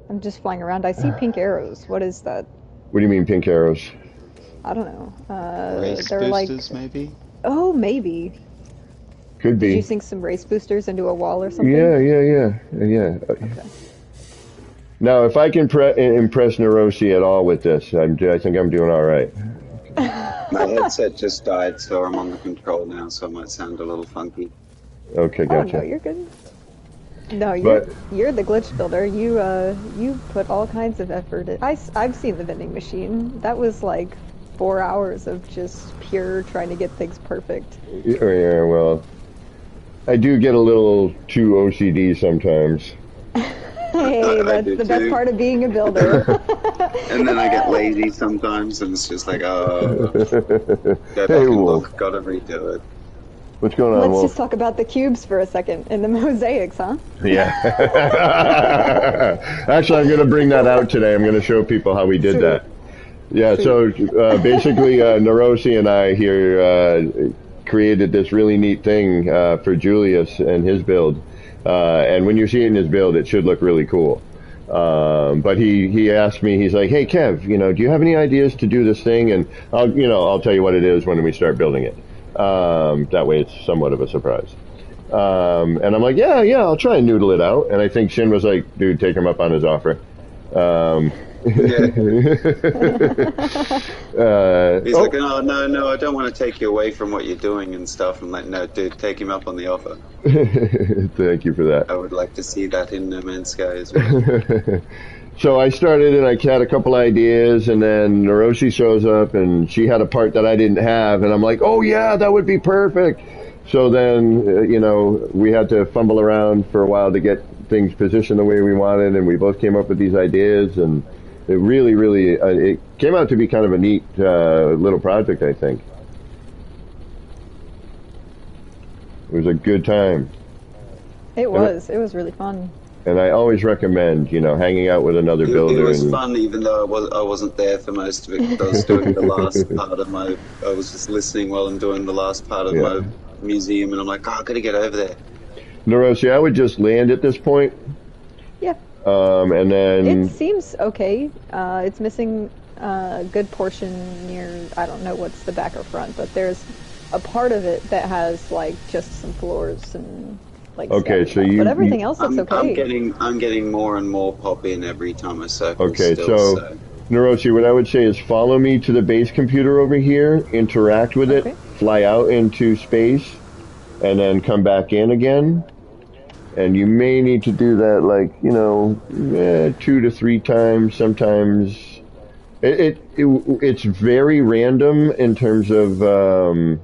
I'm just flying around. I see pink arrows. What is that? What do you mean pink arrows? I don't know. Race they're boosters, like, maybe? Oh, maybe. Could be. Did you sink some race boosters into a wall or something? Yeah. Okay. Now, if I can impress Neurosi at all with this, I think I'm doing all right. My headset just died, so I'm on the control now, so it might sound a little funky. Okay, gotcha. Oh, no, you're good. No, you're the glitch builder. You put all kinds of effort in. I've seen the vending machine. That was like 4 hours of just pure trying to get things perfect. Yeah, well, I do get a little too OCD sometimes. Hey, that's the best part of being a builder. And then I get lazy sometimes, and it's just like, oh, gotta redo it. What's going on, Let's Wolf? just talk about the cubes for a second and the mosaics, huh? Yeah. Actually, I'm going to bring that out today. I'm going to show people how we did that. Yeah, so basically, Neurosi and I here created this really neat thing for Julius and his build. And when you see it in his build, it should look really cool. But he asked me, he's like, hey, Kev, do you have any ideas to do this thing? And I'll tell you what it is when we start building it. That way it's somewhat of a surprise. And I'm like, yeah, I'll try and noodle it out. And I think Shin was like, dude, take him up on his offer. He's like, oh, no, I don't want to take you away from what you're doing and stuff. I'm like, no, dude, take him up on the offer. Thank you for that. I would like to see that in No Man's Sky as well. So I started and I had a couple ideas, and then Neurosi shows up and she had a part that I didn't have, and I'm like, oh yeah, that would be perfect. So then, we had to fumble around for a while to get things positioned the way we wanted, and we both came up with these ideas, and it really, it came out to be kind of a neat little project, I think. It was a good time. It was really fun. And I always recommend, hanging out with another builder. It was fun, even though I wasn't there for most of it. I was doing the last part of I was just listening while I'm doing the last part of my museum, and I'm like, I gotta get over there. Narosi, I would just land at this point. Yeah. And then... It seems okay. It's missing a good portion near, I don't know what's the back or front, but there's a part of it that has, like, just some floors and... Okay, so but everything else looks okay. I'm getting more and more pop in every time I circle. Okay, still, so Narosi, what I would say is follow me to the base computer over here, interact with it, fly out into space, and then come back in again. And you may need to do that, 2 to 3 times. Sometimes it's very random in terms of.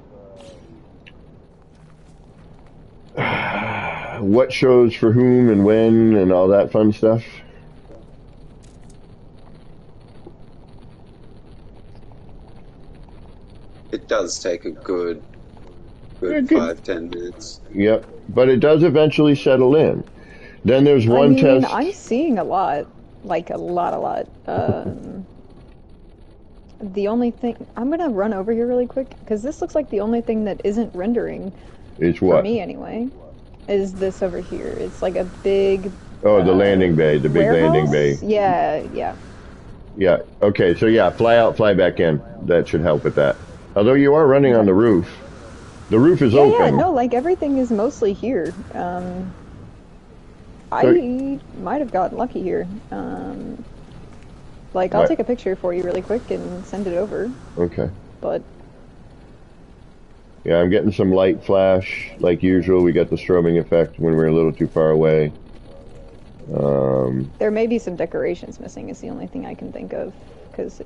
What shows for whom and when and all that fun stuff. It does take a good 5-10 minutes. Yep, but it does eventually settle in. Then there's one test. I'm seeing a lot, a lot. The only thing, I'm gonna run over here really quick because this looks like the only thing that isn't rendering. Is what? For me anyway. Is this over here? It's like a big. Oh, the landing bay, the big warehouse? landing bay. Yeah. Yeah. Okay. So fly out, fly back in. That should help with that. Although you are running on the roof. The roof is open. Yeah. No, everything is mostly here. I might have gotten lucky here. I'll take a picture for you really quick and send it over. Okay. But. Yeah, I'm getting some light flash, like usual. We got the strobing effect when we're a little too far away. There may be some decorations missing, is the only thing I can think of. Because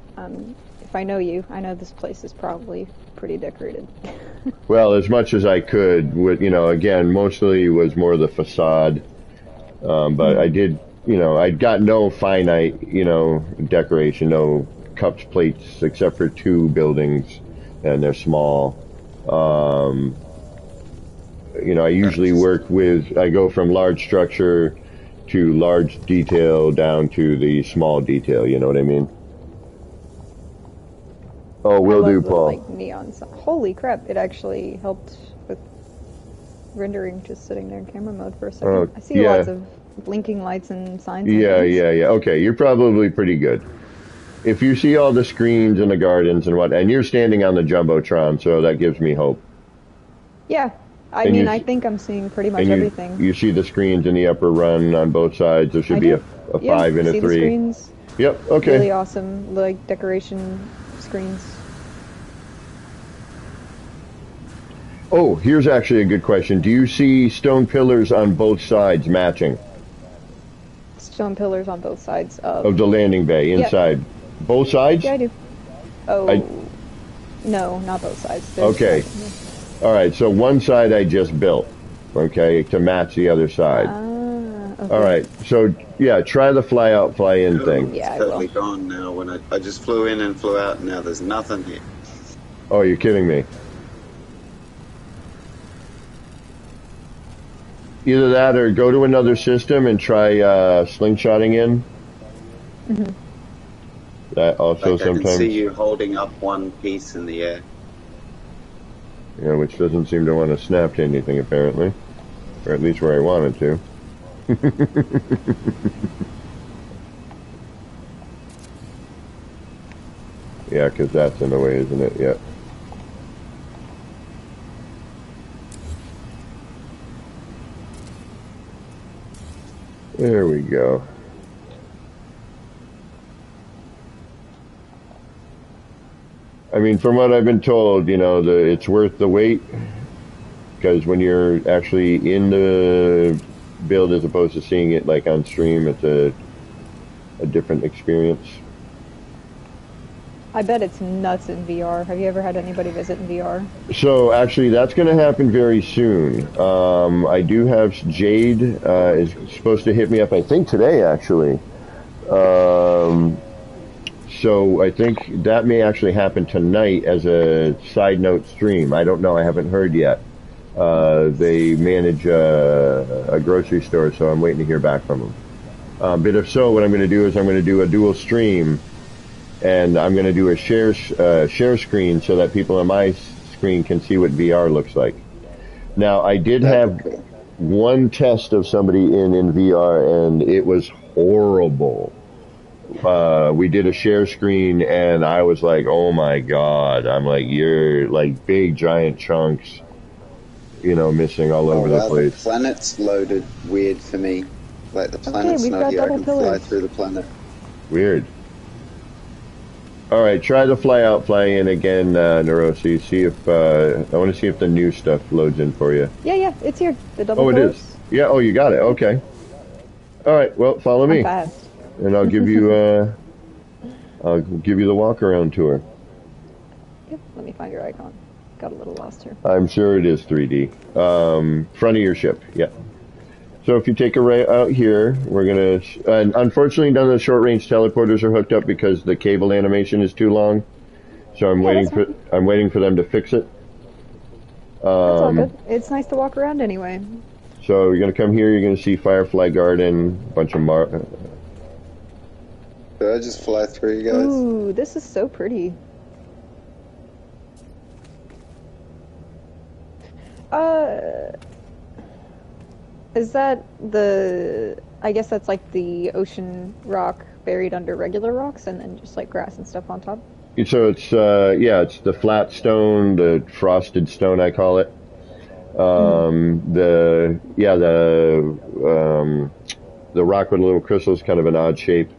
if I know you, I know this place is probably pretty decorated. Well, as much as I could, with again, mostly was more the facade. But I did, I'd got no finite, decoration, no cups, plates, except for 2 buildings, and they're small. I usually I go from large structure to large detail down to the small detail, you know what I mean? Oh, will do, Paul. Neon sign. Holy crap, it actually helped with rendering just sitting there in camera mode for a second. I see lots of blinking lights and signs. Yeah. Okay, you're probably pretty good. If you see all the screens in the gardens and you're standing on the Jumbotron, so that gives me hope. Yeah, I think I'm seeing pretty much everything. You see the screens in the upper run on both sides. There should be a 5 and a 3. The screens. Yep, okay. Really awesome, decoration screens. Oh, here's actually a good question. Do you see stone pillars on both sides matching? Stone pillars on both sides of the landing bay, inside. Yep. Both sides? Yeah, I do. No, not both sides. Okay. All right, so one side I just built, to match the other side. Okay. All right, so, try the fly out, fly in thing. Yeah, it's totally gone now. When I just flew in and flew out, and now there's nothing here. Oh, you're kidding me. Either that or go to another system and try slingshotting in. Mm-hmm. That also sometimes. I can see you holding up one piece in the air. Yeah, which doesn't seem to want to snap to anything apparently, or at least where I wanted to. Yeah, because that's in the way, isn't it? Yeah. There we go. I mean, from what I've been told, it's worth the wait, because when you're actually in the build as opposed to seeing it on stream, it's a different experience. I bet it's nuts in VR. Have you ever had anybody visit in VR? So actually, that's going to happen very soon. I do have Jade is supposed to hit me up. I think today, actually. So I think that may actually happen tonight as a side note stream. I don't know. I haven't heard yet. They manage a grocery store, so I'm waiting to hear back from them. But if so, what I'm going to do is I'm going to do a dual stream, and I'm going to do a share screen so that people on my screen can see what VR looks like. Now, I did have one test of somebody in VR, and it was horrible. We did a share screen, and I was like, oh my god. I'm like, you're like big giant chunks, missing all over the place. The planet's loaded weird for me. Like, the planet's not here. I can fly through the planet. Weird. Alright, try the fly out, fly in again, Neurosi. See if, I want to see if the new stuff loads in for you. Yeah, it's here. The double pillars. Oh, it is? Yeah, you got it. Okay. Alright, well, follow me. I'm fast. And I'll give you, the walk around tour. Yep, let me find your icon. Got a little lost here. I'm sure it is 3D. Front of your ship, yeah. So if you take a ray out here, we're gonna. Unfortunately, none of the short-range teleporters are hooked up because the cable animation is too long. So I'm waiting for them to fix it. That's all good. It's nice to walk around anyway. So you're gonna come here. You're gonna see Firefly Garden, a bunch of Did I just fly through, you guys? Ooh, this is so pretty. Is that I guess that's like the ocean rock buried under regular rocks and then just like grass and stuff on top? So it's, it's the flat stone, the frosted stone, I call it. The rock with little crystals, kind of an odd shape.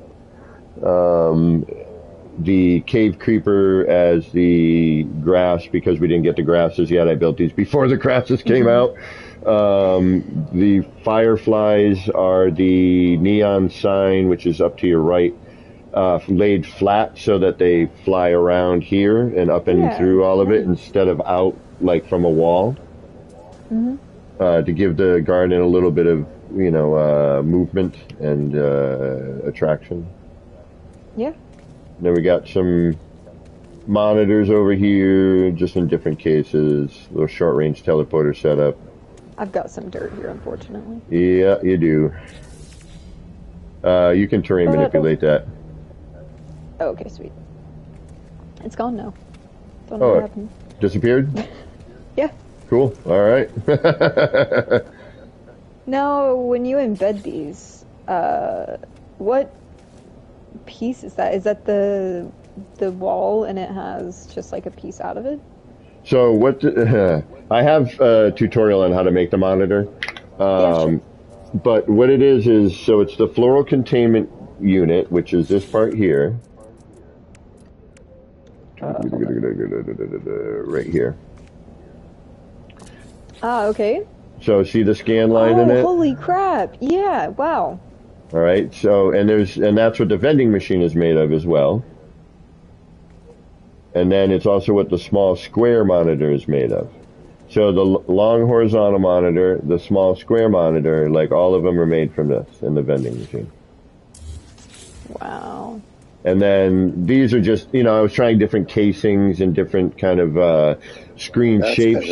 The cave creeper as the grass, because we didn't get the grasses yet. I built these before the grasses came out. The fireflies are the neon sign, which is up to your right, laid flat so that they fly around here and up and through all of it instead of out like from a wall. To give the garden a little bit of, movement and attraction. Yeah. Then we got some monitors over here, just in different cases. Little short-range teleporter setup. I've got some dirt here, unfortunately. Yeah, you do. You can terrain manipulate that. Oh, okay, sweet. It's gone now. Don't know what happened. Disappeared? Yeah. Cool. All right. Now, when you embed these, what piece is that? Is that the wall and it has just like a piece out of it? So I have a tutorial on how to make the monitor. Sure. But what it is so it's the floral containment unit, which is this part here. Right here. Okay. So see the scan line in it? Holy crap. Yeah, wow. All right. So and that's what the vending machine is made of as well. And then it's also what the small square monitor is made of. So the long horizontal monitor, the small square monitor, like all of them are made from this in the vending machine. Wow. And then these are just, I was trying different casings and different kind of screen shapes.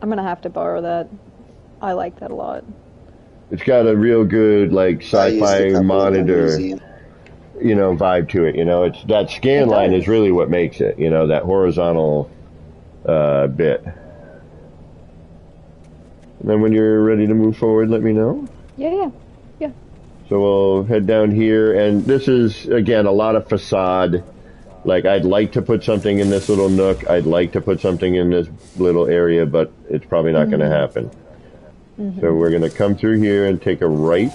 I'm going to have to borrow that. I like that a lot. It's got a real good, like, sci-fi monitor, vibe to it. It's that scan line is really what makes it, that horizontal bit. And then when you're ready to move forward, let me know. Yeah. So we'll head down here, and this is, again, a lot of facade. Like, I'd like to put something in this little nook. I'd like to put something in this little area, but it's probably not going to happen. So we're going to come through here and take a right.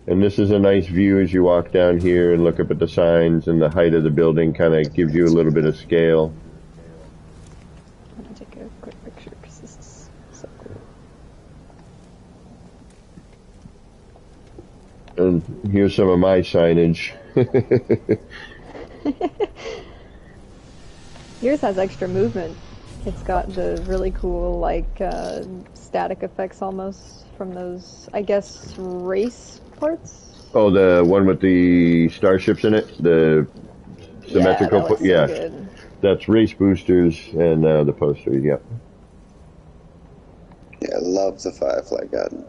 And this is a nice view as you walk down here and look up at the signs, and the height of the building kind of gives you a little bit of scale. I'm going to take a quick picture because this is so cool. And here's some of my signage. Yours has extra movement. It's got the really cool, like, static effects almost from those, I guess, race parts? Oh, the one with the starships in it? The symmetrical... Yeah, so good. That's race boosters and the poster, yep. Yeah, I love the Firefly Garden.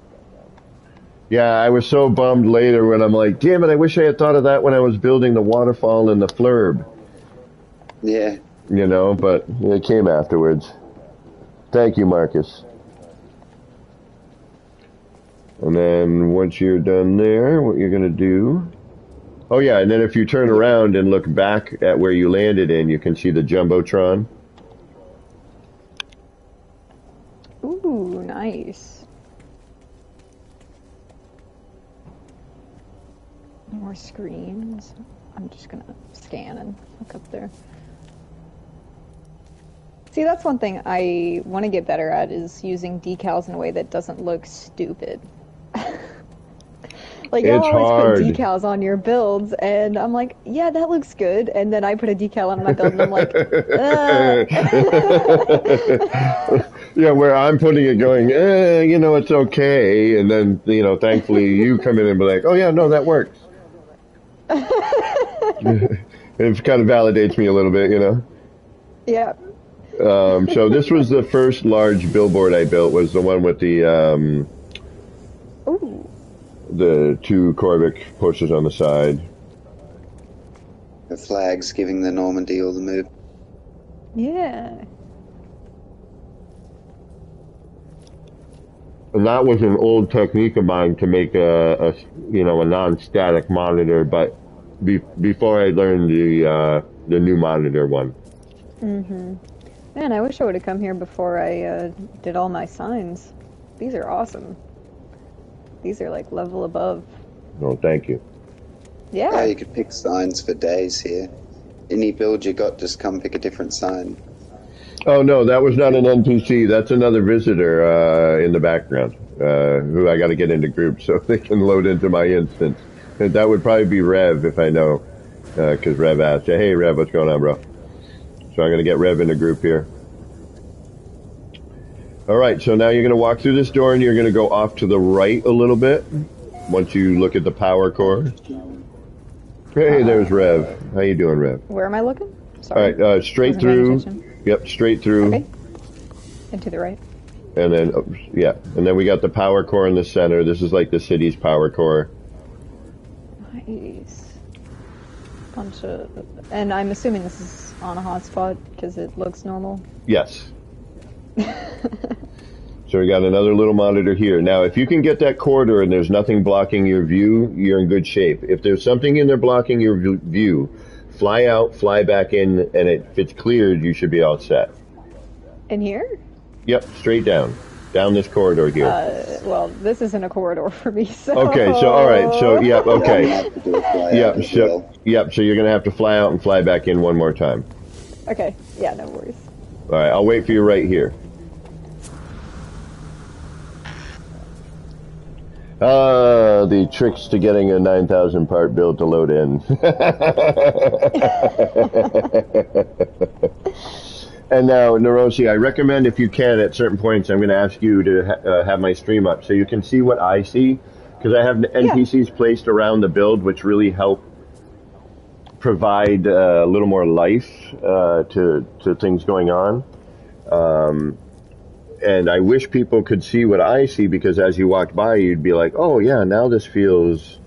Yeah, I was so bummed later when I'm like, damn it, I wish I had thought of that when I was building the waterfall and the flurb. Yeah. You know, but it came afterwards. Thank you, Marcus. And then once you're done there, what you're going to do... Oh yeah, and then if you turn around and look back at where you landed in, you can see the Jumbotron. Ooh, nice. More screens. I'm just going to scan and look up there. See, that's one thing I want to get better at, is using decals in a way that doesn't look stupid. Like, you'll always put decals on your builds, and I'm like, yeah, that looks good. And then I put a decal on my build, and I'm like, Yeah, where I'm putting it going, you know, it's okay. And then, you know, thankfully you come in and be like, oh yeah, no, that works. It kind of validates me a little bit, you know? Yeah. So this was the first large billboard I built, was the one with the, Ooh. The two Corvic posters on the side. The flags giving the Normandy all the move. Yeah. And that was an old technique of mine to make a non-static monitor, but before I learned the new monitor one. Mm-hmm. Man, I wish I would have come here before I did all my signs. These are awesome. These are like level above. Oh, thank you. Yeah. You could pick signs for days here. Any build you got, just come pick a different sign. Oh, no, that was not an NPC. That's another visitor in the background who I got to get into groups so they can load into my instance. And that would probably be Rev if I know, because Rev asked, hey, Rev, what's going on, bro? So I'm going to get Rev in a group here. All right, so now you're going to walk through this door and you're going to go off to the right a little bit once you look at the power core. Hey, there's Rev. How you doing, Rev? Where am I looking? Sorry. All right, straight through. Yep, straight through. Okay. And to the right. And then, yeah, and then we got the power core in the center. This is like the city's power core. Nice. Bunch of, and I'm assuming this is on a hotspot because it looks normal. Yes. So we got another little monitor here. Now, if you can get that corridor and there's nothing blocking your view, you're in good shape. If there's something in there blocking your view, fly out, fly back in, and if it's cleared, you should be all set. In here? Yep, straight down. Down this corridor here. Well, this isn't a corridor for me, so... Okay, so, all right, so, yep, okay. Yep, so you're going to have to fly out and fly back in one more time. Okay, yeah, no worries. All right, I'll wait for you right here. The tricks to getting a 9,000 part build to load in. And now, Narosi, I recommend if you can, at certain points, I'm going to ask you to have my stream up so you can see what I see, because I have NPCs placed around the build, which really help provide a little more life to things going on. And I wish people could see what I see, because as you walked by, you'd be like, oh, yeah, now this feels,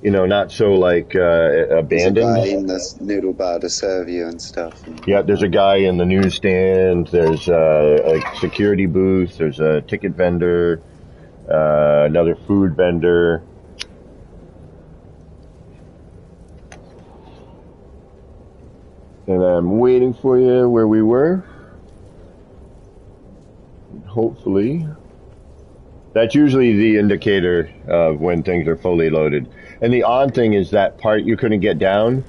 not so, like, abandoned. There's a guy in the noodle bar to serve you and stuff. Yeah, there's a guy in the newsstand. There's a security booth. There's a ticket vendor, another food vendor. And I'm waiting for you where we were. Hopefully. That's usually the indicator of when things are fully loaded. And the odd thing is that part you couldn't get down.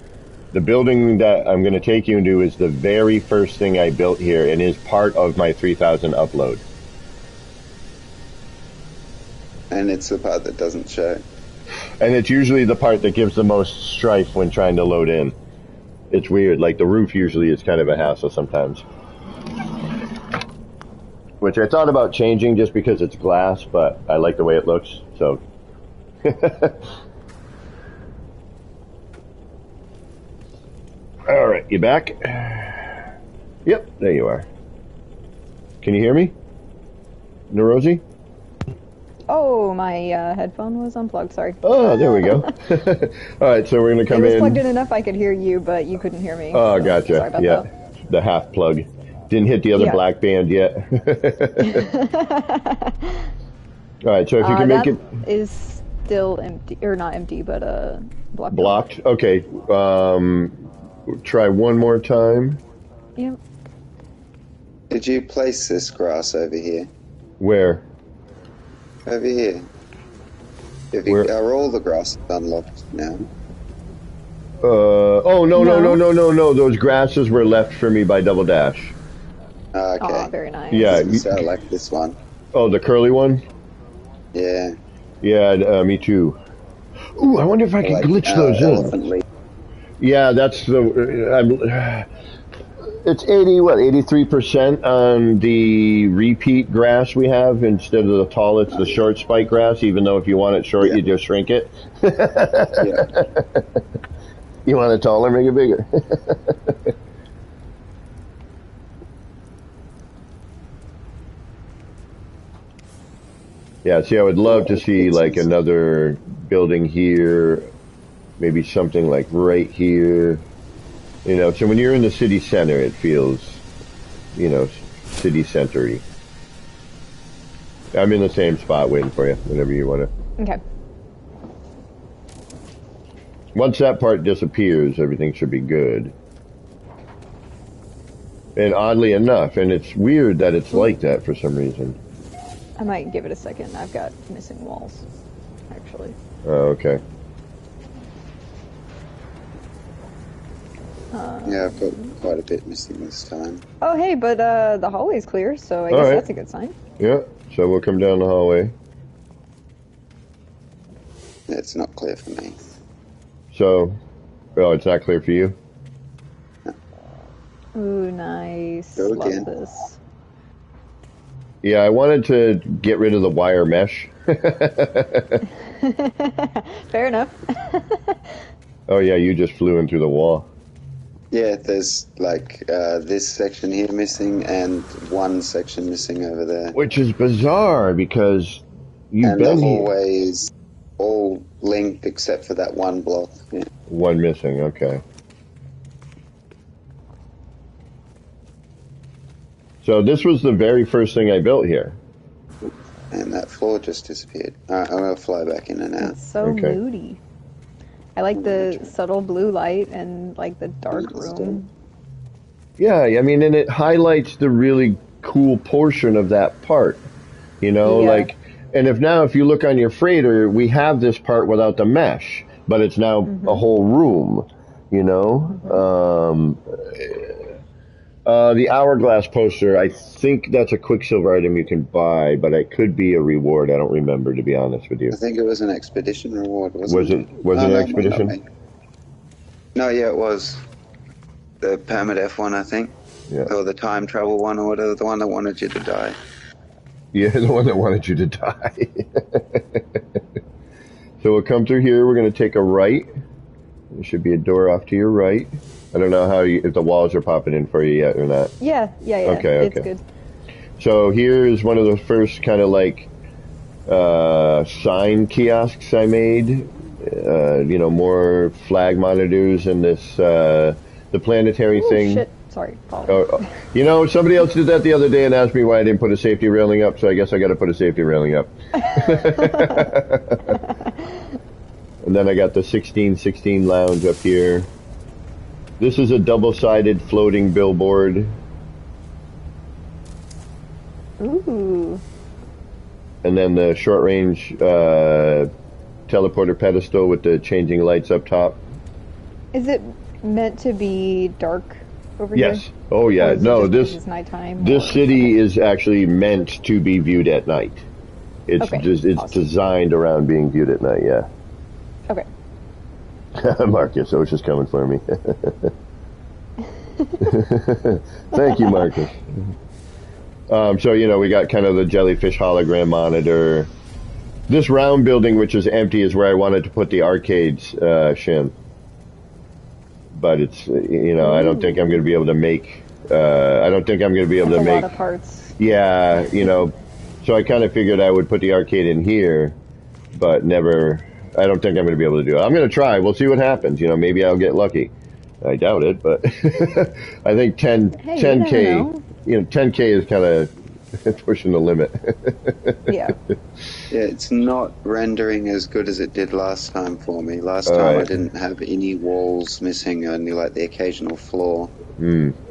The building that I'm going to take you into is the very first thing I built here and is part of my 3000 upload. And it's the part that doesn't show. And it's usually the part that gives the most strife when trying to load in. It's weird. Like, the roof usually is kind of a hassle sometimes. Which I thought about changing just because it's glass, but I like the way it looks, so. All right, you back? Yep, there you are. Can you hear me, Neurosi? Oh, my headphone was unplugged, sorry. Oh, there we go. All right, so we're going to come in. It was plugged in enough I could hear you, but you couldn't hear me. Oh, so gotcha. Sorry about yeah, that. The half plug. Didn't hit the other black band yet. All right, so if you can make it... is still empty, or not empty, but blocked. Blocked? Okay. Try one more time. Yep. Did you place this grass over here? Where? Over here. Are all the grasses unlocked now? Oh, no. Those grasses were left for me by Double Dash. Okay. Oh, very nice. Yeah. So I like this one. Oh, the curly one? Yeah. Yeah, me too. Ooh, I wonder if I can glitch those in. Yeah, that's the... it's 83% on the repeat grass we have instead of the tall. It's the short spike grass, even though if you want it short, you just shrink it. You want it taller, make it bigger. Yeah, see, I would love to see like another building here, maybe something like right here. You know, so when you're in the city center, it feels, you know, city center-y. I'm in the same spot waiting for you, whenever you want to. Okay. Once that part disappears, everything should be good. And oddly enough, and it's weird that it's like that for some reason. I might give it a second. I've got missing walls, actually. Oh, okay. Yeah, I've got quite a bit missing this time. Oh, hey, but the hallway's clear, so I guess that's a good sign. Yeah, so we'll come down the hallway. Yeah, it's not clear for me. So, oh, it's not clear for you? Ooh, nice. Go Love again. this. Yeah, I wanted to get rid of the wire mesh. Fair enough. Oh yeah, you just flew in through the wall. Yeah, there's like this section here missing and one section missing over there. Which is bizarre because you've been the here. hallway is all linked except for that one block. Yeah. One missing, okay. So this was the very first thing I built here. And that floor just disappeared. Alright, I'm going to fly back in and out. It's so moody. I like the subtle blue light and like the dark room. Yeah, I mean, and it highlights the really cool portion of that part. You know, like, and if you look on your freighter, we have this part without the mesh, but it's now a whole room, you know? The hourglass poster, I think that's a Quicksilver item you can buy, but it could be a reward. I don't remember, to be honest with you. I think it was an expedition reward, wasn't it? Was it an expedition? No, yeah, it was. The permadeath one, I think. Yeah. Or the time travel one, or whatever, the one that wanted you to die. Yeah, the one that wanted you to die. So we'll come through here. We're going to take a right. There should be a door off to your right. I don't know if the walls are popping in for you yet or not. Yeah. Okay. It's good. So here is one of the first kind of like sign kiosks I made. You know, more flag monitors and this the planetary thing. Shit. Sorry, Paul. Oh, you know, somebody else did that the other day and asked me why I didn't put a safety railing up, so I guess I got to put a safety railing up. And then I got the 1616 lounge up here. This is a double-sided floating billboard. Ooh. And then the short-range teleporter pedestal with the changing lights up top. Is it meant to be dark over here? Yes. Oh, yeah. No, this nighttime. This city is actually meant to be viewed at night. It's okay. it's awesome. designed around being viewed at night. Yeah. Okay. Marcus, OSHA's coming for me. Thank you, Marcus. So, you know, we got kind of the jellyfish hologram monitor. This round building, which is empty, is where I wanted to put the arcades, Shin. But it's, you know, I don't think I'm going to be able to make, I don't think I'm going to be able to make. A lot of parts. Yeah, you know, so I kind of figured I would put the arcade in here, but never, I don't think I'm going to be able to do it. I'm going to try. We'll see what happens. You know, maybe I'll get lucky. I doubt it, but I think 10K, you know, 10K is kind of pushing the limit. Yeah. Yeah, it's not rendering as good as it did last time for me. Last time I didn't have any walls missing, only like the occasional floor.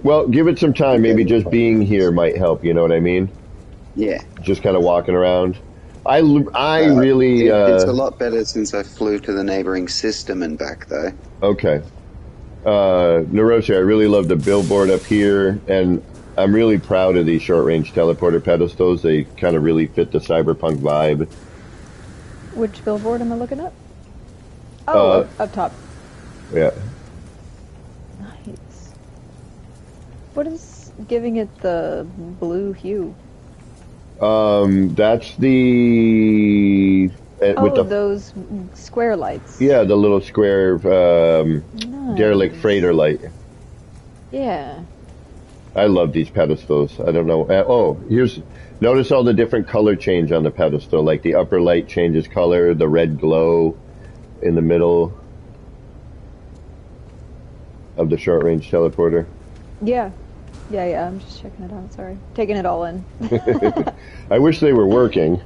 Well, give it some time. Maybe just being here might help. You know what I mean? Yeah. Just kind of walking around. I really... it's a lot better since I flew to the neighboring system and back, though. Okay. Naroshi, I really love the billboard up here, and I'm really proud of these short-range teleporter pedestals. They kind of really fit the cyberpunk vibe. Which billboard am I looking at? Oh, up top. Yeah. Nice. What is giving it the blue hue? That's the... with those square lights. Yeah, the little square Nice. derelict freighter light. Yeah. I love these pedestals. I don't know. Notice all the different color change on the pedestal. Like the upper light changes color, the red glow in the middle of the short range teleporter. Yeah. Yeah, I'm just checking it out. Sorry. Taking it all in. I wish they were working.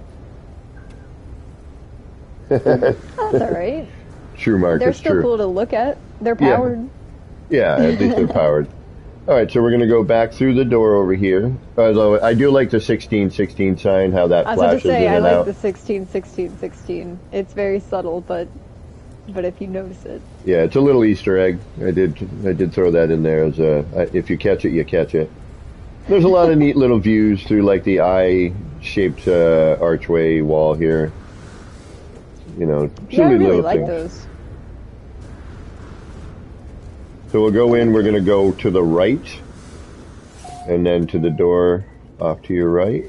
That's alright. True, Marcus. They're still cool to look at. They're powered. Yeah, at least they're powered. Alright, so we're going to go back through the door over here. Although I do like the 16-16 sign, how that flashes in and out. I like the 16-16-16. It's very subtle, but if you notice it. Yeah, it's a little Easter egg. I did throw that in there as if you catch it, you catch it. There's a lot of neat little views through like the eye-shaped archway wall here. You know, yeah, I really little like things. those. So we'll go in, we're going to go to the right, and then to the door off to your right.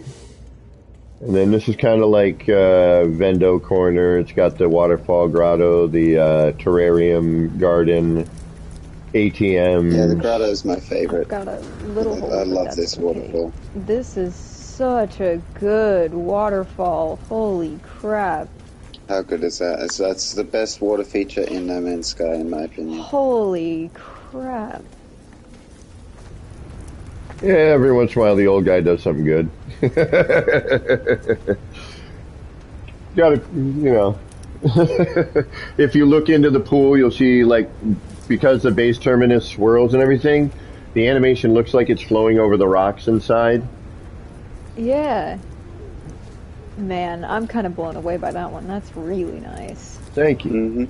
And then this is kind of like Vendo Corner. It's got the waterfall grotto, the terrarium garden, ATM. Yeah, the grotto is my favorite. Got a little hole, I love this waterfall. This is such a good waterfall. Holy crap. How good is that? That's the best water feature in No Man's Sky, in my opinion. Holy crap. Yeah, every once in a while the old guy does something good. Gotta, you know. If you look into the pool, you'll see, like, because the base terminus swirls and everything, the animation looks like it's flowing over the rocks inside. Yeah. Man, I'm kind of blown away by that one. That's really nice. Thank you. Mm-hmm.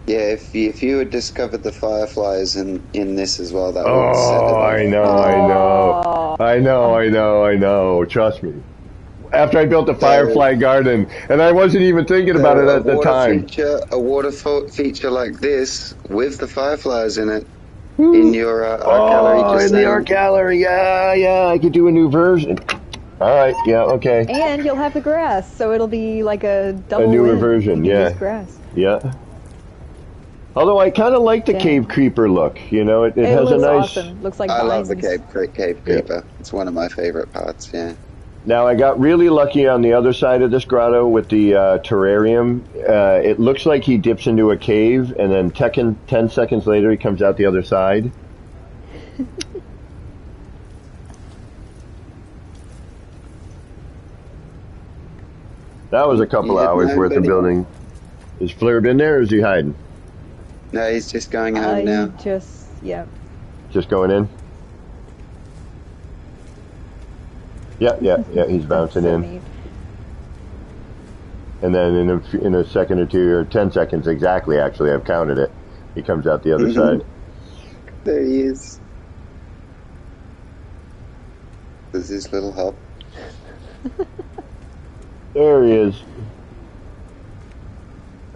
Yeah, if you had discovered the fireflies in this as well, that would set it off. I know. Trust me. After I built the Firefly Garden, and I wasn't even thinking about it at the time. A water feature like this with the fireflies in it in your art gallery. In the art gallery, yeah, I could do a new version. All right, yeah, okay. And you'll have the grass, so it'll be like a double newer version, yeah. Grass. Yeah. Although I kind of like the cave creeper look, you know, it has a nice. Awesome. Looks like I love vines. the cave creeper. It's one of my favorite parts. Yeah. Now I got really lucky on the other side of this grotto with the terrarium. It looks like he dips into a cave, and then 10 seconds later he comes out the other side. That was a couple hours worth of building. Is Fleur been there, or is he hiding? No, he's just going home now. Just going in? Yeah, he's bouncing in. Neat. And then in a second or two, or 10 seconds exactly, actually, I've counted it, he comes out the other side. There he is. There's his little hub. There he is.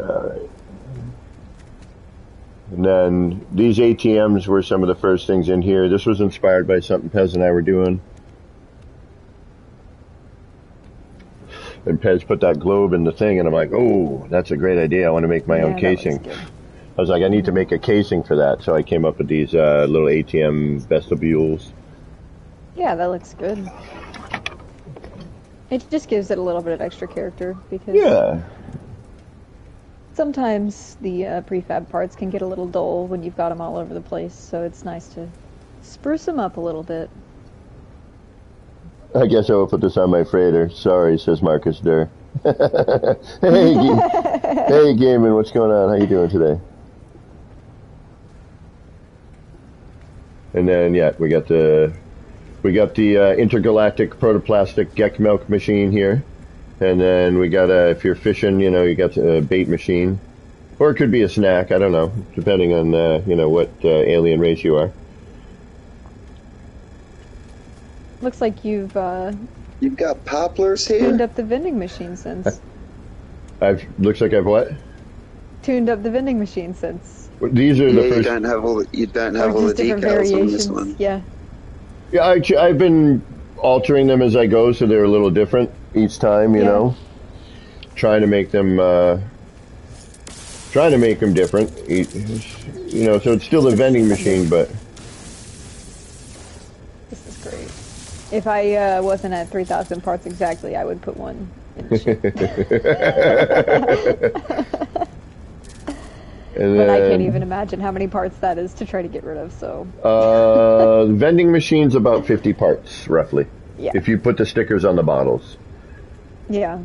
Alright. And then these ATMs were some of the first things in here. This was inspired by something Pez and I were doing. And Pez put that globe in the thing, and I'm like, oh, that's a great idea. I want to make my own casing. I was like, I need to make a casing for that. So I came up with these little ATM vestibules. Yeah, that looks good. It just gives it a little bit of extra character because sometimes the prefab parts can get a little dull when you've got them all over the place. So it's nice to spruce them up a little bit. I guess I will put this on my freighter. Sorry, says Marcus Durr. Hey, Gaiman, what's going on? How you doing today? And then, yeah, we got the intergalactic protoplastic Gek milk machine here. And then we got if you're fishing, you know, you got a bait machine. Or it could be a snack, I don't know, depending on, you know, what alien race you are. Looks like you've got poplars here? Tuned up the vending machine since. Looks like I've what? Tuned up the vending machine since. These are the first. You don't have all the decals on this one. Yeah. Yeah, I've been altering them as I go, so they're a little different each time. You know, trying to make them different. You know, so it's still a vending machine, but. This is great. If I wasn't at 3,000 parts exactly, I would put one in the ship. But I can't even imagine how many parts that is to try to get rid of, so... the vending machine's about 50 parts, roughly. Yeah. If you put the stickers on the bottles. Yeah.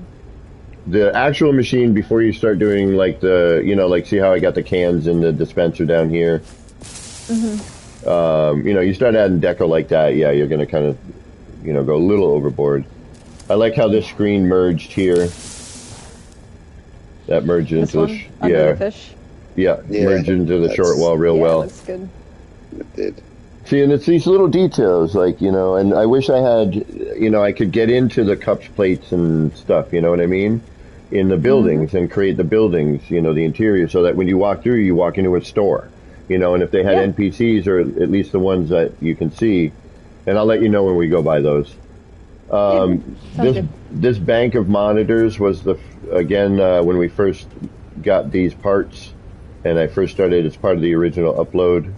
The actual machine, before you start doing, like, you know, like, see how I got the cans in the dispenser down here? Mm-hmm. You know, you start adding deco like that, yeah, you're going to kind of, you know, go a little overboard. I like how this screen merged here. That merged into the... Under the fish? Yeah, merged into the short wall real well. Yeah, looks good. It did. See, and it's these little details, like, you know, and I wish I had, you know, I could get into the cups, plates, and stuff, you know what I mean? In the buildings and create the buildings, you know, the interior, so that when you walk through, you walk into a store, you know, and if they had NPCs, or at least the ones that you can see, and I'll let you know when we go by those. This bank of monitors was when we first got these parts, and I first started as part of the original upload,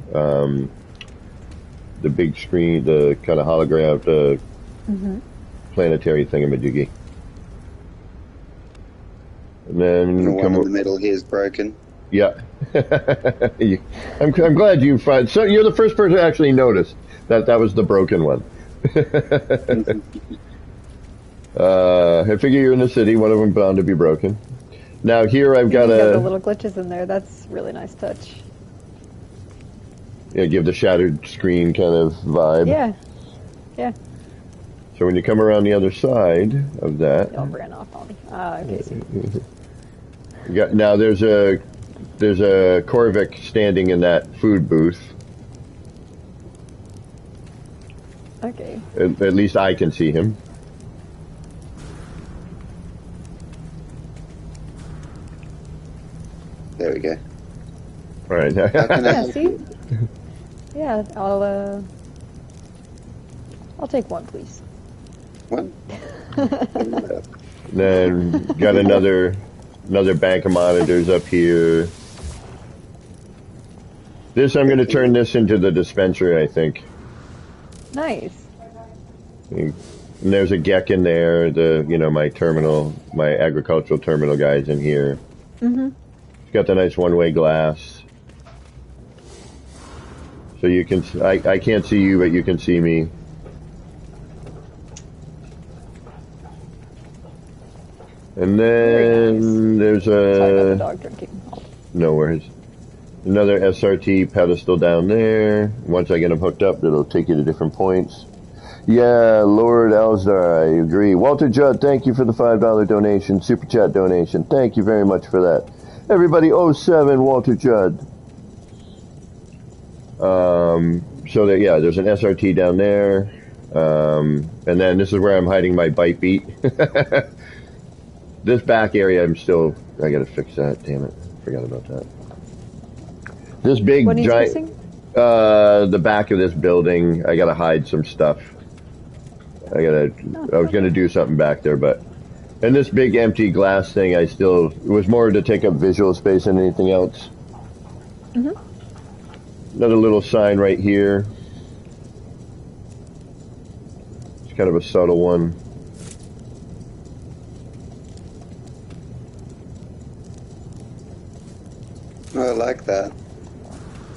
the big screen, the kind of hologram, the planetary thingamajiggy. And then the one in the middle here is broken. Yeah. I'm glad you find. So you're the first person to actually notice that was the broken one. I figure you're in the city. One of them bound to be broken. Now here I've got the little glitches in there. That's really nice touch. Yeah, give the shattered screen kind of vibe. Yeah. Yeah. So when you come around the other side of that, y'all ran off on me. Okay. So. Now there's a Corvic standing in that food booth. Okay. At least I can see him. There we go. All right. Yeah, see? Yeah, I'll take one, please. One? Then got another bank of monitors up here. I'm going to turn this into the dispensary, I think. Nice. And there's a Gek in there. My terminal, my agricultural terminal guy's in here. Mm-hmm. It's got the nice one-way glass. So you can, I can't see you, but you can see me. And then there's Sorry about the dog drinking. No worries. Another SRT pedestal down there. Once I get them hooked up, it'll take you to different points. Yeah, Lord Alsdar, I agree. Walter Judd, thank you for the $5 donation, super chat donation. Thank you very much for that. Everybody, 07 Walter Judd. So that, yeah, there's an SRT down there. And then this is where I'm hiding my bite beat. This back area, I gotta fix that, damn it. Forgot about that. This big What needs giant, fixing? the back of this building. I gotta hide some stuff. I was gonna do something back there, but. And this big empty glass thing, it was more to take up visual space than anything else. Mm-hmm. Another little sign right here. It's kind of a subtle one. Oh, I like that.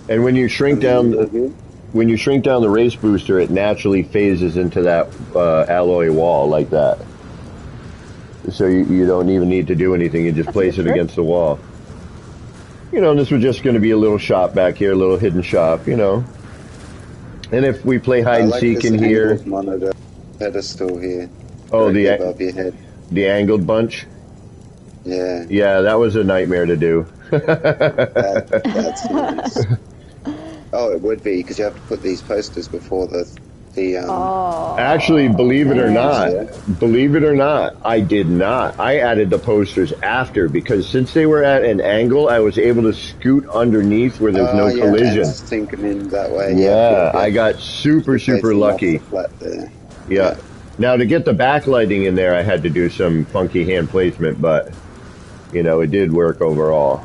And when you shrink down the race booster, it naturally phases into that alloy wall like that. So you don't even need to do anything. You just place it against the wall. You know, and this was just going to be a little shop back here, a little hidden shop, you know. And if we play hide and seek in here. Monitor pedestal here. Oh, above your head. The angled bunch? Yeah. Yeah, that was a nightmare to do. That's nice. Oh, it would be, because you have to put these posters before the Actually, believe it or not, I did not. I added the posters after, because since they were at an angle, I was able to scoot underneath where there's no collision. And sink them in that way. Yeah, I got super lucky. Flat there. Yeah. Now, to get the backlighting in there, I had to do some funky hand placement, but, you know, it did work overall.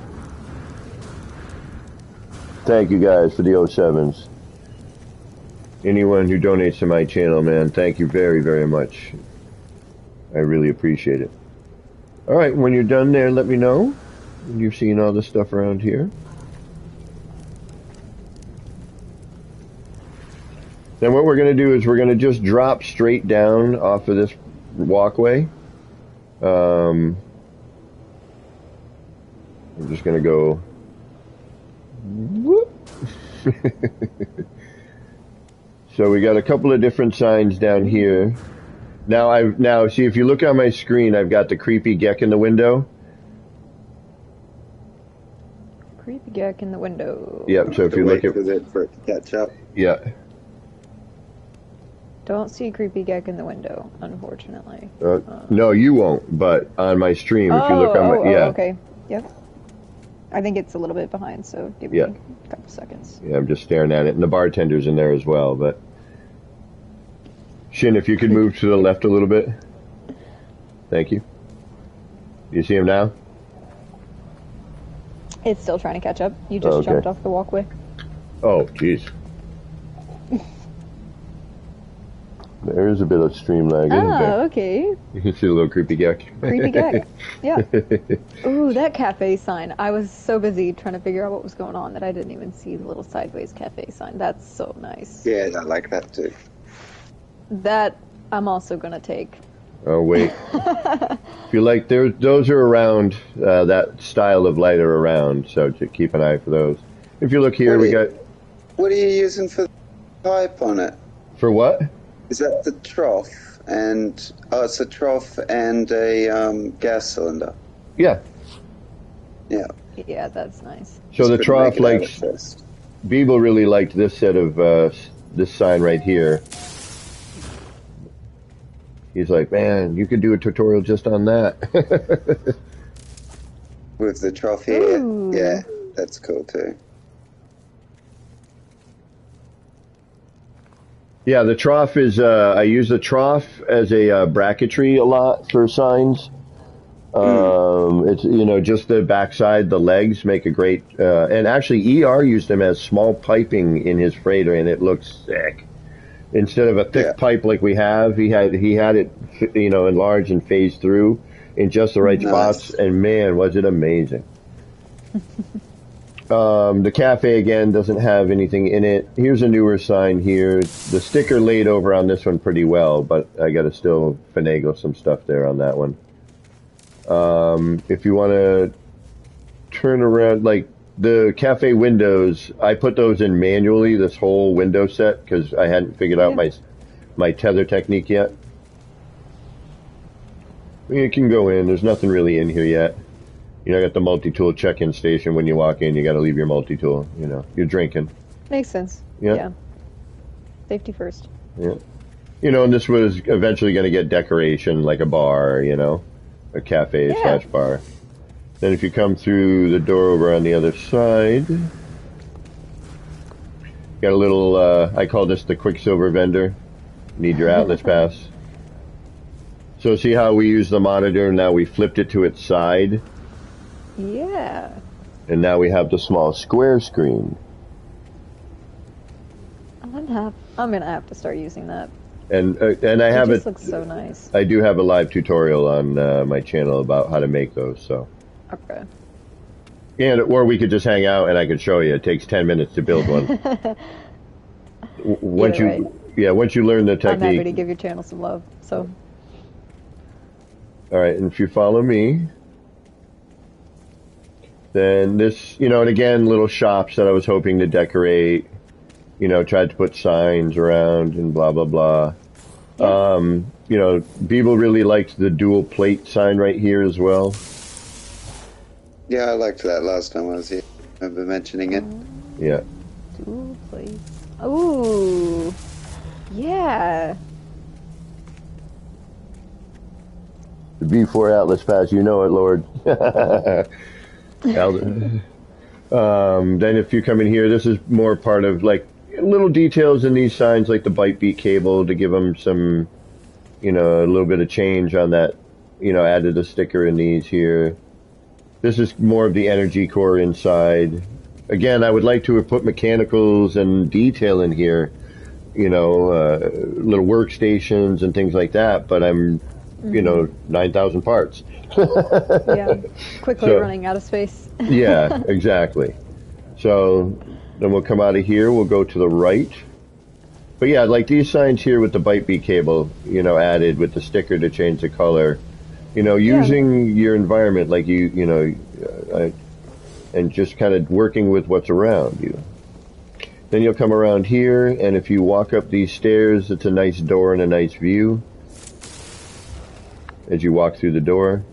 Thank you guys for the 07s. Anyone who donates to my channel, man, thank you very, very much. I really appreciate it. All right, when you're done there, let me know when you've seen all the stuff around here. Then what we're going to do is we're going to just drop straight down off of this walkway. I'm just going to go... Whoop. So we got a couple of different signs down here. Now see, if you look on my screen, I've got the creepy geck in the window. Creepy geck in the window. Yep. So if you look at for it to catch up. Yeah. Don't see creepy geck in the window, unfortunately. No, you won't. But on my stream, if you look on my okay. Yep. I think it's a little bit behind, so give me a couple seconds. Yeah, I'm just staring at it. And the bartender's in there as well, but... Shin, if you could move to the left a little bit. Thank you. You see him now? It's still trying to catch up. You just jumped off the walkway. Oh, jeez. There is a bit of stream lag, isn't there? Oh, okay. You can see a little creepy geck. Creepy geck. Yeah. Ooh, that cafe sign. I was so busy trying to figure out what was going on that I didn't even see the little sideways cafe sign. That's so nice. Yeah, I like that too. That I'm also going to take. Oh, wait. If you like, those are around, that style of light are around, so to keep an eye for those. If you look here, we got... What are you using for the pipe on it? For what? Is that the trough? And it's a trough and a gas cylinder. Yeah. Yeah. Yeah, that's nice. So the trough, like, Beeble really liked this set of this sign right here. He's like, man, you could do a tutorial just on that. With the trough here. Ooh. Yeah, that's cool too. Yeah, the trough is, I use the trough as a bracketry a lot for signs. It's, you know, just the backside, the legs make a great, and actually ER used them as small piping in his freighter, and it looks sick. Instead of a thick pipe like we have, he had it, you know, enlarged and phased through in just the right spots, and man, was it amazing. The cafe, again, doesn't have anything in it. Here's a newer sign here. The sticker laid over on this one pretty well, but I got to still finagle some stuff there on that one. If you want to turn around, like the cafe windows, I put those in manually, this whole window set, because I hadn't figured out my tether technique yet. You can go in. There's nothing really in here yet. You know, I got the multi-tool check-in station. When you walk in, you got to leave your multi-tool. You know, you're drinking. Makes sense. Yeah. Safety first. Yeah. You know, and this was eventually going to get decoration, like a bar, you know, a cafe / bar. Then if you come through the door over on the other side, Got a little, I call this the Quicksilver vendor. Need your Atlas pass. So see how we use the monitor, now we flipped it to its side? Yeah. And now we have the small square screen. I'm gonna have to start using that. And I have it. Just looks so nice. I do have a live tutorial on my channel about how to make those. So. Okay. And or we could just hang out and I could show you. It takes 10 minutes to build one. Once you learn the technique. I'm happy to give your channel some love. So. All right, and if you follow me, then this, and again, little shops that I was hoping to decorate. Tried to put signs around and blah, blah, blah. Yeah. People really liked the dual plate sign right here as well. Yeah, I liked that last time I was here. I remember mentioning it. Yeah. Dual plate. Ooh. Yeah. The B4 Atlas Pass, you know it, Lord. Then if you come in here, this is more part of like little details in these signs, like the bite beat cable to give them some, a little bit of change on that. Added a sticker in these here. This is more of the energy core inside. Again, I would like to have put mechanicals and detail in here, little workstations and things like that, but I'm, 9,000 parts. Yeah, quickly running out of space. Yeah, exactly. So then we'll come out of here, we'll go to the right. But yeah, like these signs here with the bite beat cable, added with the sticker to change the color. Using your environment like and just kind of working with what's around you. Then you'll come around here, and if you walk up these stairs, it's a nice door and a nice view as you walk through the door.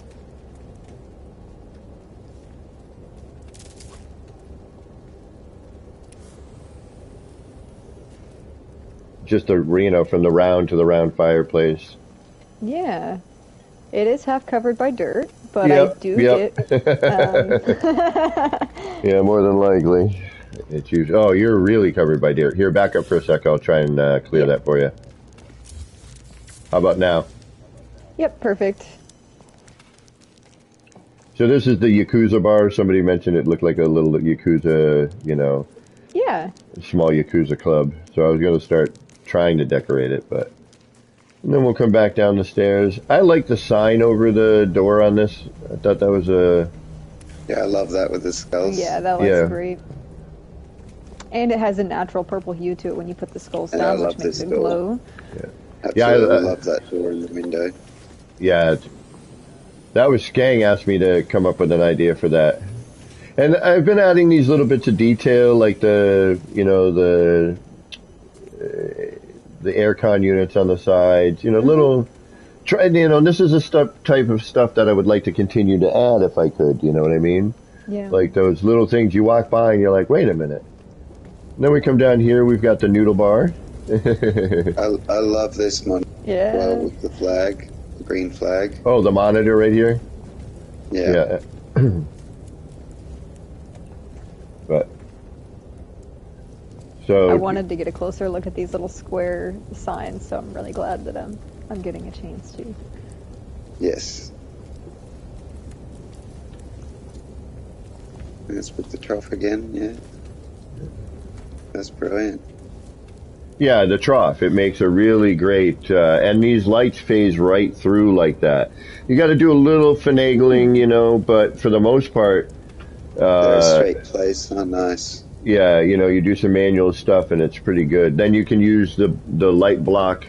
Just from the round to the round fireplace. Yeah. It is half covered by dirt, but I do get... Yeah, more than likely. It's usually, oh, you're really covered by dirt. Here, back up for a sec. I'll try and clear that for you. How about now? Yep, perfect. So this is the Yakuza bar. Somebody mentioned it looked like a little Yakuza, Yeah. small Yakuza club. So I was going to start trying to decorate it, but... And then we'll come back down the stairs. I like the sign over the door on this. I thought that was a... Yeah, I love that with the skulls. Yeah, that looks great. And it has a natural purple hue to it when you put the skulls down, which makes it glow. Yeah, I love that door in the window. Yeah, that was Skang asked me to come up with an idea for that. And I've been adding these little bits of detail, like the aircon units on the sides, little, this is a type of stuff that I would like to continue to add if I could, you know what I mean? Yeah. Like those little things you walk by and you're like, wait a minute. And then we come down here, we've got the noodle bar. I love this one. Yeah. Well, with the flag, the green flag. Oh, the monitor right here? Yeah. But. So I wanted to get a closer look at these little square signs, so I'm really glad that I'm getting a chance to. Yes. Let's put the trough again, yeah. That's brilliant. Yeah, the trough. It makes a really great, and these lights phase right through like that. You got to do a little finagling, but for the most part... They're a straight place, oh nice. Yeah, you do some manual stuff and it's pretty good. Then you can use the light block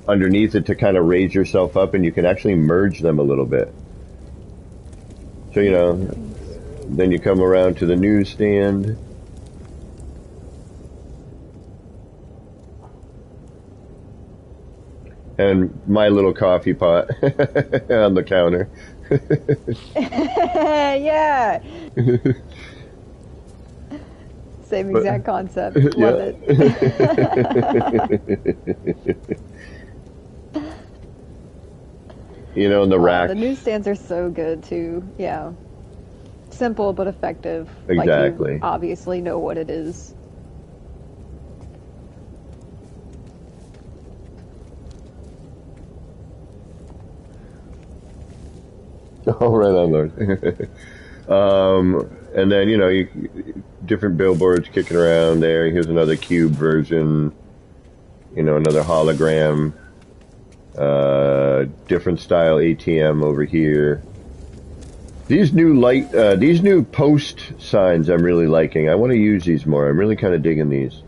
underneath it to kind of raise yourself up, and you can actually merge them a little bit. So, then you come around to the newsstand. And my little coffee pot on the counter. Yeah. Same exact concept. Love it. And the rack. The newsstands are so good too. Yeah. simple but effective. Exactly. Like you obviously know what it is. Oh, right on, Lord. And then, you know, different billboards kicking around there. Here's another cube version. You know, another hologram. Different style ATM over here. These new post signs I'm really liking. I want to use these more. I'm really kind of digging these.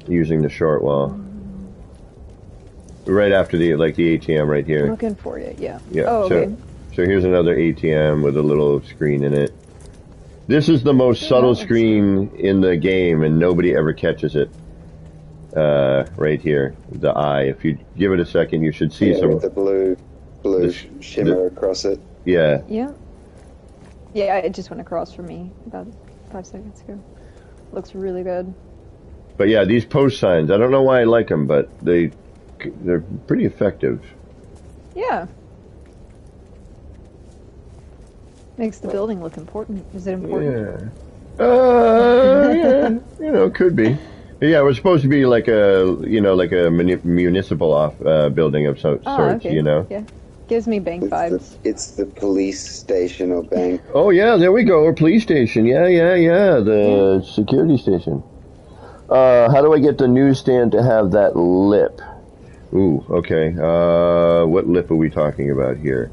Using the short wall. Right after the ATM right here. Looking for you, yeah. Yeah. Oh, okay. So here's another ATM with a little screen in it. This is the most subtle screen in the game, and nobody ever catches it. Right here, the eye. If you give it a second, you should see some with the blue shimmer across it. Yeah. Yeah. Yeah, it just went across for me about 5 seconds ago. Looks really good. But yeah, these post signs. I don't know why I like them, but they're pretty effective. Yeah. Makes the building look important. Is it important? Yeah. Yeah. You know, could be. Yeah, we're supposed to be like a municipal building of sorts, okay. you know? Yeah. Gives me bank vibes. It's the police station or bank. Oh, yeah, there we go. Or police station. Yeah. The security station. How do I get the newsstand to have that lip? Ooh, okay. What lip are we talking about here?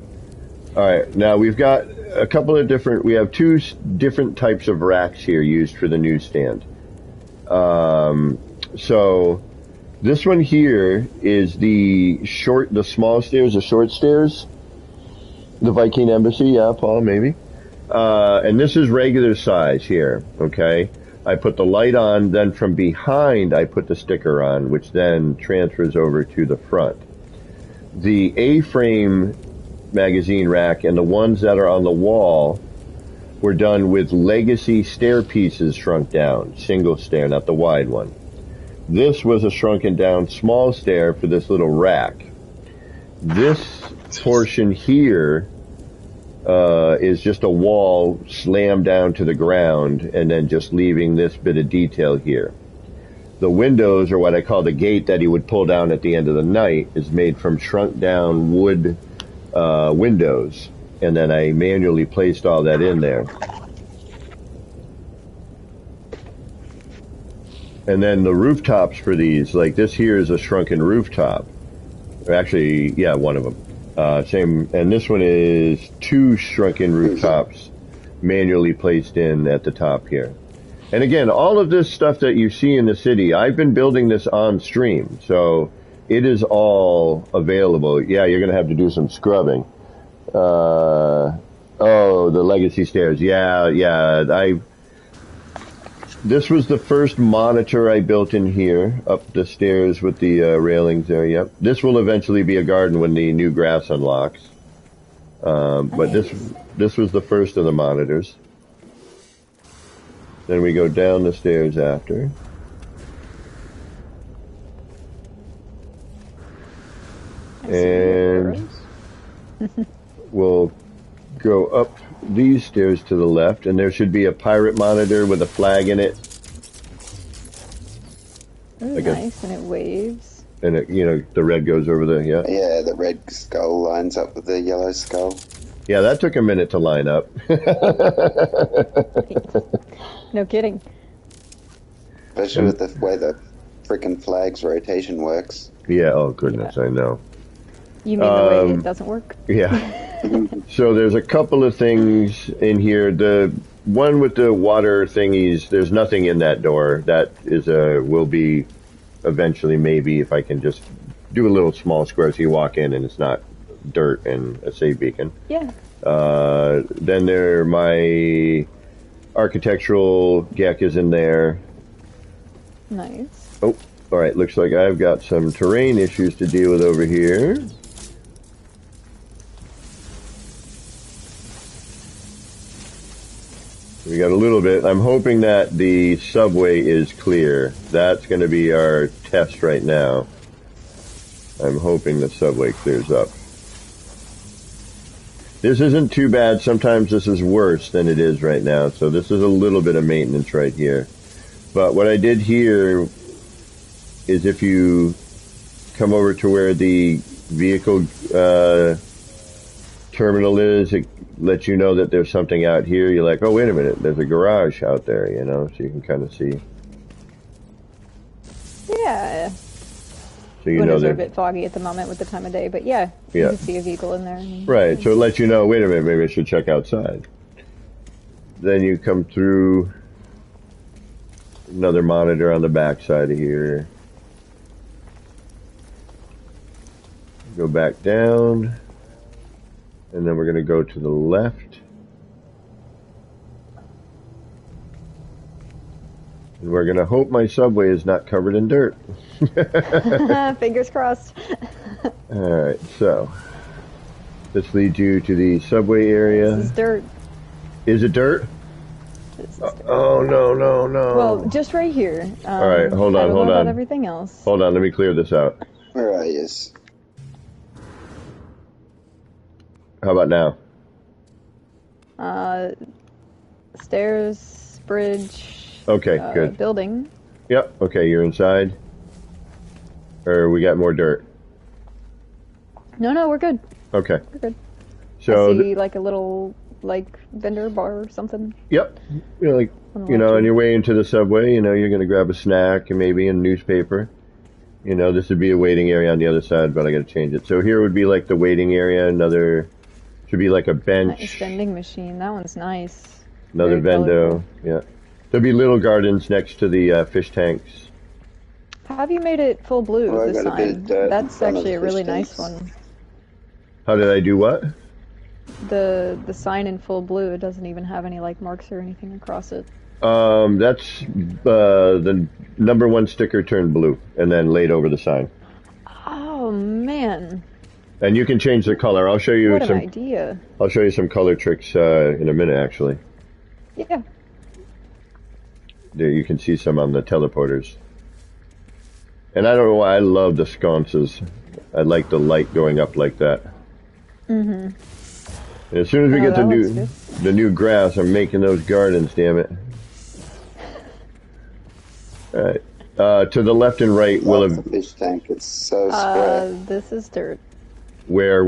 All right, now we've got a couple of we have two different types of racks here used for the newsstand. So this one here is the small stairs, the short stairs. The Viking Embassy, yeah, Paul, maybe. And this is regular size here, okay? I put the light on, then from behind I put the sticker on, which then transfers over to the front. The A-frame magazine rack and the ones that are on the wall were done with legacy stair pieces shrunk down, single stair, not the wide one. This was a shrunken down small stair for this little rack. This portion here is just a wall slammed down to the ground and then just leaving this bit of detail here. The windows, or what I call the gate that he would pull down at the end of the night, is made from shrunk down wood windows, and then I manually placed all that in there. And then the rooftops for these, like this here is a shrunken rooftop. Actually, yeah, one of them. Same, and this one is two shrunken rooftops manually placed in at the top here. And again, all of this stuff that you see in the city, I've been building this on stream, so it is all available. Yeah, you're going to have to do some scrubbing. The legacy stairs. Yeah. This was the first monitor I built in here, up the stairs with the railings there, yep. This will eventually be a garden when the new grass unlocks. But this was the first of the monitors. Then we go down the stairs after. And we'll go up these stairs to the left, and there should be a pirate monitor with a flag in it. Ooh, nice, and it waves. And it, the red goes over the, yeah. Yeah, the red skull lines up with the yellow skull. Yeah, that took a minute to line up. No kidding. Especially with the way the frickin' flag's rotation works. Yeah, oh goodness, yeah. I know. You mean the way it doesn't work? Yeah. So there's a couple of things in here. The one with the water thingies, there's nothing in that door. That is will be eventually, maybe, if I can just do a little small square so you walk in and it's not dirt and a save beacon. Yeah. Then my architectural geck is in there. Nice. Oh, all right. Looks like I've got some terrain issues to deal with over here. We got a little bit. I'm hoping that the subway is clear. That's going to be our test right now. I'm hoping the subway clears up. This isn't too bad. Sometimes this is worse than it is right now. So this is a little bit of maintenance right here. But what I did here is if you come over to where the vehicle terminal is, it lets you know that there's something out here. You're like, oh, wait a minute, there's a garage out there, you know, so you can kind of see. Yeah. So you know Windows are a that. bit foggy at the moment with the time of day, but yeah, you can see a vehicle in there. Right, so it lets you know, wait a minute, maybe I should check outside. Then you come through another monitor on the back side of here. Go back down, and then we're going to go to the left. And we're going to hope my subway is not covered in dirt. Fingers crossed. Alright, so this leads you to the subway area. This is dirt. Is it dirt? This is dirt. Oh, no, no, no. Well, just right here. Alright, hold on, I don't hold know on. about everything else. Hold on, let me clear this out. Where are you? How about now? Stairs, bridge. Okay, good. Building. Yep, okay, you're inside. Or we got more dirt? No, we're good. Okay. We're good. So I see like a little vendor bar or something. Yep. You know, like, on your way into the subway, you're going to grab a snack and maybe a newspaper. This would be a waiting area on the other side, but I got to change it. So here would be like the waiting area. Another should be like a bench. Nice vending machine. That one's nice. Another Very vendo. colorful. Yeah. There'll be little gardens next to the fish tanks. Have you made it full blue Well, I this got a bit time? of dirt in That's front of actually the a really fish nice tanks. one. How did I do what? The sign in full blue. It doesn't even have any marks or anything across it. That's the number one sticker turned blue and then laid over the sign. Oh man! And you can change the color. I'll show you What an some. idea! I'll show you some color tricks in a minute, actually. Yeah. There, you can see some on the teleporters. And I don't know why I love the sconces. I like the light going up like that. Mhm. And as soon as we get that looks the new grass, I'm making those gardens. Damn it! All right. To the left and right will Love have the fish tank. It's so square. This is dirt. where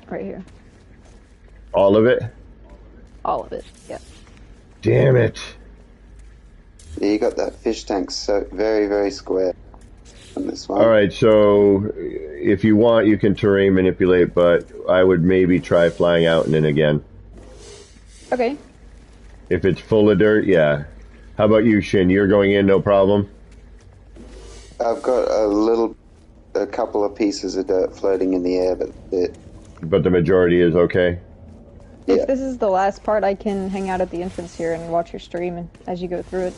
Right here. all of it. All of it. Yeah. Damn it! Yeah, you got that fish tank so very, very square on this one. All right, so if you want, you can terrain manipulate, but I would maybe try flying out and in again. Okay. If it's full of dirt, yeah. How about you, Shin? You're going in, no problem? I've got a couple of pieces of dirt floating in the air, but But the majority is okay? Yeah. If this is the last part, I can hang out at the entrance here and watch your stream as you go through it.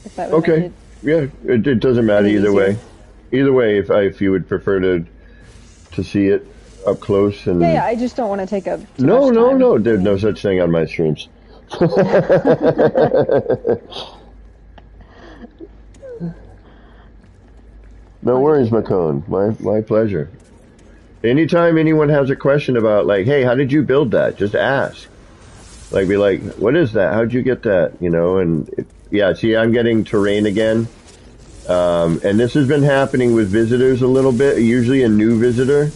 If that would make Okay. it Yeah, it doesn't matter Any either easier? way. Either way, if you would prefer to see it up close and... Yeah, I just don't want to take up too No, much no, time. no. There's no such thing on my streams. No worries, Macone. My pleasure. Anytime anyone has a question about, hey, how did you build that? Just ask. Be like, what is that? How'd you get that? Yeah, see, I'm getting terrain again. And this has been happening with visitors a little bit, usually a new visitor.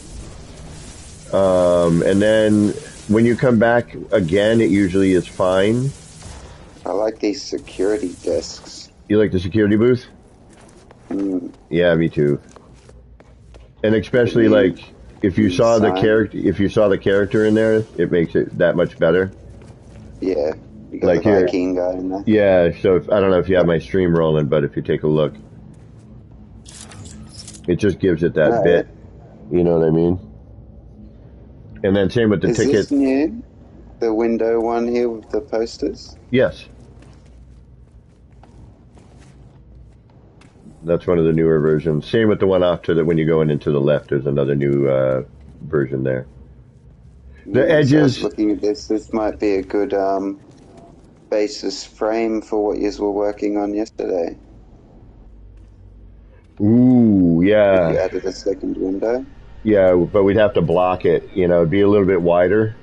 And then when you come back again, it usually is fine. I like these security desks. You like the security booth? Mm. Yeah, me too. And especially if you saw the character in there, it makes it that much better. Yeah, you got the Viking guy in there. Yeah, so I don't know if you have my stream rolling, but if you take a look, it just gives it that bit. You know what I mean? And then same with the ticket. Is this new? The window one here with the posters? Yes. That's one of the newer versions. Same with the one after that. When you go into the left, there's another new version there. The edges. I was looking at this. This might be a good basis frame for what you were working on yesterday. Ooh, yeah. You added a second window. Yeah, but we'd have to block it. You know, it'd be a little bit wider.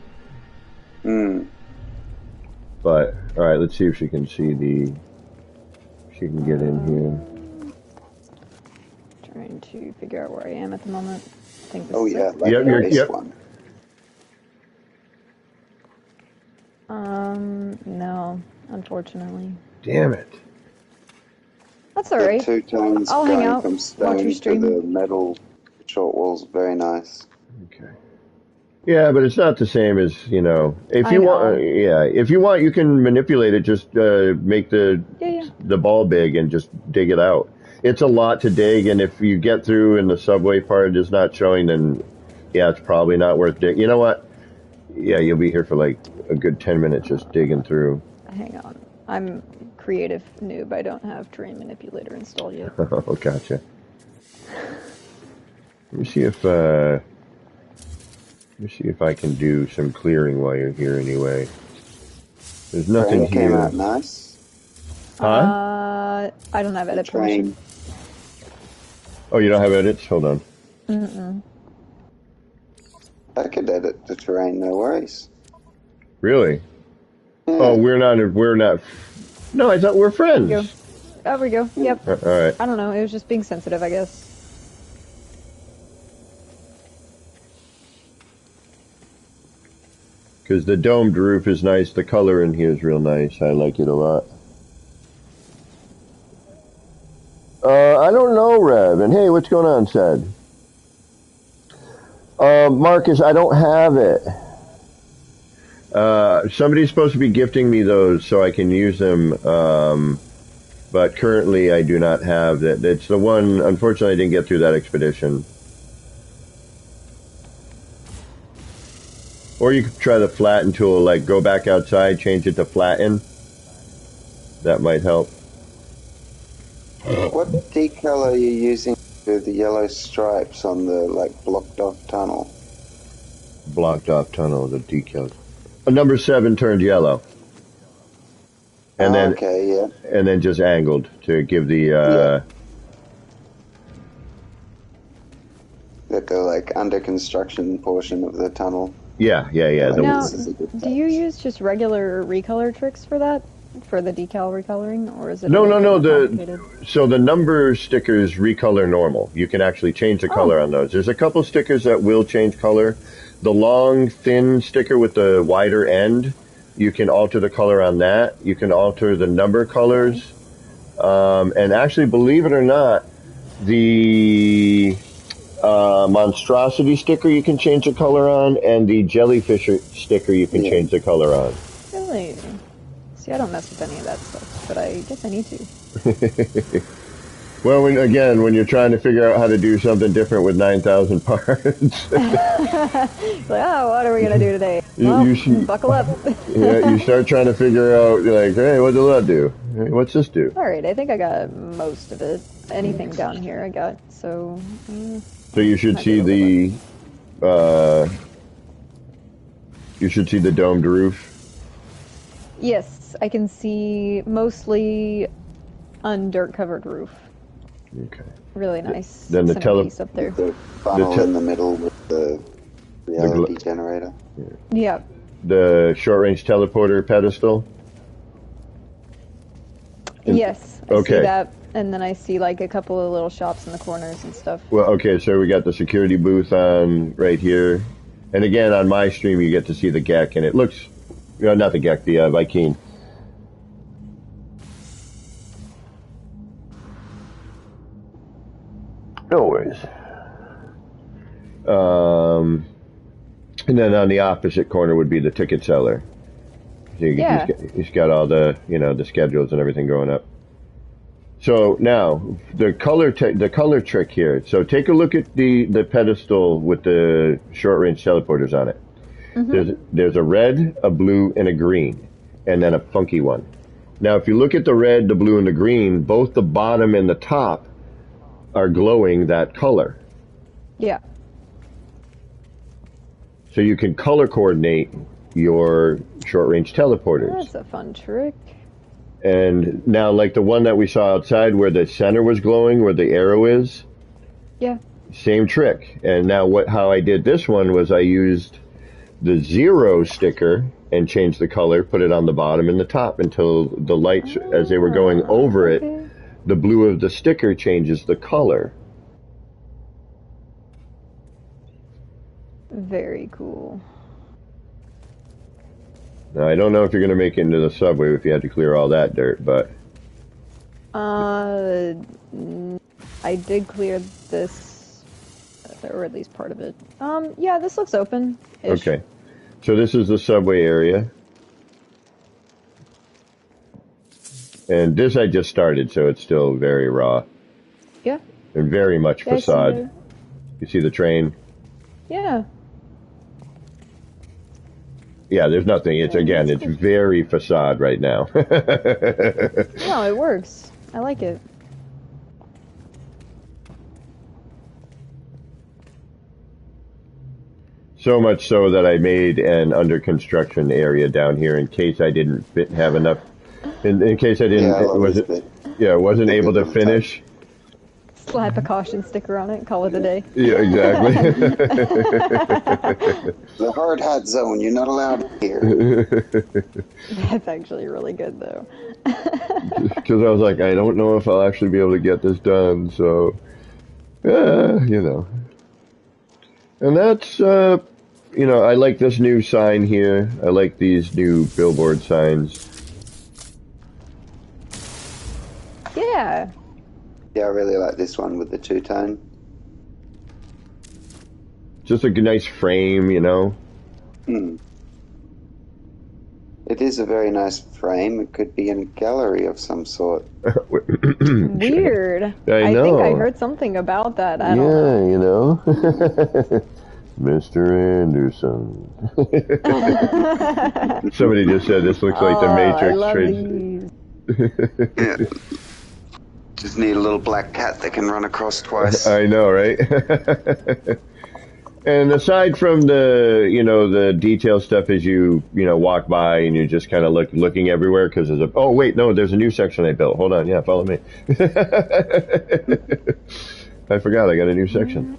But all right, let's see if she can see the. She can get in here. Trying to figure out where I am at the moment. I think this Oh is yeah, it. like this one. No, unfortunately. Damn it. That's all right. The 2 tones I'll hang going out, from watch your stone to stream. the metal short walls, very nice. Okay. Yeah, but it's not the same as, you know, if you want, if you want, you can manipulate it, just make the ball big and just dig it out. It's a lot to dig, and if you get through and the subway part is not showing, then yeah, it's probably not worth digging. You know what? Yeah, you'll be here for like a good 10 minutes just digging through. Hang on. I'm creative noob. I don't have terrain manipulator installed yet. Oh, gotcha. Let me see if I can do some clearing while you're here anyway. There's nothing here. Came out nice. Huh? I don't have edit permission. Oh, you don't have edits? Hold on. I could edit the terrain, no worries. Really? Yeah. Oh, we're not. No, I thought we're friends. There we go. Yep. All right. I don't know. It was just being sensitive, I guess. Because the domed roof is nice. The color in here is real nice. I like it a lot. I don't know, Rev. And hey, what's going on, Sad? Marcus, I don't have it. Somebody's supposed to be gifting me those so I can use them. But currently I do not have that. It's the one, unfortunately I didn't get through that expedition. Or you could try the flatten tool, like go back outside, change it to flatten. That might help. What decal are you using for the yellow stripes on the blocked off tunnel? Blocked off tunnel, the decal. Number 7 turned yellow. And then okay, yeah. And then just angled to give the the under construction portion of the tunnel. Yeah. Now, do you use just regular recolor tricks for that? For the decal recoloring, or is it? No. So the number stickers recolor normal. You can actually change the color on those. There's a couple stickers that will change color. The long, thin sticker with the wider end, you can alter the color on that. You can alter the number colors, and actually, believe it or not, the monstrosity sticker you can change the color on, and the jellyfish sticker you can change the color on. Really? See, I don't mess with any of that stuff, but I guess I need to. Well, when you're trying to figure out how to do something different with 9,000 parts. What are we going to do today? Buckle up. Yeah, you start trying to figure out, hey, what does that do? Hey, what's this do? All right, I think I got most of it. Anything down here I got, so... So you should see the... you should see the domed roof. Yes, I can see mostly undirt-covered roof. Okay. Really nice. Then the piece up there. The funnel in the middle with the reality generator. Yeah. The short-range teleporter pedestal. Yes, I see that, and then I see a couple of little shops in the corners and stuff. Well, okay, so we got the security booth on right here, and again on my stream you get to see the Gek, and it looks, not the Gek, the Viking. No worries. And then on the opposite corner would be the ticket seller. So he's got all the, the schedules and everything going up. So now the color trick here. So take a look at the pedestal with the short range teleporters on it. Mm-hmm. There's a red, a blue, and a green, and then a funky one. Now, if you look at the red, the blue, and the green, both the bottom and the top are glowing that color. Yeah. So you can color coordinate your short-range teleporters. That's a fun trick. And now, like the one that we saw outside where the center was glowing, where the arrow is. Yeah. Same trick. And now how I did this one was I used the 0 sticker and changed the color, put it on the bottom and the top until the lights, as they were going over it, the blue of the sticker changes the color. Very cool. Now, I don't know if you're going to make it into the subway if you had to clear all that dirt, but... I did clear this, or at least part of it. Yeah, this looks open. Okay. So this is the subway area. And this I just started, so it's still very raw. Yeah. And very much facade. You see the train? Yeah. Yeah, there's nothing. It's it's very facade right now. No, it works. I like it. So much so that I made an under construction area down here in case I didn't have enough. In case I didn't wasn't able to finish. Slap a caution sticker on it, call it a day. Yeah, exactly. The hard hat zone, you're not allowed here. That's actually really good, though. Because I was like, I don't know if I'll actually be able to get this done, so, you know. And that's, you know, I like this new sign here. I like these new billboard signs. Yeah. Yeah, I really like this one with the two-tone. Just a nice frame, you know. It is a very nice frame. It could be in a gallery of some sort. Weird. I know. Think I heard something about that. I don't know. You know. Mr. Anderson. Somebody just said this looks like the Matrix. I love these. Yeah. Just need a little black cat that can run across twice. I know, right? And aside from the, you know, the detail stuff as you walk by and you're just kind of looking everywhere because there's oh, wait, no, there's a new section I built. Hold on. Yeah, follow me. I forgot I got a new section.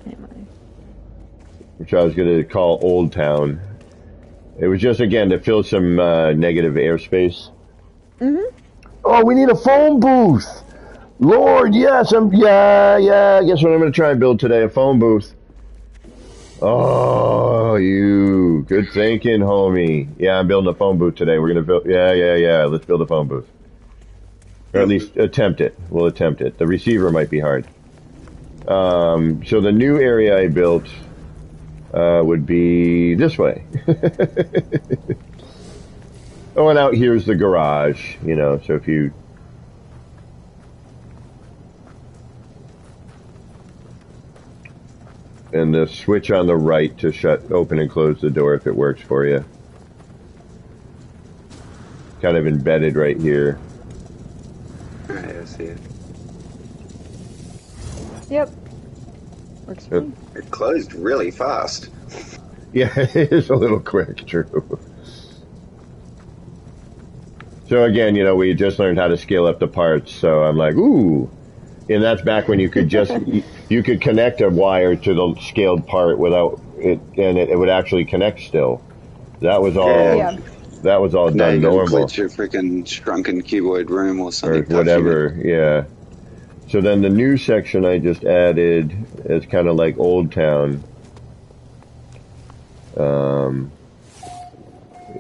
Which I was going to call Old Town. It was just, again, to fill some negative airspace. Oh, we need a phone booth. Lord, yes, yeah, guess what I'm going to try and build today? A phone booth. Oh, you. Good thinking, homie. Yeah, I'm building a phone booth today. We're going to build, yeah, let's build a phone booth. Or at least attempt it. We'll attempt it. The receiver might be hard. So the new area I built would be this way. Oh, and out here's the garage, you know, so if you... And the switch on the right to open and close the door if it works for you. Kind of embedded right here. Alright, I see it. Yep. Works for me. It closed really fast. Yeah, it is a little quick, true. So again, you know, we just learned how to scale up the parts, so I'm like, ooh. And that's back when you could just, you could connect a wire to the scaled part without it, and it would actually connect still. That was all, that was all done normal. Glitch your freaking shrunken cuboid room or something. Or whatever, yeah. So then the new section I just added is kind of like Old Town.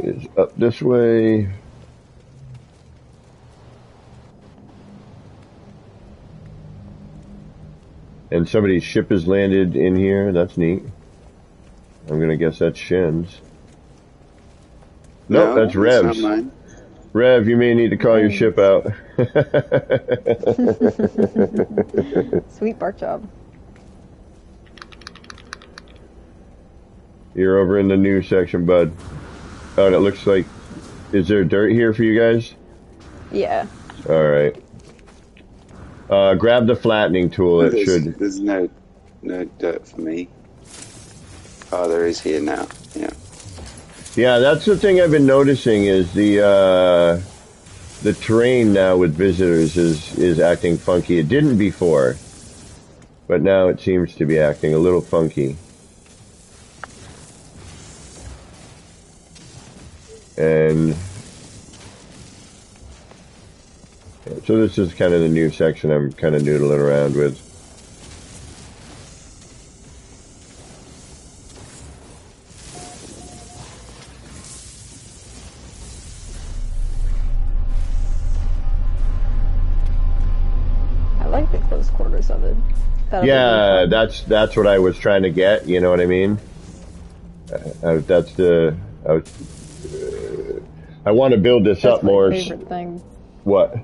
Is up this way. And somebody's ship has landed in here. That's neat. I'm gonna guess that's Shin's. Nope, that's Rev's. Not mine. Rev, you may need to call your ship out. Sweet bark job. You're over in the new section, bud. Oh, and it looks like... Is there dirt here for you guys? Yeah. Alright. Grab the flattening tool. It should... There's no dirt for me. Oh, there is here now. Yeah. Yeah, that's the thing I've been noticing is the terrain now with visitors is acting funky. It didn't before. but now it seems to be acting a little funky. And so this is kind of the new section I'm kind of noodling around with. I like the close quarters of it. Yeah, that's what I was trying to get. You know what I mean? I want to build this up more. That's my favorite thing. What?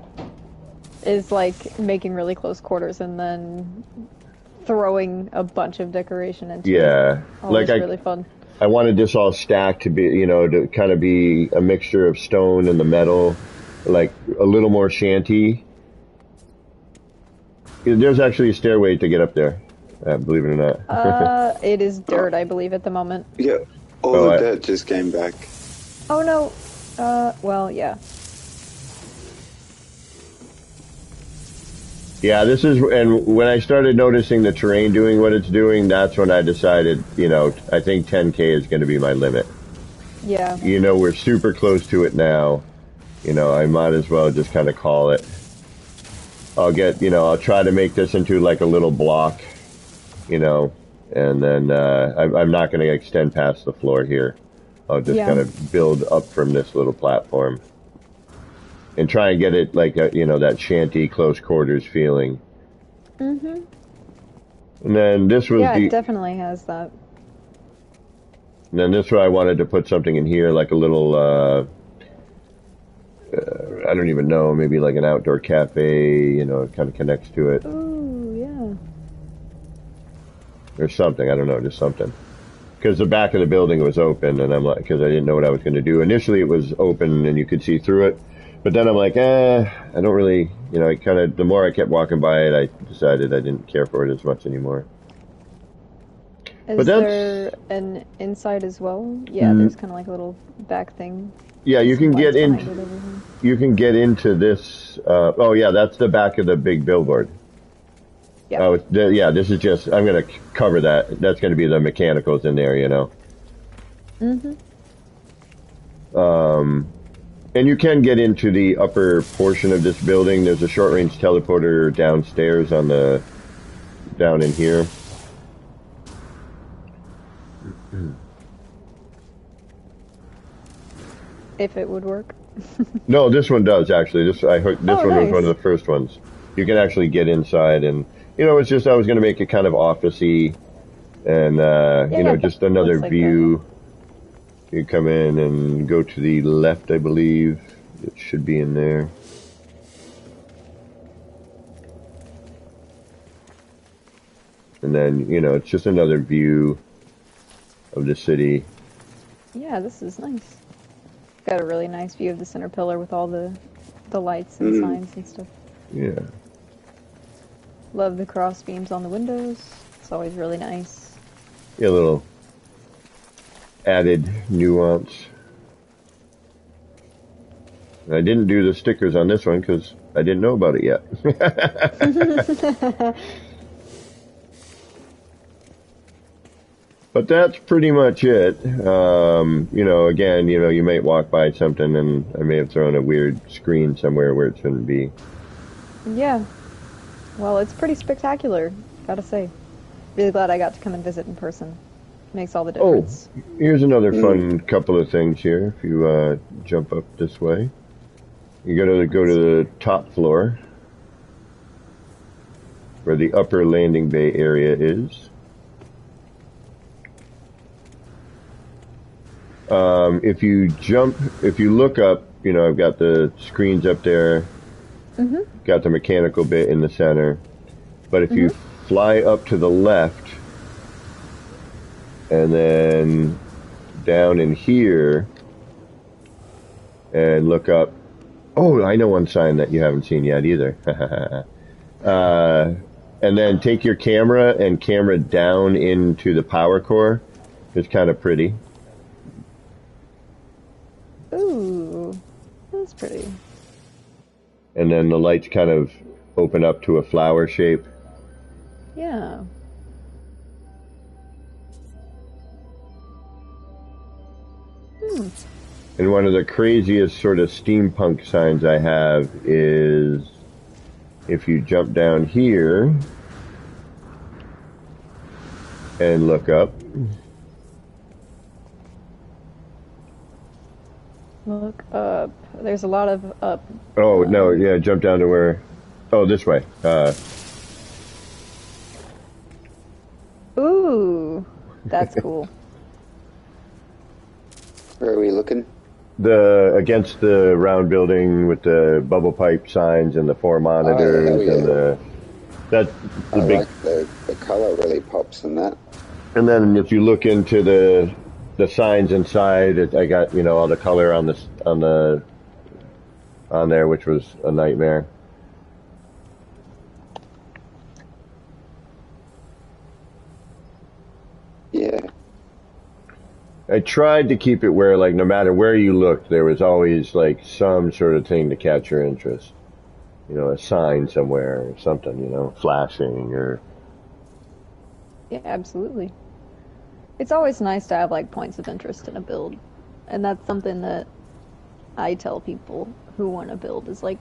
Is like making really close quarters and then throwing a bunch of decoration into it. Yeah. Always really fun. I wanted this all stacked to be, you know, to kind of be a mixture of stone and the metal, like a little more shanty. There's actually a stairway to get up there, believe it or not. It is dirt, I believe, at the moment. Yeah, all the dirt just came back. Oh no. Well, yeah. Yeah, this is, and when I started noticing the terrain doing what it's doing, that's when I decided, you know, I think 10K is going to be my limit. Yeah. You know, we're super close to it now. You know, I might as well just kind of call it. I'll try to make this into like a little block, you know, and then I'm not going to extend past the floor here. I'll just kind of build up from this little platform. And try and get it like, that shanty close quarters feeling. Mm-hmm. And then this was it definitely has that. And then this one I wanted to put something in here, like a little, I don't even know, maybe like an outdoor cafe, you know, it kind of connects to it. Ooh, yeah. Or something, I don't know, just something. Because the back of the building was open, and I'm like, because I didn't know what I was going to do. Initially it was open and you could see through it. But then I'm like, I don't really, you know, the more I kept walking by it, I decided I didn't care for it as much anymore. Is there an inside as well? Yeah, there's kind of like a little back thing. Yeah, you can get into this. That's the back of the big billboard. Yeah. This is just, I'm going to cover that. That's going to be the mechanicals in there, you know. Mm-hmm. And you can get into the upper portion of this building. There's a short-range teleporter downstairs down in here. If it would work. No, this one does actually. This one was one of the first ones. You can actually get inside, and you know, it's just I was going to make it kind of office-y, and just another view. You come in and go to the left, I believe. It should be in there. And then, you know, it's just another view of the city. Yeah, this is nice. Got a really nice view of the center pillar with all the lights and signs and stuff. Yeah. Love the cross beams on the windows. It's always really nice. Yeah, a little added nuance. I didn't do the stickers on this one because I didn't know about it yet. But that's pretty much it. Again, you might walk by something and I may have thrown a weird screen somewhere where it shouldn't be. Yeah. Well, it's pretty spectacular, gotta say. Really glad I got to come and visit in person. Makes all the difference. Oh, here's another fun couple of things here. If you jump up this way, you gotta go to the top floor where the upper landing bay area is. If you look up, I've got the screens up there. Mm-hmm. Got the mechanical bit in the center. But if you fly up to the left, and then down in here, and look up. Oh, I know one sign that you haven't seen yet either. And then take your camera and camera down into the power core. It's kind of pretty. Ooh, that's pretty. And then the lights kind of open up to a flower shape. Yeah. And one of the craziest sort of steampunk signs I have is if you jump down here and look up. Look up. There's a lot of up. Oh, no, yeah, jump down to where... Oh, this way. Ooh, that's cool. Where are we looking? Against the round building with the bubble pipe signs and the 4 monitors and that's the big. Like the color really pops in that. And then if you look into the signs inside, I got all the color on there, which was a nightmare. Yeah. I tried to keep it where, like, no matter where you looked, there was always, like, some sort of thing to catch your interest. A sign somewhere or something, flashing or... Yeah, absolutely. It's always nice to have, like, points of interest in a build. And that's something that I tell people who want to build is, like,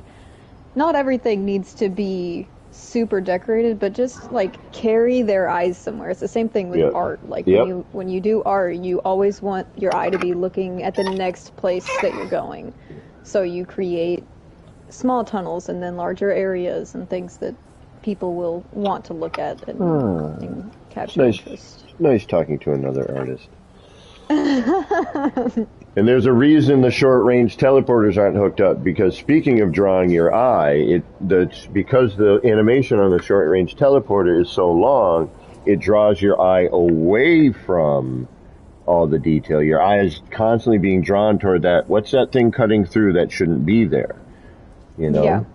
not everything needs to be super decorated, but just like carry their eyes somewhere. It's the same thing with art. Like when you do art, you always want your eye to be looking at the next place that you're going. So you create small tunnels and then larger areas and things that people will want to look at and capture interest. Nice talking to another artist. And there's a reason the short-range teleporters aren't hooked up, because speaking of drawing your eye, because the animation on the short-range teleporter is so long, it draws your eye away from all the detail. Your eye is constantly being drawn toward that. What's that thing cutting through that shouldn't be there? Yeah.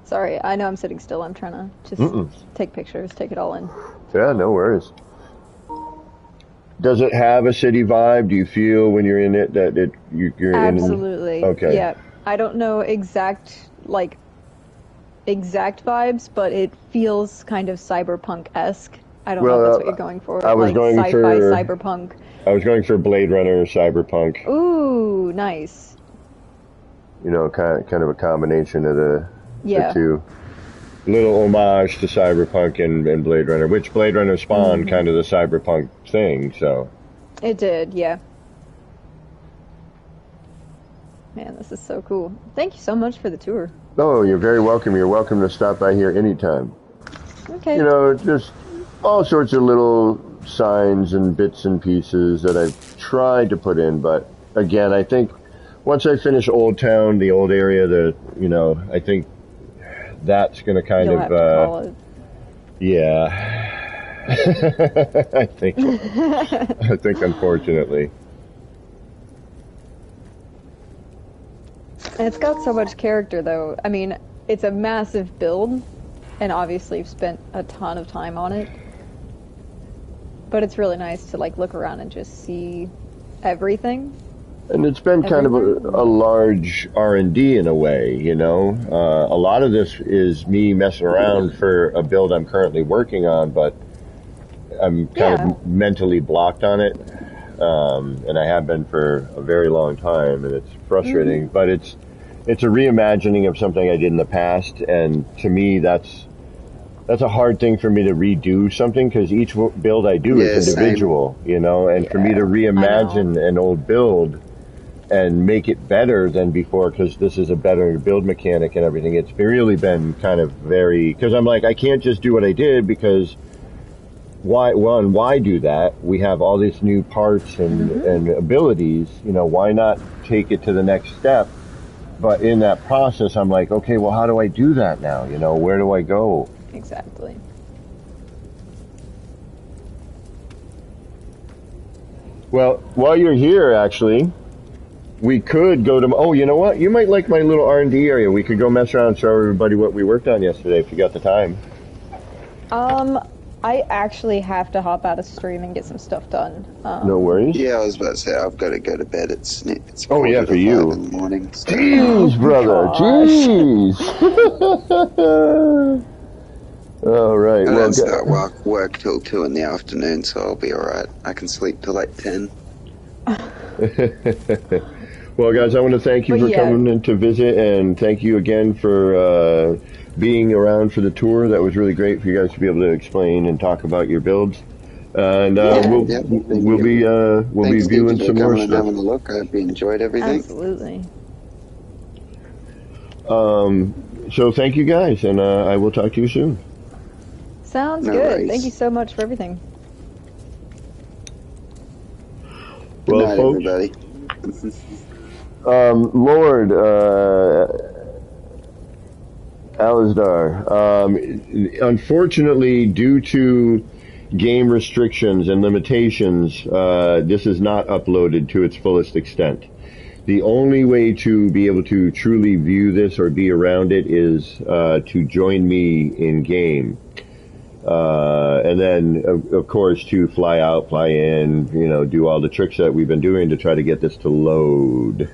Sorry, I know I'm sitting still. I'm trying to just take pictures, take it all in. Yeah, no worries. Does it have a city vibe? Do you feel when you're in it that you're Absolutely. in? Okay. Yeah. I don't know exact vibes, but it feels kind of cyberpunk-esque. I don't know if that's what you're going for. I was going sci-fi, for cyberpunk. I was going for Blade Runner, cyberpunk. Ooh, nice. Kind of a combination of the two. Little homage to cyberpunk and Blade Runner, which Blade Runner spawned kind of the cyberpunk thing, so. It did, yeah. Man, this is so cool. Thank you so much for the tour. Oh, you're very welcome. You're welcome to stop by here anytime. Okay. Just all sorts of little signs and bits and pieces that I've tried to put in, but again, I think once I finish Old Town, the old area, I think that's going to kind You'll of, have to call it. Yeah. I think unfortunately. And it's got so much character, though. I mean, it's a massive build, and obviously you've spent a ton of time on it. But it's really nice to, like, look around and just see everything. And it's been kind of a large R&D in a way, A lot of this is me messing around for a build I'm currently working on, but I'm kind of mentally blocked on it. And I have been for a very long time, and it's frustrating, but it's a reimagining of something I did in the past, and to me that's a hard thing for me to redo something, because each build I do is individual, and for me to reimagine an old build and make it better than before, because this is a better build mechanic and everything, it's really been kind of because I'm like, I can't just do what I did, because why do that? We have all these new parts and abilities, why not take it to the next step? But in that process, I'm like, okay, well, how do I do that now? Where do I go? Exactly. Well, while you're here, actually, we could go to... Oh, you know what? You might like my little R&D area. We could go mess around and show everybody what we worked on yesterday if you got the time. I actually have to hop out of stream and get some stuff done. No worries. Yeah, I was about to say I've got to go to bed. It's Oh yeah, for you. in the morning. So. Jeez, brother. Jeez. All right. I Well, don't start work till 2 in the afternoon, so I'll be all right. I can sleep till like 10. Well, guys, I want to thank you for coming in to visit, and thank you again for being around for the tour. That was really great for you guys to be able to explain and talk about your builds. And we'll be viewing some more stuff. Having a look. I hope you enjoyed everything. Absolutely. So thank you guys, and I will talk to you soon. Sounds good. Worries. Thank you so much for everything. Well, Good night, folks, everybody. Lord, Alisdar, unfortunately, due to game restrictions and limitations, this is not uploaded to its fullest extent. The only way to be able to truly view this or be around it is to join me in game. And then, of course, to fly out, fly in, do all the tricks that we've been doing to try to get this to load.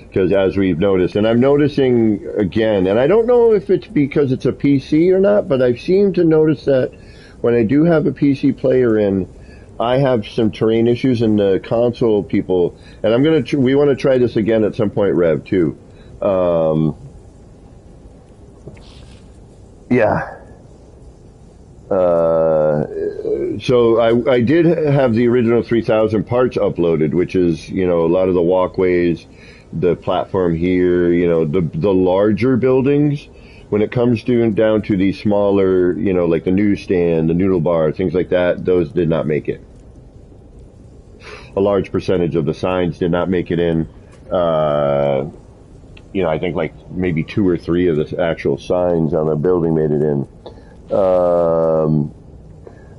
Because as we've noticed, and I'm noticing again, and I don't know if it's because it's a PC or not, but I've seemed to notice that when I do have a PC player in, I have some terrain issues, and the console people, and we want to try this again at some point, Rev, too. Yeah. So I did have the original 3000 parts uploaded, which is, a lot of the walkways, the platform here, the larger buildings. When it comes down to the smaller, like the newsstand, the noodle bar, things like that, those did not make it. A large percentage of the signs did not make it in. I think like maybe 2 or 3 of the actual signs on a building made it in.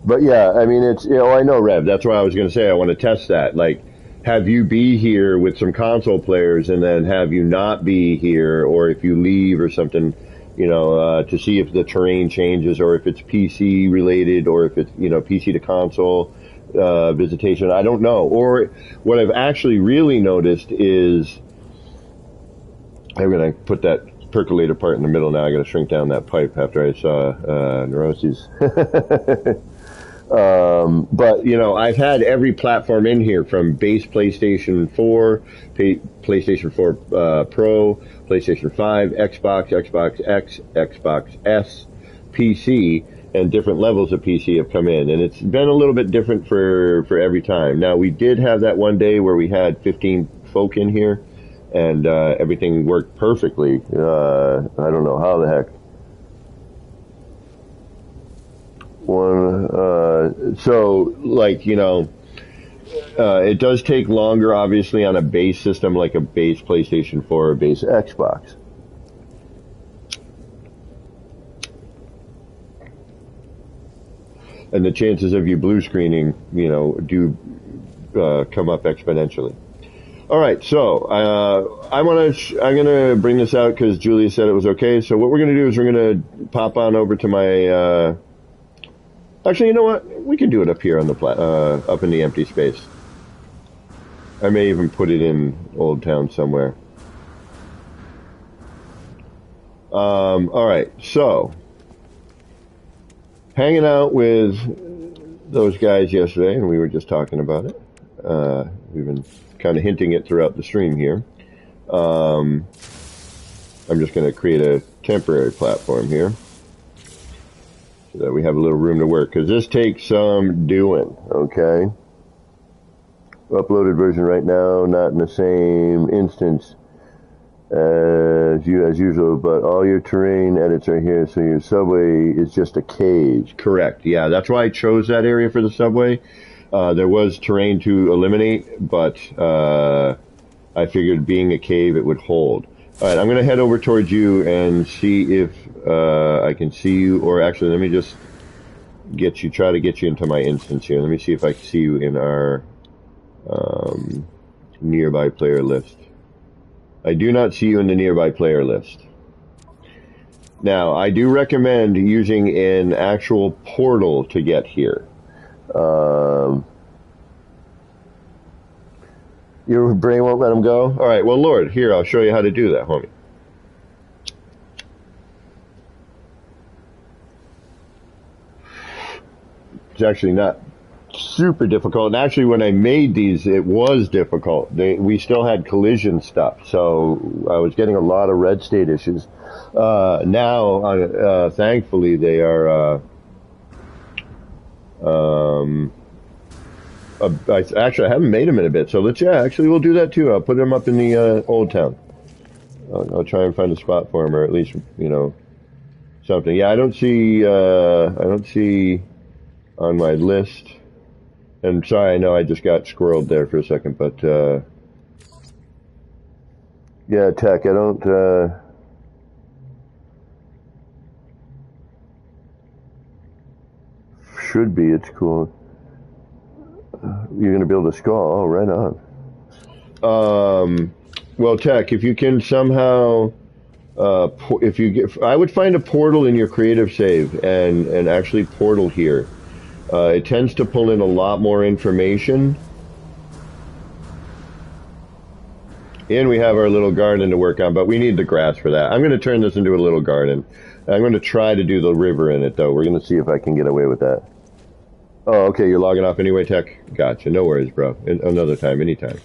But yeah, I mean, it's, I know, Rev, that's what I was going to say. I want to test that. Like, have you be here with some console players and then have you not be here, or if you leave or something, to see if the terrain changes or if it's PC related or if it's, PC to console, visitation. I don't know. Or what I've actually really noticed is, I'm going to put that percolator part in the middle now. I got to shrink down that pipe after I saw Neuroses. But I've had every platform in here from base PlayStation 4, PlayStation 4 Pro, PlayStation 5, Xbox, Xbox X, Xbox S, PC, and different levels of PC have come in, and it's been a little bit different for every time. Now, we did have that one day where we had 15 folk in here, and everything worked perfectly. I don't know how the heck. It does take longer, obviously, on a base system like a base PlayStation 4 or base Xbox. And the chances of you blue screening, do come up exponentially. All right, so I'm gonna bring this out because Julia said it was okay. So what we're gonna do is we're gonna pop on over to my. Actually, you know what? We can do it up here on the up in the empty space. I may even put it in Old Town somewhere. All right, so hanging out with those guys yesterday, and we were just talking about it. We've been kind of hinting it throughout the stream here. I'm just going to create a temporary platform here so that we have a little room to work, because this takes some doing, okay? Uploaded version right now, not in the same instance as usual, but all your terrain edits are here, so your subway is just a cage. Correct, yeah, that's why I chose that area for the subway. There was terrain to eliminate, but I figured being a cave, it would hold. All right, I'm going to head over towards you and see if I can see you, or actually, let me just try to get you into my instance here. Let me see if I can see you in our nearby player list. I do not see you in the nearby player list. Now, I do recommend using an actual portal to get here. Your brain won't let him go? All right, well, Lord, here, I'll show you how to do that, homie. It's actually not super difficult. And actually, when I made these, it was difficult. We still had collision stuff, so I was getting a lot of red state issues. Now, thankfully, they are... actually, I haven't made them in a bit, so we'll do that too. I'll put them up in the Old Town. I'll try and find a spot for them, or at least, something. Yeah, I don't see on my list. And sorry, I know I just got squirreled there for a second, but yeah, Tech, I don't. Should be. It's cool. You're going to build a skull. Oh, right on. Well, Tech, if you can somehow, I would find a portal in your creative save and actually portal here. It tends to pull in a lot more information. And we have our little garden to work on, but we need the grass for that. I'm going to turn this into a little garden. I'm going to try to do the river in it, though. We're going to see if I can get away with that. Oh, okay, you're logging off anyway, Tech? Gotcha. No worries, bro. Another time, anytime.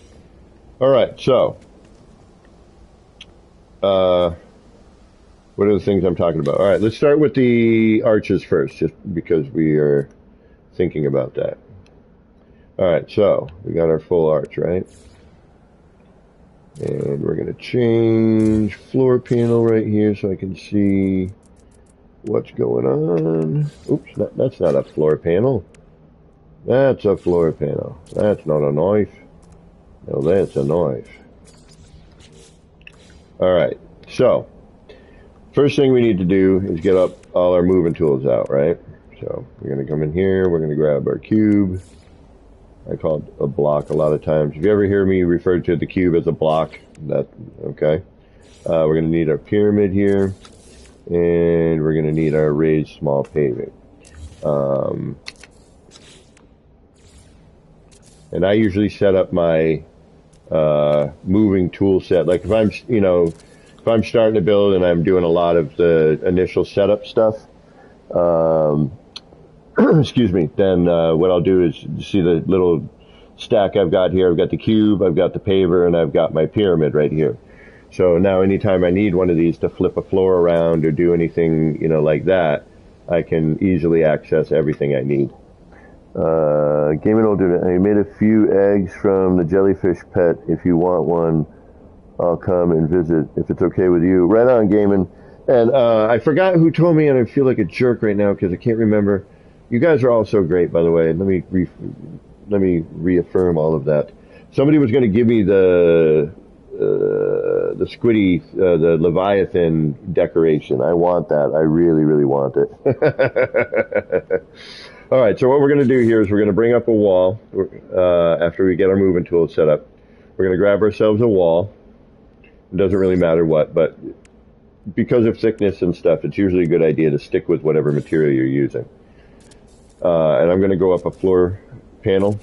All right, so. What are the things I'm talking about? All right, let's start with the arches first, just because we are thinking about that. All right, so we got our full arch, right? And we're going to change floor panel right here so I can see what's going on. Oops, that's not a floor panel. That's a floor panel. That's not a knife. No, that's a knife. All right, so first thing we need to do is get up all our moving tools out, right? So we're going to come in here. We're going to grab our cube. I call it a block a lot of times. If you ever hear me refer to the cube as a block, okay. We're going to need our pyramid here, and we're going to need our raised small paving. And I usually set up my moving tool set. Like if I'm starting to build and I'm doing a lot of the initial setup stuff, excuse me, then what I'll do is see the little stack I've got here. I've got the cube, I've got the paver, and I've got my pyramid right here. So now anytime I need one of these to flip a floor around or do anything, like that, I can easily access everything I need. Gaming Old Dude, I made a few eggs from the jellyfish pet. If you want one, I'll come and visit if it's okay with you. Right on, Gaming. And I forgot who told me, and I feel like a jerk right now because I can't remember. You guys are all so great, by the way. Let me reaffirm all of that. Somebody was going to give me the squiddy, the Leviathan decoration. I want that. I really, really want it. All right, so what we're going to do here is we're going to bring up a wall after we get our moving tool set up. We're going to grab ourselves a wall. It doesn't really matter what, but because of thickness and stuff, it's usually a good idea to stick with whatever material you're using. And I'm going to go up a floor panel.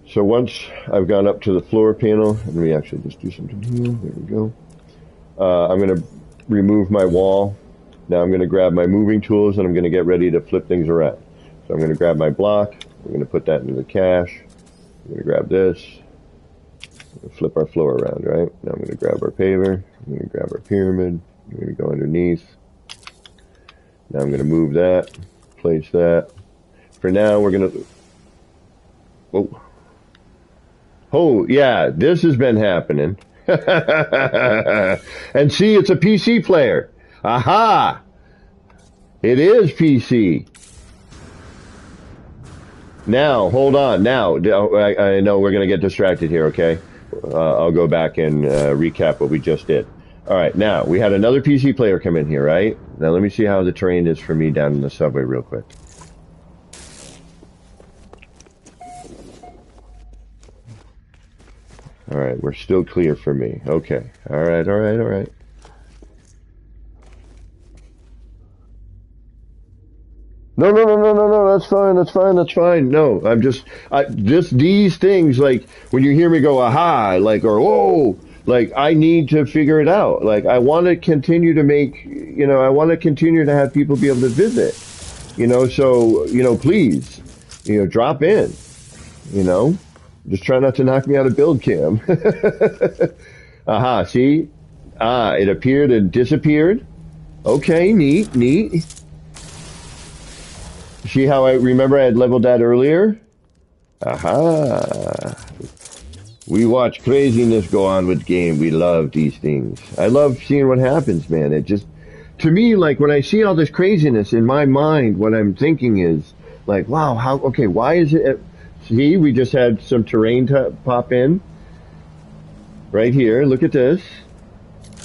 So once I've gone up to the floor panel, let me actually just do something here. There we go. I'm going to remove my wall. Now I'm going to grab my moving tools and I'm going to get ready to flip things around. So I'm going to grab my block. We're going to put that into the cache. I'm going to grab this. Flip our floor around, right? Now I'm going to grab our paver. I'm going to grab our pyramid. I'm going to go underneath. Now I'm going to move that. Place that. For now, we're going to... Whoa. Oh, yeah, this has been happening. And see, it's a PC player. Aha! It is PC. Now, hold on. Now, I know we're going to get distracted here, okay? I'll go back and recap what we just did. All right, now, we had another PC player come in here, right? Now, let me see how the terrain is for me down in the subway real quick. All right, we're still clear for me. Okay. All right. No. That's fine. No, I'm just these things, like when you hear me go aha, like, or whoa, like I need to figure it out. Like I want to continue to make, I want to continue to have people be able to visit, so, please, drop in, just try not to knock me out of build cam. Aha, see? It appeared and disappeared. Okay, neat. See how I had leveled that earlier? Aha. We watch craziness go on with game. We love these things. I love seeing what happens, man. It just, to me, like when I see all this craziness in my mind, what I'm thinking is like, wow, why is it? See, we just had some terrain pop in right here. Look at this.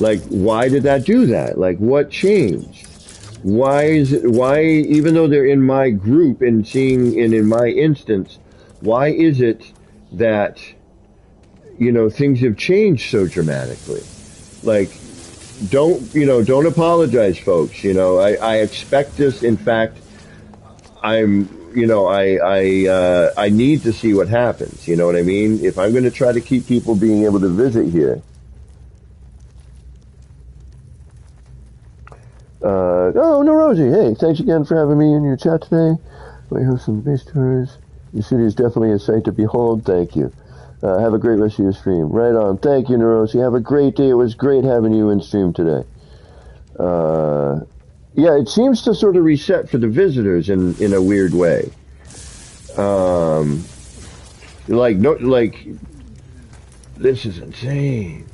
Like, why did that do that? Like, what changed? Why, even though they're in my group and in my instance, why is it that, things have changed so dramatically? Like, don't apologize, folks. I expect this. In fact, I need to see what happens. You know what I mean? If I'm going to try to keep people being able to visit here. No, Rosie. Hey, thanks again for having me in your chat today. We have some base tours. Your city is definitely a sight to behold. Thank you. Have a great rest of your stream. Right on. Thank you, Neurosi. Have a great day. It was great having you in stream today. Yeah, it seems to sort of reset for the visitors in a weird way. This is insane.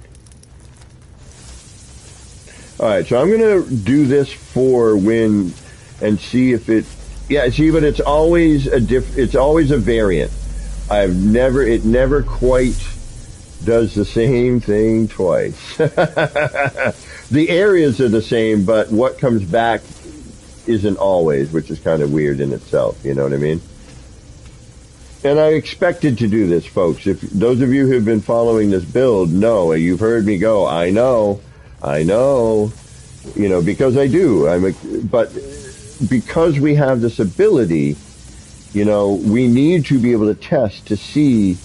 All right, so I'm going to do this for win and see if it, but it's always it's always a variant. It never quite does the same thing twice. The areas are the same, but what comes back isn't always, which is kind of weird in itself, you know what I mean? And I expected to do this, folks. If those of you who have been following this build know, you've heard me go, I know, because I do. But because we have this ability, we need to be able to test to see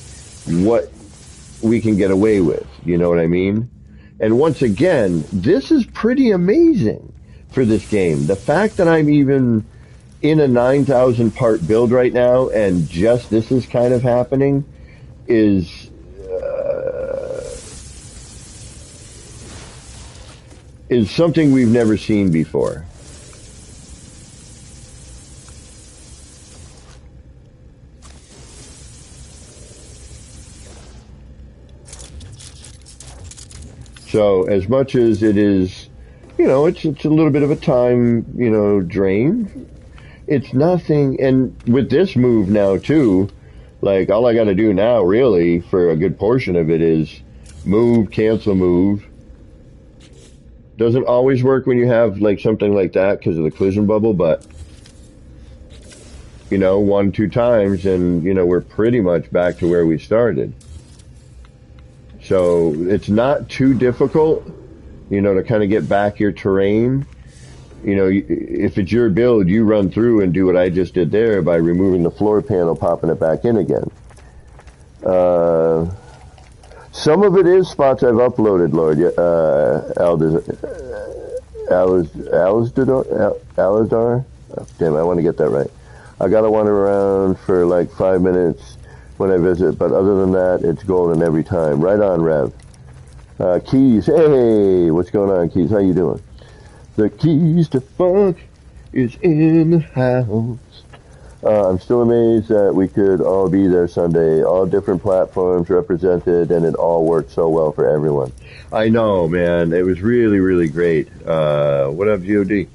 what we can get away with. You know what I mean? And once again, this is pretty amazing for this game. The fact that I'm even in a 9,000 part build right now and just this is kind of happening is something we've never seen before. So as much as it is, it's a little bit of a time, drain. It's nothing. And with this move now too, like all I got to do now really for a good portion of it is move, cancel, move. Doesn't always work when you have like something like that because of the collision bubble, but 1-2 times and we're pretty much back to where we started. So it's not too difficult, to kind of get back your terrain. If it's your build, you run through and do what I just did there by removing the floor panel, popping it back in again. Some of it is spots I've uploaded, Lord. Alizdar? Oh, damn, I want to get that right. I gotta wander around for like 5 minutes when I visit, but other than that, it's golden every time. Right on, Rev. Keys, hey, what's going on, Keys? How you doing? The keys to funk is in the house. I'm still amazed that we could all be there Sunday, all different platforms represented, and it all worked so well for everyone. I know, man. It was really, really great. What up, GOD?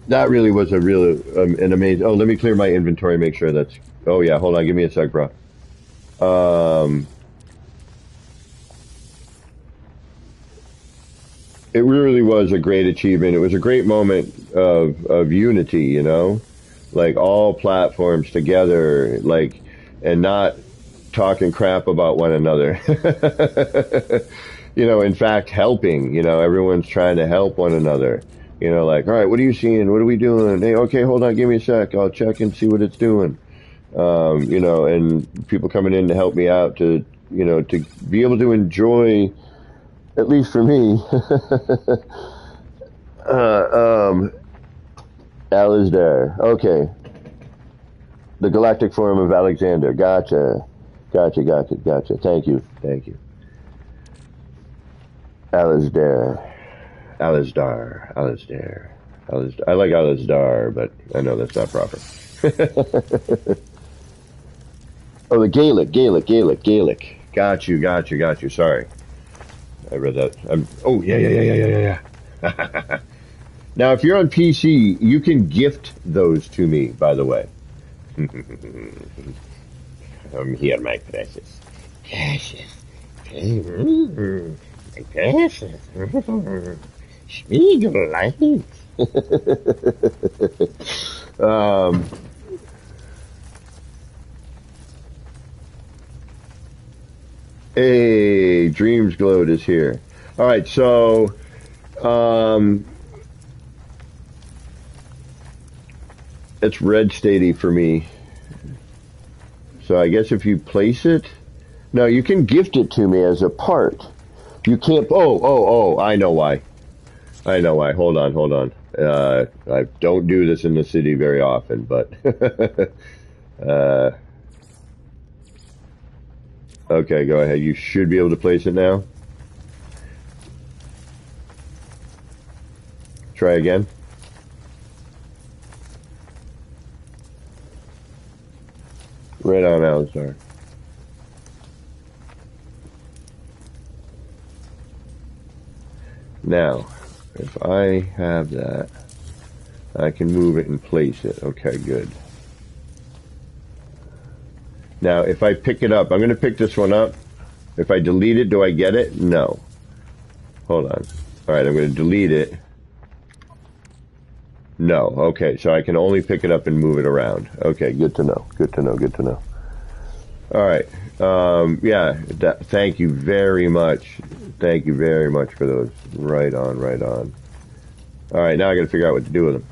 That really was a real, an amazing, let me clear my inventory, make sure that's, oh yeah, hold on, give me a sec, bro. It really was a great achievement. It was a great moment of unity, like all platforms together, and not talking crap about one another. In fact, helping, everyone's trying to help one another. Like, all right, what are you seeing? What are we doing? Hey, okay, hold on, give me a sec. I'll check and see what it's doing. And people coming in to help me out to be able to enjoy, at least for me, Alisdair. Okay. The Galactic Forum of Alexander. Gotcha. Thank you. Alisdair. I like Alisdair, but I know that's not proper. Oh, the Gaelic. Got you. Sorry. I read that. Oh, yeah. Now, if you're on PC, you can gift those to me, by the way. I'm here, my precious. My precious. Spiegel light. Hey, Dreams Glowed is here. All right, so it's red statey for me. So I guess if you place it, no, you can gift it to me as a part. You can't. Oh! I know why. Hold on. I don't do this in the city very often, but okay, go ahead. You should be able to place it now. Try again. Right on, Alistar. Now, if I have that, I can move it and place it. Okay, good. Now, if I pick it up, I'm going to pick this one up. If I delete it, do I get it? No. Hold on. All right, I'm going to delete it. No. Okay, so I can only pick it up and move it around. Okay, good to know. All right. Yeah, thank you very much. Thank you very much for those. Right on. All right, now I got to figure out what to do with them.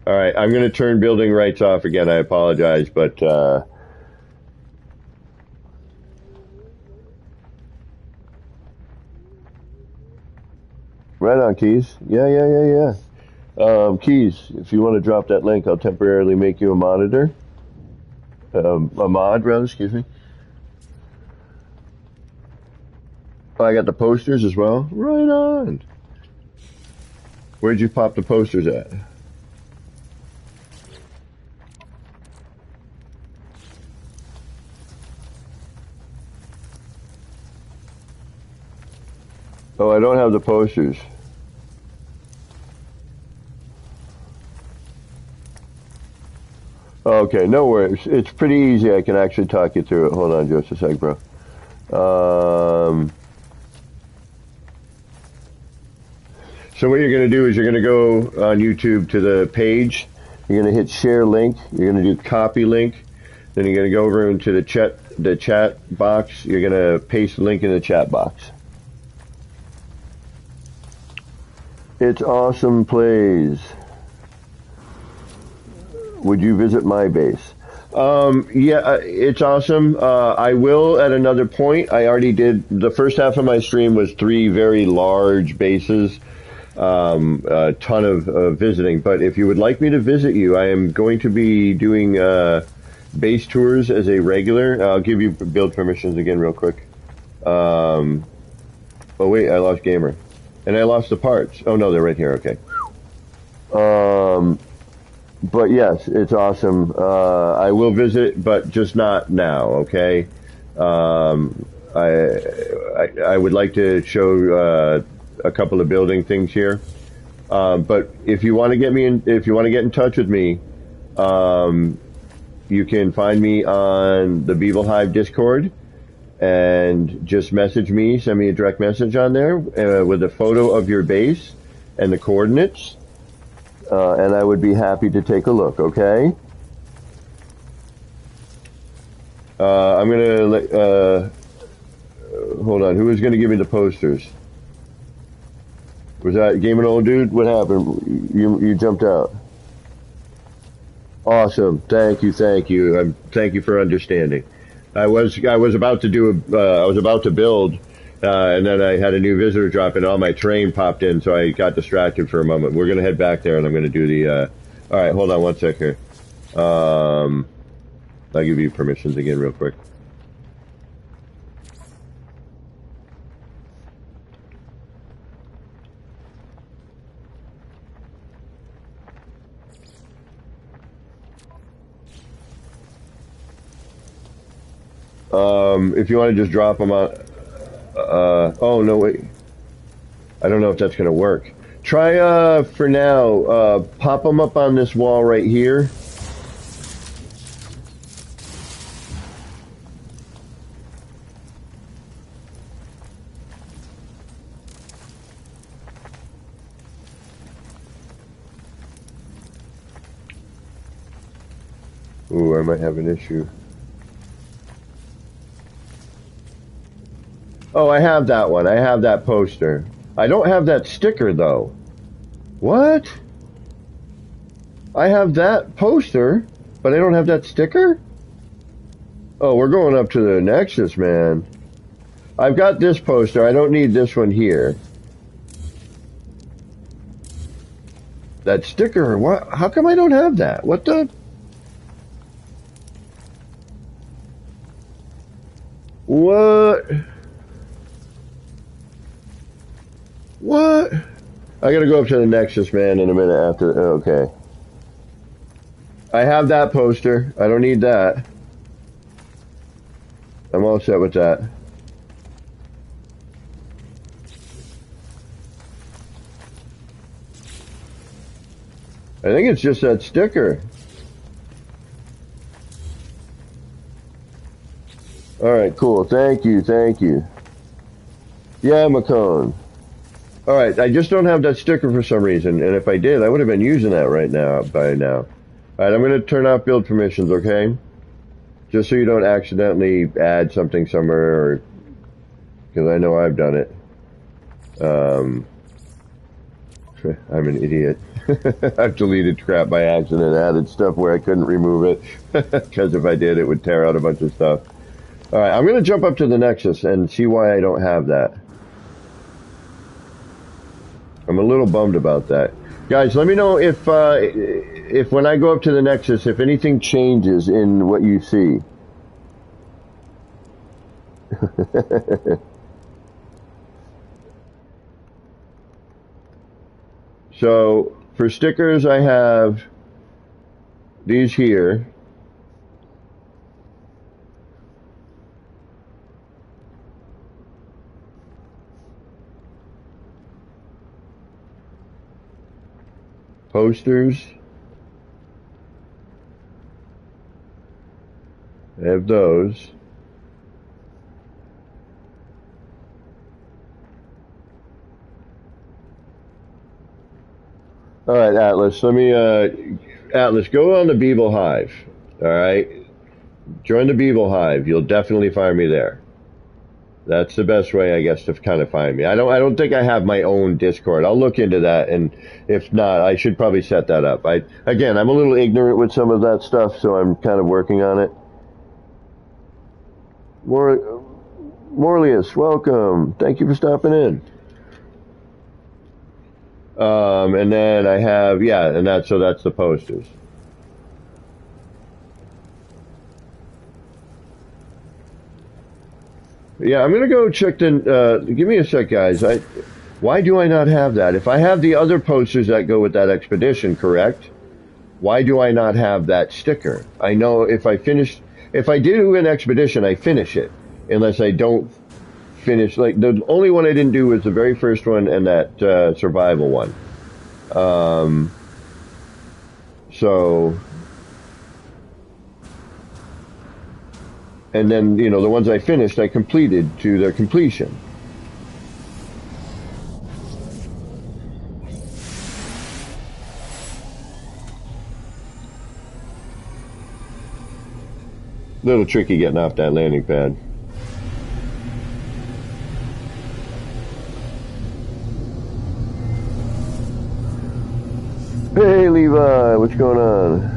All right, I'm going to turn building rights off again. I apologize, but right on, Keys. Yeah. Keys, if you want to drop that link, I'll temporarily make you a monitor. A mod, rather, excuse me. Oh, I got the posters as well. Right on. Where'd you pop the posters at? Oh, I don't have the posters. Okay, no worries. It's pretty easy. I can actually talk you through it. Hold on just a sec, bro. So what you're going to do is you're going to go on YouTube to the page. You're going to hit share link. You're going to do copy link. Then you're going to go over into the chat box. You're going to paste the link in the chat box. It's awesome plays. Would you visit my base? Yeah, it's awesome. I will at another point. I already did. The first half of my stream was 3 very large bases. A ton of visiting. But if you would like me to visit you, I am going to be doing base tours as a regular. I'll give you build permissions again real quick. Oh wait, I lost gamer. And I lost the parts. Oh no, they're right here. Okay. But yes, it's awesome. I will visit, but just not now. Okay. I would like to show a couple of building things here. But if you want to get in touch with me, you can find me on the Beetle Hive Discord. And just message me, send me a direct message on there with a photo of your base and the coordinates. and I would be happy to take a look, okay? I'm gonna hold on. Who was gonna give me the posters? Was that Game and Old Dude? What happened? You jumped out. Awesome. Thank you. Thank you. Thank you for understanding. I was about to do I was about to build, and then I had a new visitor drop in. All my train popped in, so I got distracted for a moment. We're gonna head back there, and I'm gonna do the. All right, hold on one sec here. I'll give you permissions again real quick. If you want to just drop them on, oh no, wait. I don't know if that's going to work. Try, for now, pop them up on this wall right here. Ooh, I might have an issue. Oh, I have that one. I have that poster. I don't have that sticker, though. What? I have that poster, but I don't have that sticker? Oh, we're going up to the Nexus, man. I've got this poster. I don't need this one here. That sticker, what? How come I don't have that? What the? What? What? I gotta go up to the Nexus, man, in a minute after. Okay. I have that poster. I don't need that. I'm all set with that. I think it's just that sticker. Alright, cool. Thank you, thank you. Yeah, Macone. Alright, I just don't have that sticker for some reason, and if I did, I would have been using that right now, by now. Alright, I'm gonna turn off build permissions, okay? Just so you don't accidentally add something somewhere, or... because I know I've done it. I'm an idiot. I've deleted crap by accident, added stuff where I couldn't remove it, because if I did, it would tear out a bunch of stuff. Alright, I'm gonna jump up to the Nexus and see why I don't have that. I'm a little bummed about that. Guys, let me know if when I go up to the Nexus, if anything changes in what you see. So, for stickers, I have these here. Posters. I have those. All right, Atlas. Let me, Atlas, go on the Beeble Hive. All right, join the Beeble Hive. You'll definitely find me there. That's the best way, I guess, to kind of find me. I don't think I have my own Discord. I'll look into that, and if not, I should probably set that up. Again, I'm a little ignorant with some of that stuff, so I'm kind of working on it. Morlius, welcome. Thank you for stopping in. And then I have, yeah, and that's the posters. Yeah, I'm gonna go check the, give me a sec, guys. Why do I not have that? If I have the other posters that go with that expedition, correct? Why do I not have that sticker? I know if I do an expedition, I finish it. Unless I don't finish, like, the only one I didn't do was the very first one and that, survival one. So... and then, you know, the ones I finished, I completed to their completion. Little tricky getting off that landing pad. Hey Levi, what's going on?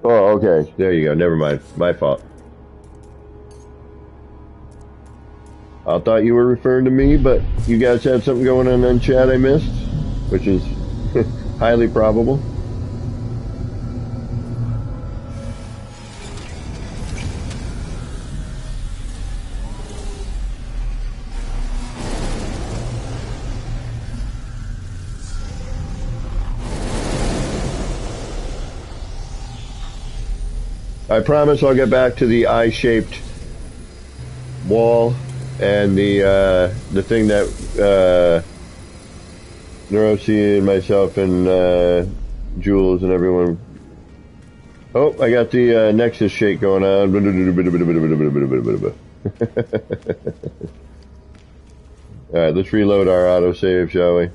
Oh, okay. There you go. Never mind. My fault. I thought you were referring to me, but you guys had something going on in chat I missed, which is highly probable. I promise I'll get back to the eye-shaped wall and the thing that Neurosi and myself and Jules and everyone. Oh, I got the Nexus shake going on. All right, let's reload our autosave, shall we?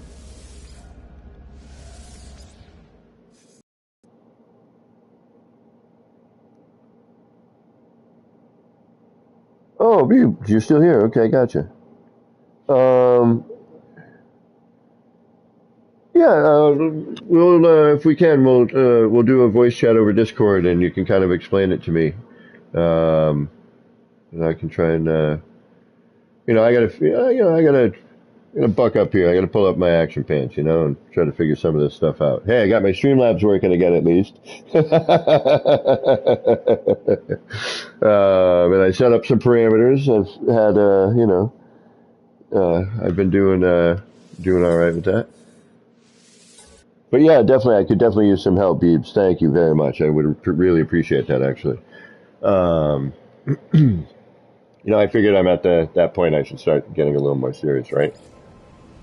Oh, you're still here. Okay, gotcha. Yeah, we'll if we can, we'll do a voice chat over Discord, and you can kind of explain it to me, and I can try and I gotta buck up here. I gotta pull up my action pants, and try to figure some of this stuff out. Hey, I got my Streamlabs working again at least. And I set up some parameters. I've had I've been doing all right with that. But yeah, definitely, I could definitely use some help, Beebs. Thank you very much. I would really appreciate that, actually. I figured I'm at that point I should start getting a little more serious, right?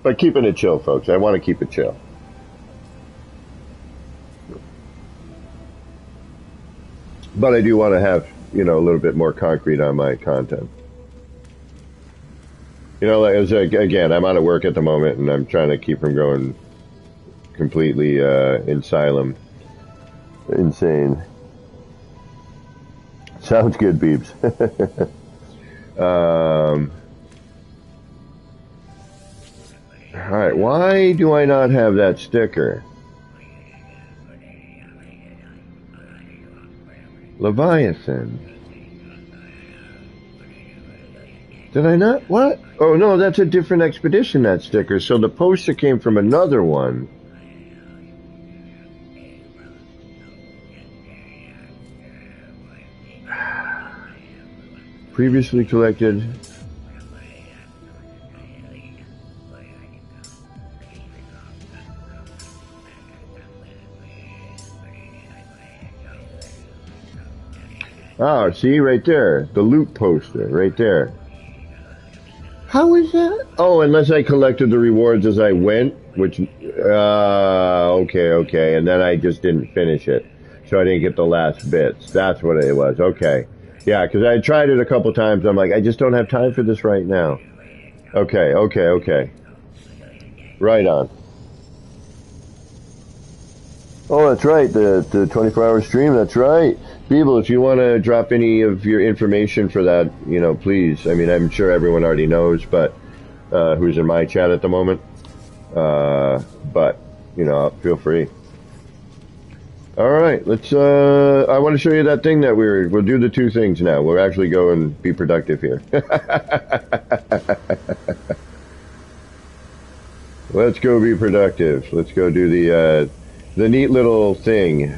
But keeping it chill, folks. I want to keep it chill. But I do want to have, a little bit more concrete on my content. Again, I'm out of work at the moment, and I'm trying to keep from going completely insane. Sounds good, Beebs. Alright, why do I not have that sticker? Leviathan. Did I not? What? Oh no, that's a different expedition, that sticker. So the poster came from another one. Previously collected. Oh, see, right there. The loot poster, right there. How is that? Oh, unless I collected the rewards as I went, which, okay. And then I just didn't finish it. So I didn't get the last bits. That's what it was. Okay. Yeah, because I tried it a couple times. I'm like, I just don't have time for this right now. Okay. Right on. Oh, that's right. The 24-hour stream. That's right. People, if you want to drop any of your information for that, please. I mean, I'm sure everyone already knows, but who's in my chat at the moment. But feel free. All right, let's. I want to show you that thing that we'll do the two things now. We'll actually go and be productive here. Let's go be productive. Let's go do the neat little thing.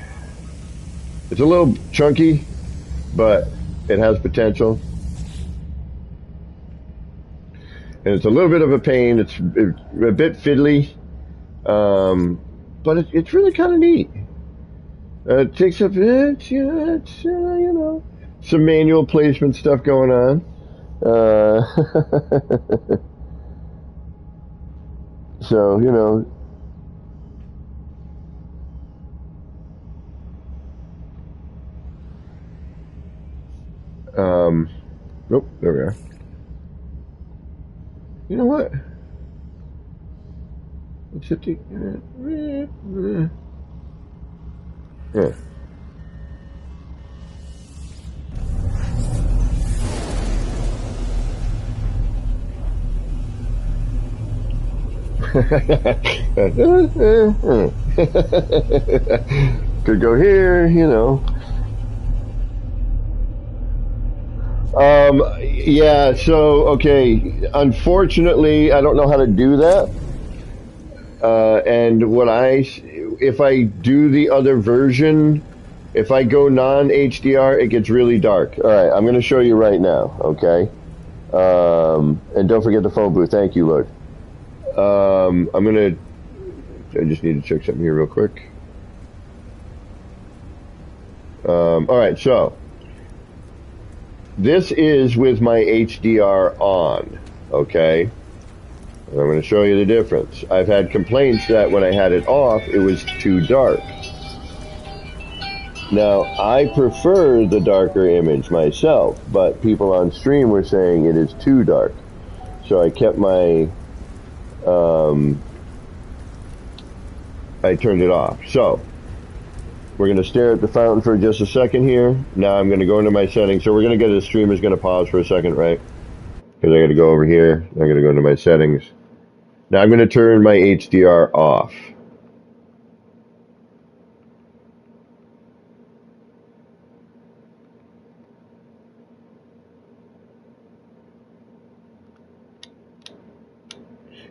It's a little chunky, but it has potential. And it's a little bit of a pain. It's a bit fiddly, but it's really kind of neat. It takes up, some manual placement stuff going on. So, nope, there we are. You know what? Let's hit the... Yeah. Could go here, you know. Yeah, so, okay, unfortunately, I don't know how to do that. And if I do the other version, if I go non-HDR, it gets really dark. All right, I'm going to show you right now, okay? And don't forget the phone booth. Thank you, Lord. I just need to check something here real quick. All right, so this is with my HDR on, okay? And I'm going to show you the difference. I've had complaints that when I had it off, it was too dark. Now, I prefer the darker image myself, but people on stream were saying it is too dark. So I kept my, I turned it off. So, we're going to stare at the fountain for just a second here. Now I'm going to go into my settings. So we're going to get the stream is going to pause for a second, right? Because I got to go over here. I'm going to go into my settings. Now I'm going to turn my HDR off.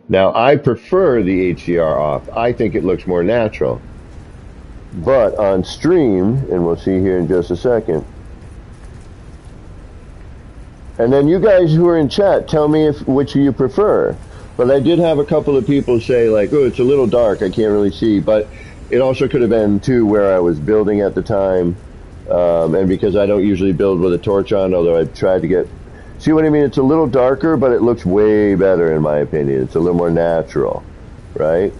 Now I prefer the HDR off. I think it looks more natural. But on stream, and we'll see here in just a second. And then you guys who are in chat, tell me which you prefer. But I did have a couple of people say like, oh, it's a little dark, I can't really see. But it also could have been too where I was building at the time. And because I don't usually build with a torch on, although I've tried to get, see what I mean? It's a little darker, but it looks way better in my opinion. It's a little more natural, right?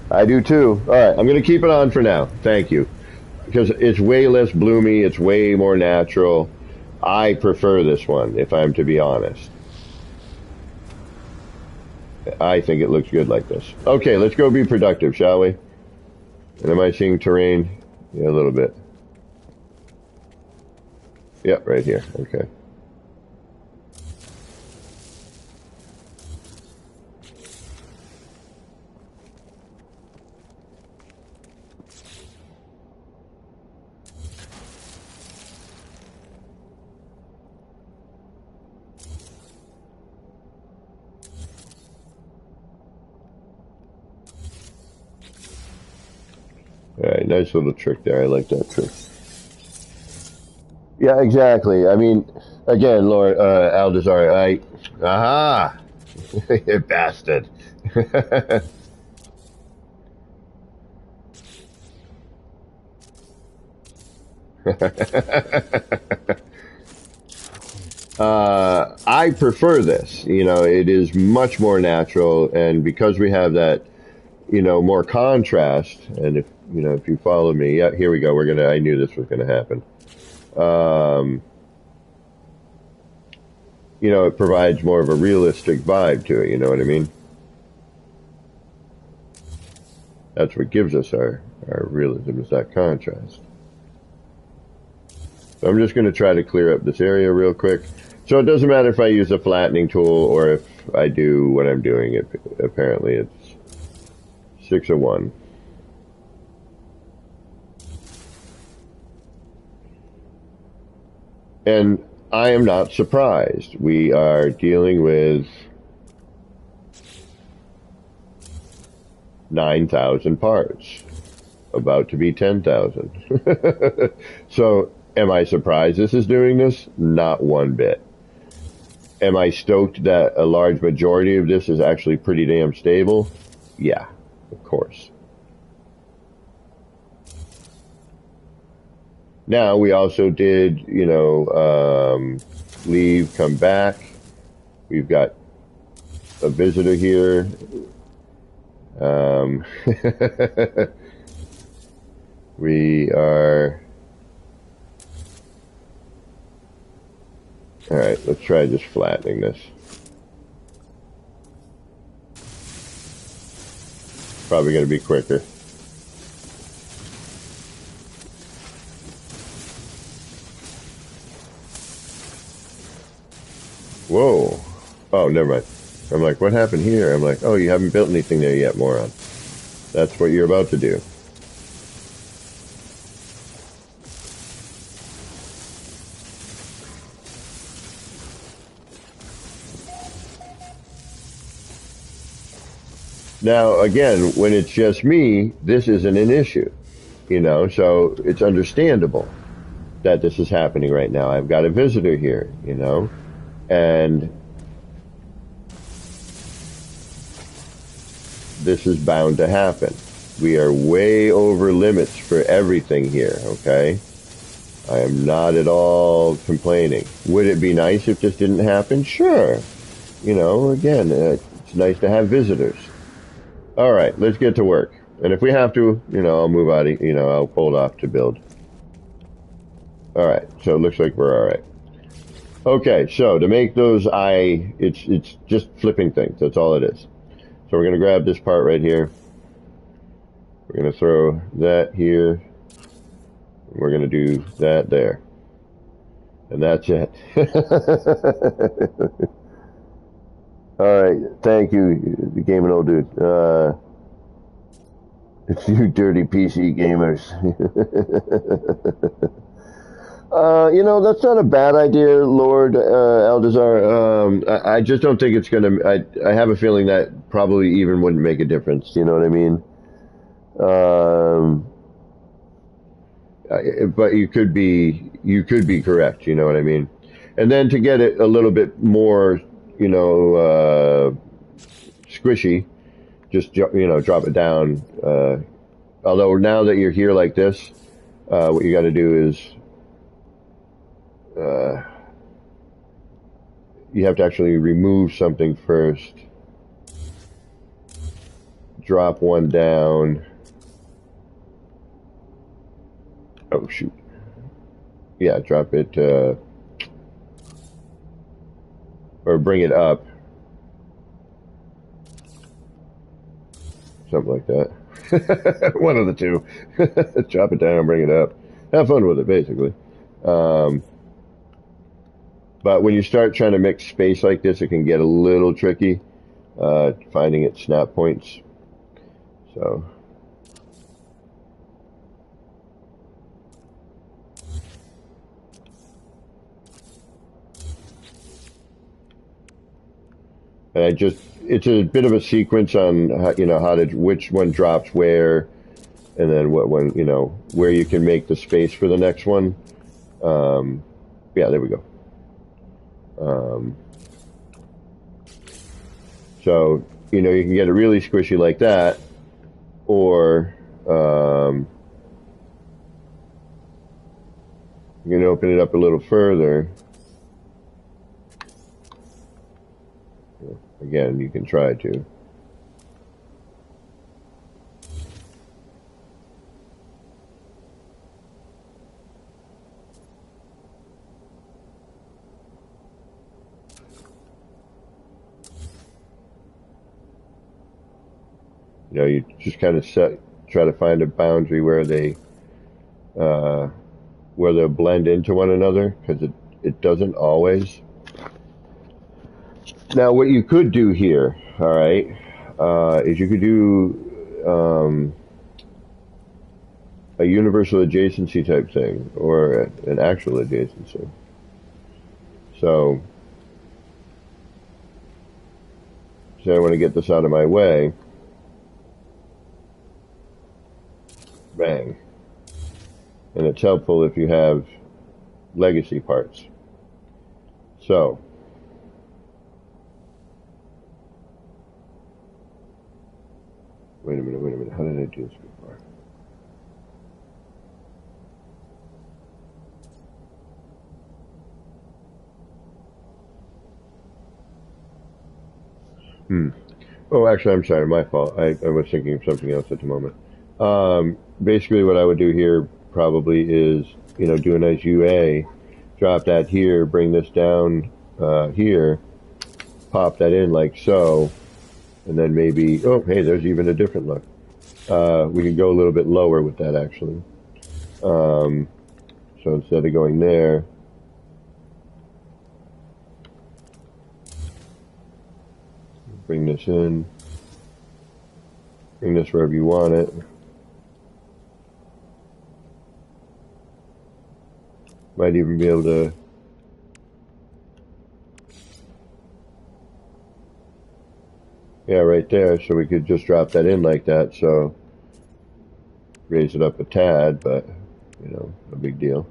I do too. All right, I'm going to keep it on for now. Thank you. Because it's way less bloomy, it's way more natural. I prefer this one, if I'm to be honest. I think it looks good like this. Okay, let's go be productive, shall we? And am I seeing terrain? Yeah, a little bit. Yep, right here. Okay. All right, nice little trick there. I like that trick. Yeah, exactly. I mean, again, Lord Aldazar, aha, you bastard. I prefer this. You know, it is much more natural, and because we have that, you know, more contrast, and if you know, if you follow me, yeah, here we go. I knew this was gonna happen. You know, it provides more of a realistic vibe to it. You know what I mean? That's what gives us our realism, is that contrast. So I'm just going to try to clear up this area real quick. So it doesn't matter if I use a flattening tool or if I do what I'm doing. Apparently it's 601. And I am not surprised. We are dealing with 9,000 parts, about to be 10,000. So am I surprised this is doing this? Not one bit. Am I stoked that a large majority of this is actually pretty damn stable? Yeah, of course. Now, we also did, you know, leave, come back. We've got a visitor here. We are... Alright, let's try just flattening this. Probably going to be quicker. Whoa. Oh, never mind. I'm like, what happened here? I'm like, oh, you haven't built anything there yet, moron. That's what you're about to do. Now, again, when it's just me, this isn't an issue, you know, so it's understandable that this is happening right now. I've got a visitor here, you know, and this is bound to happen. We are way over limits for everything here, okay? I am not at all complaining. Would it be nice if this didn't happen? Sure. You know, again, it's nice to have visitors. All right, let's get to work. And if we have to, you know, I'll move out of, you know, I'll hold off to build. All right, so it looks like we're all right. Okay, so to make those it's just flipping things. That's all it is. So we're going to grab this part right here. We're going to throw that here. We're going to do that there. And that's it. All right, thank you, gaming old dude. It's you dirty PC gamers. You know, that's not a bad idea, Lord Aldazar. I just don't think it's gonna. I have a feeling that probably even wouldn't make a difference. You know what I mean? But you could be correct. You know what I mean? And then to get it a little bit more, you know, squishy, just, you know, drop it down. Although now that you're here like this, what you got to do is you have to actually remove something first. Drop one down. Oh, shoot. Yeah, drop it, or bring it up. Something like that. One of the two. Drop it down, bring it up. Have fun with it, basically. But when you start trying to mix space like this, it can get a little tricky, finding its snap points. So. And it's a bit of a sequence on how, you know, which one drops where, and then what one, you know, where you can make the space for the next one. Yeah, there we go. So, you know, you can get it really squishy like that, or, you can open it up a little further. Again, you can try to. You know, you just kind of try to find a boundary where they'll blend into one another, because it doesn't always. Now, what you could do here, all right, is you could do a universal adjacency type thing, or an actual adjacency. So, say I want to get this out of my way. Bang. And it's helpful if you have legacy parts. So, wait a minute, how did I do this before? Oh, actually, I'm sorry, my fault. I was thinking of something else at the moment. Basically what I would do here probably is, you know, do a nice UA, drop that here, bring this down here, pop that in like so, and then maybe, oh, hey, there's even a different look. We can go a little bit lower with that, actually. So instead of going there, bring this in, bring this wherever you want it. Might even be able to yeah, right there, so we could just drop that in like that, so raise it up a tad, but, you know, no big deal.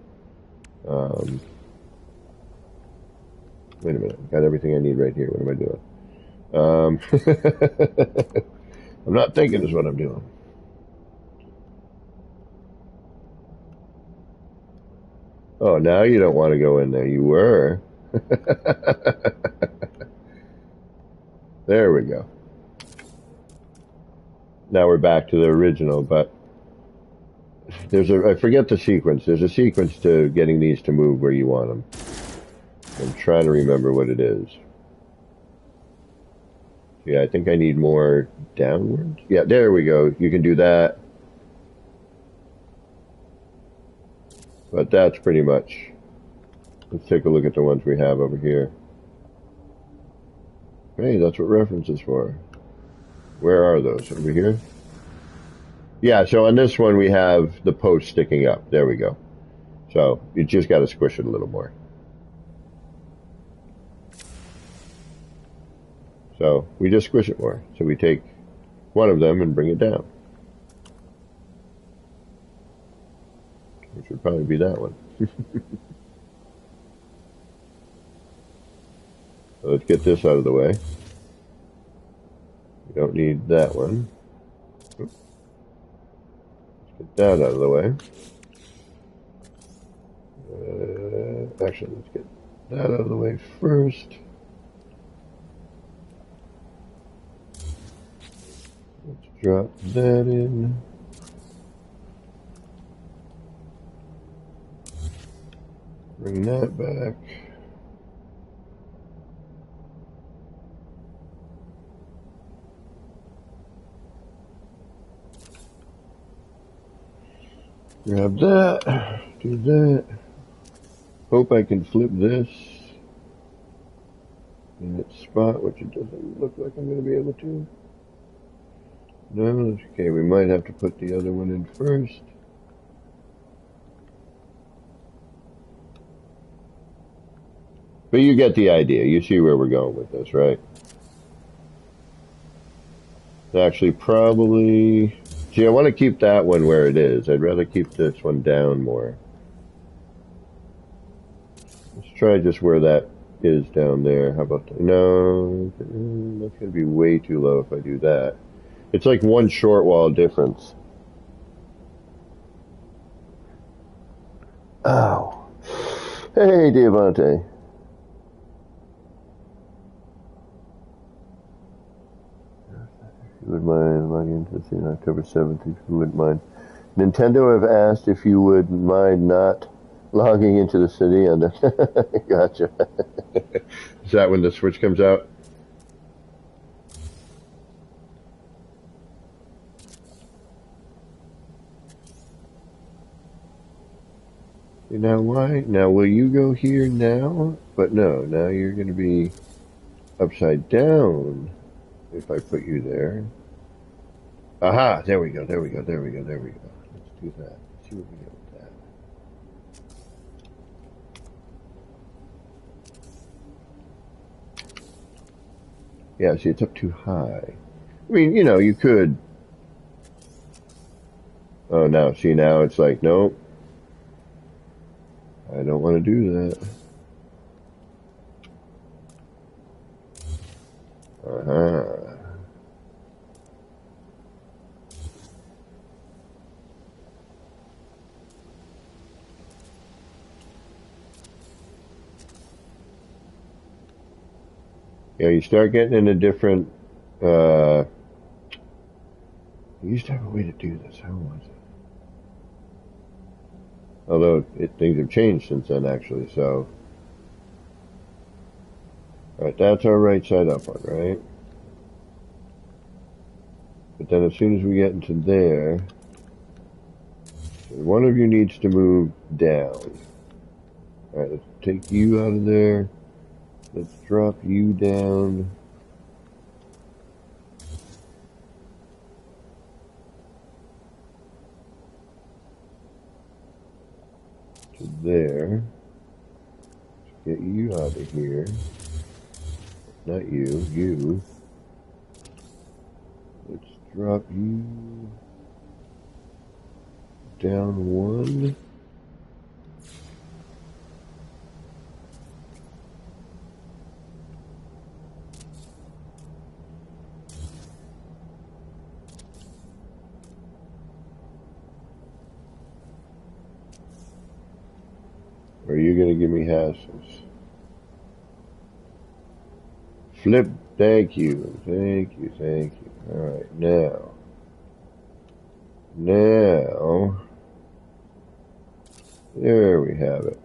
Wait a minute, got everything I need right here, what am I doing? I'm not thinking is what I'm doing. Oh, now you don't want to go in there, you were. There we go. Now we're back to the original, but there's I forget the sequence. There's a sequence to getting these to move where you want them. I'm trying to remember what it is. Yeah, I think I need more downwards. Yeah, there we go. You can do that. But that's pretty much. Let's take a look at the ones we have over here. Hey, that's what reference is for. Where are those? Over here? Yeah, so on this one we have the post sticking up. There we go. So you just got to squish it a little more. So we just squish it more. So we take one of them and bring it down. Which would probably be that one. So let's get this out of the way. We don't need that one. Let's get that out of the way. Actually, let's get that out of the way first. Let's drop that in. Bring that back. Grab that, do that. Hope I can flip this in its spot, which it doesn't look like I'm going to be able to. No, okay, we might have to put the other one in first. But you get the idea. You see where we're going with this, right? Actually, probably... See, I want to keep that one where it is. I'd rather keep this one down more. Let's try just where that is down there. How about that? No, that's going to be way too low if I do that. It's like one short wall difference. Ow. Hey, Diamante. If you would mind logging into the scene on October 7th, if you wouldn't mind. Nintendo have asked if you would mind not logging into the city on the... Gotcha. Is that when the Switch comes out? Now why? Now will you go here now? But no, now you're going to be upside down if I put you there. Aha! There we go, there we go, there we go, there we go. Let's do that. Let's see what we get with that. Yeah, see, it's up too high. I mean, you know, you could... Oh, now, see, now it's like, nope. I don't want to do that. Uh-huh. Yeah, you start getting into different, you used to have a way to do this. How was it? Although things have changed since then, actually. So, all right, that's our right side up one, right? But then as soon as we get into there, one of you needs to move down. All right, let's take you out of there. Let's drop you down. To there. Let's get you out of here. Not you, you. Let's drop you down one. Or are you going to give me hassles? Flip, thank you, thank you, thank you. Alright, now, there we have it.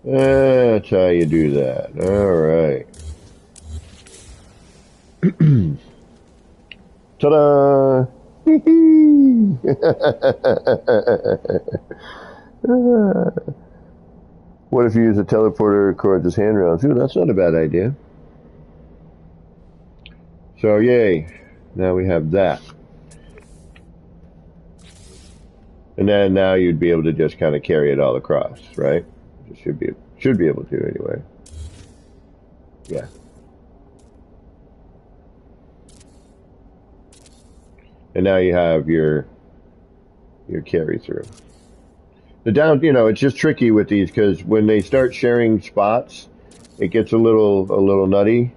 That's how you do that. Alright. Ta-da! What if you use a teleporter to record this handrails? Ooh, that's not a bad idea. So, yay. Now we have that. And then now you'd be able to just kind of carry it all across, right? You should be able to anyway. Yeah. And now you have your carry through. The down, it's just tricky with these because when they start sharing spots, it gets a little nutty.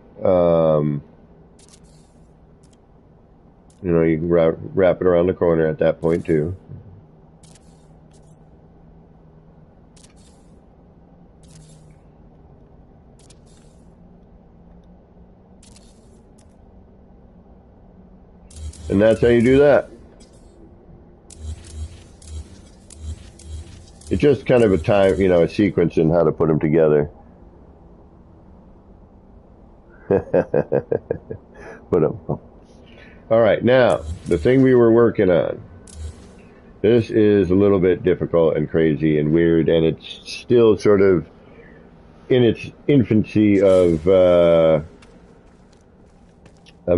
You can wrap it around the corner at that point too. And that's how you do that. It's just kind of a sequence in how to put them together. Put them. All right, now, the thing we were working on. This is a little bit difficult and crazy and weird, and it's still sort of in its infancy of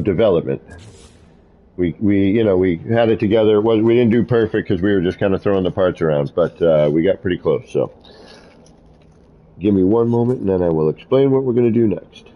development. We had it together. We didn't do perfect because we were just kind of throwing the parts around, but we got pretty close. So give me one moment and then I will explain what we're going to do next.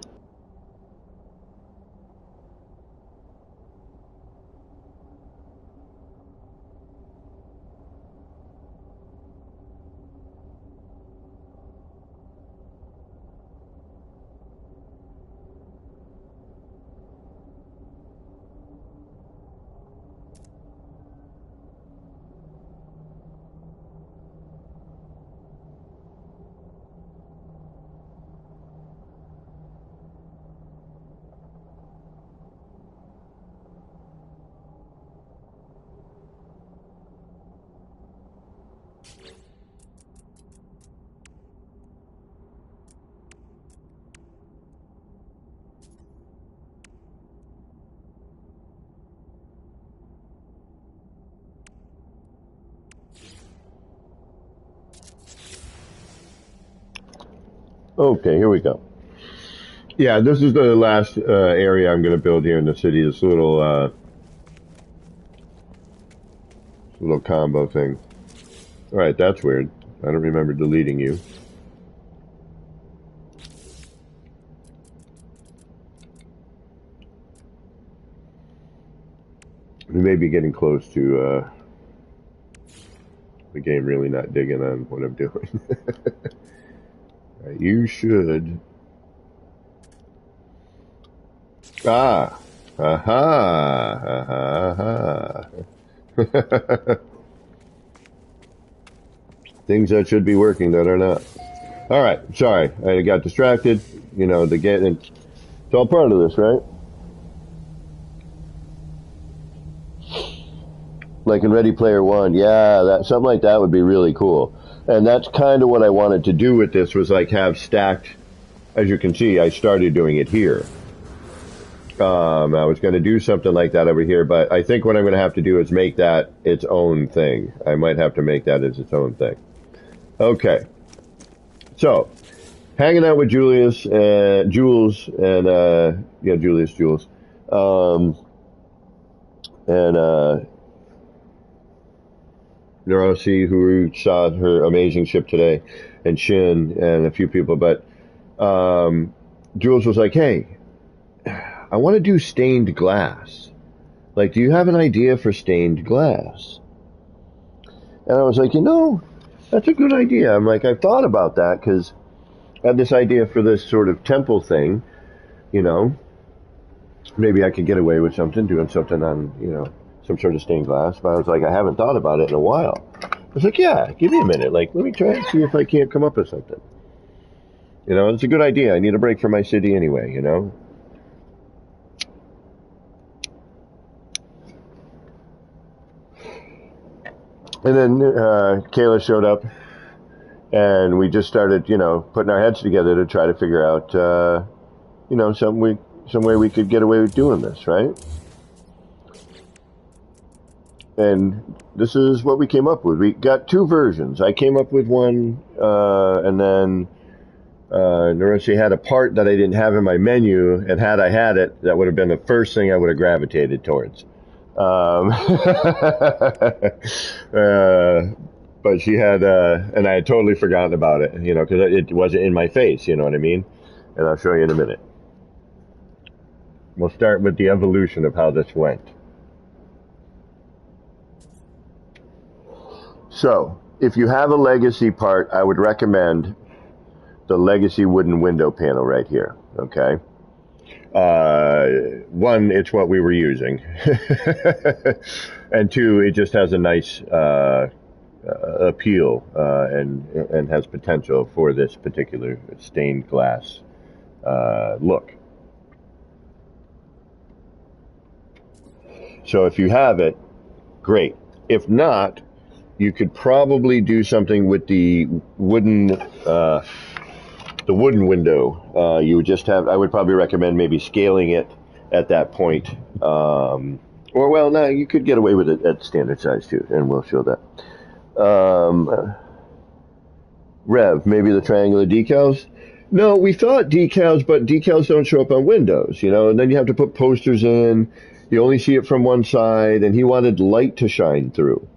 Okay, here we go. Yeah, this is the last area I'm going to build here in the city. This little combo thing. All right, that's weird. I don't remember deleting you. We may be getting close to the game really not digging on what I'm doing. Right, you should. Ah. Aha. Aha. Aha. Things that should be working that are not. All right. Sorry. I got distracted. It's all part of this, right? Like in Ready Player One. Yeah, something like that would be really cool. And that's kind of what I wanted to do with this, was like have stacked, as you can see, I started doing it here. I was going to do something like that over here, but I think what I'm going to have to do is make that its own thing. I might have to make that as its own thing. Okay. So, hanging out with Jules, and Jules. Neurosi, who saw her amazing ship today, and Shin, and a few people, but, Jules was like, hey, I want to do stained glass. Like, do you have an idea for stained glass? And I was like, that's a good idea. I'm like, I've thought about that, because I had this idea for this sort of temple thing, maybe I could get away with doing something on, some sort of stained glass. But I was like, I haven't thought about it in a while. I was like, yeah, give me a minute. Like, let me try and see if I can't come up with something. It's a good idea. I need a break from my city anyway, And then Kayla showed up, and we just started, putting our heads together to try to figure out, some way we could get away with doing this, right? And this is what we came up with. We got two versions. I came up with one, and then Narushi had a part that I didn't have in my menu, and had I had it, that would have been the first thing I would have gravitated towards. But she had, and I had totally forgotten about it, because it wasn't in my face, you know what I mean? And I'll show you in a minute. We'll start with the evolution of how this went. So, if you have a legacy part, I would recommend the legacy wooden window panel right here, okay? One, it's what we were using. And two, it just has a nice appeal and has potential for this particular stained glass look. So if you have it, great. If not, you could probably do something with the wooden window. You would just have, I would probably recommend maybe scaling it at that point. You could get away with it at standard size too, and we'll show that. Rev, maybe the triangular decals? No, we thought decals, but decals don't show up on windows, and then you have to put posters in. You only see it from one side, and he wanted light to shine through.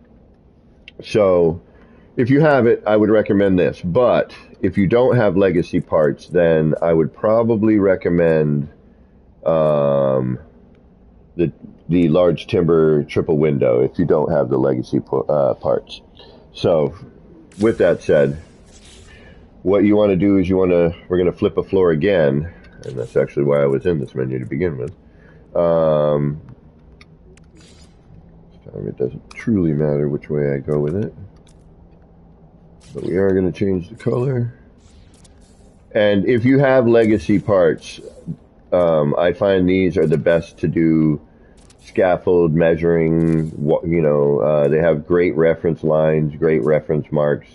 So, if you have it, I would recommend this. But if you don't have legacy parts, then I would probably recommend the large timber triple window if you don't have the legacy parts. So, with that said, what you want to do is we're going to flip a floor again, and that's actually why I was in this menu to begin with. It doesn't truly matter which way I go with it. But we are going to change the color. And if you have legacy parts, I find these are the best to do scaffold measuring. They have great reference lines, great reference marks.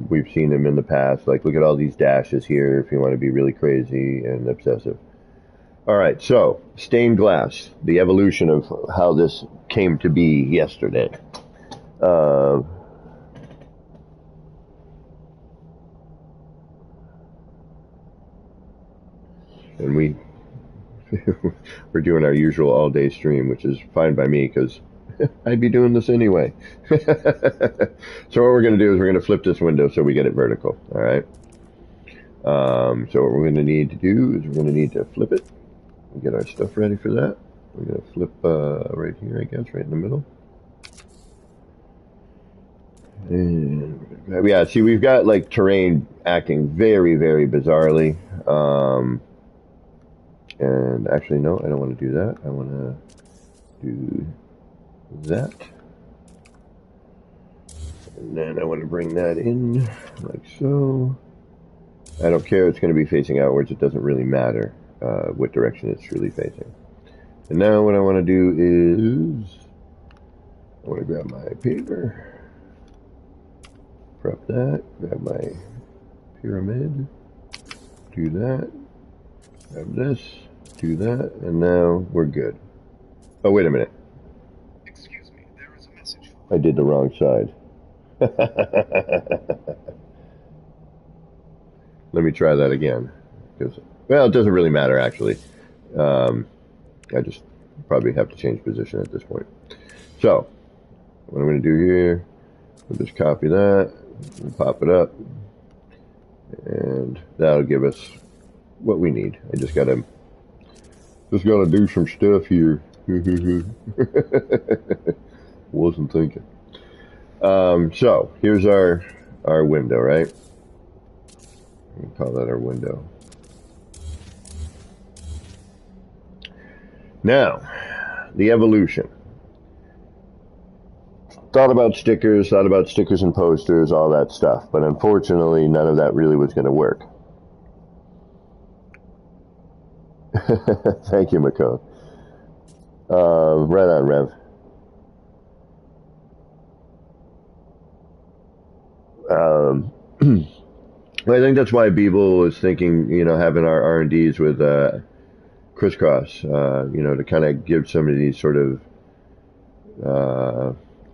We've seen them in the past. Like, look at all these dashes here if you want to be really crazy and obsessive. All right, so stained glass, the evolution of how this came to be yesterday. And we're doing our usual all-day stream, which is fine by me because I'd be doing this anyway. So what we're going to do is we're going to flip this window so we get it vertical, all right? So what we're going to need to do is we're going to need to flip it. We'll get our stuff ready for that. We're going to flip right here, I guess, right in the middle. And yeah, see, we've got like terrain acting very, very bizarrely. And actually, no, I don't want to do that. I want to do that. And then I want to bring that in like so. I don't care, it's going to be facing outwards. It doesn't really matter what direction it's truly facing. And now what I want to do is I want to grab my paper, prep that, grab my pyramid, do that, grab this, do that, and now we're good. Oh, wait a minute. Excuse me, there is a message. I did the wrong side. Let me try that again. Well, it doesn't really matter, actually. I just probably have to change position at this point. So, what I'm going to do here, I'll just copy that, and pop it up, and that'll give us what we need. I just gotta do some stuff here. Wasn't thinking. So here's our window, right? We'll call that our window. Now, the evolution. Thought about stickers and posters, all that stuff, but unfortunately none of that really was going to work. Thank you, McCone. Right on, Rev. I think that's why Beeble was thinking, having our R&Ds with Crisscross, to kind of give some of these sort of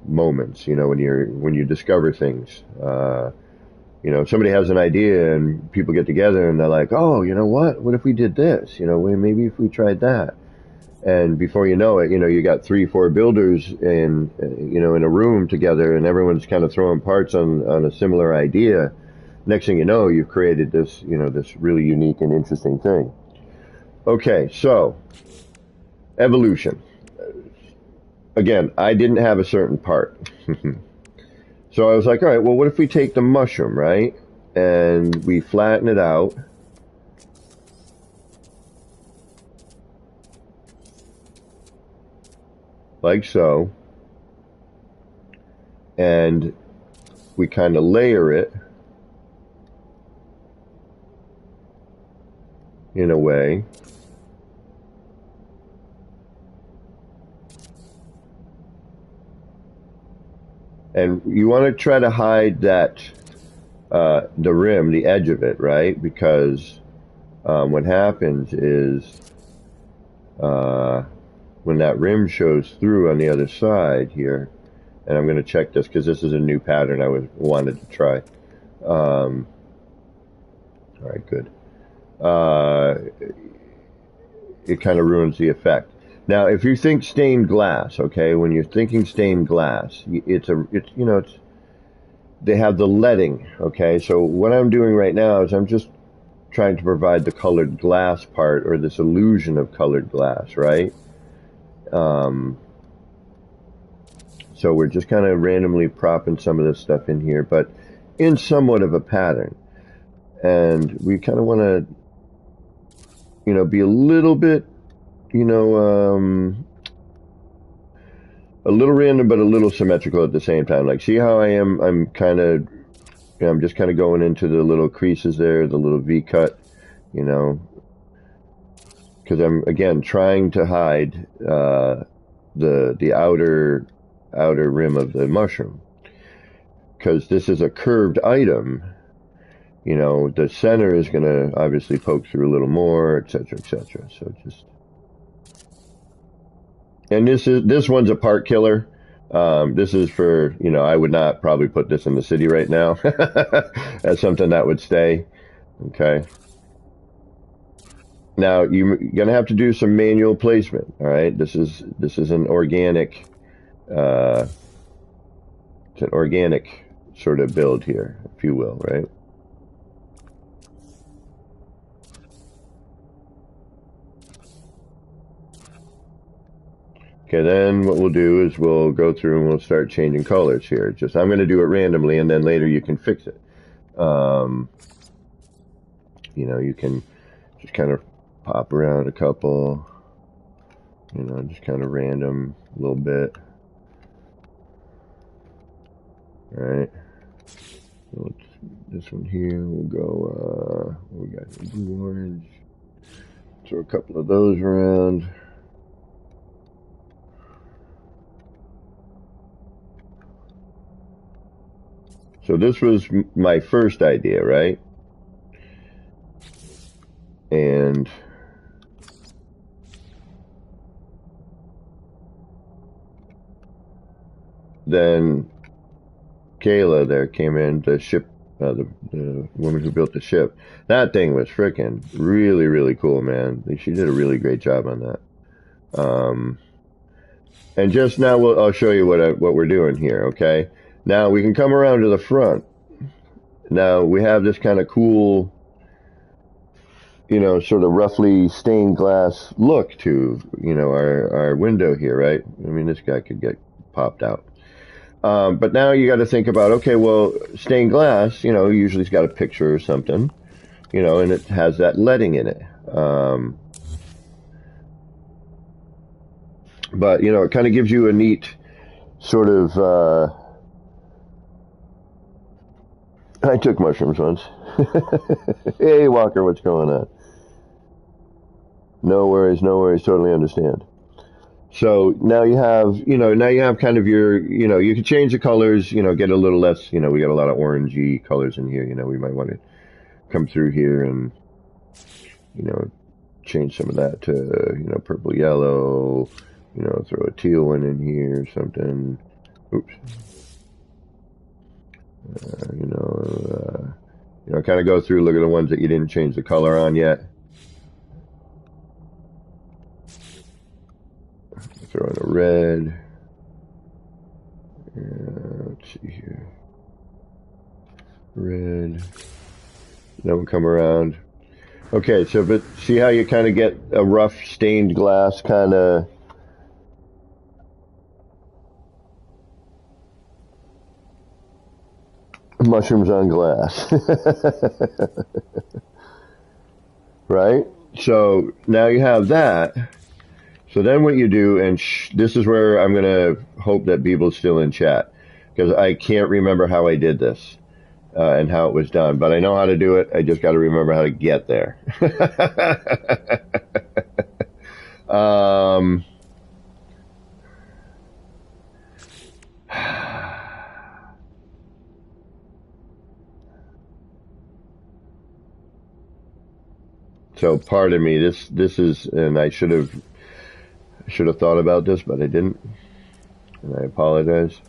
moments, when you discover things. Somebody has an idea and people get together and they're like, oh, you know what if we did this? Maybe if we tried that. And before you know it, you got 3-4 builders in a room together, and everyone's kind of throwing parts on a similar idea. Next thing you know, you've created this, this really unique and interesting thing. Okay, so evolution. Again, I didn't have a certain part. So I was like, all right, well, what if we take the mushroom, right? And we flatten it out. Like so. And we kind of layer it in a way. And you want to try to hide that, the rim, the edge of it, right? Because what happens is when that rim shows through on the other side here, and I'm going to check this because this is a new pattern I wanted to try. All right, good. It kind of ruins the effect. Now, if you think stained glass, okay, when you're thinking stained glass, they have the leading, okay? So what I'm doing right now is I'm just trying to provide the colored glass part, or this illusion of colored glass, right? So we're just kind of randomly propping some of this stuff in here, but in somewhat of a pattern. And we kind of want to, be a little bit, a little random, but a little symmetrical at the same time. Like, see how I am? I'm kind of, I'm just kind of going into the little creases there, the little V cut, because I'm again trying to hide the outer rim of the mushroom. Because this is a curved item, the center is going to obviously poke through a little more, etc., etc. So just. And this one's a part killer. This is for, I would not probably put this in the city right now. That's something that would stay. Okay. Now you're gonna have to do some manual placement. All right. This is an organic. It's an organic sort of build here, if you will, right? Okay, then what we'll do is we'll go through and we'll start changing colors here. I'm going to do it randomly, and then later you can fix it. You can just kind of pop around a couple, just kind of random a little bit. All right. So this one here, we'll go, we got blue, orange. Throw a couple of those around. So this was my first idea, right? And then Kayla there came in, the ship, the woman who built the ship. That thing was freaking really, really cool, man. She did a really great job on that. And just now, I'll show you what we're doing here, okay? Now we can come around to the front. Now we have this kind of cool, you know, sort of roughly stained glass look to, you know, our window here, right? I mean, this guy could get popped out. But now you got to think about, okay, well, stained glass, you know, usually it's got a picture or something, you know, and it has that leading in it. But, you know, it kind of gives you a neat sort of, I took mushrooms once. Hey, Walker, what's going on? No worries, totally understand. So now you have, you know, kind of your, you know, you can change the colors, you know, get a little less, you know, we got a lot of orangey colors in here, you know, we might want to come through here and, you know, change some of that to, you know, purple, yellow, you know, throw a teal one in here or something. Oops. You know, kind of go through, look at the ones that you didn't change the color on yet. Throw in a red. Let's see here. Red. Then we'll come around. Okay, so but see how you kind of get a rough stained glass kind of. Mushrooms on glass. Right? So now you have that. So then what you do, and this is where I'm going to hope that Beeble's still in chat, because I can't remember how I did this and how it was done, but I know how to do it. I just got to remember how to get there. So pardon me, this is, and I should have thought about this, but I didn't, and I apologize.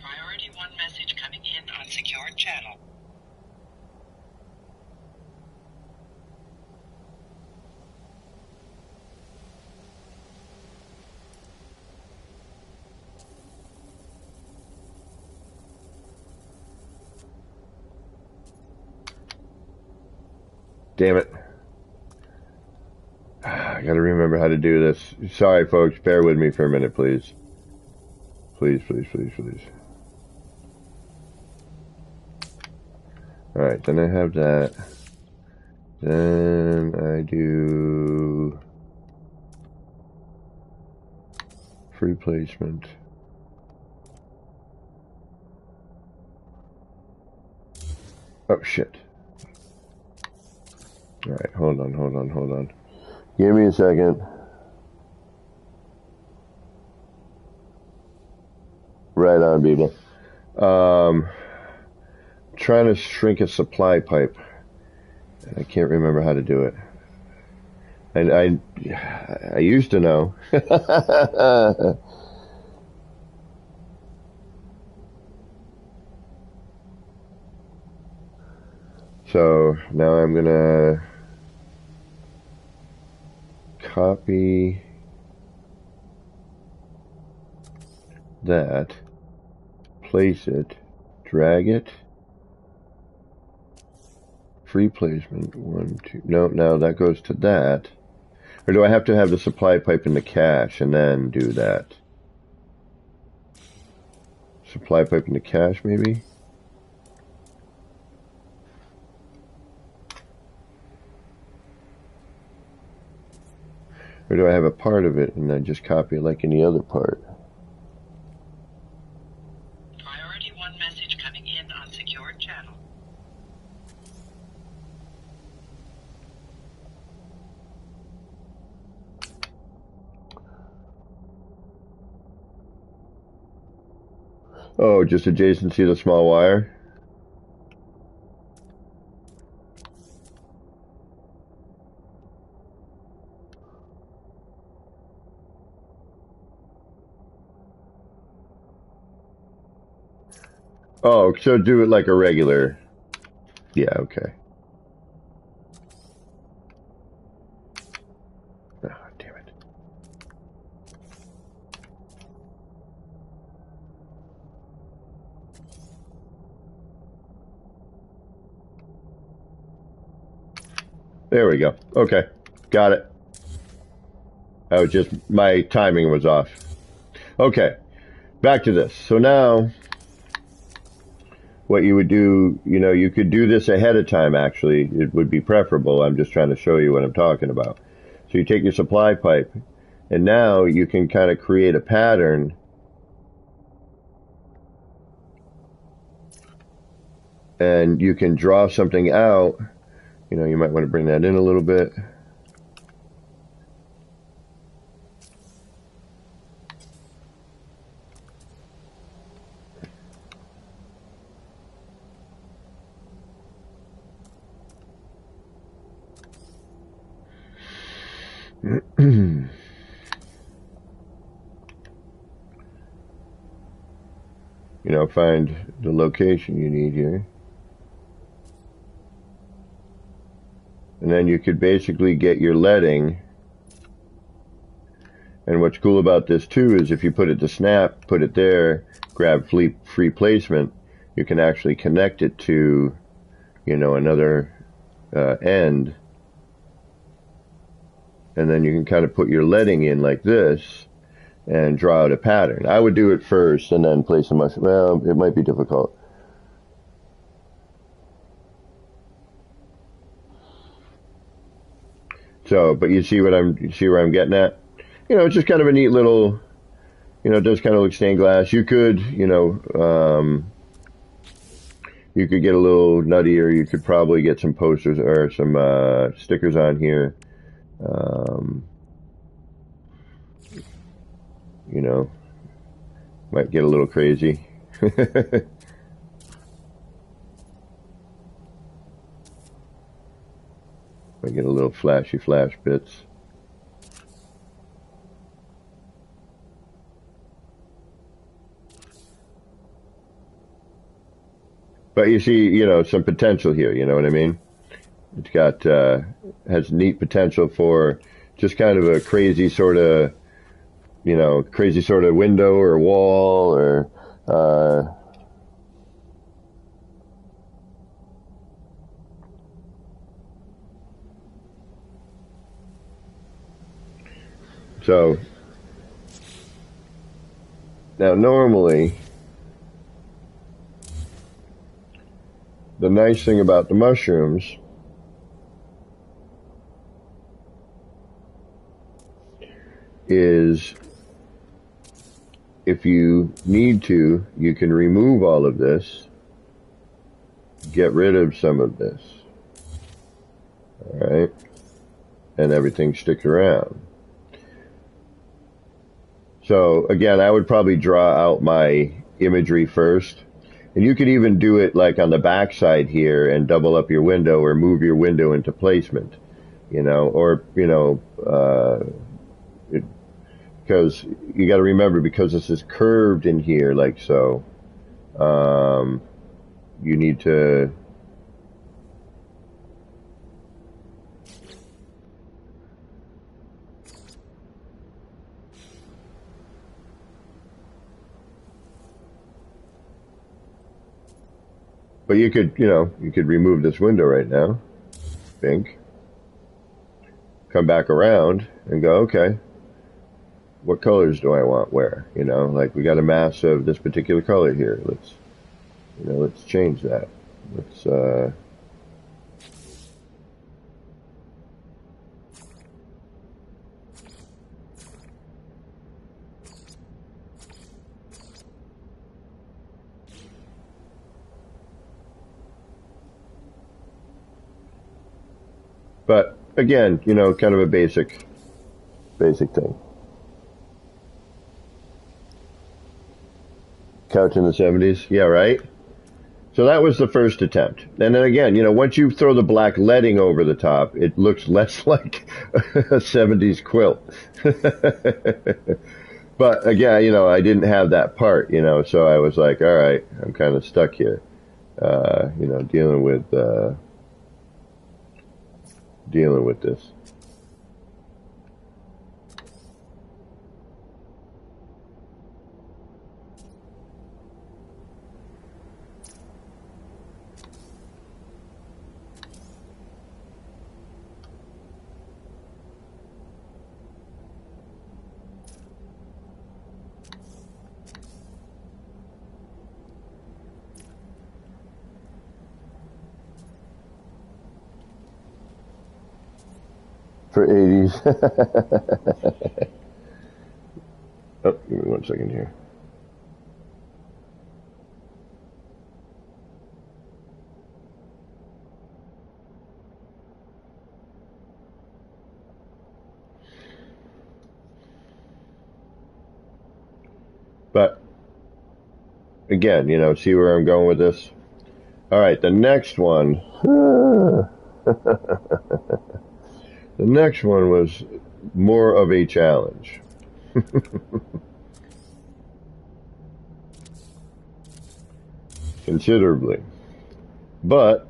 Priority 1 message coming in on secured channel. Damn it. I gotta remember how to do this. Sorry, folks. Bear with me for a minute, please. Please. Alright, then I have that. Then I do free placement. Oh, shit. Alright, hold on. Give me a second. Right on, people. Trying to shrink a supply pipe. And I can't remember how to do it. And I used to know. So now I'm gonna copy that, place it, drag it, free placement, 1, 2, no, now that goes to that. Or do I have to have the supply pipe in the cache and then do that? Supply pipe in the cache, maybe? Or do I have a part of it and then just copy it like any other part? Priority 1 message coming in on secured channel. Oh, just adjacency to the small wire? Oh, so do it like a regular. Yeah, okay. Oh, damn it. There we go. Okay. Got it. I was just, my timing was off. Okay. Back to this. So now, what you would do, you know, you could do this ahead of time, actually. It would be preferable. I'm just trying to show you what I'm talking about. So you take your supply pipe, and now you can kind of create a pattern. And you can draw something out. You know, you might want to bring that in a little bit. You know, find the location you need here. And then you could basically get your leading. And what's cool about this too is if you put it to snap, put it there, grab free placement, you can actually connect it to, you know, another end. And then you can kind of put your leading in like this and draw out a pattern. I would do it first and then place a mushroom. Well, it might be difficult. So, but you see where I'm getting at? You know, it's just kind of a neat little, you know, it does kind of look stained glass. You could, you know, you could get a little nuttier. You could probably get some posters or some stickers on here. You know, might get a little crazy. Might get a little flashy flash bits. But you see, you know, some potential here, you know what I mean? It's got, has neat potential for just kind of a crazy sort of, you know, crazy sort of window or wall or, so, now normally, the nice thing about the mushrooms is if you need to, you can remove all of this, get rid of some of this, all right, and everything sticks around. So again, I would probably draw out my imagery first. And you could even do it like on the back side here and double up your window or move your window into placement, you know, or, you know, because you got to remember, because this is curved in here like so, you need to but you could, you know, you could remove this window right now, I think, come back around and go, okay, what colors do I want where? You know, like we got a mass of this particular color here. Let's, you know, let's change that. Let's, but again, you know, kind of a basic thing. Couch in the 70s. Yeah, right? So that was the first attempt. And then again, once you throw the black leading over the top, it looks less like a 70s quilt. But again, I didn't have that part, so I was like, all right, I'm kind of stuck here, dealing with this. For 80s. Oh, give me 1 second here. But again, see where I'm going with this? All right, the next one. The next one was more of a challenge. Considerably. But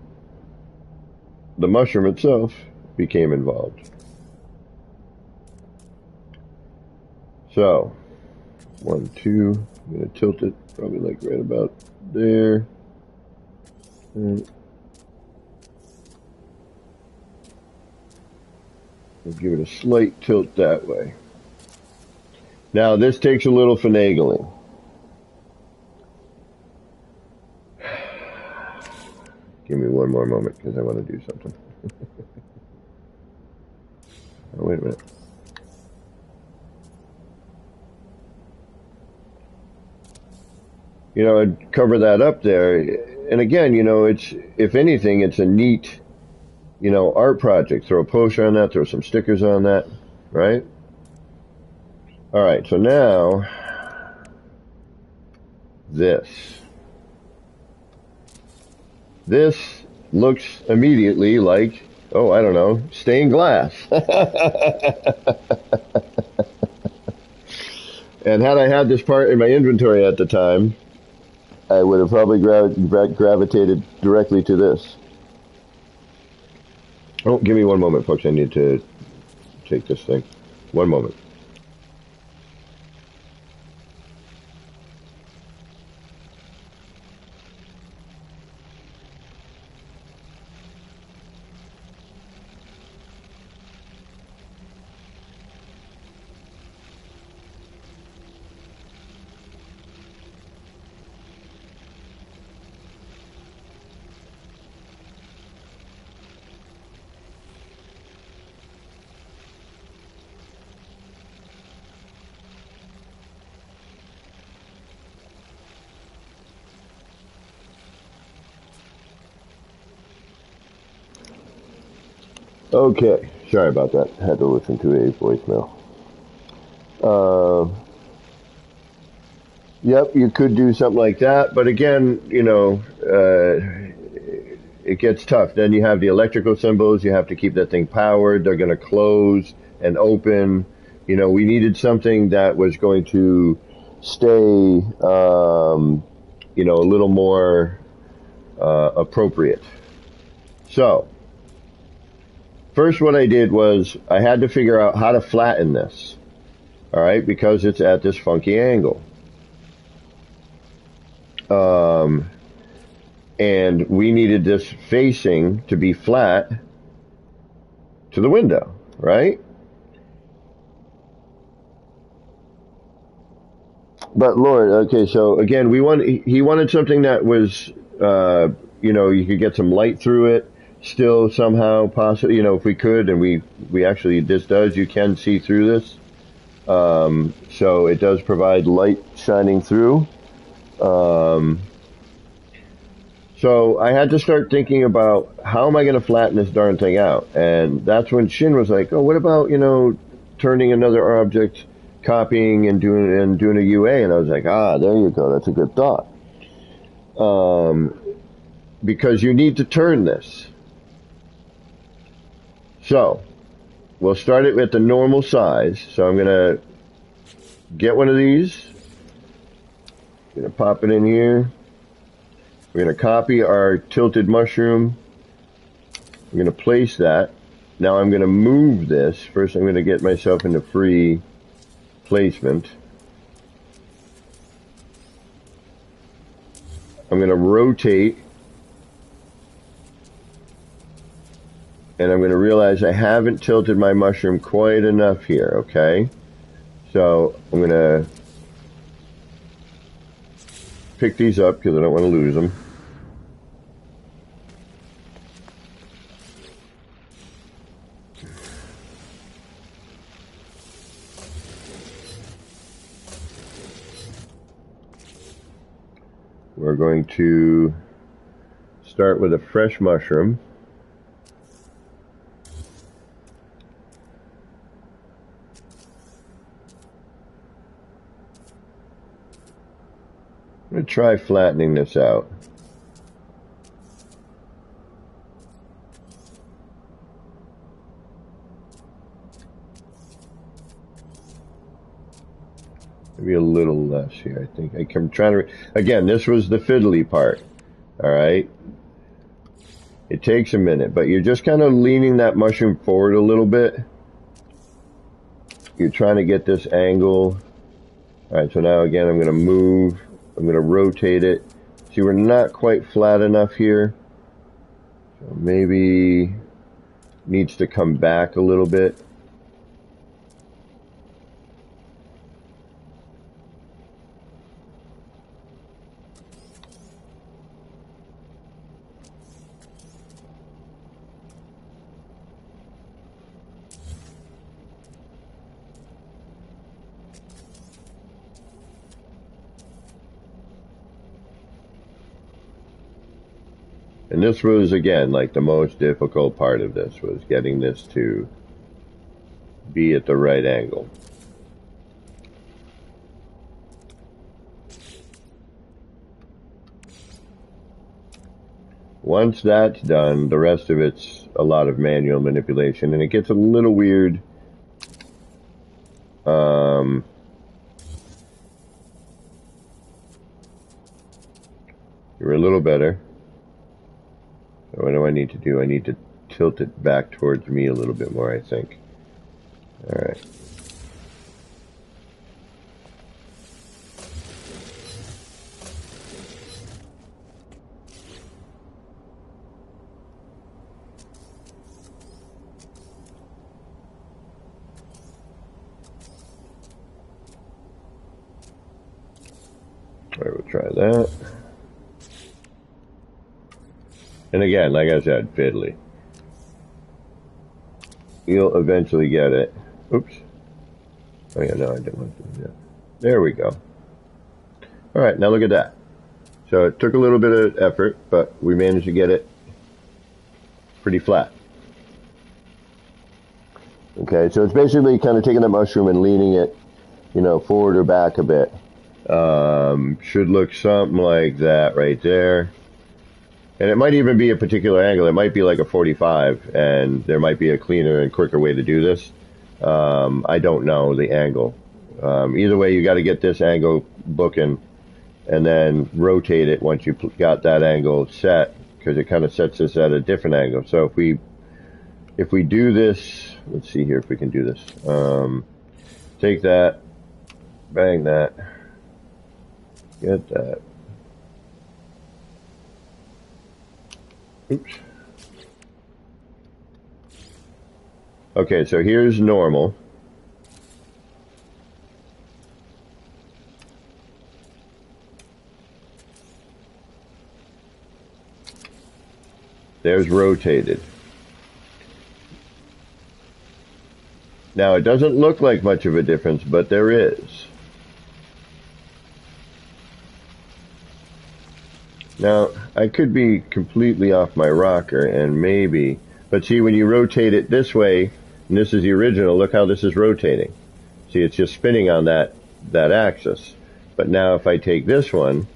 the mushroom itself became involved. So, 1, 2, I'm going to tilt it probably like right about there. And I'll give it a slight tilt that way. Now this takes a little finagling. Give me one more moment because I want to do something. Oh, wait a minute. I'd cover that up there. And again, it's, if anything, it's a neat, art project. Throw a poster on that, throw some stickers on that, right? All right, so now, this. This looks immediately like, oh, I don't know, stained glass. And had I had this part in my inventory at the time, I would have probably gravitated directly to this. Oh, give me one moment, folks. I need to take this thing. One moment. Okay, sorry about that. Had to listen to a voicemail. Yep, you could do something like that, but again, it gets tough. Then you have the electrical symbols. You have to keep that thing powered. They're going to close and open. We needed something that was going to stay, a little more appropriate. So, first what I did was I had to figure out how to flatten this. All right, because it's at this funky angle. And we needed this facing to be flat to the window, right? But Lord, okay, so again, he wanted something that was, you could get some light through it, still somehow possibly, if we could, and we actually, you can see through this. So it does provide light shining through. So I had to start thinking about how am I going to flatten this darn thing out? And that's when Shin was like, oh, what about, turning another object copying and doing a UA, and I was like, there you go. That's a good thought. Because you need to turn this. So, we'll start it with the normal size. So I'm going to get one of these. I'm going to pop it in here. We're going to copy our tilted mushroom. We're going to place that. Now I'm going to move this. First I'm going to get myself into free placement. I'm going to rotate. And I'm going to realize I haven't tilted my mushroom quite enough here, okay? So I'm going to pick these up because I don't want to lose them. We're going to start with a fresh mushroom. I'm going to try flattening this out. Maybe a little less here. I think I'm trying to... Again, this was the fiddly part. Alright? It takes a minute, but you're just kind of leaning that mushroom forward a little bit. You're trying to get this angle. Alright, so now again I'm going to move. I'm going to rotate it. See, we're not quite flat enough here. So maybe needs to come back a little bit. And this was, again, like the most difficult part of this, was getting this to be at the right angle. Once that's done, the rest of it's a lot of manual manipulation, and it gets a little weird. You're a little better. So what do I need to do? I need to tilt it back towards me a little bit more, I think. Alright. Alright, we'll try that. And again, like I said, fiddly. You'll eventually get it. Oops. Oh yeah, no, I didn't want to do that. There we go. Alright, now look at that. So it took a little bit of effort, but we managed to get it pretty flat. Okay, so it's basically kind of taking the mushroom and leaning it, you know, forward or back a bit. Should look something like that right there. And it might even be a particular angle. It might be like a 45, and there might be a cleaner and quicker way to do this. I don't know the angle. Either way, you got to get this angle booking and then rotate it once you got that angle set, because it kind of sets this at a different angle. So if we do this, let's see here if we can do this. Take that, bang that, get that. Oops. Okay, so here's normal. There's rotated. Now, it doesn't look like much of a difference, but there is. Now, I could be completely off my rocker, and maybe... But see, when you rotate it this way, and this is the original, look how this is rotating. See, it's just spinning on that axis. But now if I take this one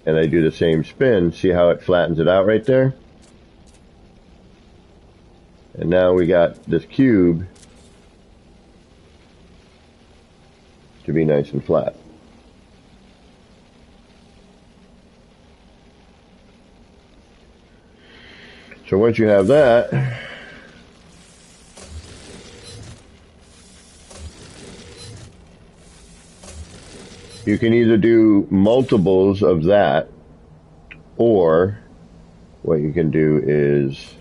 and I do the same spin, see how it flattens it out right there? And now we got this cube to be nice and flat. So once you have that, you can either do multiples of that, or what you can do is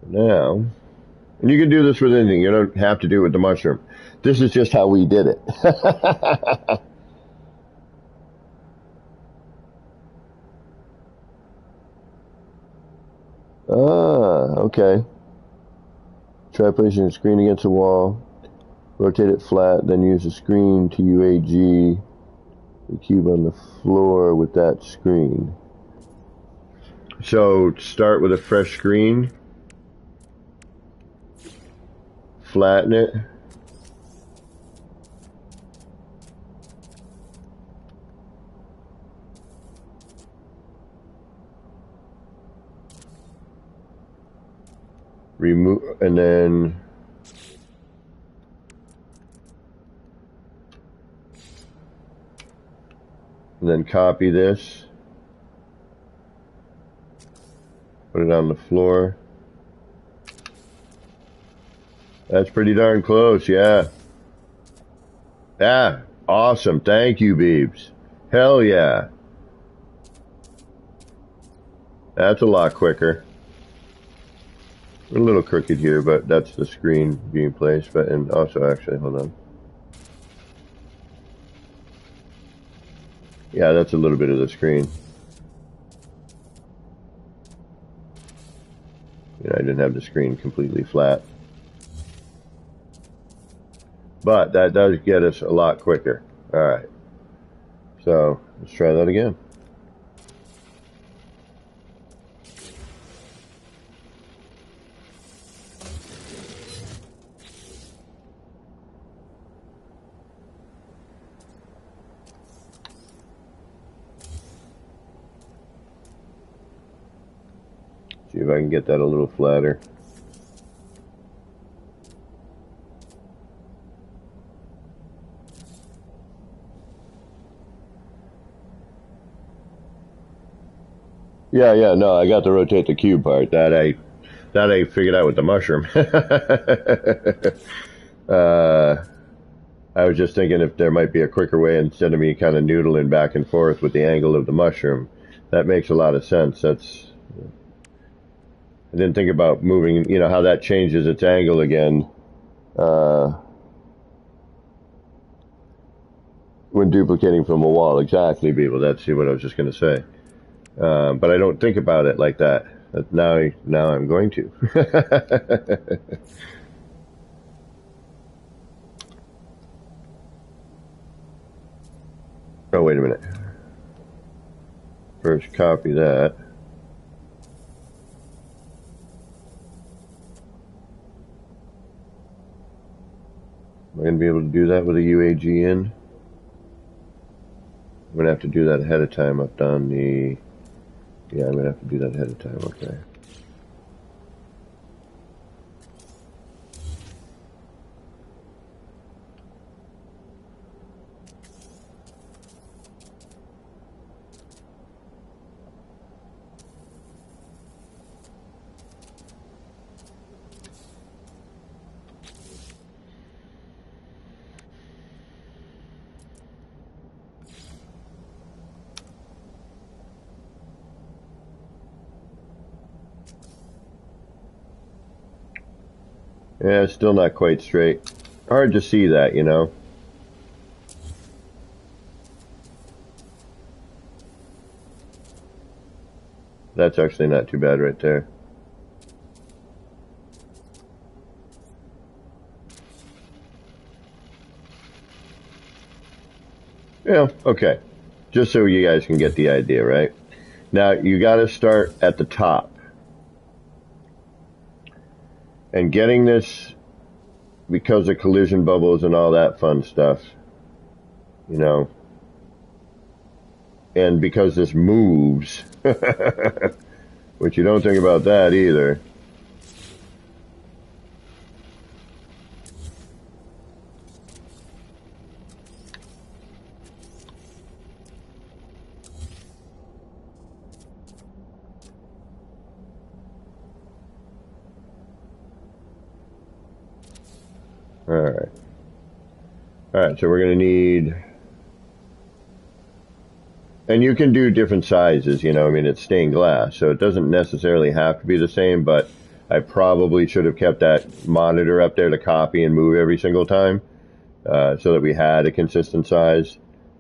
now, and you can do this with anything. You don't have to do it with the mushroom. This is just how we did it. Okay. Try placing the screen against the wall. Rotate it flat, then use the screen to UAG the cube on the floor with that screen. So start with a fresh screen. Flatten it. Remove, and then copy this. Put it on the floor. That's pretty darn close, yeah. Yeah, awesome. Thank you, Beebs. Hell yeah. That's a lot quicker. A little crooked here, but that's the screen being placed. But and also, actually, hold on. Yeah, that's a little bit of the screen. Yeah, I didn't have the screen completely flat. But that does get us a lot quicker. Alright. So, let's try that again. See if I can get that a little flatter. Yeah, no, I got to rotate the cube part. That I figured out with the mushroom. I was just thinking if there might be a quicker way instead of me kind of noodling back and forth with the angle of the mushroom. That makes a lot of sense. I didn't think about moving, you know, how that changes its angle again when duplicating from a wall. Exactly, people. That's what I was just going to say. But I don't think about it like that. Now I'm going to. Oh, wait a minute. First, copy that. Am I going to be able to do that with a UAG in? I'm going to have to do that ahead of time up on the... Yeah, I'm going to have to do that ahead of time, okay. Yeah, it's still not quite straight. Hard to see that, you know. That's actually not too bad right there. Yeah, okay. Just so you guys can get the idea, right? Now, you got to start at the top. And getting this, because of collision bubbles and all that fun stuff, you know, and because this moves, which you don't think about that either. Alright. Alright, so we're going to need... And you can do different sizes, you know, I mean, it's stained glass, so it doesn't necessarily have to be the same, but I probably should have kept that monitor up there to copy and move every single time, so that we had a consistent size,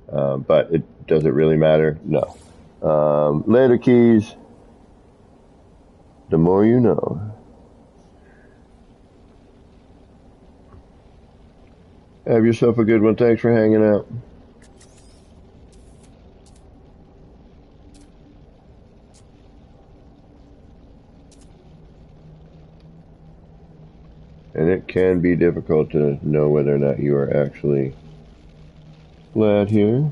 but it doesn't really matter, no. Later keys, the more you know. Have yourself a good one. Thanks for hanging out. And it can be difficult to know whether or not you are actually flat here.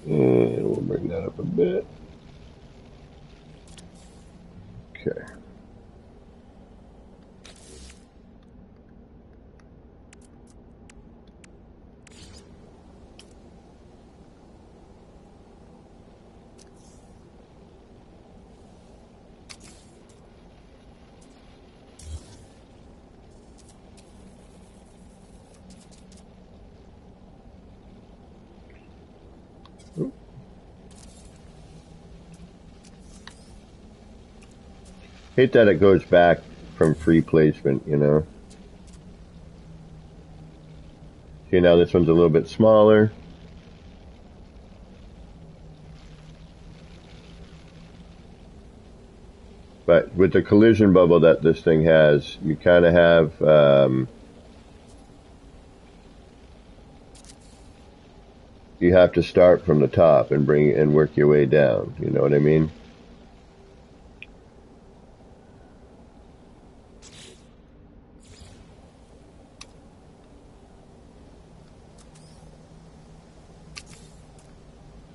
And we'll bring that up a bit. Okay. Hate that it goes back from free placement, you know. See, now this one's a little bit smaller. But with the collision bubble that this thing has, you kind of have, you have to start from the top and work your way down, you know what I mean?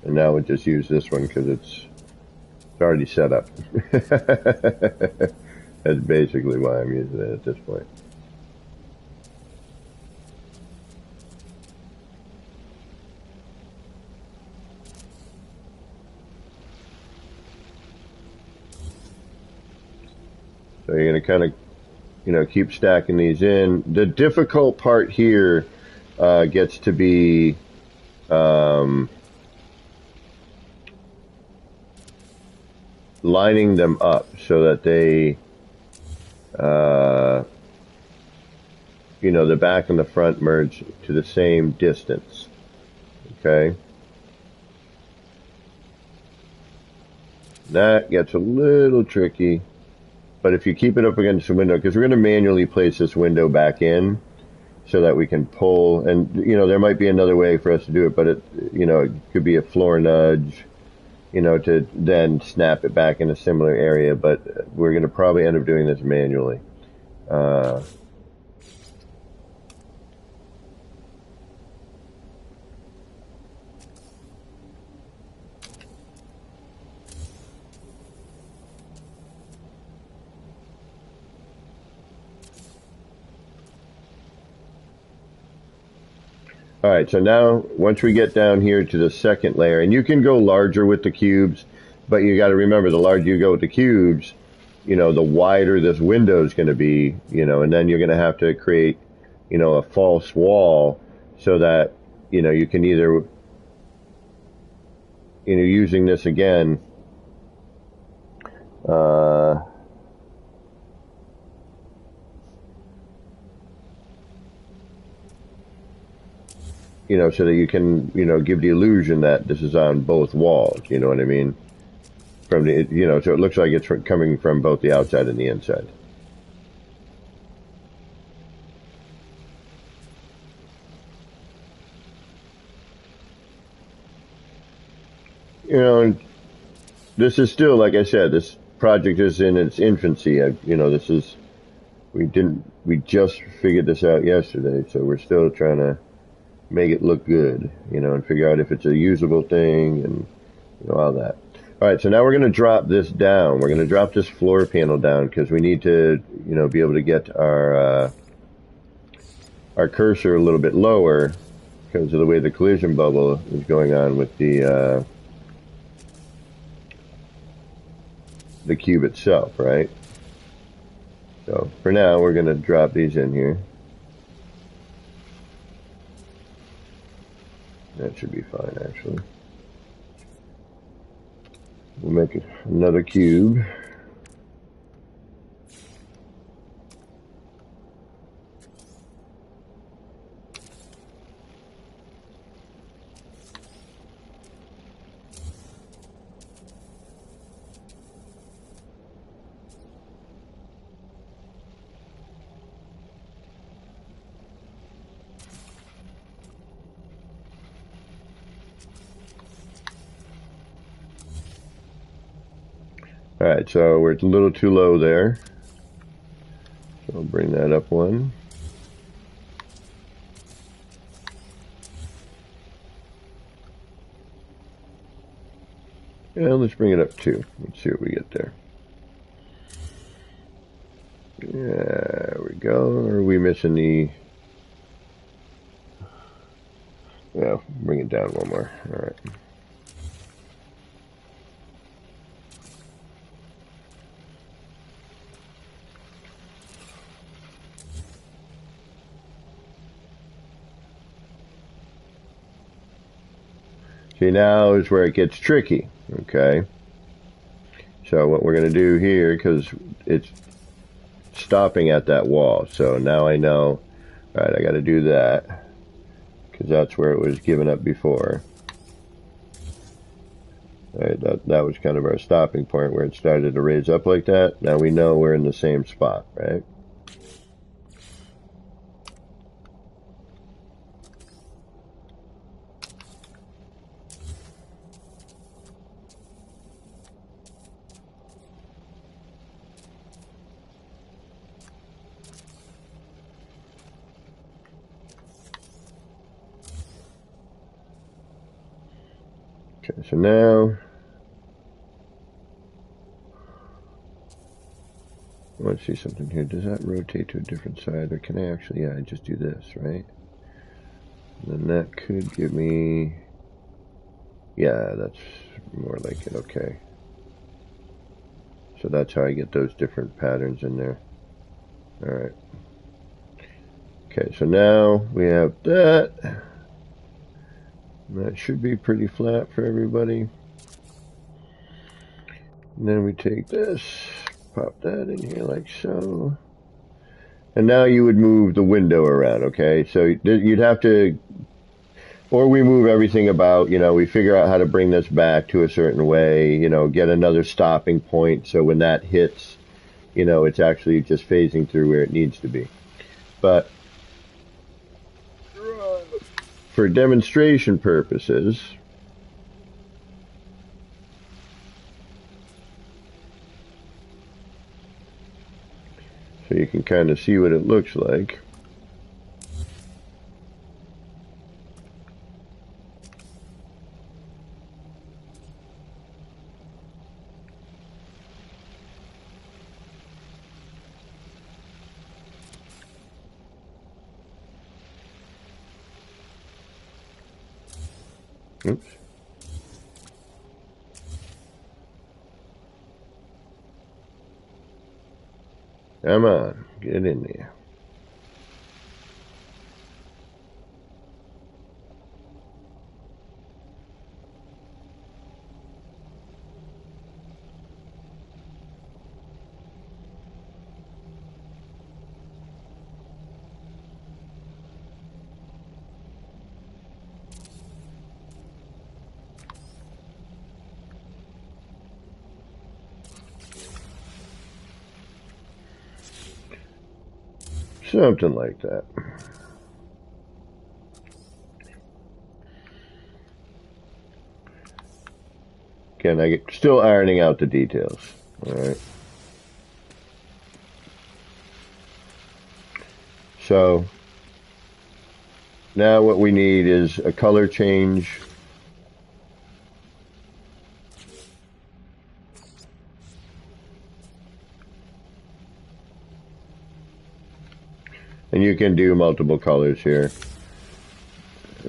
And now we'll just use this one because it's already set up. That's basically why I'm using it at this point. So you're going to kind of, you know, keep stacking these in. The difficult part here gets to be lining them up so that they, you know, the back and the front merge to the same distance. Okay? That gets a little tricky, but if you keep it up against the window, because we're going to manually place this window back in so that we can pull, and, you know, there might be another way for us to do it, but it, you know, it could be a floor nudge, you know, to then snap it back in a similar area, but we're going to probably end up doing this manually. Alright, so now, once we get down here to the second layer, and you can go larger with the cubes, but you gotta remember, the larger you go with the cubes, you know, the wider this window is gonna be, you know, and then you're gonna have to create, you know, a false wall so that, you know, you can either, you know, using this again, you know, so that you can, you know, give the illusion that this is on both walls, you know what I mean? from the, so it looks like it's coming from both the outside and the inside. And this is still, like I said, this project is in its infancy. We just figured this out yesterday, so we're still trying to make it look good, and figure out if it's a usable thing and, all that. All right, so now we're going to drop this down. We're going to drop this floor panel down because we need to, be able to get our cursor a little bit lower because of the way the collision bubble is going on with the cube itself, right? So for now, we're going to drop these in here. That should be fine, actually. We'll make it another cube. Alright, so we're a little too low there. So I'll bring that up one. Yeah, let's bring it up two. Let's see what we get there. Yeah, there we go. Or are we missing the... Yeah, bring it down one more. Alright. See, now is where it gets tricky, okay? So what we're going to do here, because it's stopping at that wall, so now I know, alright, I got to do that, because that's where it was given up before. Right, that was kind of our stopping point where it started to raise up like that. Now we know we're in the same spot, right? Okay, so now I want to see something here. Does that rotate to a different side, or can I actually, yeah, I just do this, right? And then that could give me, yeah, that's more like it, okay. So that's how I get those different patterns in there. Alright. Okay, so now we have that. That should be pretty flat for everybody. And then we take this, pop that in here like so. And now you would move the window around, okay? So you'd have to, or we move everything about, we figure out how to bring this back to a certain way, get another stopping point so when that hits, it's actually just phasing through where it needs to be. But for demonstration purposes, so you can kind of see what it looks like. Oops. Come on, get in there. Something like that. Again, I'm still ironing out the details. All right. So now what we need is a color change. And you can do multiple colors here.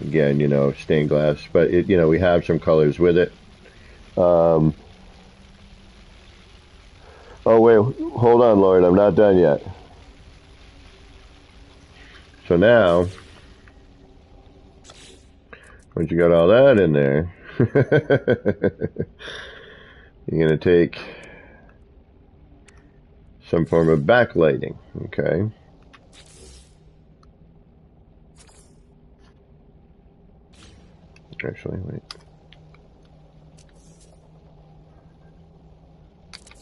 Again, you know, stained glass, but it, you know, we have some colors with it. Oh wait, hold on, Lord, I'm not done yet. So now, once you got all that in there, you're going to take some form of backlighting, okay? Actually, wait.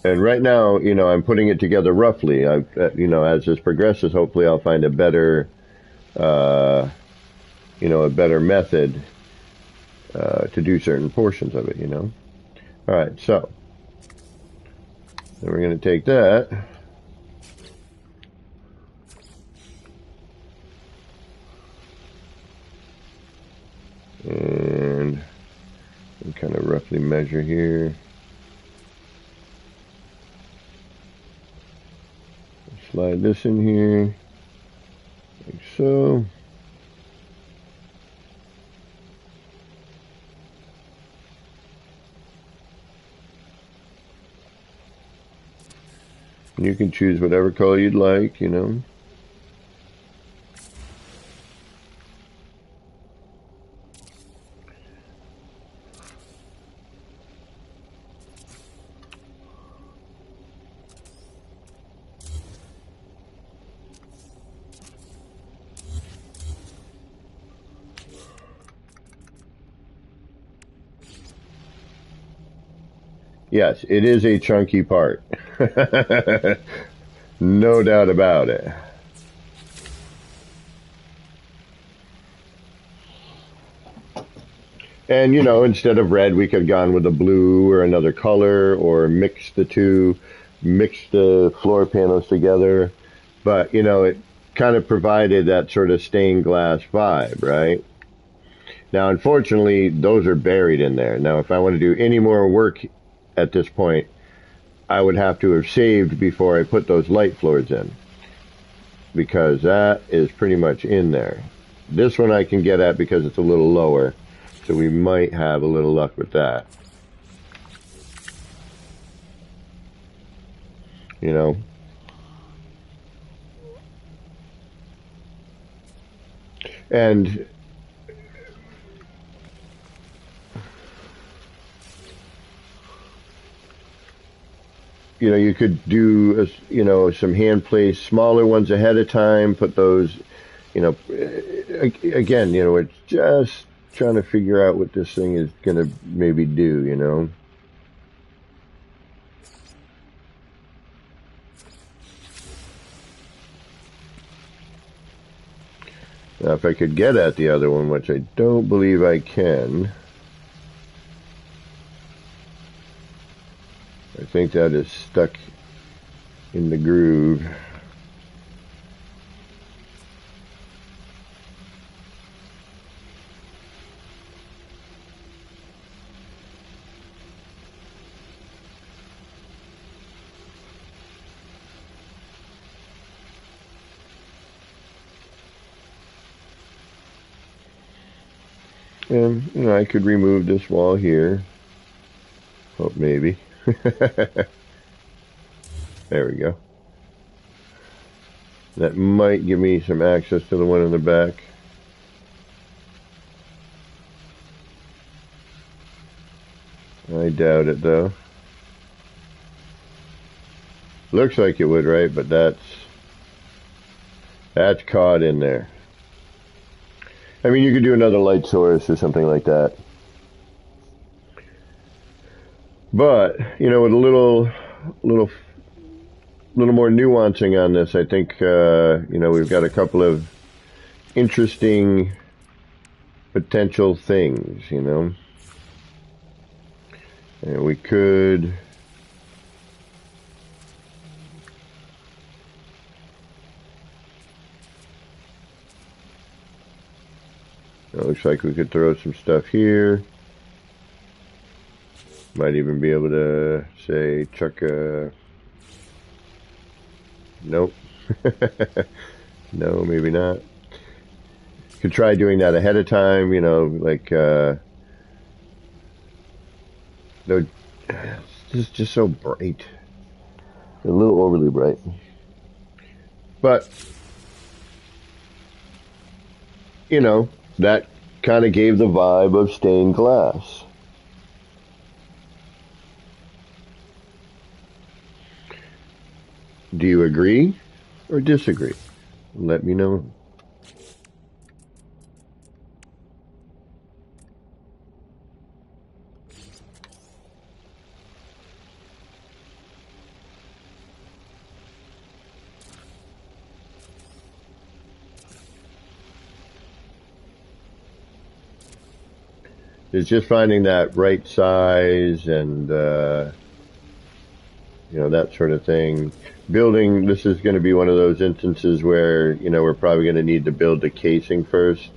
And right now, you know, I'm putting it together roughly. You know, as this progresses, hopefully I'll find a better, you know, a better method to do certain portions of it, you know. All right, so then we're going to take that. And kind of roughly measure here. Slide this in here, like so. You can choose whatever color you'd like, you know. Yes, it is a chunky part. No doubt about it. And, you know, instead of red, we could have gone with a blue or another color, or mix the two, mix the floor panels together. But, you know, it kind of provided that sort of stained glass vibe, right? Now, unfortunately, those are buried in there. Now, if I want to do any more work at this point, I would have to have saved before I put those light floors in, because that is pretty much in there. This one I can get at because it's a little lower, so we might have a little luck with that. You know? And you know, you could do, you know, some hand placed smaller ones ahead of time, put those, you know, again, you know, it's just trying to figure out what this thing is going to maybe do, you know. Now, if I could get at the other one, which I don't believe I can, I think that is stuck in the groove. And, you know, I could remove this wall here. Oh, maybe. There we go. That might give me some access to the one in the back. I doubt it, though. Looks like it would, right? But that's caught in there. I mean, you could do another light source or something like that. But, you know, with a little little more nuancing on this. I think, we've got a couple of interesting potential things, And we could... It looks like we could throw some stuff here. Might even be able to, say, chuck a... Nope. No, maybe not. Could try doing that ahead of time, no, it's just so bright. A little overly bright. But, that kind of gave the vibe of stained glass. Do you agree or disagree? Let me know. It's just finding that right size and, that sort of thing. Building, this is going to be one of those instances where, we're probably going to need to build the casing first.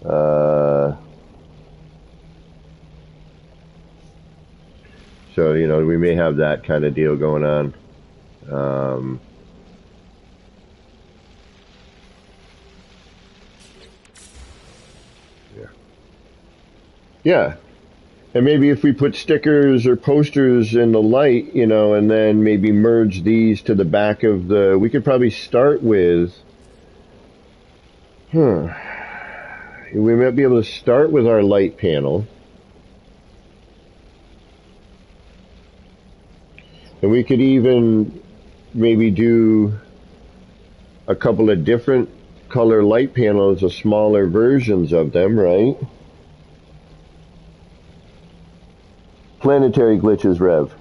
So, we may have that kind of deal going on. Yeah. And maybe if we put stickers or posters in the light, and then maybe merge these to the back of we could probably start with, we might be able to start with our light panel. And we could even maybe do a couple of different color light panels, of smaller versions of them, right? Planetary glitches, Rev.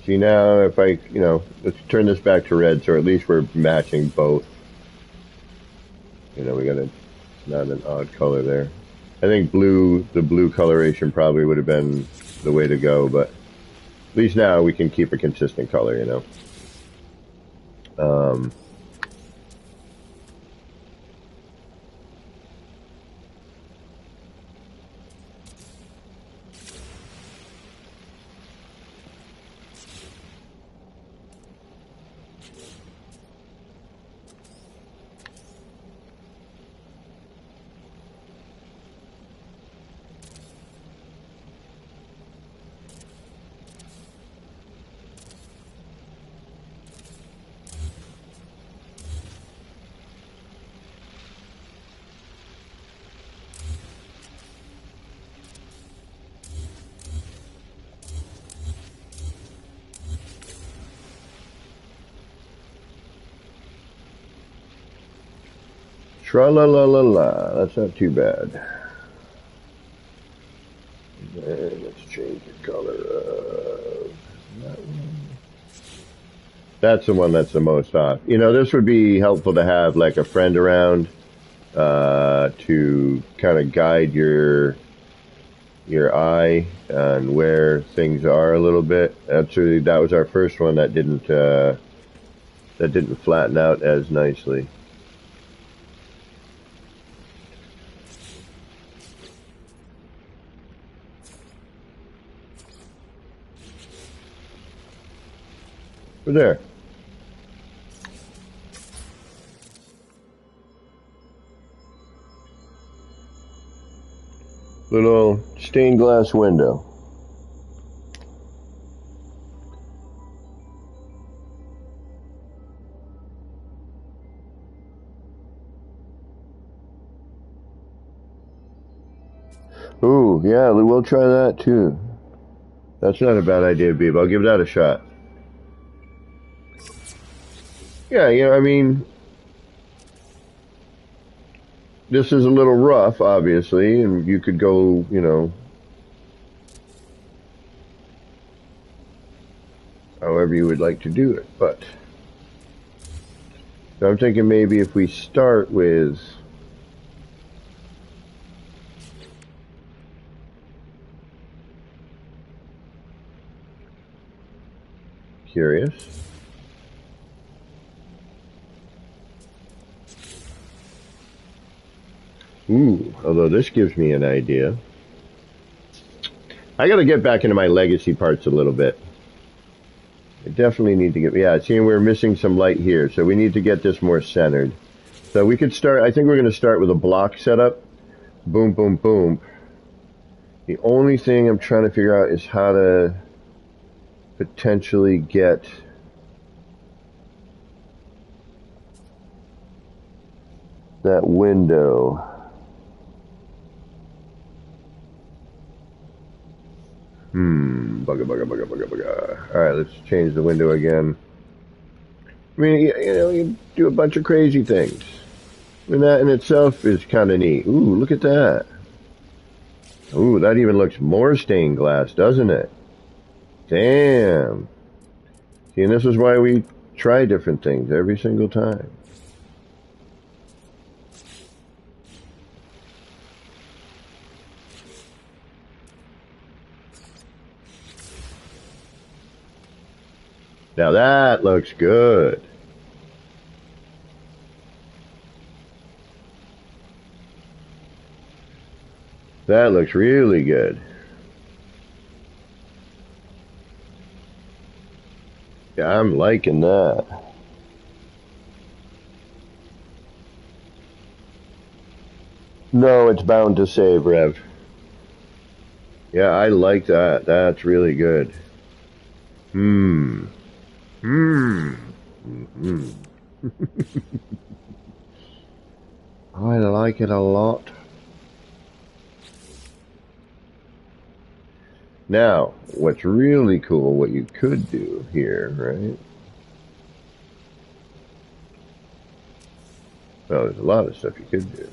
See now, if I, let's turn this back to red, so at least we're matching both. We got not an odd color there. I think the blue coloration probably would have been the way to go, but at least now we can keep a consistent color, Tra-la-la-la-la. That's not too bad. And let's change the color of that one. That's the one that's the most off. This would be helpful to have like a friend around to kind of guide your eye on where things are a little bit. Actually, that was our first one that didn't flatten out as nicely. There. Little stained glass window. Ooh, yeah, we'll try that too. That's not a bad idea, Beeb. I'll give that a shot. Yeah, I mean, this is a little rough, obviously, and you could go, however you would like to do it, but so I'm thinking maybe if we start with curious. Ooh, although this gives me an idea. I gotta get back into my legacy parts a little bit. I definitely need to get, yeah, seeing we're missing some light here, so we need to get this more centered. So we could start, I think we're going to start with a block setup. Boom, boom, boom. The only thing I'm trying to figure out is how to potentially get that window. Bugger. Alright, let's change the window again. I mean, you do a bunch of crazy things. And that in itself is kind of neat. Ooh, look at that. Ooh, that even looks more stained glass, doesn't it? Damn. See, and this is why we try different things every single time. Now that looks good. That looks really good. Yeah, I'm liking that. No, it's bound to save, Rev. Yeah, I like that. That's really good. I like it a lot. Now, what's really cool, what you could do here, right? Well, there's a lot of stuff you could do.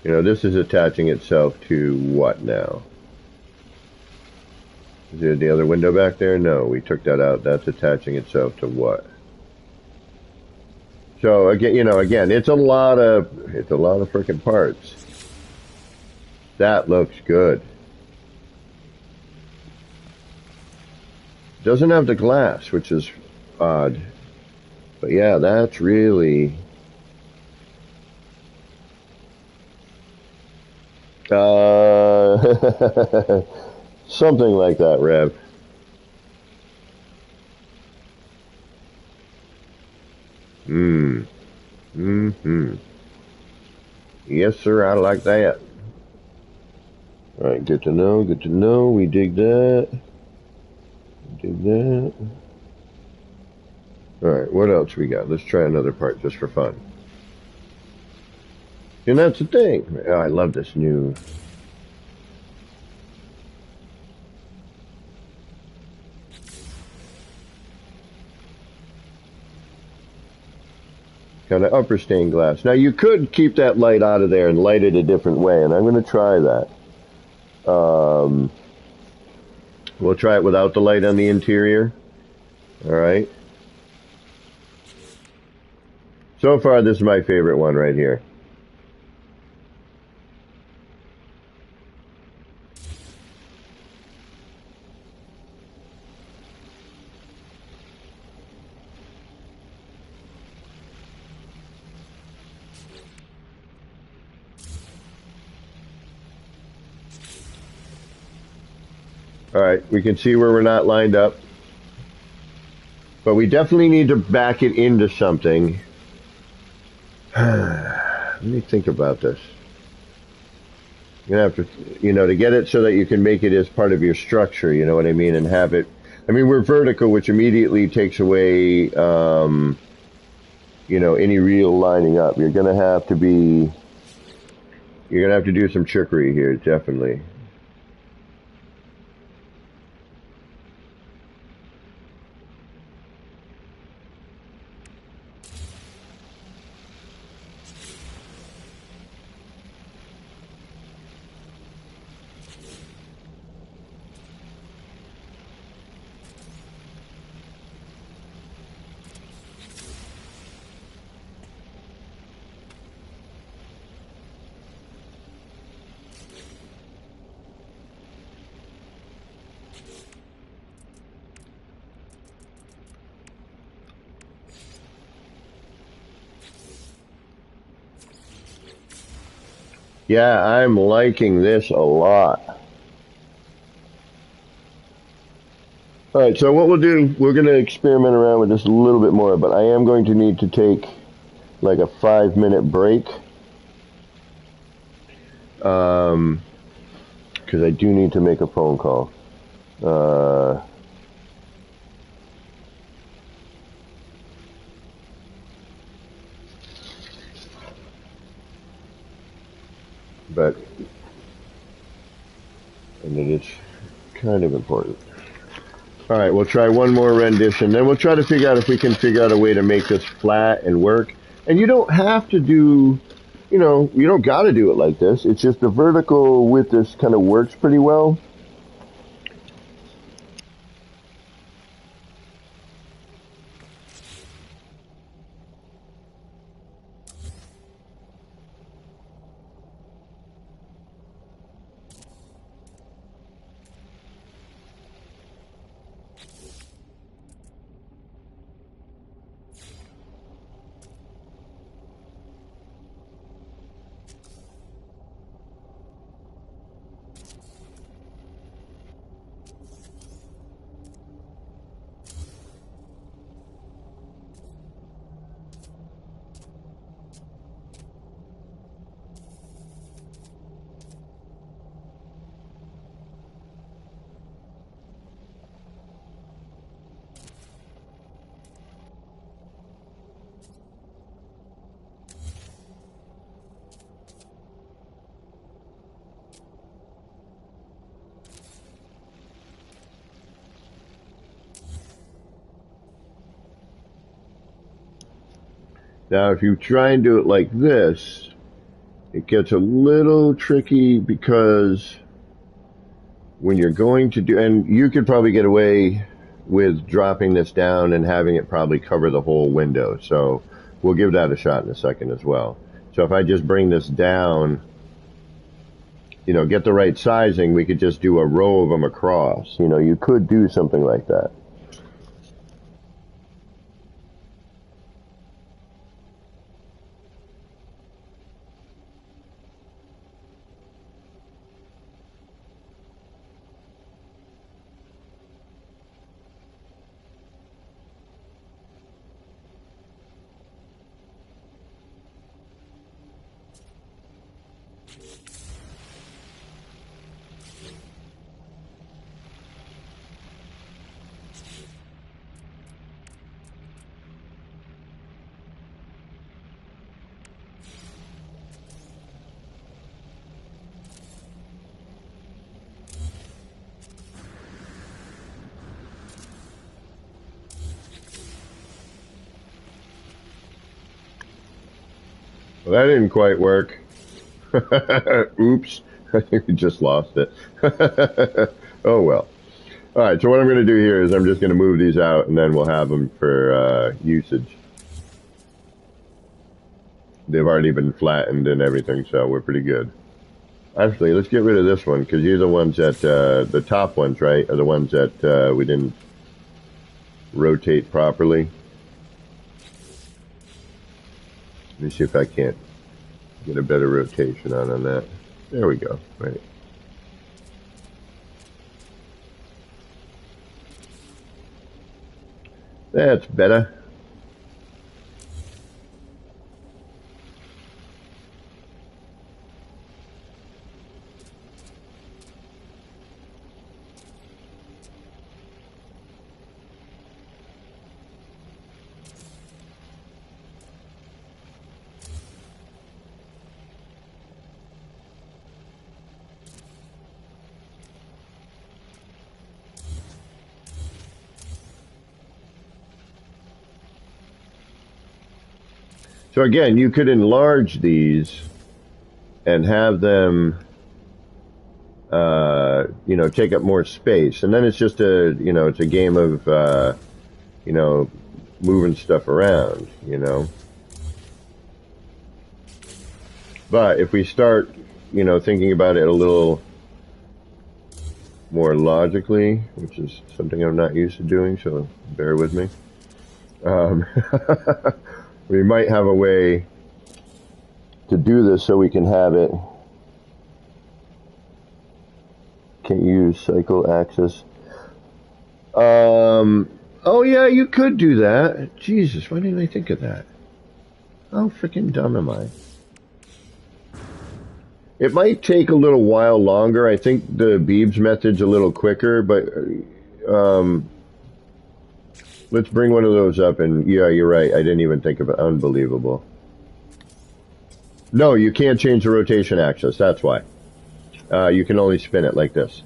This is attaching itself to what now? Is there the other window back there? No, we took that out. That's attaching itself to what? So again, it's a lot of freaking parts. That looks good. Doesn't have the glass, which is odd. But yeah, that's really something like that, Rev. Yes, sir, I like that. Alright, good to know, We dig that. Alright, what else we got? Let's try another part just for fun. And that's the thing. Oh, I love this new... kind of upper stained glass. Now you could keep that light out of there and light it a different way, and I'm going to try that. We'll try it without the light on the interior. Alright. So far, this is my favorite one right here. Alright, we can see where we're not lined up. But we definitely need to back it into something. Let me think about this. You're going to have to, to get it so that you can make it as part of your structure, you know what I mean, and have it... I mean, we're vertical, which immediately takes away you know, any real lining up. You're gonna have to do some trickery here, definitely. Yeah, I'm liking this a lot. Alright, so what we'll do, we're going to experiment around with this a little bit more, but I am going to need to take like a 5-minute break. Because I do need to make a phone call. And it is kind of important. Alright, we'll try one more rendition, then we'll try to figure out if we can figure out a way to make this flat and work. And you don't have to do, you know, you don't gotta do it like this. It's just the vertical with this kind of works pretty well. Now, if you try and do it like this, it gets a little tricky because when you're going to do, and you could probably get away with dropping this down and having it probably cover the whole window. So we'll give that a shot in a second as well. So if I just bring this down, you know, get the right sizing, we could just do a row of them across. You know, you could do something like that. Well, that didn't quite work. Oops. I think we just lost it. Oh well. Alright, so what I'm going to do here is I'm just going to move these out and then we'll have them for usage. They've already been flattened and everything, so we're pretty good. Actually, let's get rid of this one because these are the ones that, the top ones, right, are the ones that we didn't rotate properly. Let me see if I can't get a better rotation on that. There we go. Right. That's better. So again, you could enlarge these and have them, take up more space. And then it's just it's a game of, moving stuff around, But if we start, thinking about it a little more logically, which is something I'm not used to doing, so bear with me. We might have a way to do this so we can have it. Can't use cycle axis. Oh yeah, you could do that. Jesus, why didn't I think of that? How freaking dumb am I? It might take a little while longer. I think the Beebs method's a little quicker, but let's bring one of those up. And yeah, you're right. I didn't even think of it. Unbelievable. No, you can't change the rotation axis. That's why. You can only spin it like this.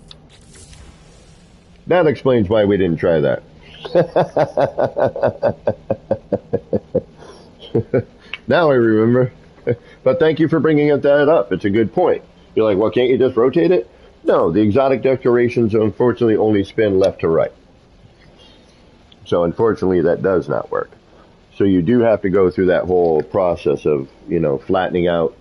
That explains why we didn't try that. Now I remember. But thank you for bringing that up. It's a good point. You're like, well, can't you just rotate it? No, the exotic decorations unfortunately only spin left to right. So unfortunately that does not work. So you do have to go through that whole process of, flattening out,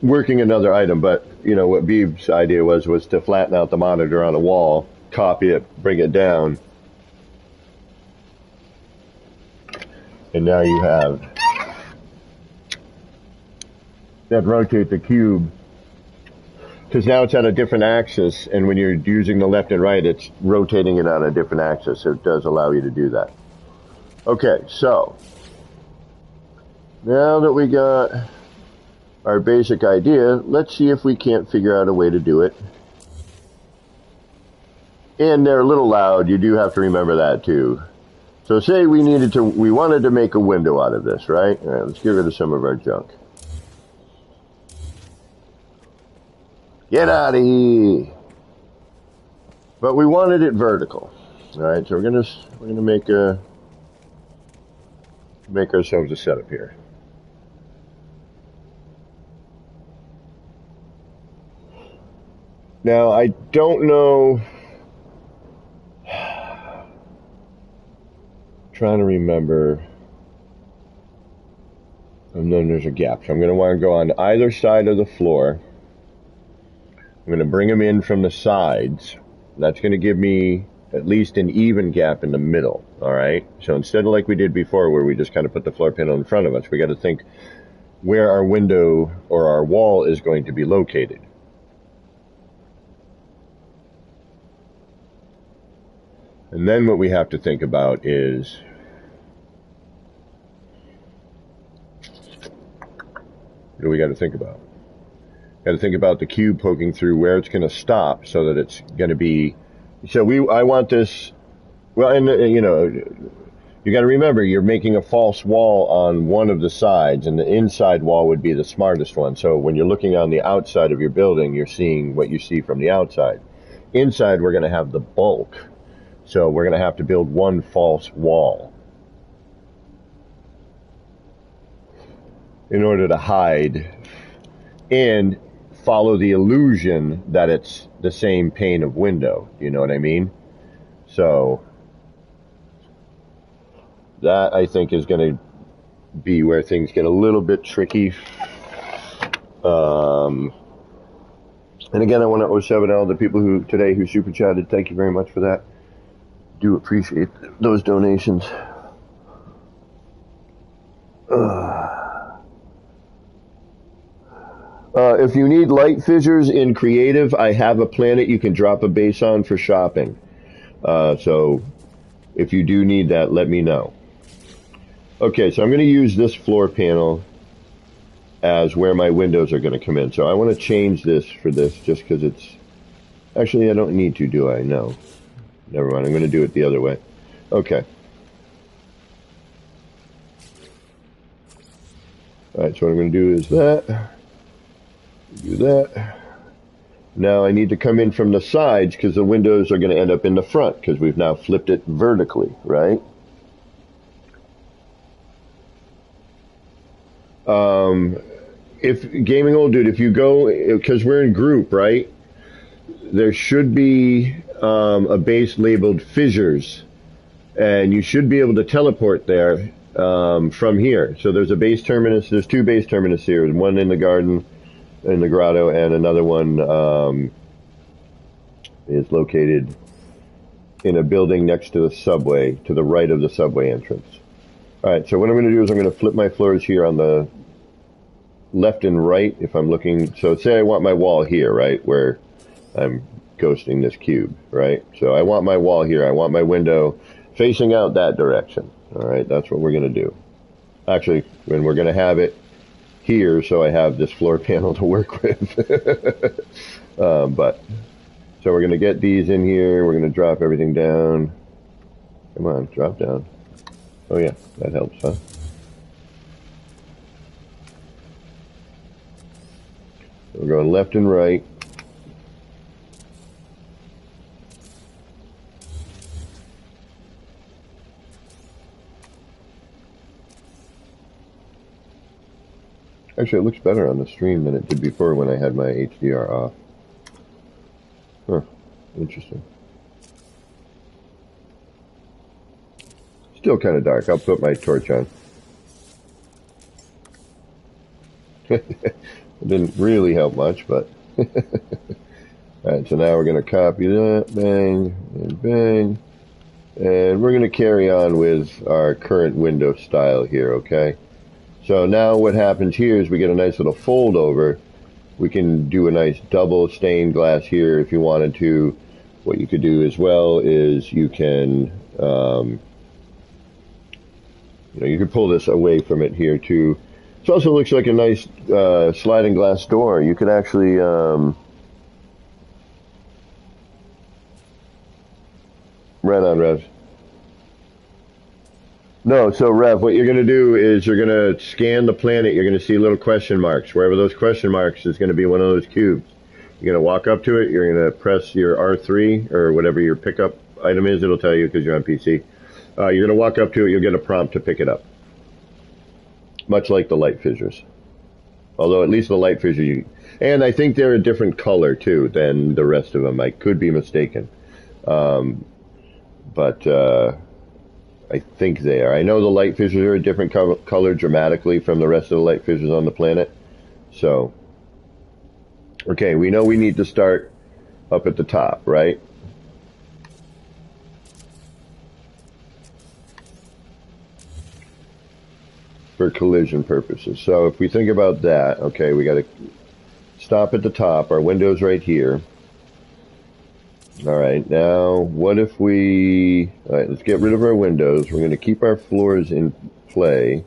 working another item. But, what Beeb's idea was to flatten out the monitor on a wall, copy it, bring it down. And now you have that rotate the cube, because now it's at a different axis, and when you're using the left and right, it's rotating it on a different axis, so it does allow you to do that. Okay, so now that we got our basic idea, let's see if we can't figure out a way to do it. And they're a little loud, you do have to remember that too. So say we wanted to make a window out of this, right? All right, let's get rid of some of our junk. Get out of here! But we wanted it vertical. Alright, so we're gonna make ourselves a setup here. Now I don't know, trying to remember, and then there's a gap. So I'm going to want to go on either side of the floor. I'm going to bring them in from the sides. That's going to give me at least an even gap in the middle, all right? So instead of like we did before where we just kind of put the floor panel in front of us, we got to think where our window or our wall is going to be located. And then what we have to think about is what do we got to think about? Got to think about the cube poking through where it's going to stop so that it's going to be. So I want this. Well, and you got to remember you're making a false wall on one of the sides, and the inside wall would be the smartest one. So when you're looking on the outside of your building, you're seeing what you see from the outside. Inside, we're going to have the bulk. So we're going to have to build one false wall in order to hide and follow the illusion that it's the same pane of window. You know what I mean? So that, I think, is going to be where things get a little bit tricky. And again, I want to 07 all the people who super chatted. Thank you very much for that. Do appreciate those donations. If you need light fissures in creative, I have a planet you can drop a base on for shopping. So if you do need that, let me know. Okay, so I'm going to use this floor panel as where my windows are going to come in. So I want to change this for this just because it's... Actually, I don't need to, do I? No. Never mind, I'm going to do it the other way. Okay. Alright, so what I'm going to do is that. Do that. Now I need to come in from the sides because the windows are going to end up in the front because we've now flipped it vertically, right? If Gaming Old Dude, if you go, because we're in group, right? There should be a base labeled Fissures, and you should be able to teleport there from here. So there's a base terminus. There's two base terminus here. One in the garden, in the grotto, and another one is located in a building next to the subway, to the right of the subway entrance. All right, so what I'm going to do is I'm going to flip my floors here on the left and right if I'm looking. So say I want my wall here, right, where I'm ghosting this cube, right? So I want my wall here. I want my window facing out that direction. All right, that's what we're going to do. Actually, when we're going to have it here, so I have this floor panel to work with. So we're going to get these in here. We're going to drop everything down. Come on, drop down. Oh yeah, that helps, huh? So we're going left and right. Actually, it looks better on the stream than it did before when I had my HDR off. Huh. Interesting. Still kind of dark. I'll put my torch on. It didn't really help much, but... Alright, so now we're going to copy that. Bang, and bang. And we're going to carry on with our current window style here, okay? So now what happens here is we get a nice little fold over. We can do a nice double stained glass here if you wanted to. What you could do as well is you can, you could pull this away from it here too. It also looks like a nice sliding glass door. You could actually, right on, Rev. No, so Rev, what you're going to do is you're going to scan the planet. You're going to see little question marks. Wherever those question marks is going to be one of those cubes. You're going to walk up to it. You're going to press your R3 or whatever your pickup item is. It'll tell you because you're on PC. You're going to walk up to it. You'll get a prompt to pick it up. Much like the light fissures. Although at least the light fissure, and I think they're a different color too than the rest of them. I could be mistaken. But I think they are. I know the light fissures are a different color dramatically from the rest of the light fissures on the planet. So, okay, we know we need to start up at the top, right? For collision purposes. So if we think about that, okay, we got to stop at the top. Our window's right here. All right, now what if we... All right, let's get rid of our windows. We're going to keep our floors in play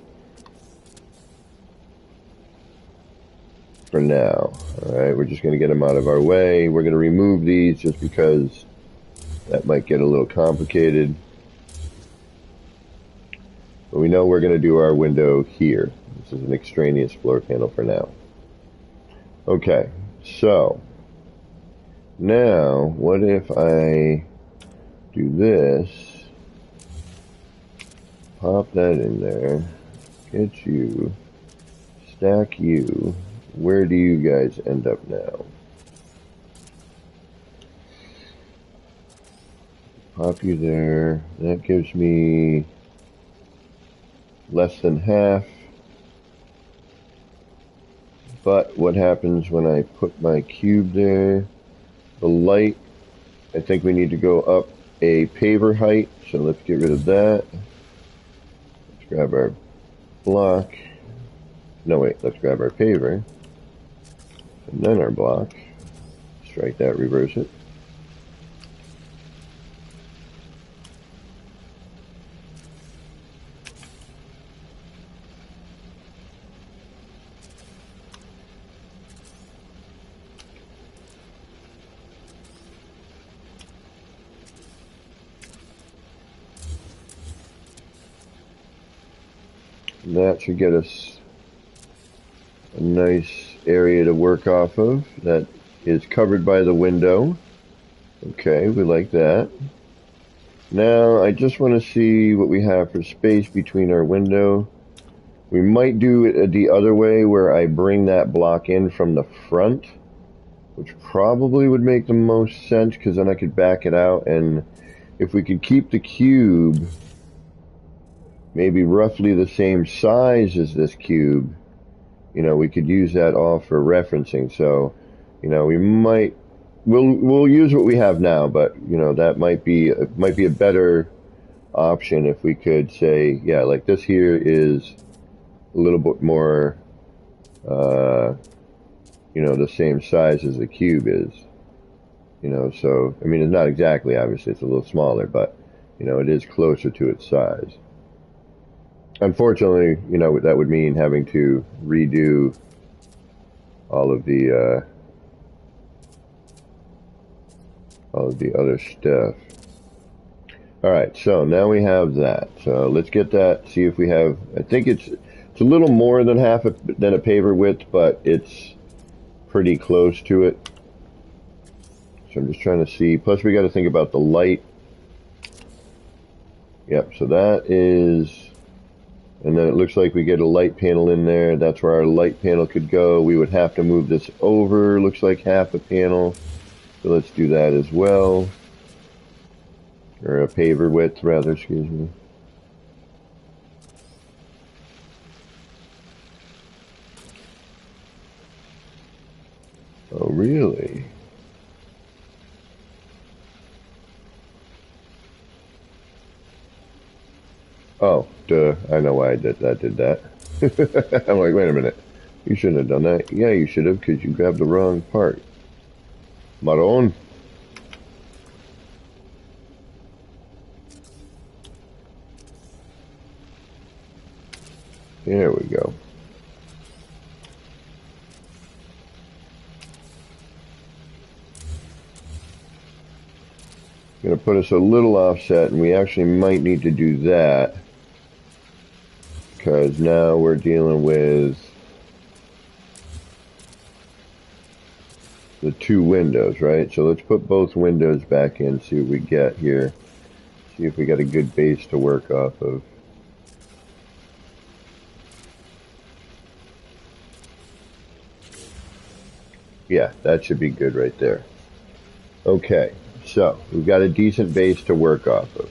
for now. All right, we're just going to get them out of our way. We're going to remove these just because that might get a little complicated. But we know we're going to do our window here. This is an extraneous floor panel for now. Okay, so... Now, what if I do this, pop that in there, get you, stack you, where do you guys end up now? Pop you there, that gives me less than half, but what happens when I put my cube there? The light, I think we need to go up a paver height, so let's get rid of that. Let's grab our block. No, wait, let's grab our paver. And then our block. Strike that, reverse it. That should get us a nice area to work off of. That is covered by the window. Okay, we like that. Now, I just want to see what we have for space between our window We might do it the other way where I bring that block in from the front, which probably would make the most sense because then I could back it out, and if we could keep the cube maybe roughly the same size as this cube, you know, we could use that all for referencing. So, you know, we'll use what we have now, but you know, that might be a better option if we could say, yeah, like this here is a little bit more, you know, the same size as the cube is, you know, so, I mean, it's not exactly, obviously, it's a little smaller, but, you know, it is closer to its size. Unfortunately, you know, that would mean having to redo all of the other stuff. Alright, so now we have that. So let's get that, see if we have, I think it's a little more than than a paver width, but it's pretty close to it. So I'm just trying to see. Plus we got to think about the light. Yep, so that is, and then it looks like we get a light panel in there. That's where our light panel could go. We would have to move this over, looks like half a panel. So let's do that as well. Or a paver width, rather, excuse me. Oh, really? Oh, duh. I know why I did that. I'm like, wait a minute. You shouldn't have done that. Yeah, you should have, because you grabbed the wrong part. Maron. There we go. Going to put us a little offset, and we actually might need to do that because now we're dealing with the two windows, right? So let's put both windows back in, see what we get here. See if we got a good base to work off of. Yeah, that should be good right there. Okay, so we've got a decent base to work off of.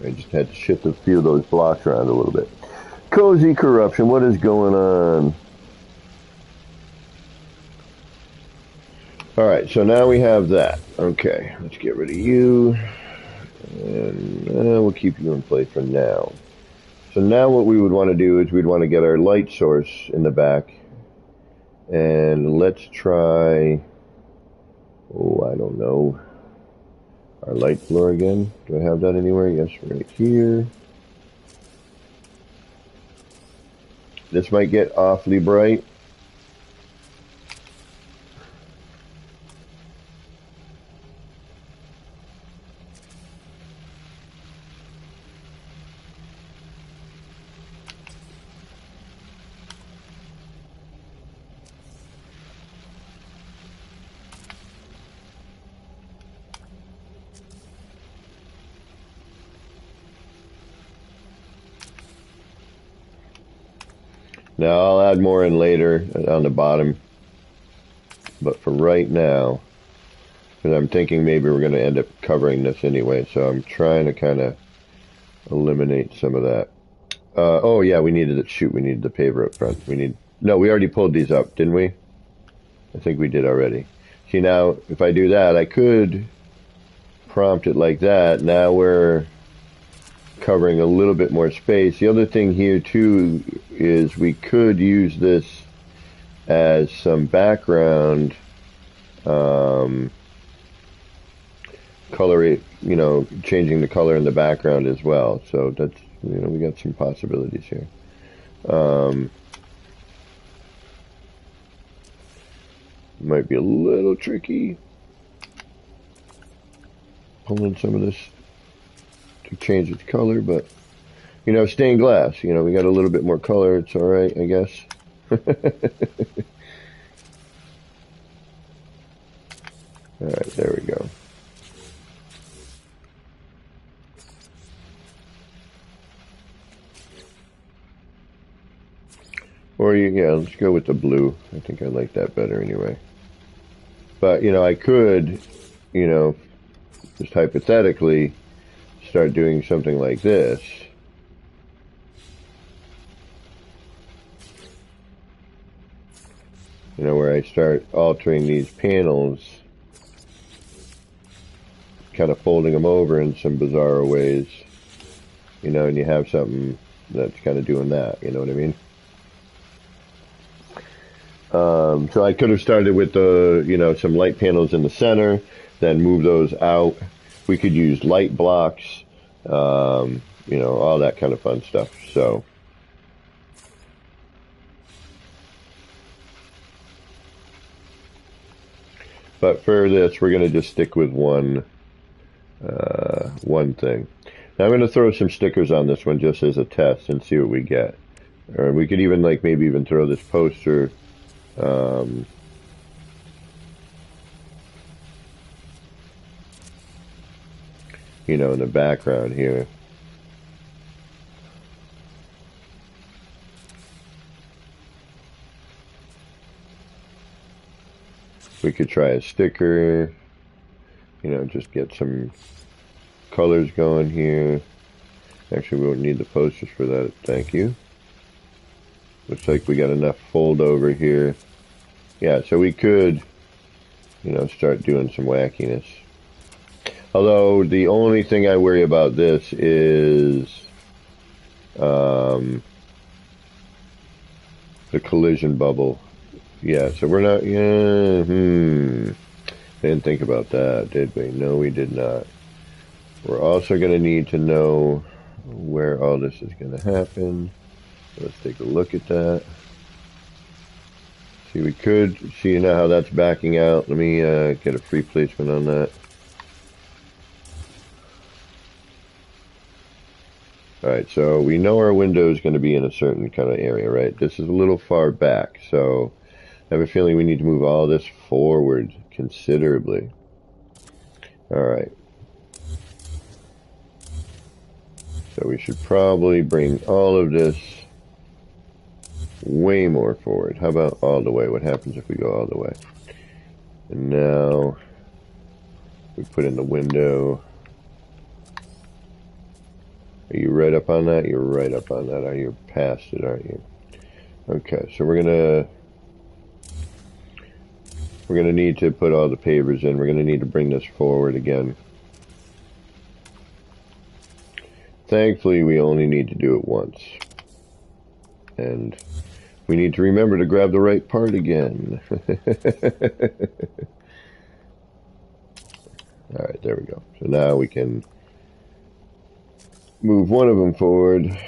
I just had to shift a few of those blocks around a little bit. Cozy Corruption, what is going on? Alright, so now we have that. Okay, let's get rid of you. And we'll keep you in place for now. So now what we would want to do is we'd want to get our light source in the back. And let's try, oh, I don't know, our light floor again. Do I have that anywhere? Yes, right here. This might get awfully bright. Now I'll add more in later on the bottom, but for right now, because I'm thinking maybe we're going to end up covering this anyway, so I'm trying to kind of eliminate some of that. Oh yeah, we needed it. Shoot, we needed the paver up front. No, we already pulled these up, didn't we? I think we did already. See, now if I do that, I could prompt it like that. Now we're covering a little bit more space. The other thing here too is we could use this as some background color, you know, changing the color in the background as well. So that's, you know, we got some possibilities here. Might be a little tricky pulling some of this to change its color, but you know, stained glass, you know, we got a little bit more color, it's alright, I guess. Alright, there we go. Or, yeah, let's go with the blue. I think I like that better anyway. But, you know, I could, you know, just hypothetically start doing something like this. You know, where I start altering these panels, kind of folding them over in some bizarre ways, you know, and you have something that's kind of doing that, you know what I mean? So I could have started with the, you know, some light panels in the center, then move those out. We could use light blocks, you know, all that kind of fun stuff. So, but for this, we're going to just stick with one thing. Now I'm going to throw some stickers on this one just as a test and see what we get. Or we could even, like, maybe even throw this poster, you know, in the background here. We could try a sticker, you know, just get some colors going here. Actually, we won't need the posters for that, thank you. Looks like we got enough fold over here. Yeah, so we could, you know, start doing some wackiness. Although, the only thing I worry about this is the collision bubble. Yeah, so we're not, didn't think about that, did we? No, we did not. We're also going to need to know where all this is going to happen. Let's take a look at that. See, we could see now how that's backing out. Let me get a free placement on that. Alright, so we know our window is going to be in a certain kind of area, right? This is a little far back, so I have a feeling we need to move all this forward considerably. Alright. So we should probably bring all of this way more forward. How about all the way? What happens if we go all the way? And now we put in the window. Are you right up on that? You're right up on that. Are you past it, aren't you? Okay, so we're gonna need to put all the pavers in. We're gonna need to bring this forward again. Thankfully, we only need to do it once. And we need to remember to grab the right part again. Alright, there we go. So now we can move one of them forward.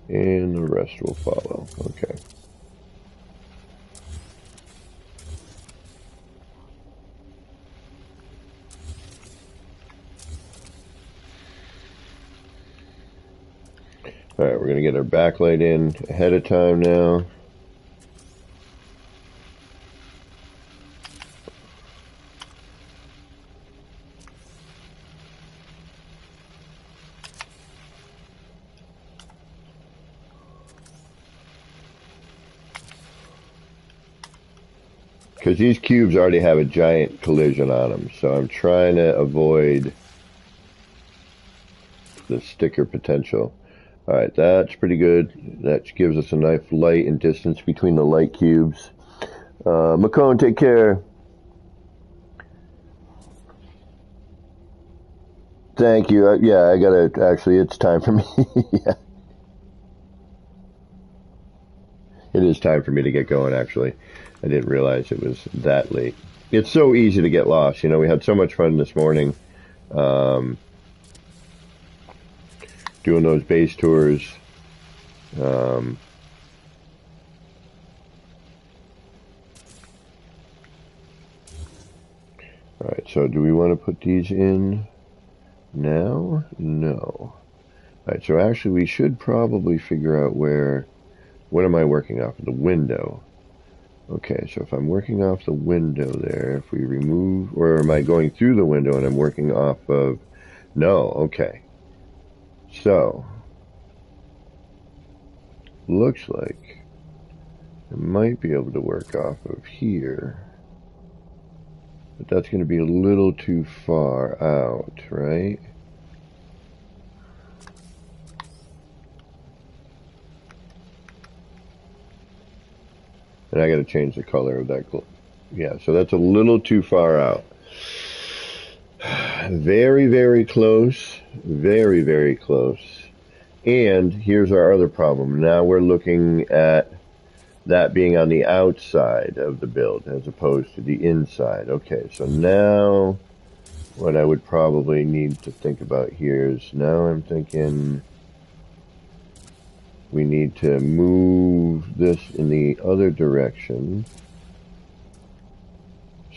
And the rest will follow. Okay. Alright, we're going to get our backlight in ahead of time now. Because these cubes already have a giant collision on them, so I'm trying to avoid the sticker potential. Alright, that's pretty good. That gives us a nice light and distance between the light cubes. Macone, take care. Thank you. Yeah, I gotta, actually, it's time for me. Yeah. It is time for me to get going, actually. I didn't realize it was that late. It's so easy to get lost. You know, we had so much fun this morning doing those base tours. Alright, so do we want to put these in now? No. Alright, so actually we should probably figure out where... What am I working off? The window. Okay, so if I'm working off the window there, if we remove, or am I going through the window and I'm working off of, no, okay. So, looks like I might be able to work off of here, but that's going to be a little too far out, right? And I got to change the color of that. Yeah, so that's a little too far out. Very, very close. Very, very close. And here's our other problem. Now we're looking at that being on the outside of the build as opposed to the inside. Okay, so now what I would probably need to think about here is now I'm thinking we need to move this in the other direction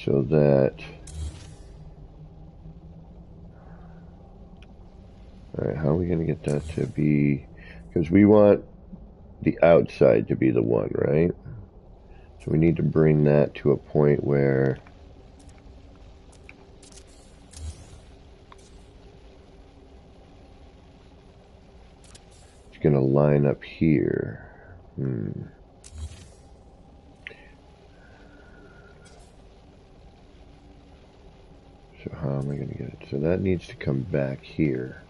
so that, alright, how are we going to get that to be, because we want the outside to be the one, right? So we need to bring that to a point where it's going to line up here. So how am I going to get it? So that needs to come back here.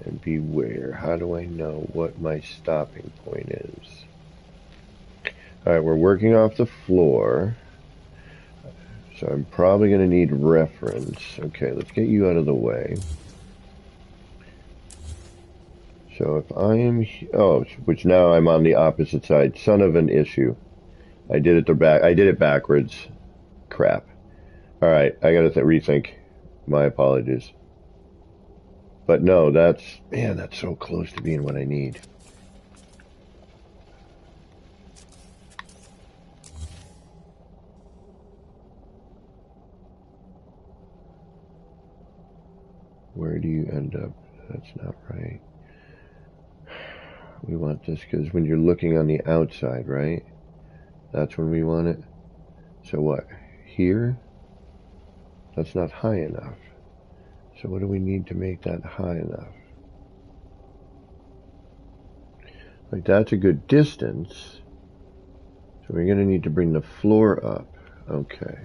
And beware, how do I know what my stopping point is? Alright, we're working off the floor. So I'm probably going to need reference. Okay, let's get you out of the way. So if I am, which now I'm on the opposite side. Son of an issue. I did it backwards. Crap. Alright, I gotta rethink. My apologies. But no, that's so close to being what I need. Where do you end up? That's not right. We want this because when you're looking on the outside, right? That's when we want it. So what? Here? That's not high enough. So what do we need to make that high enough? Like that's a good distance. So we're going to need to bring the floor up. Okay.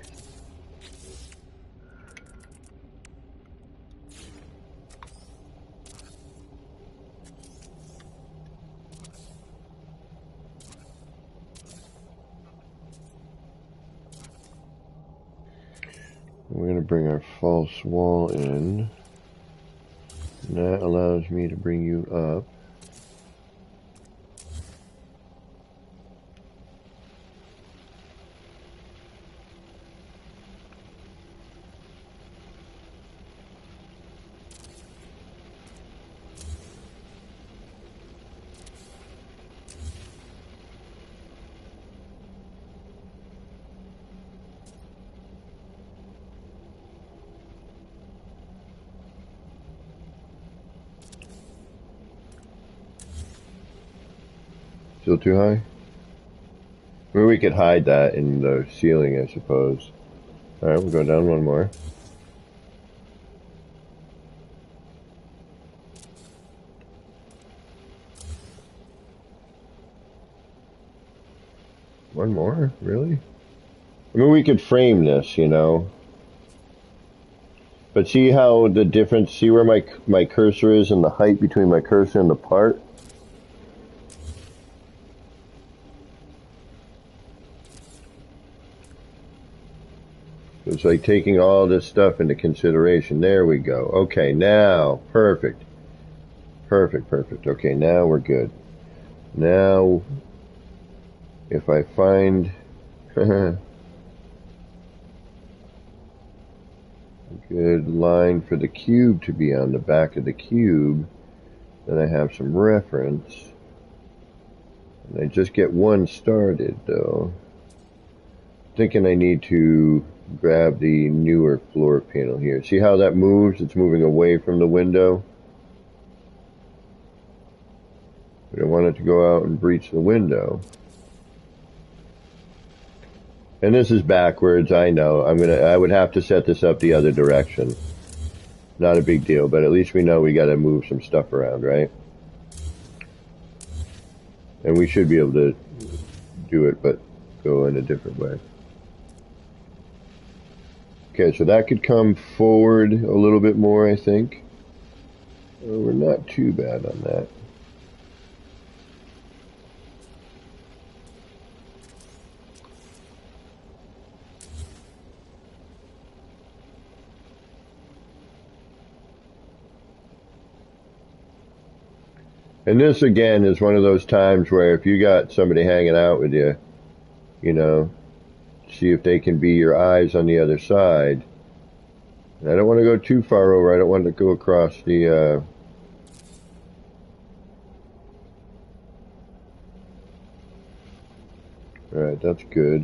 We're going to bring our false wall in. And that allows me to bring you up. Still too high? Maybe we could hide that in the ceiling, I suppose. Alright, we'll go down one more. One more? Really? I mean, we could frame this, you know. But see how the difference, see where my cursor is and the height between my cursor and the part? It's like taking all this stuff into consideration. There we go. Okay, now, perfect. Perfect, perfect. Okay, now we're good. Now, if I find a good line for the cube to be on the back of the cube, then I have some reference. And I just get one started, though. Thinking I need to grab the newer floor panel here. See how that moves? It's moving away from the window. We don't want it to go out and breach the window. And this is backwards, I know. I would have to set this up the other direction. Not a big deal, but at least we know we gotta move some stuff around, right? And we should be able to do it, but go in a different way. Okay, so that could come forward a little bit more, I think. We're not too bad on that. And this, again, is one of those times where if you got somebody hanging out with you, you know, see if they can be your eyes on the other side. And I don't want to go too far over. I don't want to go across the... Alright, that's good.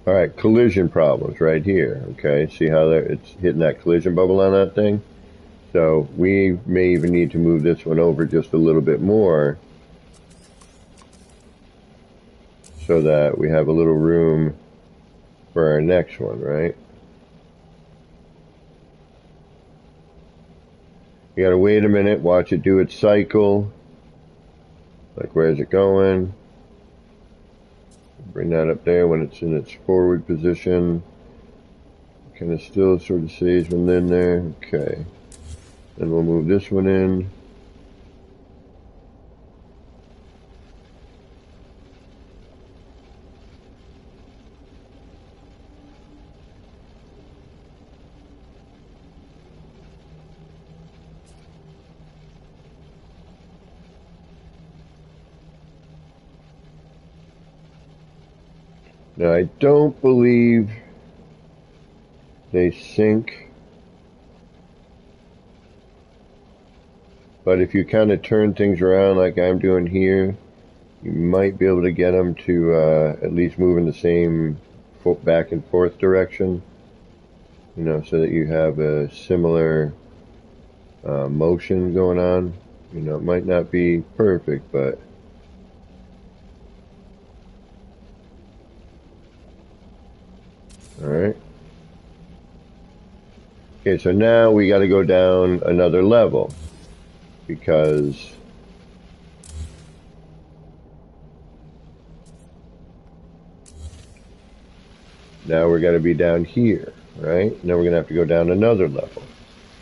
Alright, collision problems right here. Okay, see how it's hitting that collision bubble on that thing? So we may even need to move this one over just a little bit more so that we have a little room for our next one, right? You gotta wait a minute, watch it do its cycle. Like, where's it going? Bring that up there when it's in its forward position. Kind of still sort of stays within there. Okay. Then we'll move this one in. Now, I don't believe they sync, but if you kind of turn things around like I'm doing here, you might be able to get them to at least move in the same back and forth direction, you know, so that you have a similar motion going on. You know, it might not be perfect, but alright. Okay, so now we got to go down another level because now we're going to be down here, right? Now we're going to have to go down another level.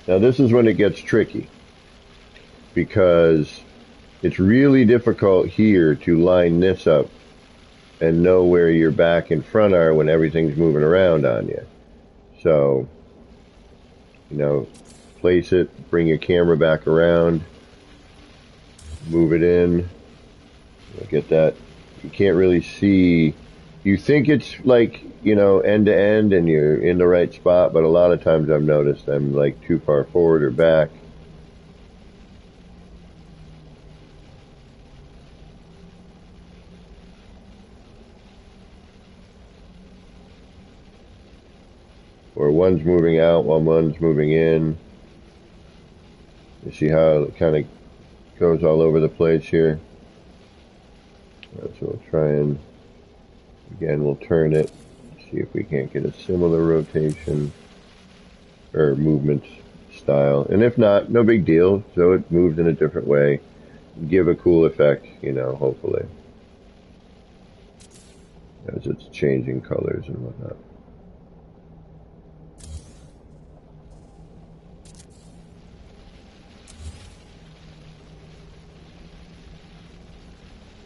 Now this is when it gets tricky because it's really difficult here to line this up and know where your back and front are when everything's moving around on you. So, you know, place it, bring your camera back around, move it in, get that. You can't really see. You think it's like, you know, end to end and you're in the right spot, but a lot of times I've noticed I'm like too far forward or back. Or one's moving out while one's moving in. You see how it kind of goes all over the place here? So we'll try and, again, we'll turn it, see if we can't get a similar rotation or movement style. And if not, no big deal. So it moves in a different way. Give a cool effect, you know, hopefully, as it's changing colors and whatnot.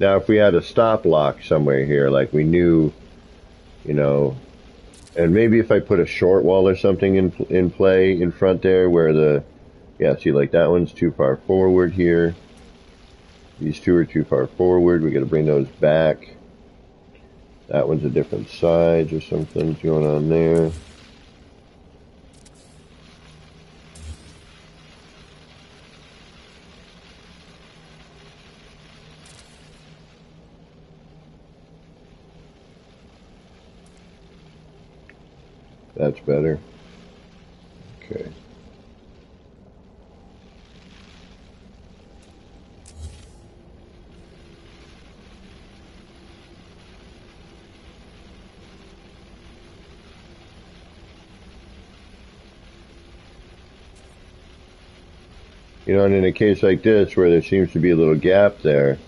Now, if we had a stop lock somewhere here, like we knew, you know, and maybe if I put a short wall or something in play in front there where the, yeah, see, like that one's too far forward here. These two are too far forward. We got to bring those back. That one's a different size or something going on there. That's better. Okay. You know, and in a case like this where there seems to be a little gap there,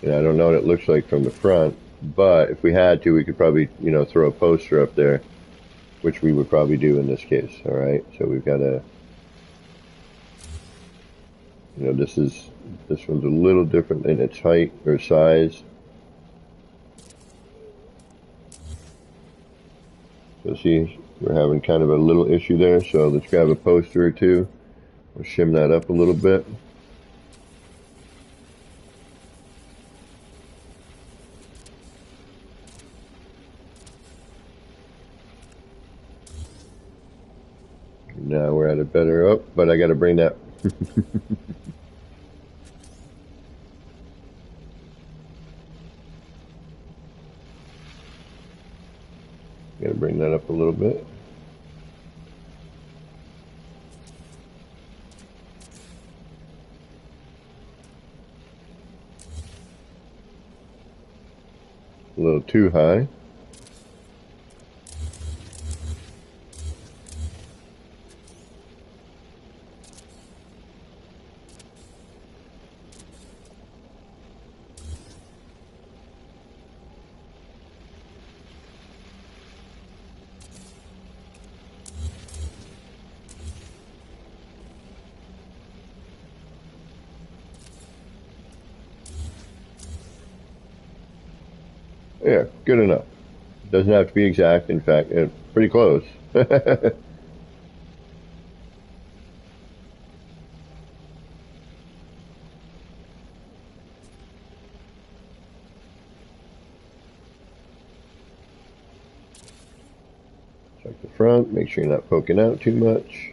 I don't know what it looks like from the front, but if we had to, we could probably, throw a poster up there, which we would probably do in this case, all right? So we've got a, this one's a little different in its height or size. So see, we're having kind of a little issue there, so let's grab a poster or two. We'll shim that up a little bit. Now we're at a better up, but I got to bring that. Got to bring that up a little bit. A little too high. Yeah, good enough. Doesn't have to be exact. In fact, it's pretty close. Check the front. Make sure you're not poking out too much.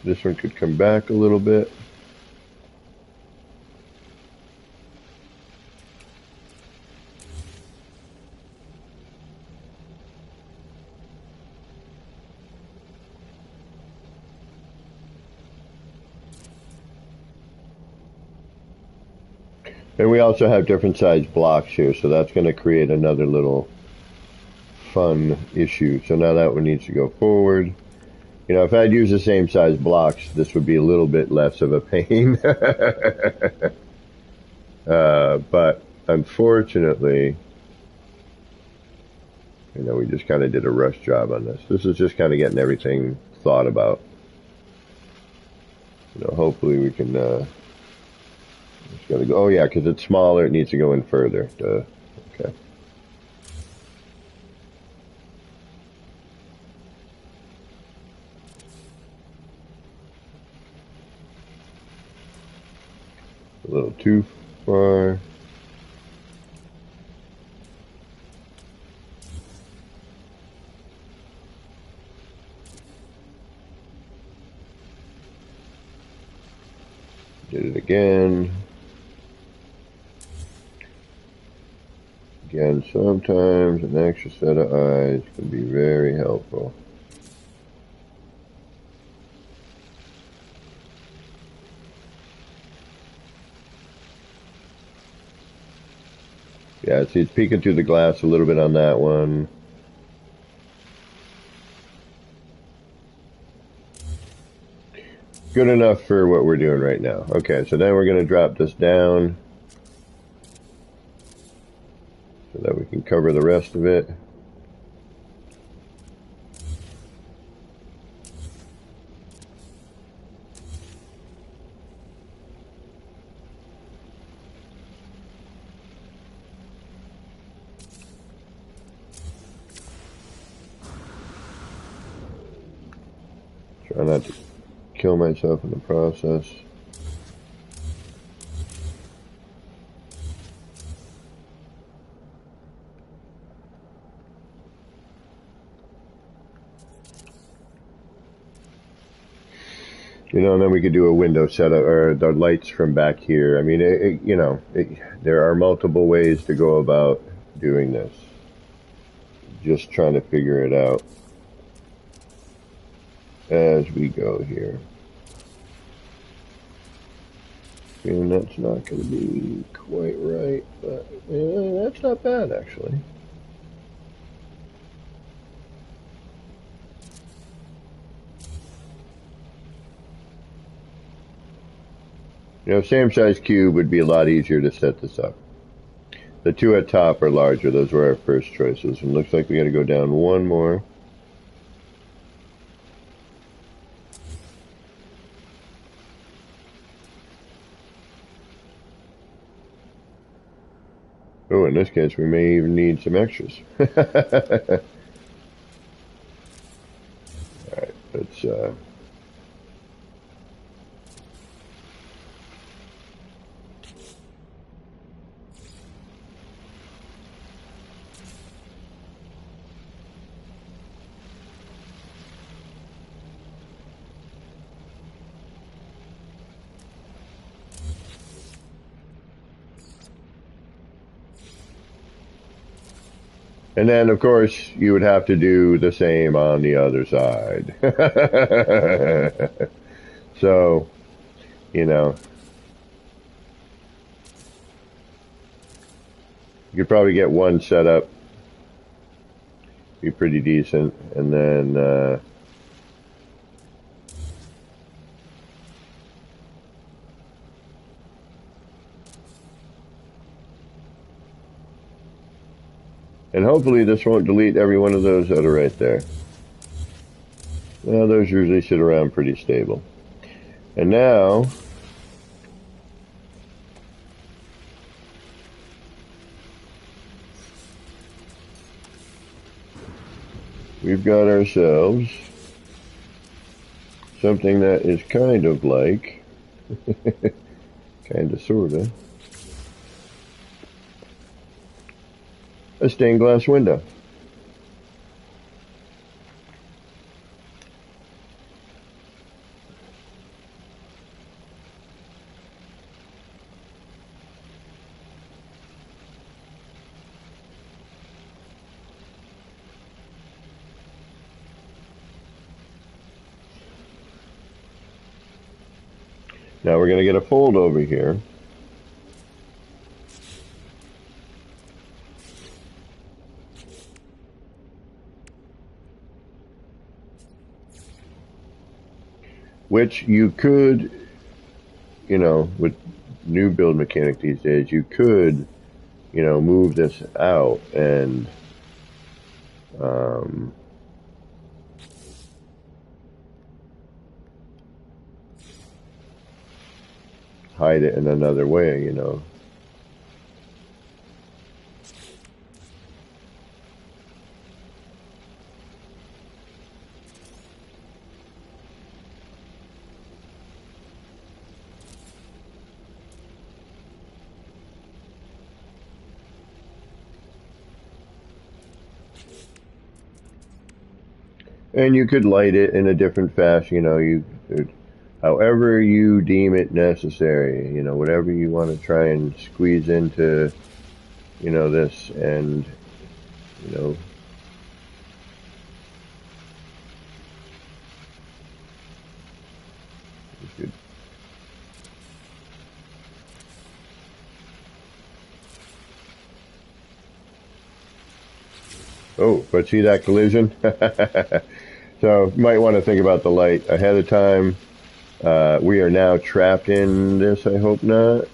This one could come back a little bit. And we also have different size blocks here, so that's going to create another little fun issue. So now that one needs to go forward. If I'd used the same size blocks, this would be a little bit less of a pain. But unfortunately, we just kind of did a rush job on this. This is just kind of getting everything thought about. Hopefully we can... It's got to go. Oh yeah, because it's smaller. It needs to go in further. Duh. Okay. A little too far. Did it again. Again, sometimes an extra set of eyes can be very helpful. Yeah, see, it's peeking through the glass a little bit on that one. Good enough for what we're doing right now. Okay, so then we're going to drop this down so that we can cover the rest of it. Try not to kill myself in the process. And then we could do a window setup, or the lights from back here. I mean, there are multiple ways to go about doing this. Just trying to figure it out as we go here. And that's not going to be quite right, but that's not bad, actually. You know, same size cube would be a lot easier to set this up. The two at top are larger. Those were our first choices. And looks like we got to go down one more. Oh, in this case, we may even need some extras. Alright, let's, and then, of course, you would have to do the same on the other side. So, you know, you could probably get one set up, be pretty decent, and then, and hopefully this won't delete every one of those that are right there. Well, those usually sit around pretty stable. And now, we've got ourselves something that is kind of like, kind of, sort of, a stained glass window. Now we're going to get a fold over here. Which you could, you know, with new build mechanic these days, you could, you know, move this out and hide it in another way, you know. And you could light it in a different fashion, you know, however you deem it necessary, you know, whatever you want to try and squeeze into, you know, this, and, you know, you could. Oh, but see that collision? So you might want to think about the light ahead of time. We are now trapped in this, I hope not.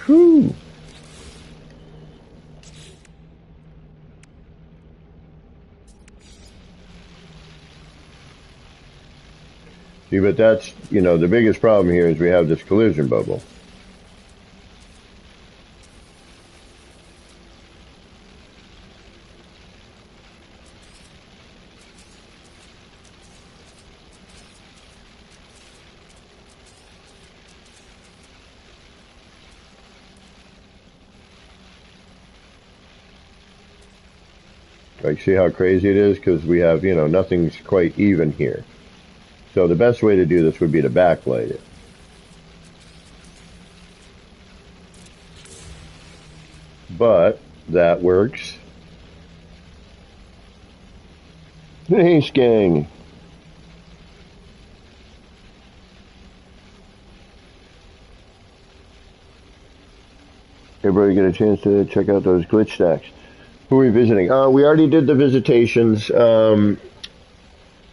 Whew. See, but that's, you know, the biggest problem here is we have this collision bubble. Like, see how crazy it is? Because we have, you know, nothing's quite even here. So the best way to do this would be to backlight it. But that works. Thanks, gang. everybody get a chance to check out those glitch stacks. Who are we visiting? We already did the visitations.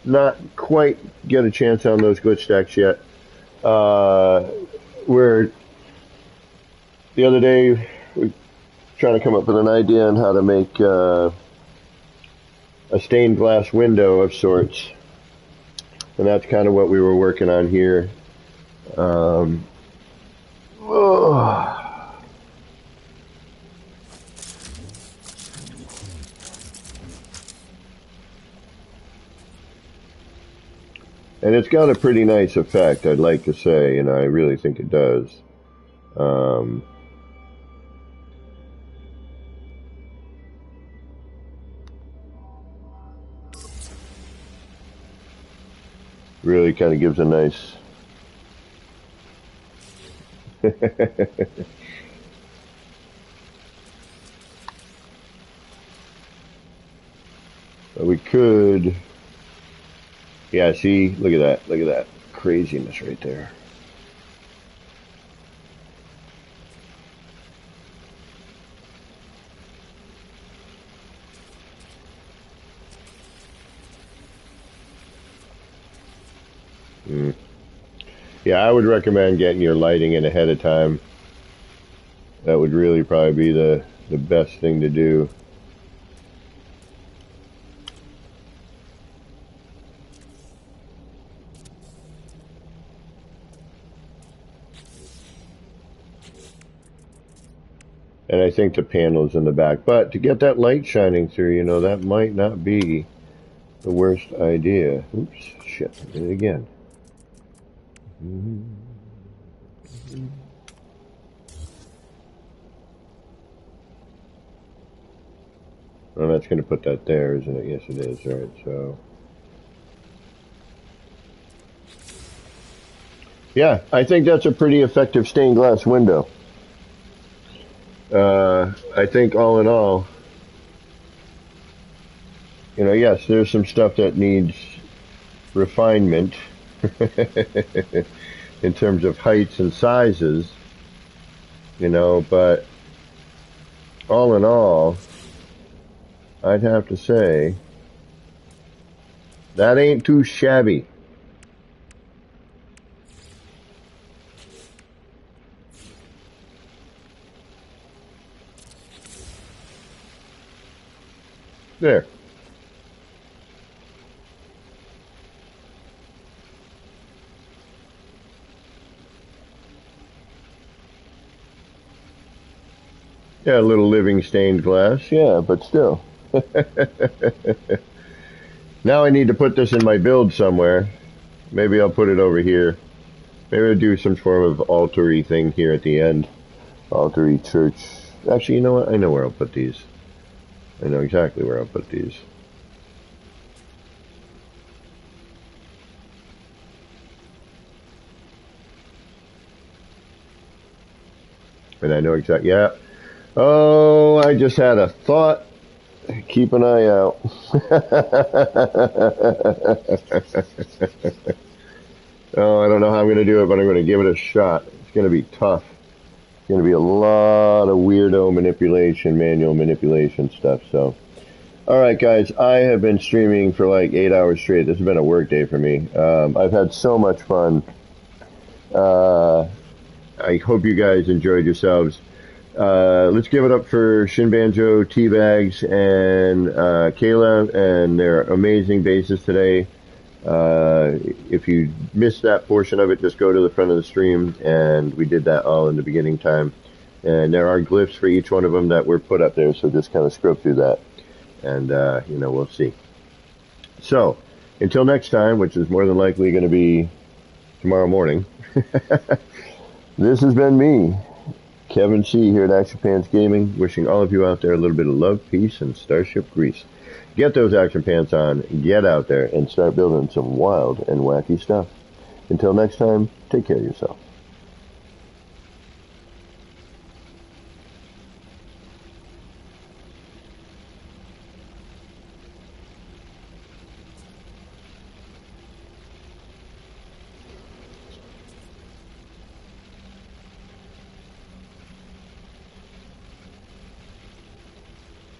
Not quite get a chance on those glitch stacks yet. We're the other day we trying to come up with an idea on how to make a stained glass window of sorts, and that's kind of what we were working on here. And it's got a pretty nice effect, I'd like to say, and I really think it does. Really kind of gives a nice... We could... Yeah, see, look at that. Look at that craziness right there. Yeah, I would recommend getting your lighting in ahead of time. That would really probably be the best thing to do. And I think the panel's in the back. But to get that light shining through, you know, that might not be the worst idea. Oops, shit, I did it again. Well, that's going to put that there, isn't it? Yes, it is. All right, so... Yeah, I think that's a pretty effective stained glass window. I think all in all, you know, yes, there's some stuff that needs refinement in terms of heights and sizes, you know, but all in all, I'd have to say that ain't too shabby. There. Yeah, a little living stained glass, yeah, but still. Now I need to put this in my build somewhere. Maybe I'll put it over here. Maybe I'll do some form of altar-y thing here at the end. Altar-y church. Actually, you know what? I know where I'll put these. I know exactly where I'll put these. And I know exactly, yeah. Oh, I just had a thought. Keep an eye out. Oh, I don't know how I'm going to do it, but I'm going to give it a shot. It's going to be tough. It's going to be a lot of weirdo manipulation, manual manipulation stuff, so. Alright guys, I have been streaming for like 8 hours straight. This has been a work day for me. I've had so much fun. I hope you guys enjoyed yourselves. Let's give it up for Shin Banjo, Teabags, and Kayla, and their amazing basses today. If you missed that portion of it, just go to the front of the stream, and we did that all in the beginning time. And there are glyphs for each one of them that were put up there, so just kind of scrub through that. And, you know, we'll see. So, until next time, which is more than likely going to be tomorrow morning, this has been me, Kevin C. here at Action Pants Gaming, wishing all of you out there a little bit of love, peace, and Starship grease. Get those action pants on, get out there, and start building some wild and wacky stuff. Until next time, take care of yourself.